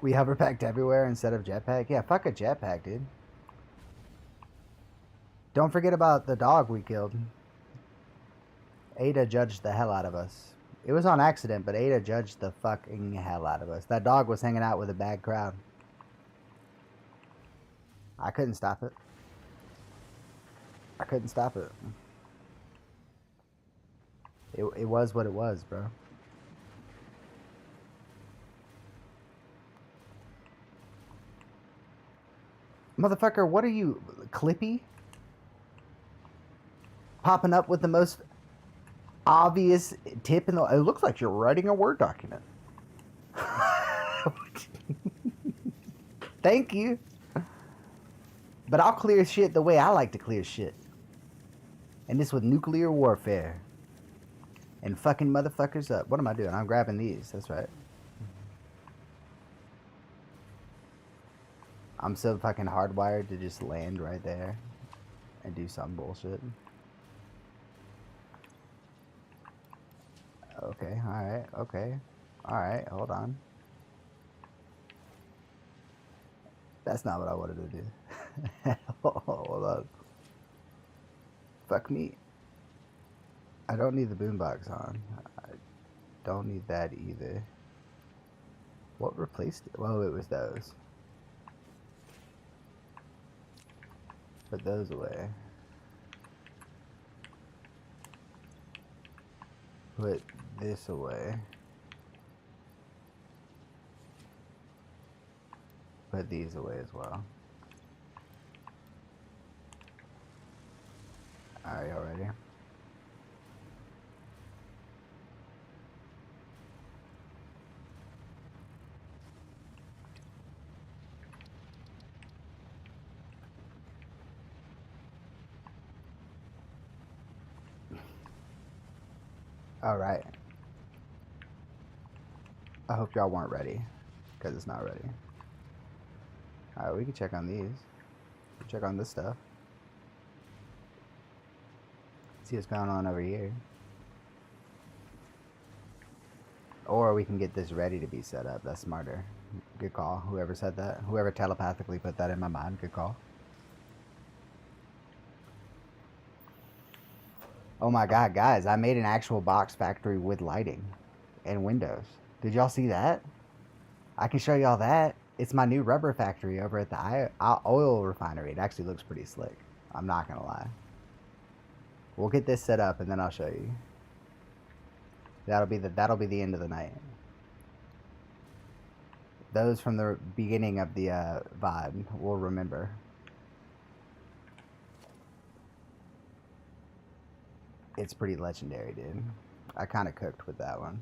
We hover packed everywhere instead of jetpack? Yeah, fuck a jetpack, dude. Don't forget about the dog we killed. Ada judged the hell out of us. It was on accident, but Ada judged the fucking hell out of us. That dog was hanging out with a bad crowd. I couldn't stop it. I couldn't stop it. It was what it was, bro. Motherfucker, what are you, Clippy? Popping up with the most obvious tip in the... It looks like you're writing a Word document. Thank you. But I'll clear shit the way I like to clear shit. And this with nuclear warfare. And fucking motherfuckers up. What am I doing? I'm grabbing these. That's right. I'm so fucking hardwired to just land right there and do some bullshit. Okay, alright, okay. Alright, hold on. That's not what I wanted to do. Hold on. Fuck me. I don't need the boombox on. I don't need that either. What replaced it? Well, it was those. Put those away. Put this away. Put these away as well. Alright, y'all ready? Alright. I hope y'all weren't ready, because it's not ready. Alright, we can check on these. Check on this stuff. See what's going on over here. Or we can get this ready to be set up. That's smarter. Good call. Whoever said that. Whoever telepathically put that in my mind. Good call. Oh my god, guys. I made an actual box factory with lighting and windows. Did y'all see that? I can show y'all that. It's my new rubber factory over at the oil refinery. It actually looks pretty slick. I'm not going to lie. We'll get this set up and then I'll show you. That'll be the end of the night. Those from the beginning of the VOD will remember. It's pretty legendary, dude. I kind of cooked with that one.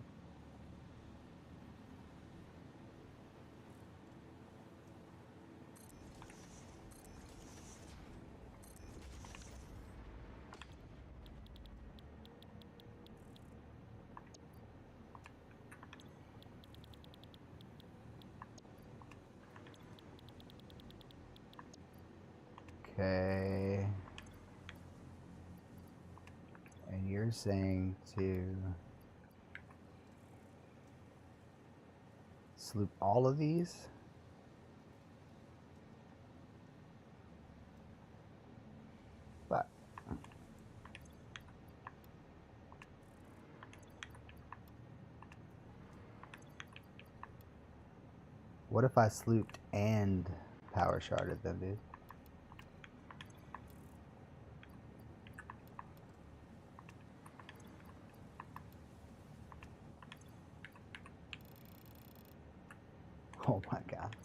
Okay. And you're saying to sloop all of these? But what if I slooped and power sharded them, dude? Oh my god.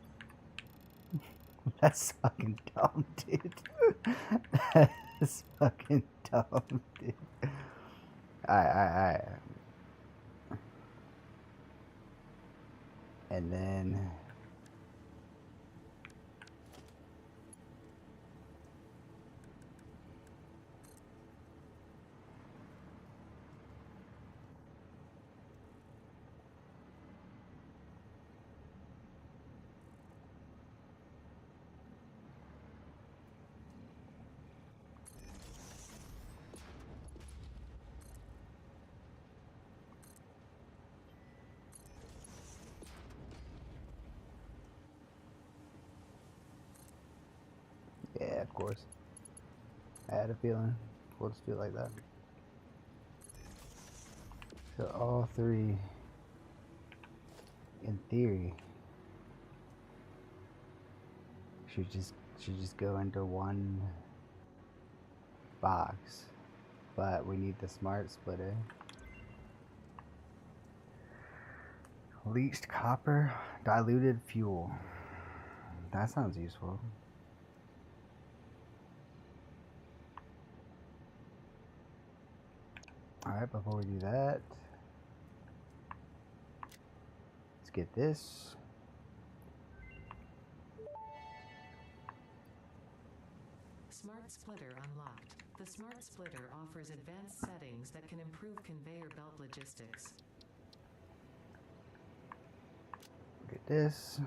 That's fucking dumb, dude. That's fucking dumb, dude. Alright. And then yeah, of course. I had a feeling. We'll just do it like that. So all three, in theory, should just go into one box. But we need the smart splitter. Leached copper, diluted fuel. That sounds useful. Alright, before we do that, let's get this. Smart Splitter unlocked. The Smart Splitter offers advanced settings that can improve conveyor belt logistics. Get this.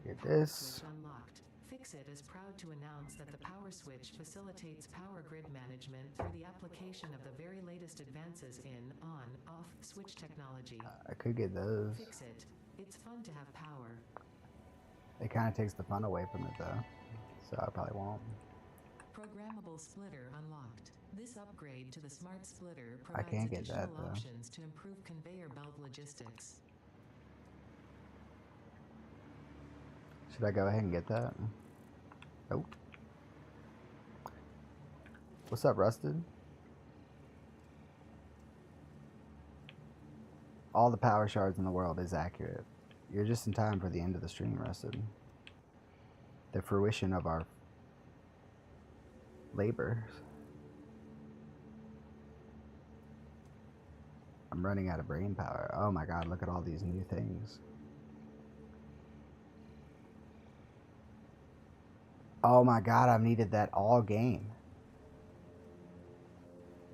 Get this. Switch unlocked. Fixit is proud to announce that the power switch facilitates power grid management through the application of the very latest advances in on-off switch technology. I could get those. Fixit. It's fun to have power. It kind of takes the fun away from it though, so I probably won't. Programmable splitter unlocked. This upgrade to the Smart Splitter I provides can't get additional that though. options to improve conveyor belt logistics. Should I go ahead and get that? Nope. What's up, Rusted? All the power shards in the world is accurate. You're just in time for the end of the stream, Rusted. The fruition of our labor. I'm running out of brain power. Oh my god, look at all these new things. Oh my god, I've needed that all game.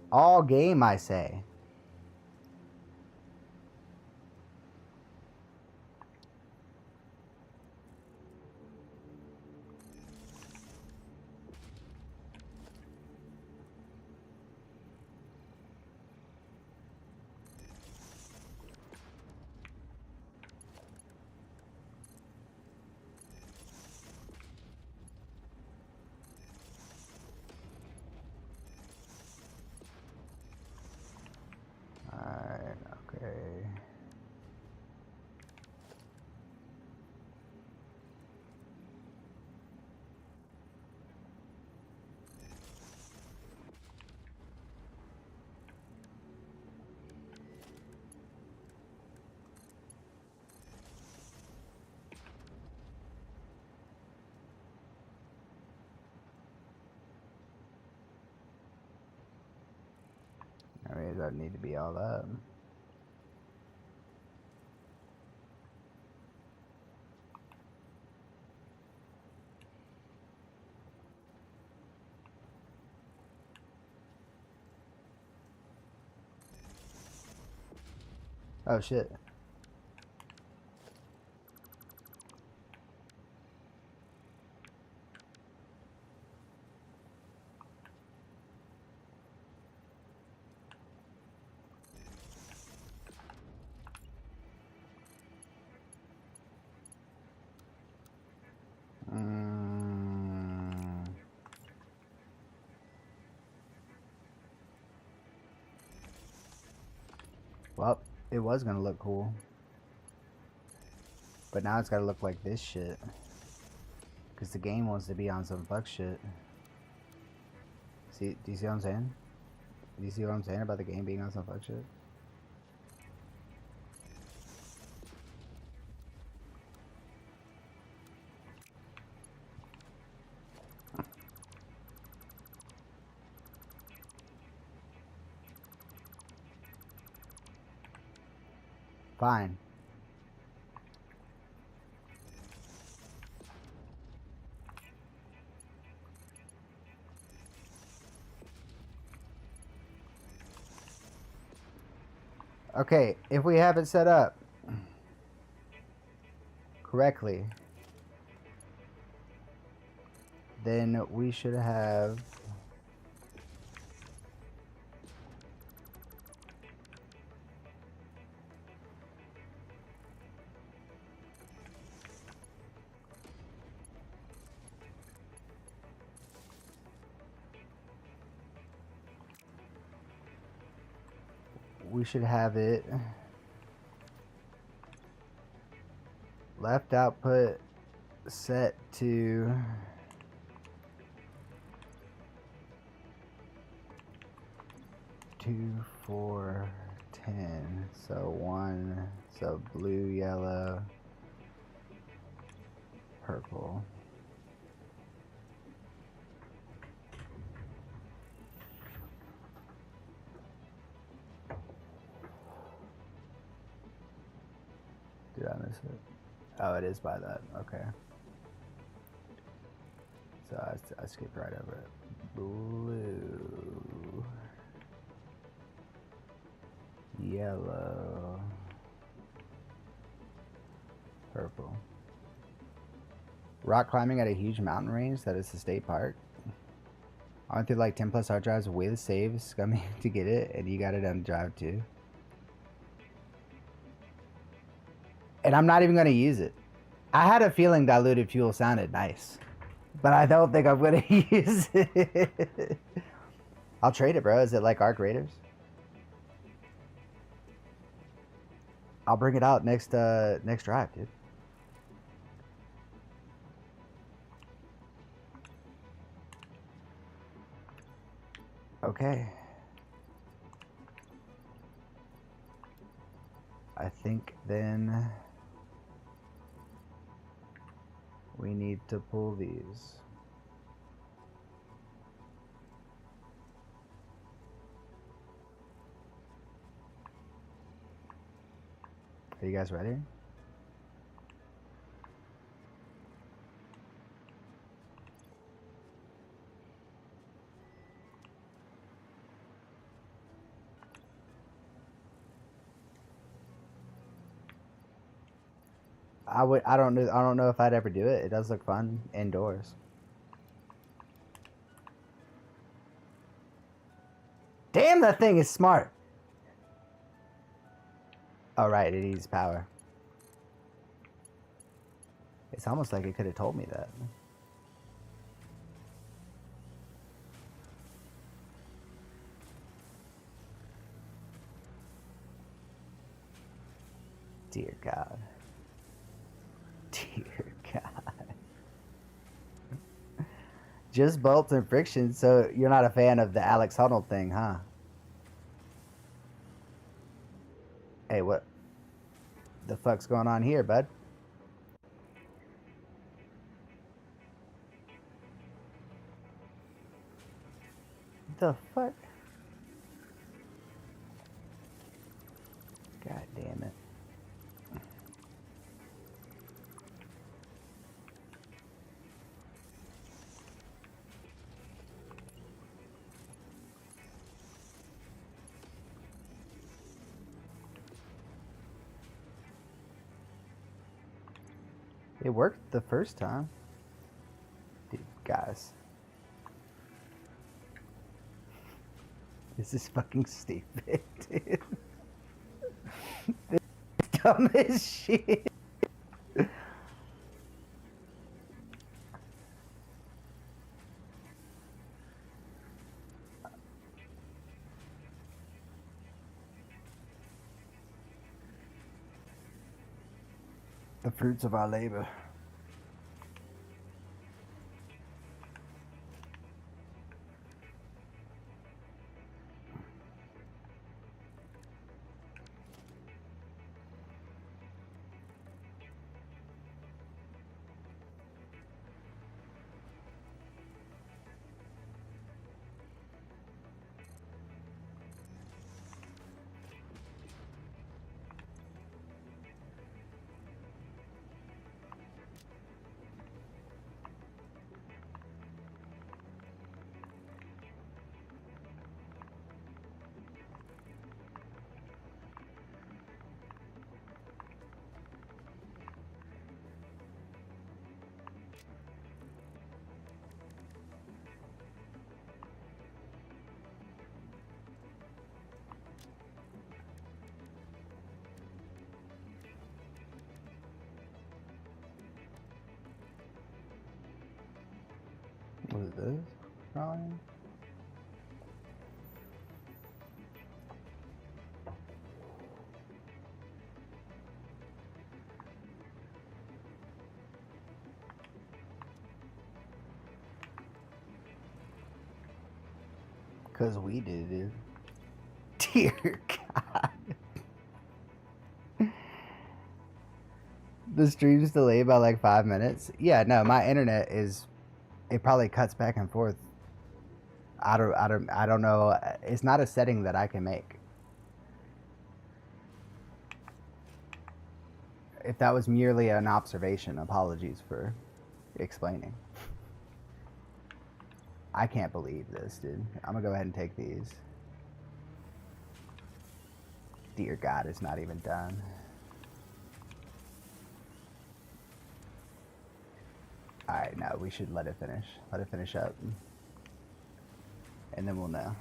All game, I say. Alright, okay. I mean, it doesn't need to be all that. Oh shit. Well, it was gonna look cool. But now it's gotta look like this shit. Because the game wants to be on some fuck shit. See, do you see what I'm saying? Do you see what I'm saying about the game being on some fuck shit? Fine. Okay, if we have it set up correctly, then we should have it left output set to 2, 4, 10. So 1, so blue, yellow, purple. Did I miss it? Oh, it is by that. Okay. So I skipped right over it. Blue, yellow, purple. Rock climbing at a huge mountain range that is the state park. I went through like 10 plus hard drives with saves coming to get it, and you got it on drive too. And I'm not even going to use it. I had a feeling diluted fuel sounded nice, but I don't think I'm going to use it. I'll trade it, bro. Is it like Arc Raiders? I'll bring it out next drive, dude. Okay. I think then we need to pull these. Are you guys ready? I don't know if I'd ever do it. It does look fun indoors. Damn, that thing is smart. Oh right, it needs power. It's almost like it could have told me that. Dear God. Dear God. Just bolts and friction, so you're not a fan of the Alex Honnold thing, huh? Hey, what the fuck's going on here, bud? The fuck? God damn it. It worked the first time. Dude, guys. This is fucking stupid, dude. This is dumb as shit. The fruits of our labor. What is this? Ryan? Because we did it. Dear God. The stream's delayed by like 5 minutes. Yeah, no, my internet is. It probably cuts back and forth. I don't know. It's not a setting that I can make. If that was merely an observation, apologies for explaining. I can't believe this, dude. I'm gonna go ahead and take these. Dear God, it's not even done. Alright, no, we should let it finish. Let it finish up. And then we'll know.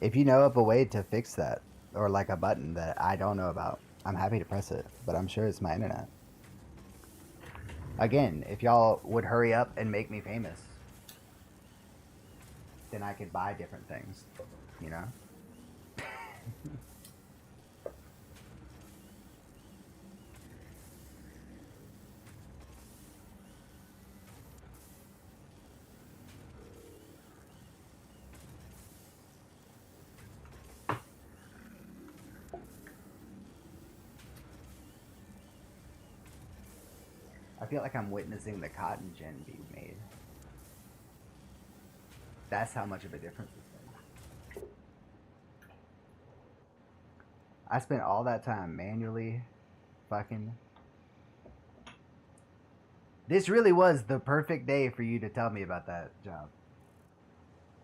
If you know of a way to fix that, or like a button that I don't know about, I'm happy to press it, but I'm sure it's my internet. Again, if y'all would hurry up and make me famous, then I could buy different things, you know? I feel like I'm witnessing the cotton gin being made. That's how much of a difference it's made. I spent all that time manually fucking. This really was the perfect day for you to tell me about that job.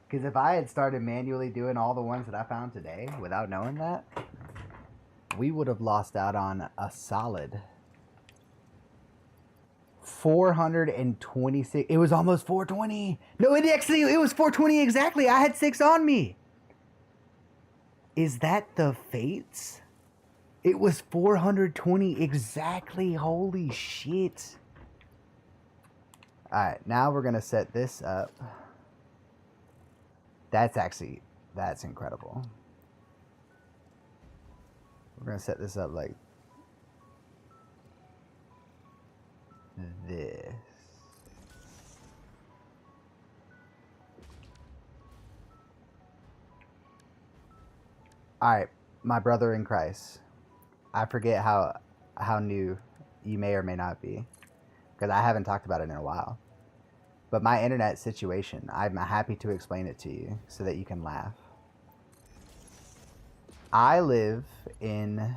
Because if I had started manually doing all the ones that I found today without knowing that, we would have lost out on a solid 426. It was almost 420. No, it was 420 exactly. I had 6 on me. Is that the fates? It was 420 exactly. Holy shit. Alright, now we're going to set this up. That's incredible. We're going to set this up like this. Alright, my brother in Christ. I forget how new you may or may not be, because I haven't talked about it in a while. But my internet situation, I'm happy to explain it to you so that you can laugh. I live in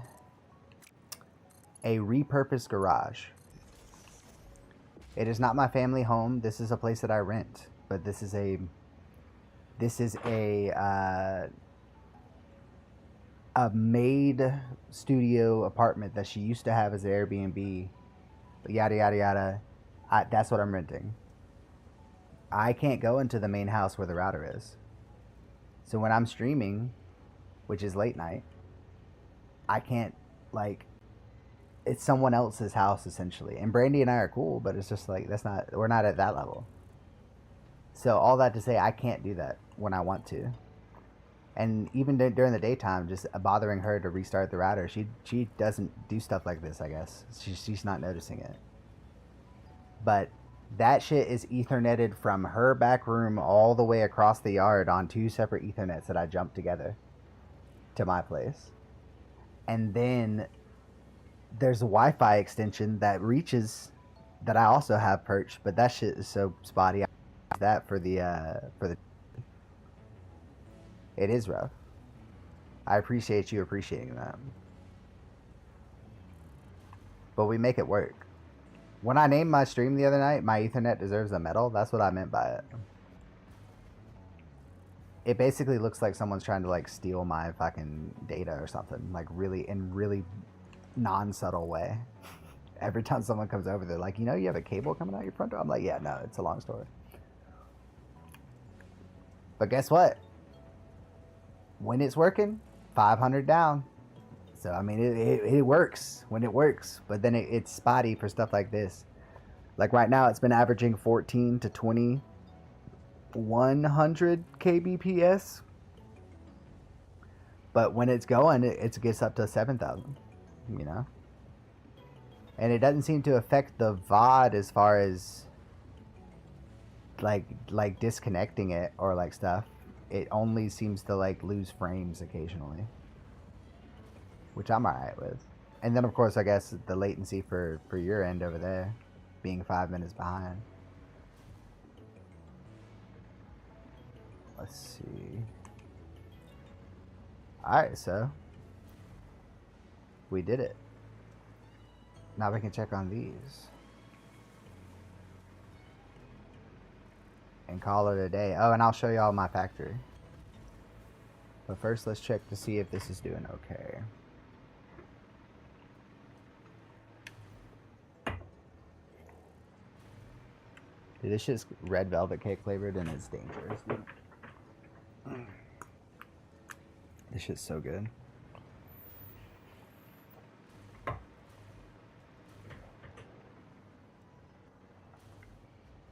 a repurposed garage. It is not my family home. This is a place that I rent, but this is a maid studio apartment that she used to have as an Airbnb. Yada yada yada. That's what I'm renting. I can't go into the main house where the router is. So when I'm streaming, which is late night, I can't like it's someone else's house essentially. And Brandy and I are cool, but it's just like we're not at that level. So all that to say, I can't do that when I want to. And even during the daytime, just bothering her to restart the router, she doesn't do stuff like this. I guess she's not noticing it. But that shit is etherneted from her back room all the way across the yard on 2 separate ethernets that I jumped together to my place. And then there's a Wi-Fi extension that reaches that I also have perched, but that shit is so spotty. I use that for the it is rough. I appreciate you appreciating that. But we make it work. When I named my stream the other night, my Ethernet deserves a medal, that's what I meant by it. It basically looks like someone's trying to like steal my fucking data or something, like really non-subtle way. Every time someone comes over, they're like, you know, you have a cable coming out your front door? I'm like, yeah, no, it's a long story. But guess what? When it's working, 500 down. So, I mean, it works when it works, but then it's spotty for stuff like this. Like right now, it's been averaging 14 to 20, 100 kbps. But when it's going, it gets up to 7,000, you know? And it doesn't seem to affect the VOD as far as like disconnecting it or like stuff. It only seems to like lose frames occasionally, which I'm alright with. And then of course I guess the latency for your end over there being 5 minutes behind. Let's see. Alright, so we did it. Now we can check on these and call it a day. Oh, and I'll show y'all my factory. But first, let's check to see if this is doing okay. Dude, this shit's red velvet cake flavored and it's dangerous. This shit's so good.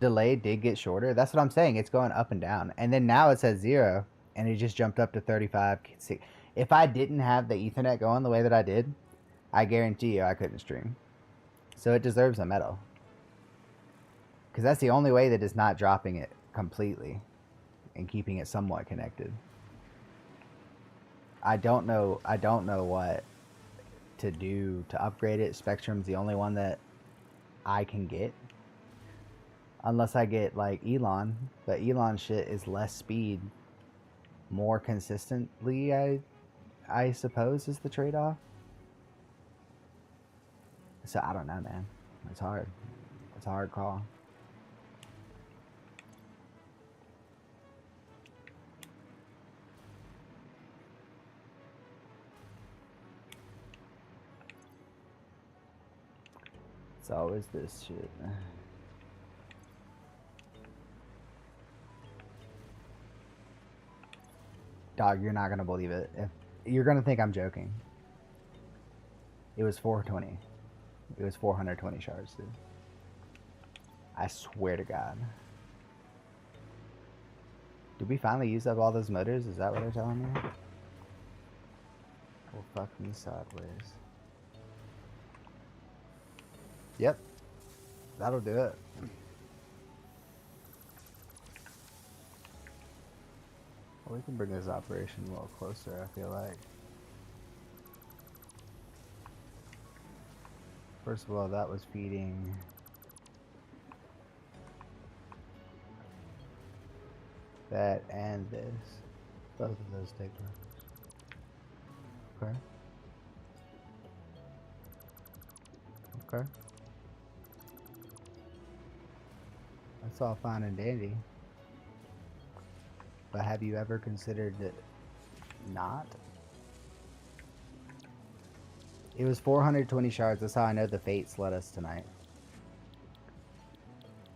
Delay did get shorter. That's what I'm saying. It's going up and down. And then now it says 0 and it just jumped up to 35. If I didn't have the Ethernet going the way that I did, I guarantee you I couldn't stream. So it deserves a medal. Because that's the only way that it's not dropping it completely and keeping it somewhat connected. I don't know what to do to upgrade it. Spectrum's the only one that I can get. Unless I get like Elon, but Elon shit is less speed, more consistently. I suppose is the trade-off. So I don't know, man. It's hard. It's a hard call. It's always this shit. Dog, you're not gonna believe it. If you're gonna think I'm joking. It was 420. It was 420 shards, dude. I swear to God. Did we finally use up all those motors? Is that what they're telling me? Well, fuck me sideways. Yep. That'll do it. Well, we can bring this operation a little closer, I feel like. First of all, that was feeding that and this. Both of those take purpose. Okay. Okay. That's all fine and dandy. But have you ever considered it not? It was 420 shards. That's how I know the fates led us tonight.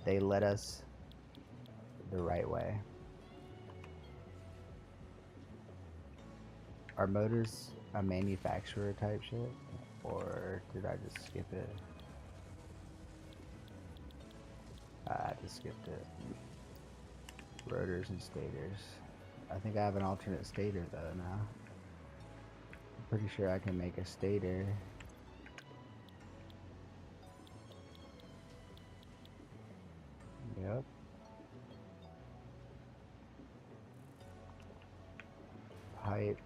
They led us the right way. Are motors a manufacturer type shit? Or did I just skip it? I just skipped it. Rotors and stators. I think I have an alternate stator though now. I'm pretty sure I can make a stator. Yep. Pipes.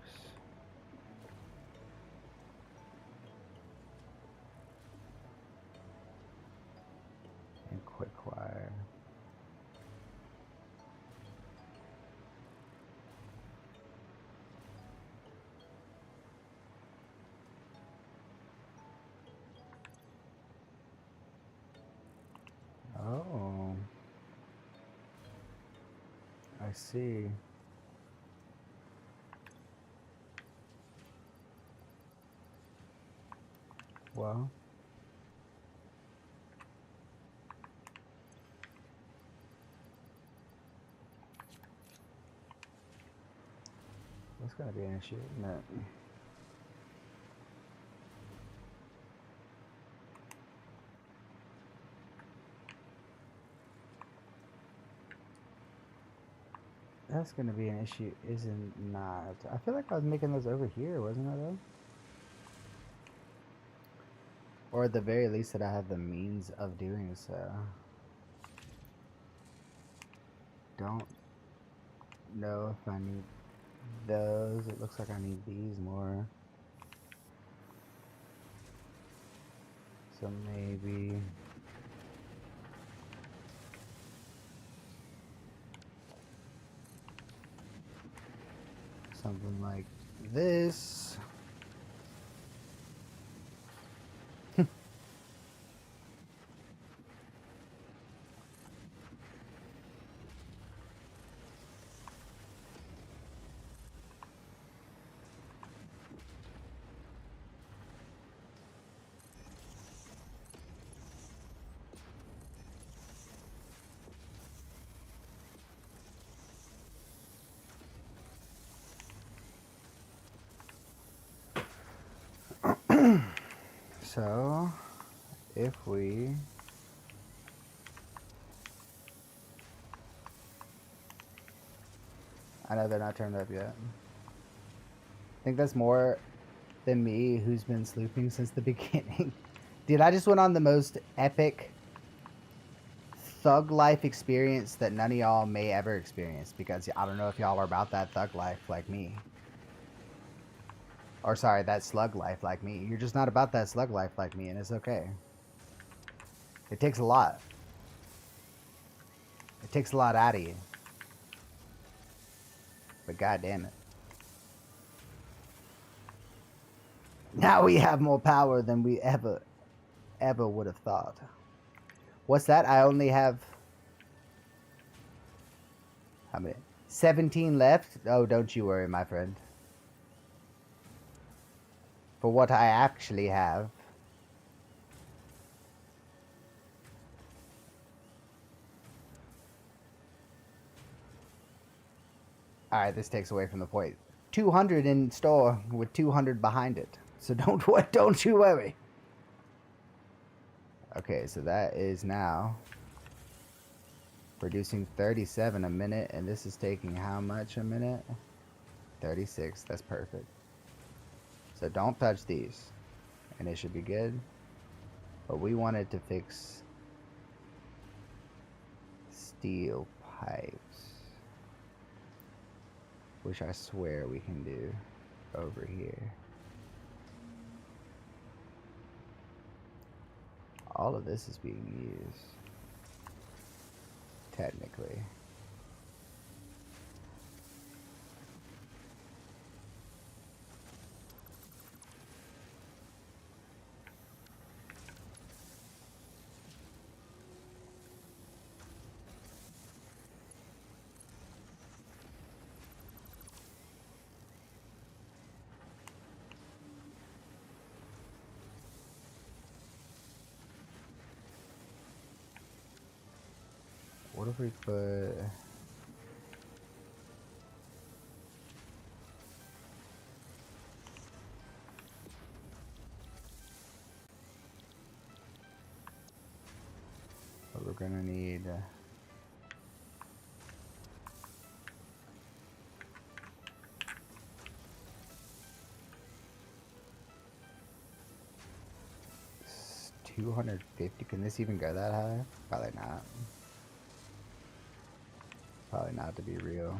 And quick wire. Oh, I see. Well, that's gonna be an issue, isn't it? That's gonna be an issue, isn't not? I feel like I was making those over here, wasn't I though? Or at the very least that I have the means of doing so. Don't know if I need those. It looks like I need these more. So maybe something like this. So, if we I know they're not turned up yet. I think that's more than me, who's been sleeping since the beginning. Dude, I just went on the most epic thug life experience that none of y'all may ever experience, because I don't know if y'all are about that thug life like me. Or sorry, that slug life like me. You're just not about that slug life like me, and it's okay. It takes a lot. It takes a lot out of you. But god damn it. Now we have more power than we ever would have thought. What's that? I only have how many? 17 left? Oh, don't you worry, my friend. For what I actually have. Alright, this takes away from the point. 200 in store with 200 behind it. So don't you worry. Okay, so that is now producing 37 a minute, and this is taking how much a minute? 36. That's perfect. So don't touch these, and it should be good. But we wanted to fix steel pipes, which I swear we can do over here. All of this is being used, technically. What if we put gonna need... $250. Can this even go that high? Probably not. Probably not, to be real.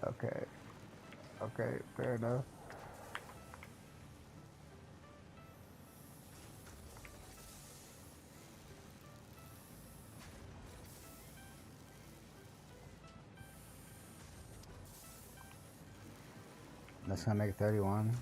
Okay. Okay, fair enough. That's gonna make 31.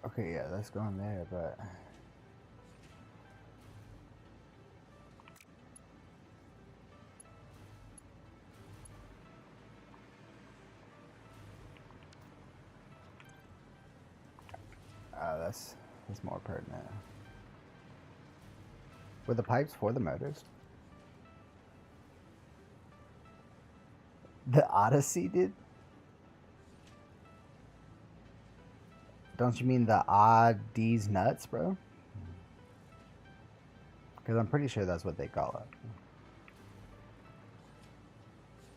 Okay, yeah, that's going there, but... that's more pertinent. Were the pipes for the motors? The Odyssey did? Don't you mean the odd D's nuts, bro? Because I'm pretty sure that's what they call it.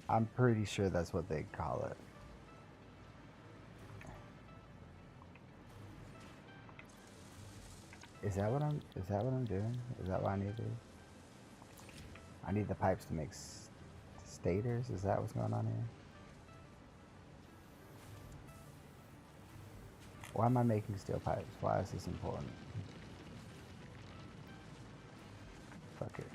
I'm pretty sure that's what they call it. Is that what I'm doing? Is that what I need to do? I need the pipes to make stators? Is that what's going on here? Why am I making steel pipes? Why is this important? Fuck it.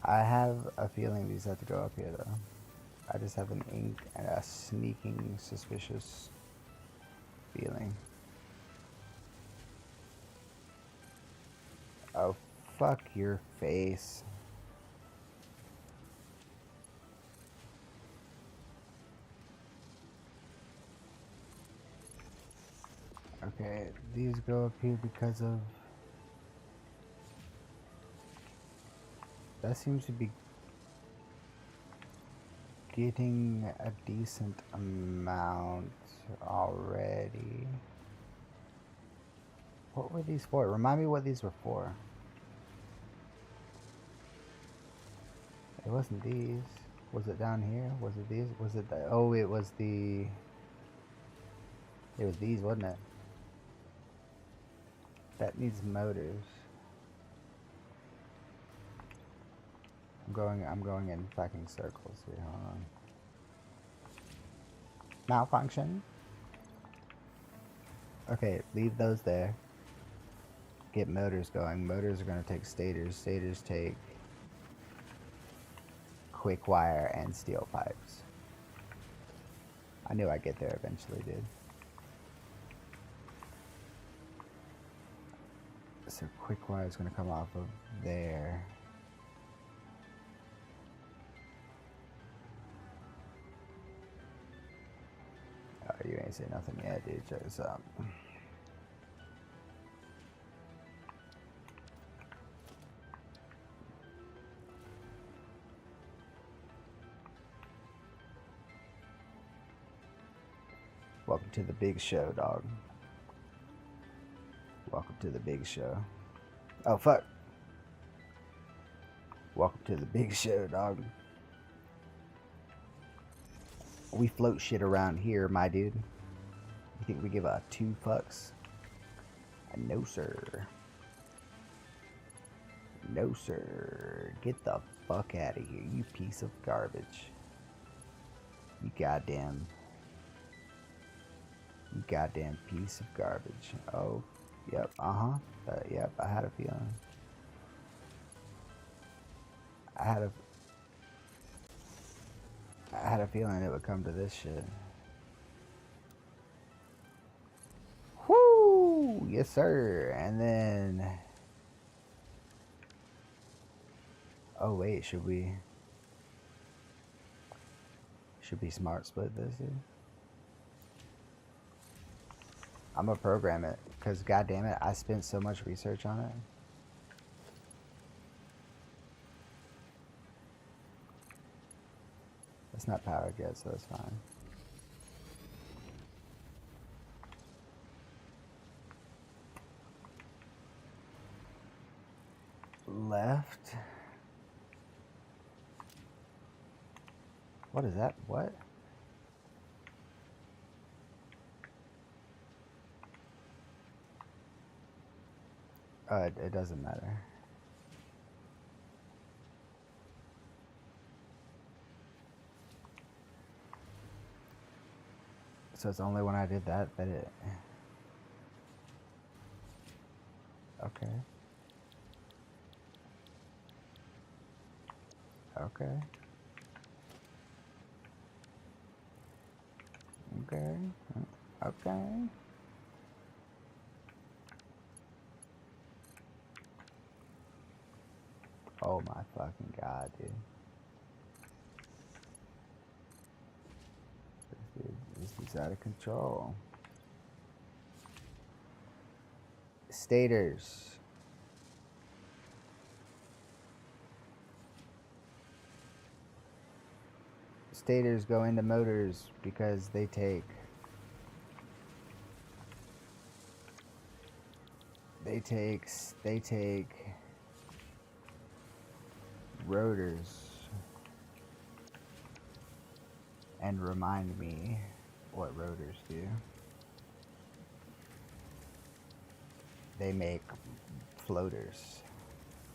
I have a feeling these have to go up here, though. I just have an ink and a sneaking suspicious feeling. Oh, fuck your face. Okay, these go up here because of... That seems to be getting a decent amount already. What were these for? Remind me what these were for. It wasn't these. Was it down here? Was it these? Was it the... Oh, it was the... It was these, wasn't it? That needs motors. I'm going in fucking circles here. Hold on. Malfunction. Okay, leave those there. Get motors going. Motors are going to take stators. Stators take quick wire and steel pipes. I knew I'd get there eventually, dude. So quick wire is going to come off of there. Oh, you ain't say nothing yet, dude. Check this out. Welcome to the big show, dog. Welcome to the big show. Oh, fuck. Welcome to the big show, dog. We float shit around here, my dude. You think we give a 2 fucks? No, sir. No, sir. Get the fuck out of here, you piece of garbage. You goddamn piece of garbage. Oh, yep, yep, I had a feeling. I had a feeling it would come to this shit. Yes, sir. And then... Oh, wait. Should we smart split this, dude? I'm gonna program it. Because, goddamn it, I spent so much research on it. It's not powered yet, so it's fine. Left. What is that? What? It doesn't matter. So it's only when I did that it... Okay. Okay. Okay. Okay. Oh my fucking god, dude. This is out of control. Stators. Stators go into motors because they take rotors and remind me what rotors do. They make floaters.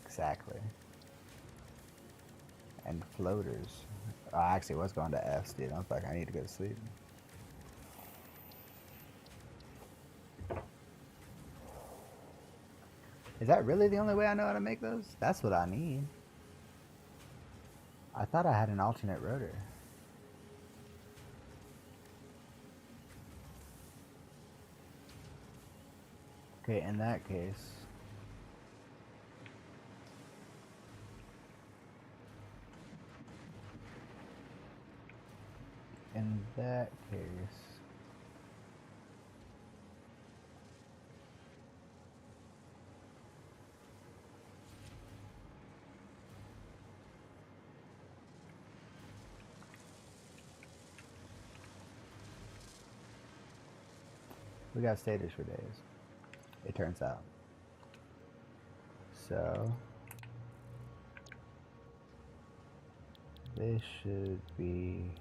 Exactly. And floaters. I actually was going to F's, dude. I was like, I need to go to sleep. Is that really the only way I know how to make those? That's what I need. I thought I had an alternate rotor. Okay, in that case... In that case... We got stators for days, it turns out. So... This should be...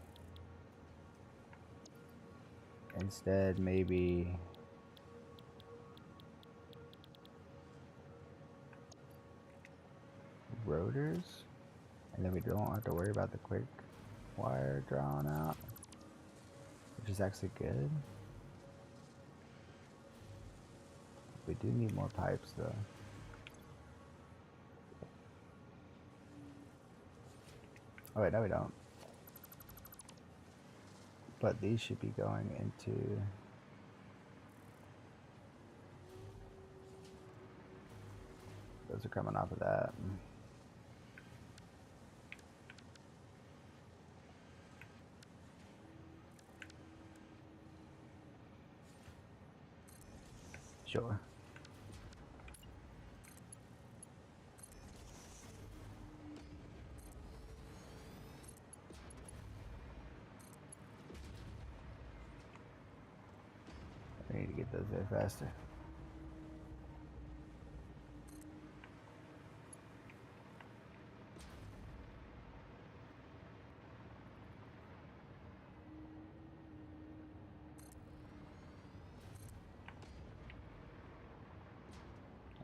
Instead, maybe... rotors? And then we don't have to worry about the quick wire drawn out, which is actually good. We do need more pipes though. Oh wait, no we don't. But these should be going into... Those are coming off of that. Sure. I need to get those there faster.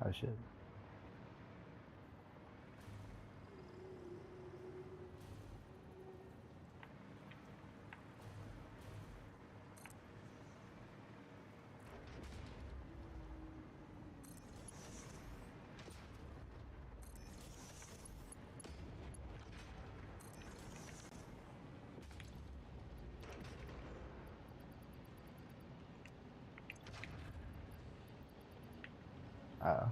Oh shit. Oh.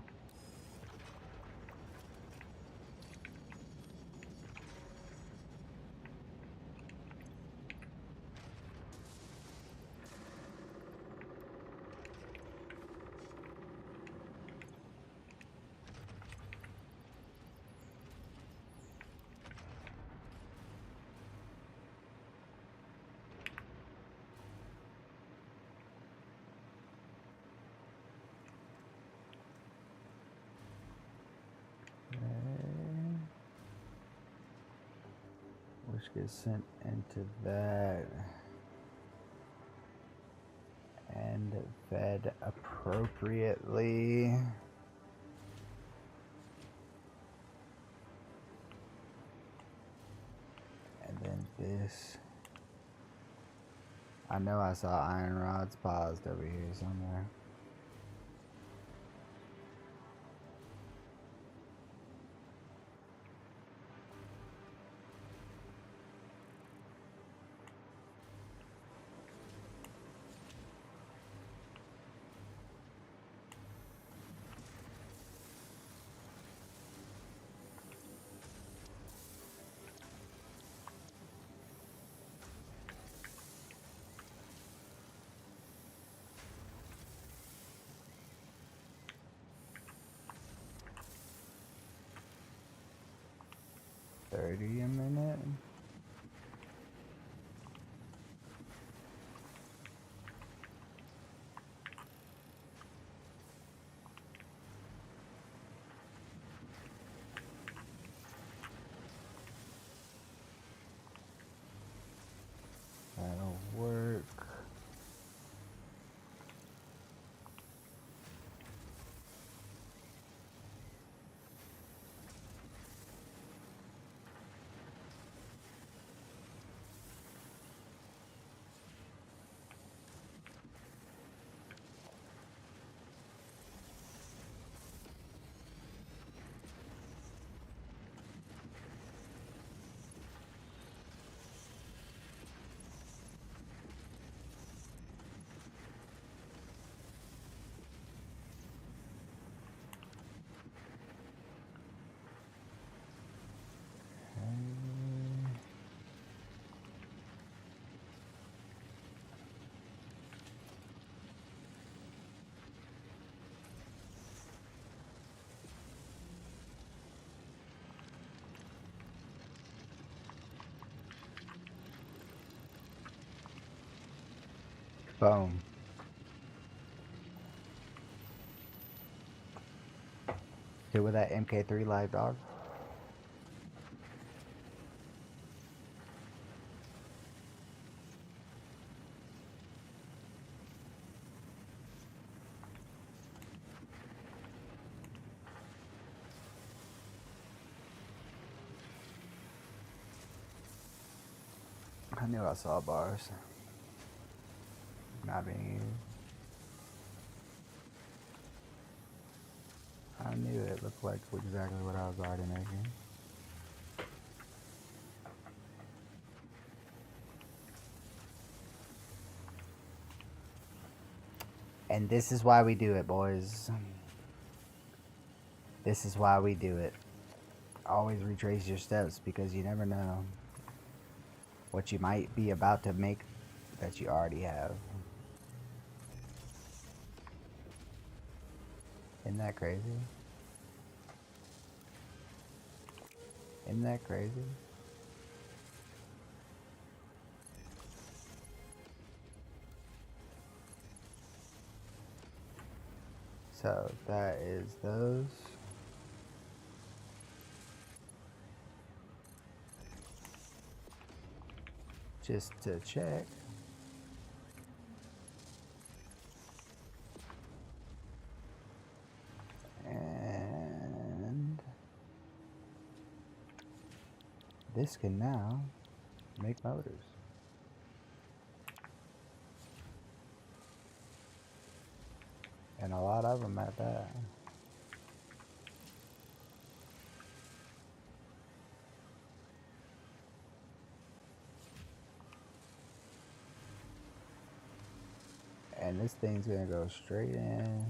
Which gets sent into that and fed appropriately. And then this. I know I saw iron rods paused over here somewhere. $30 a minute. That'll work. Boom. Hit with that MK3 live dog. I knew I saw bars. Not being used. I knew it looked like exactly what I was already making. And this is why we do it, boys. This is why we do it. Always retrace your steps, because you never know what you might be about to make that you already have. Isn't that crazy? Isn't that crazy? So that is those. Just to check. And this can now make motors. And a lot of them at that. And this thing's gonna go straight in.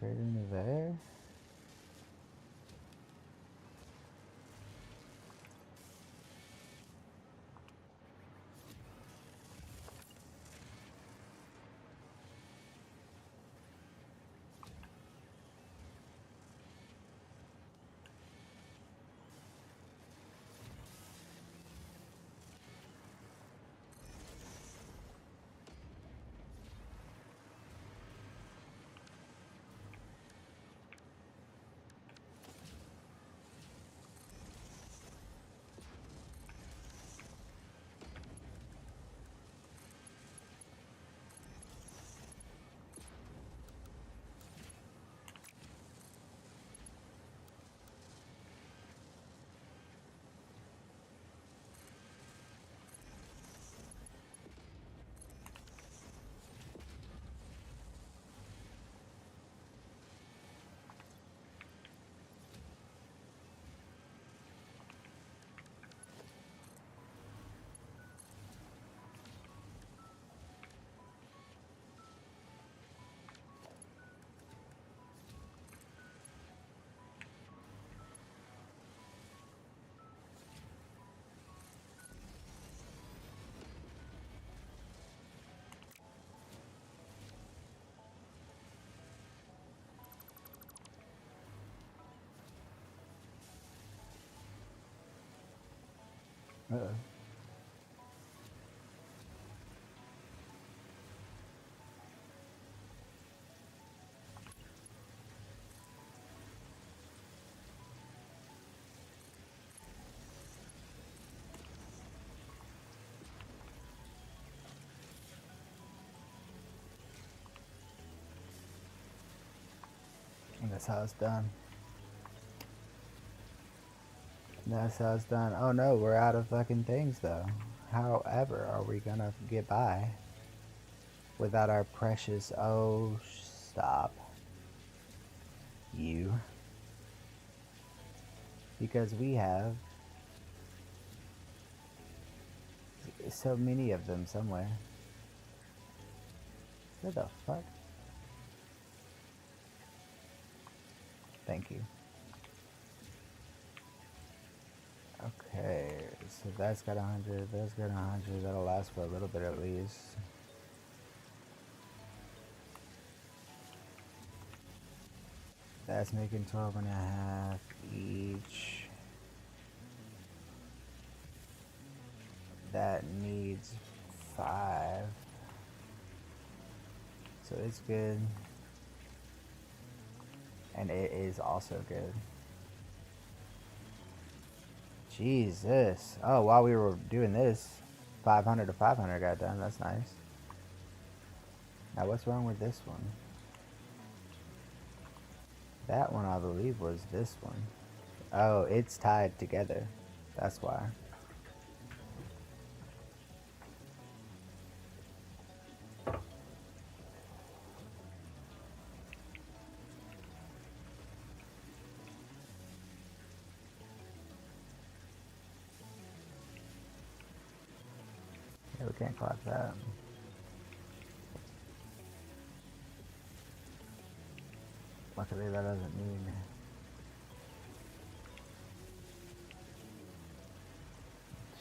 straight into there. Uh-oh. That's how it's done. That's how it's done. Oh no, we're out of fucking things though. However, are we gonna get by without our precious... Oh, stop. You. Because we have so many of them somewhere. What the fuck? Thank you. Okay, so that's got 100, that's got 100, that'll last for a little bit at least. That's making 12 and a half each. That needs 5. So it's good. And it is also good. Jesus. Oh, while we were doing this, 500 to 500 got done. That's nice. Now, what's wrong with this one? That one, I believe, was this one. Oh, it's tied together. That's why. Yeah, we can't collapse that. Luckily, that doesn't mean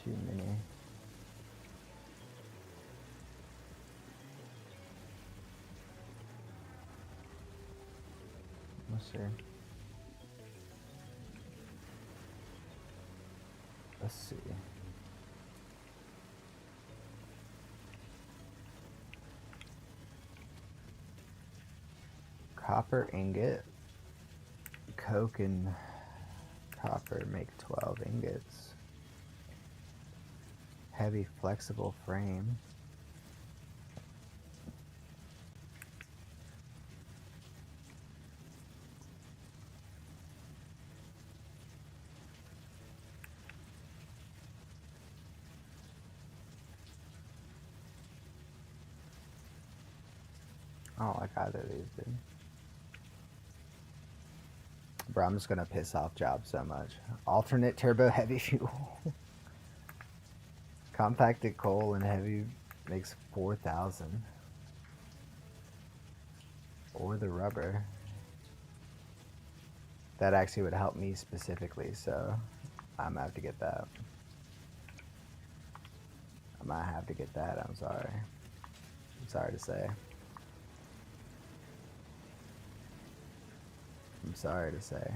too many. Let's see. Let's see. Copper ingot. Coke and copper make 12 ingots. Heavy flexible frame. I don't like either of these, dude. Bro, I'm just gonna piss off Jobs so much. Alternate turbo heavy fuel. Compacted coal and heavy makes 4,000. Or the rubber. That actually would help me specifically, so I'm gonna have to get that. I might have to get that. I'm sorry. I'm sorry to say. I'm sorry to say.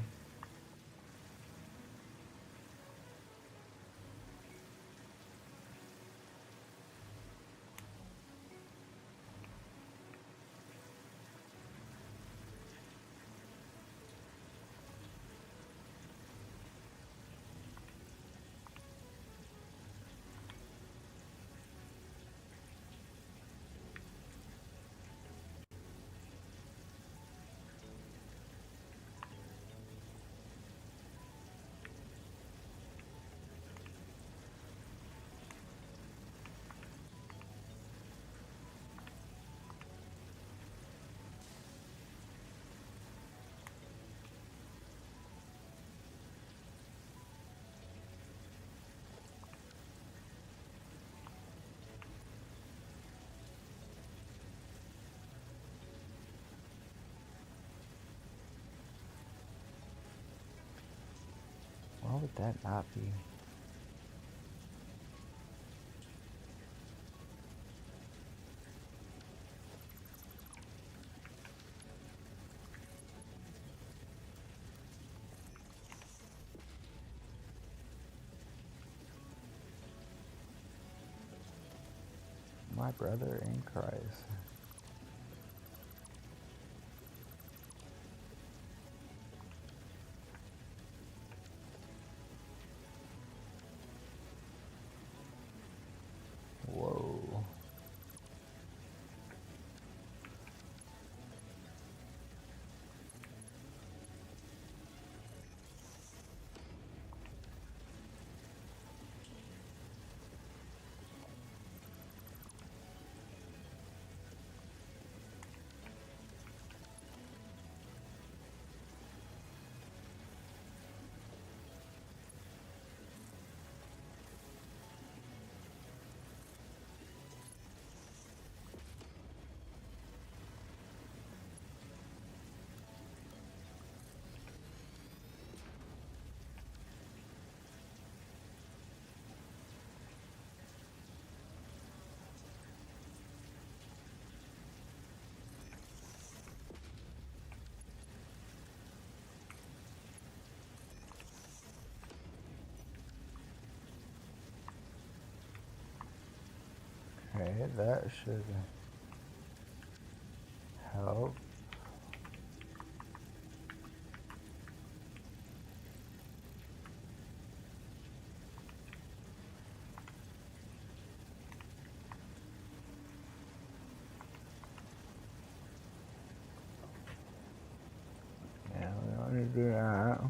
Why would that not be? My brother in Christ. Whoa. Okay, that should help. Yeah, we don't need to do that.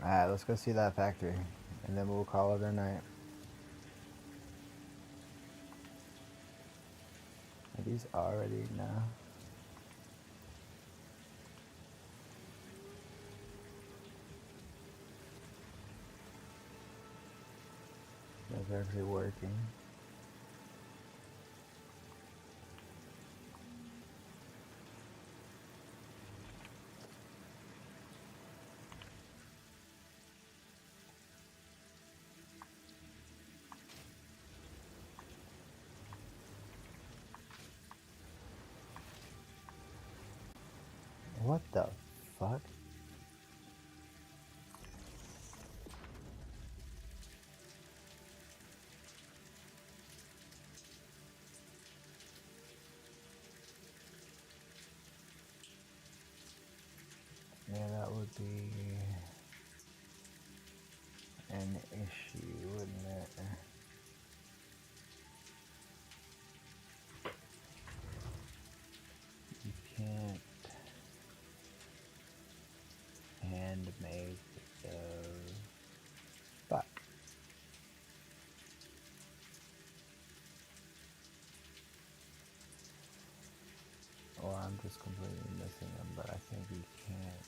Alright, let's go see that factory. And then we'll call it a night. Are these already? No. That's actually working. What the fuck? Yeah, that would be an issue, wouldn't it? You can't hand make the I'm just completely missing them, but I think we can't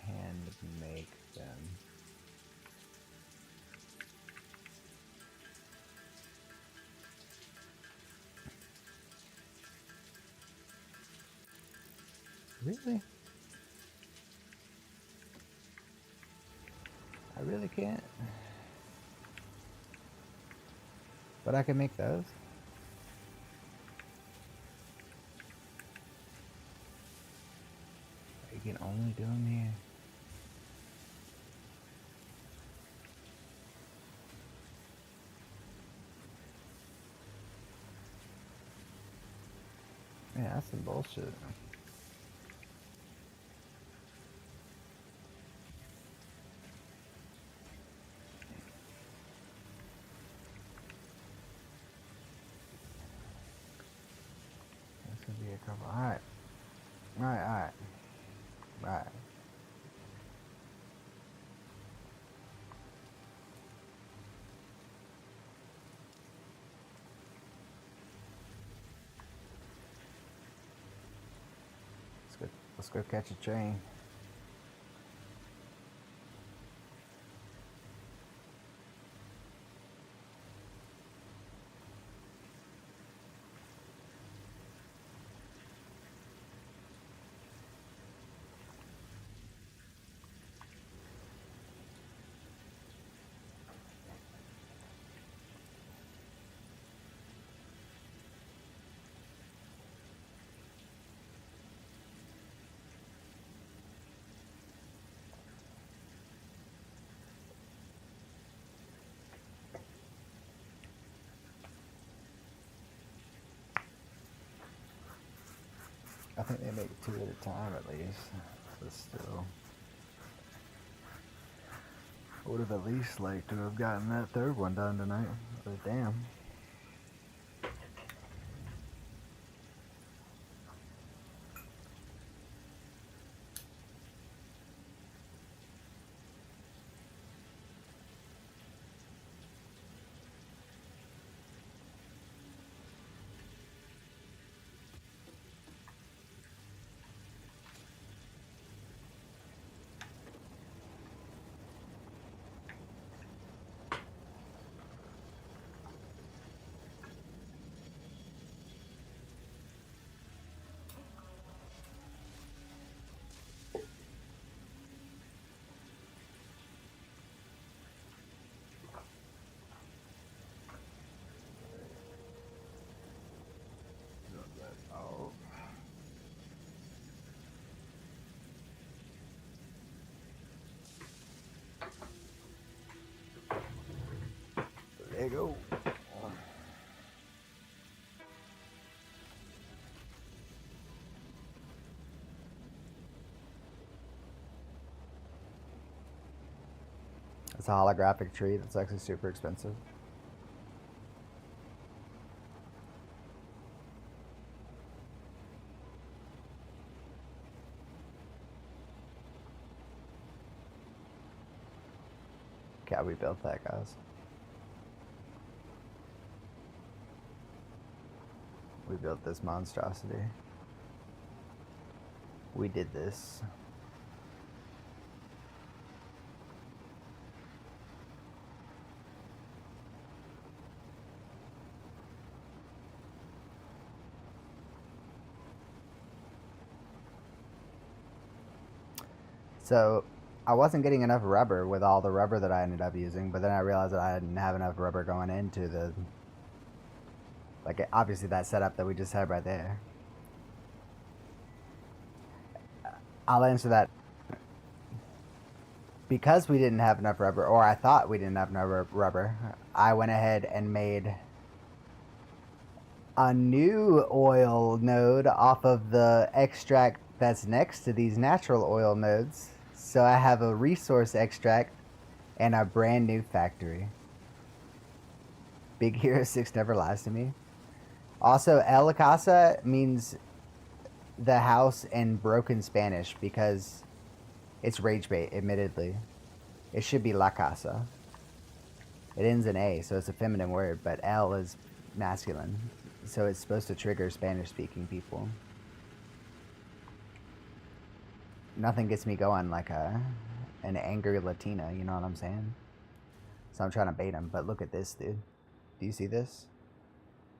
hand make them. Really? I really can't. But I can make those. You can only do them here. Yeah, that's some bullshit. This could be a couple. Alright. Alright. Let's go catch a train. I think they make 2 at a time at least. But still. I would have at least liked to have gotten that third one done tonight. But damn. Oh. There you go. It's a holographic tree that's actually super expensive. Yeah, we built that, guys. We built this monstrosity. We did this. So I wasn't getting enough rubber with all the rubber that I ended up using, but then I realized that I didn't have enough rubber going into the, like, obviously that setup that we just had right there. I'll answer that. Because we didn't have enough rubber, or I thought we didn't have enough rubber, I went ahead and made a new oil node off of the extract that's next to these natural oil nodes. So I have a resource extract and a brand new factory. Big Hero 6 never lies to me. Also, El La Casa means the house in broken Spanish because it's rage bait, admittedly. It should be La Casa. It ends in A, so it's a feminine word, but El is masculine. So it's supposed to trigger Spanish-speaking people. Nothing gets me going like an angry Latina, you know what I'm saying? So I'm trying to bait him, but look at this, dude. Do you see this?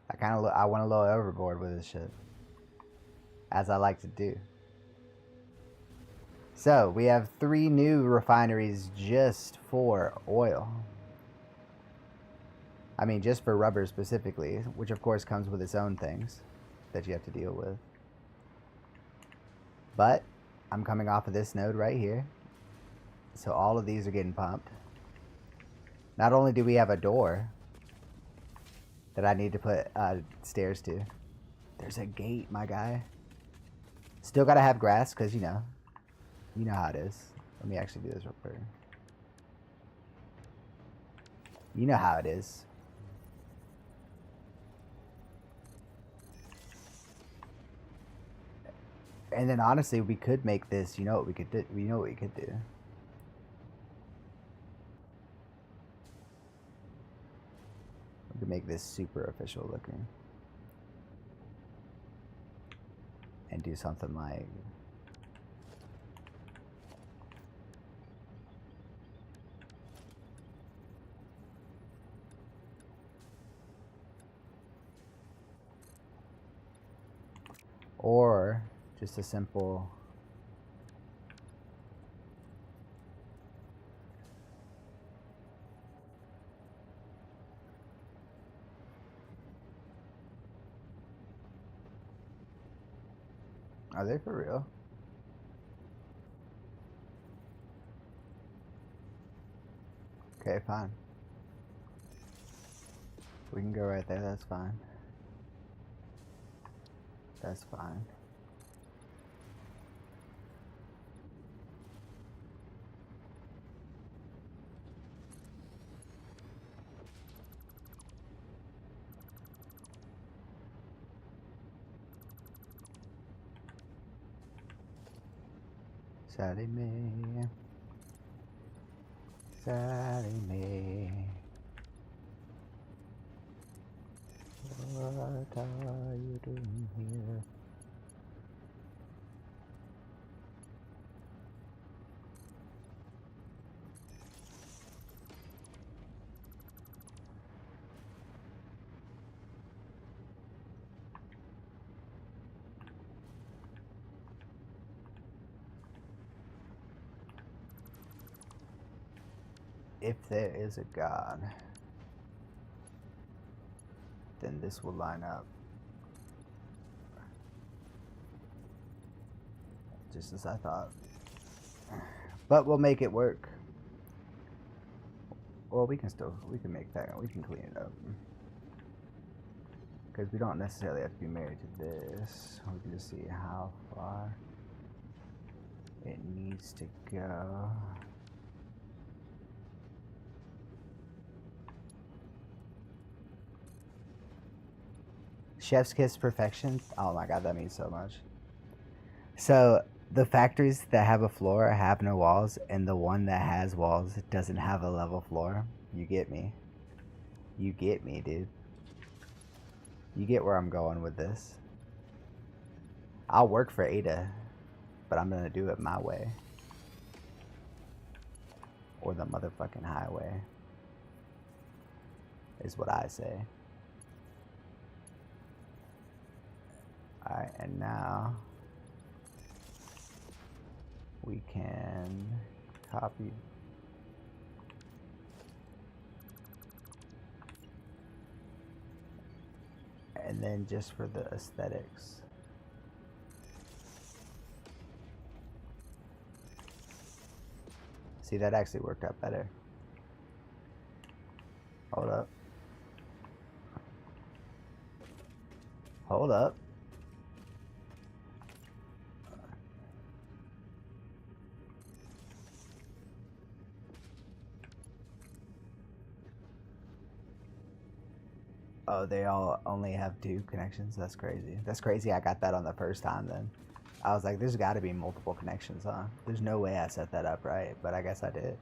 I went a little overboard with this shit, as I like to do. So we have 3 new refineries just for oil. I mean, just for rubber specifically, which of course comes with its own things that you have to deal with. But I'm coming off of this node right here. So all of these are getting pumped. Not only do we have a door that I need to put stairs to, there's a gate, my guy. Still gotta have grass, because you know how it is. Let me actually do this real quick. You know how it is. And then honestly, we could make this, you know what we could do? We know what we could do. We could make this super official looking. And do something like... Or just a simple... Are they for real? Okay, fine. We can go right there, that's fine. That's fine. Sally Mae, Sally Mae, what are you doing here? If there is a God, then this will line up. Just as I thought. But we'll make it work. Well, we can make that, we can clean it up. Because we don't necessarily have to be married to this. We can just see how far it needs to go. Chef's kiss perfection. Oh my god, that means so much. So the factories that have a floor have no walls, and the one that has walls doesn't have a level floor. You get me. You get me, dude. You get where I'm going with this. I'll work for Ada, but I'm gonna do it my way. Or the motherfucking highway. Is what I say. Alright, and now we can copy and then just for the aesthetics, see, that actually worked out better. Hold up. Hold up. Oh, they all only have 2 connections? That's crazy. That's crazy I got that on the first time then. I was like, there's got to be multiple connections, huh? There's no way I set that up right, but I guess I did.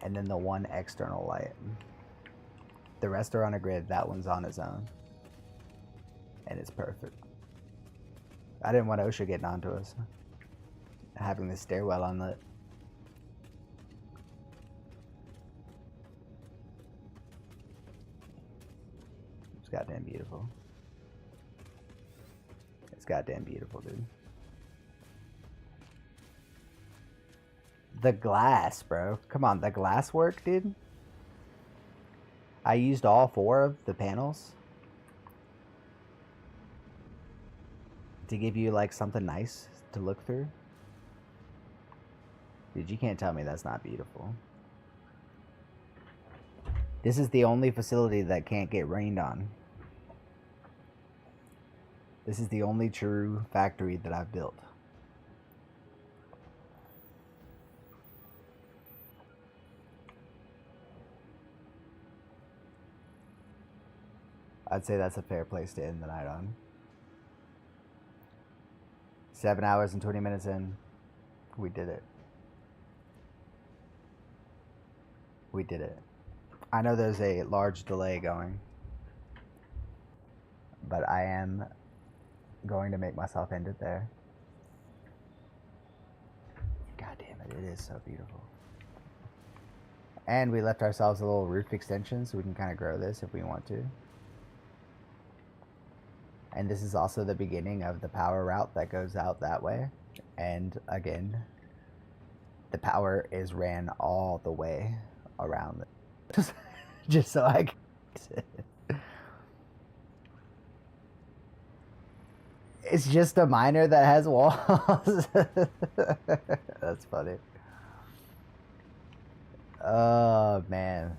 And then the 1 external light. The rest are on a grid. That one's on its own. And it's perfect. I didn't want OSHA getting onto us. Having the stairwell unlit. It's goddamn beautiful. It's goddamn beautiful, dude. The glass, bro. Come on, the glass work, dude. I used all 4 of the panels to give you like something nice to look through. Dude, you can't tell me that's not beautiful. This is the only facility that can't get rained on. This is the only true factory that I've built. I'd say that's a fair place to end the night on. 7 hours and 20 minutes in. We did it. We did it. I know there's a large delay going, but I am going to make myself end it there. God damn it, it is so beautiful. And we left ourselves a little roof extension so we can kind of grow this if we want to. And this is also the beginning of the power route that goes out that way. And again, the power is ran all the way around it. Just so I can... It's just a miner that has walls. That's funny. Oh man.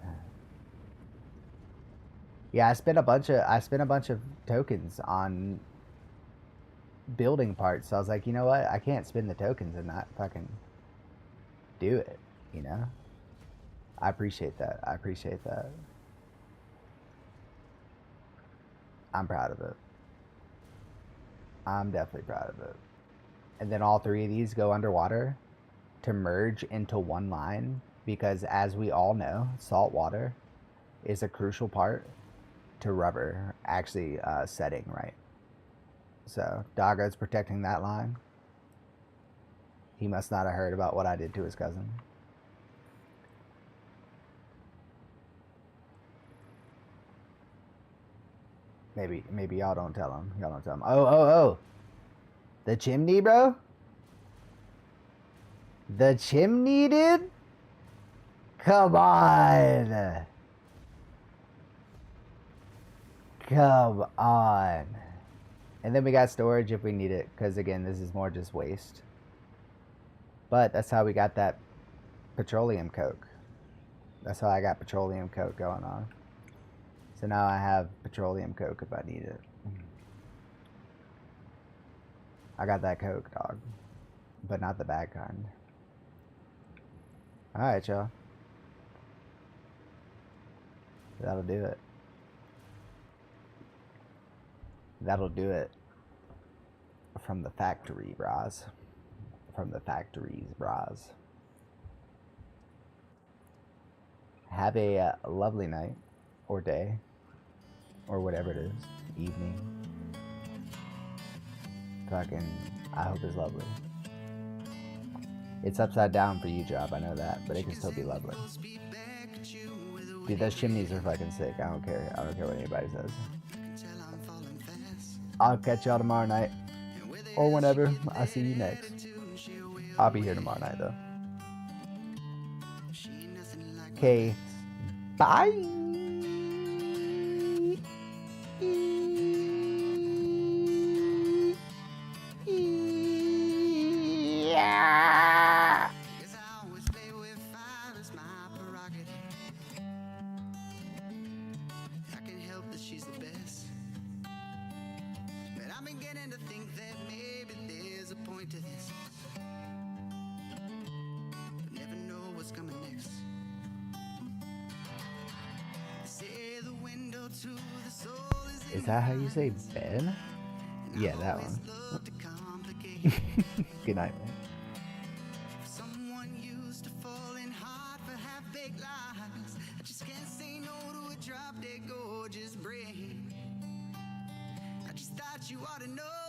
Yeah, I spent a bunch of tokens on building parts. So I was like, you know what? I can't spend the tokens and not fucking do it, you know? I appreciate that. I appreciate that. I'm proud of it. I'm definitely proud of it. And then all 3 of these go underwater to merge into one line because, as we all know, salt water is a crucial part to rubber actually setting right. So Doggo's protecting that line. He must not have heard about what I did to his cousin. Maybe y'all don't tell him. Y'all don't tell him. Oh. The chimney, bro? The chimney, dude? Come on. Come on. And then we got storage if we need it, because again, this is more just waste. But that's how we got that petroleum coke. That's how I got petroleum coke going on. So now I have petroleum coke if I need it. I got that coke, dog. But not the bad kind. Alright, y'all. That'll do it. That'll do it. From the factory, bras. From the factories, bras. Have a lovely night. Or day. Or whatever it is. Evening. Fucking, I hope it's lovely. It's upside down for you, Job. I know that. But it can still be lovely. Dude, those chimneys are fucking sick. I don't care. I don't care what anybody says. I'll catch y'all tomorrow night. Or whenever I see you next. I'll be here tomorrow night, though. Okay. Bye. Is that how you say Ben? Yeah, that one. Good night, man. Someone used to fall in hard for half-baked lies. I just can't say no to a drop dead you ought to know.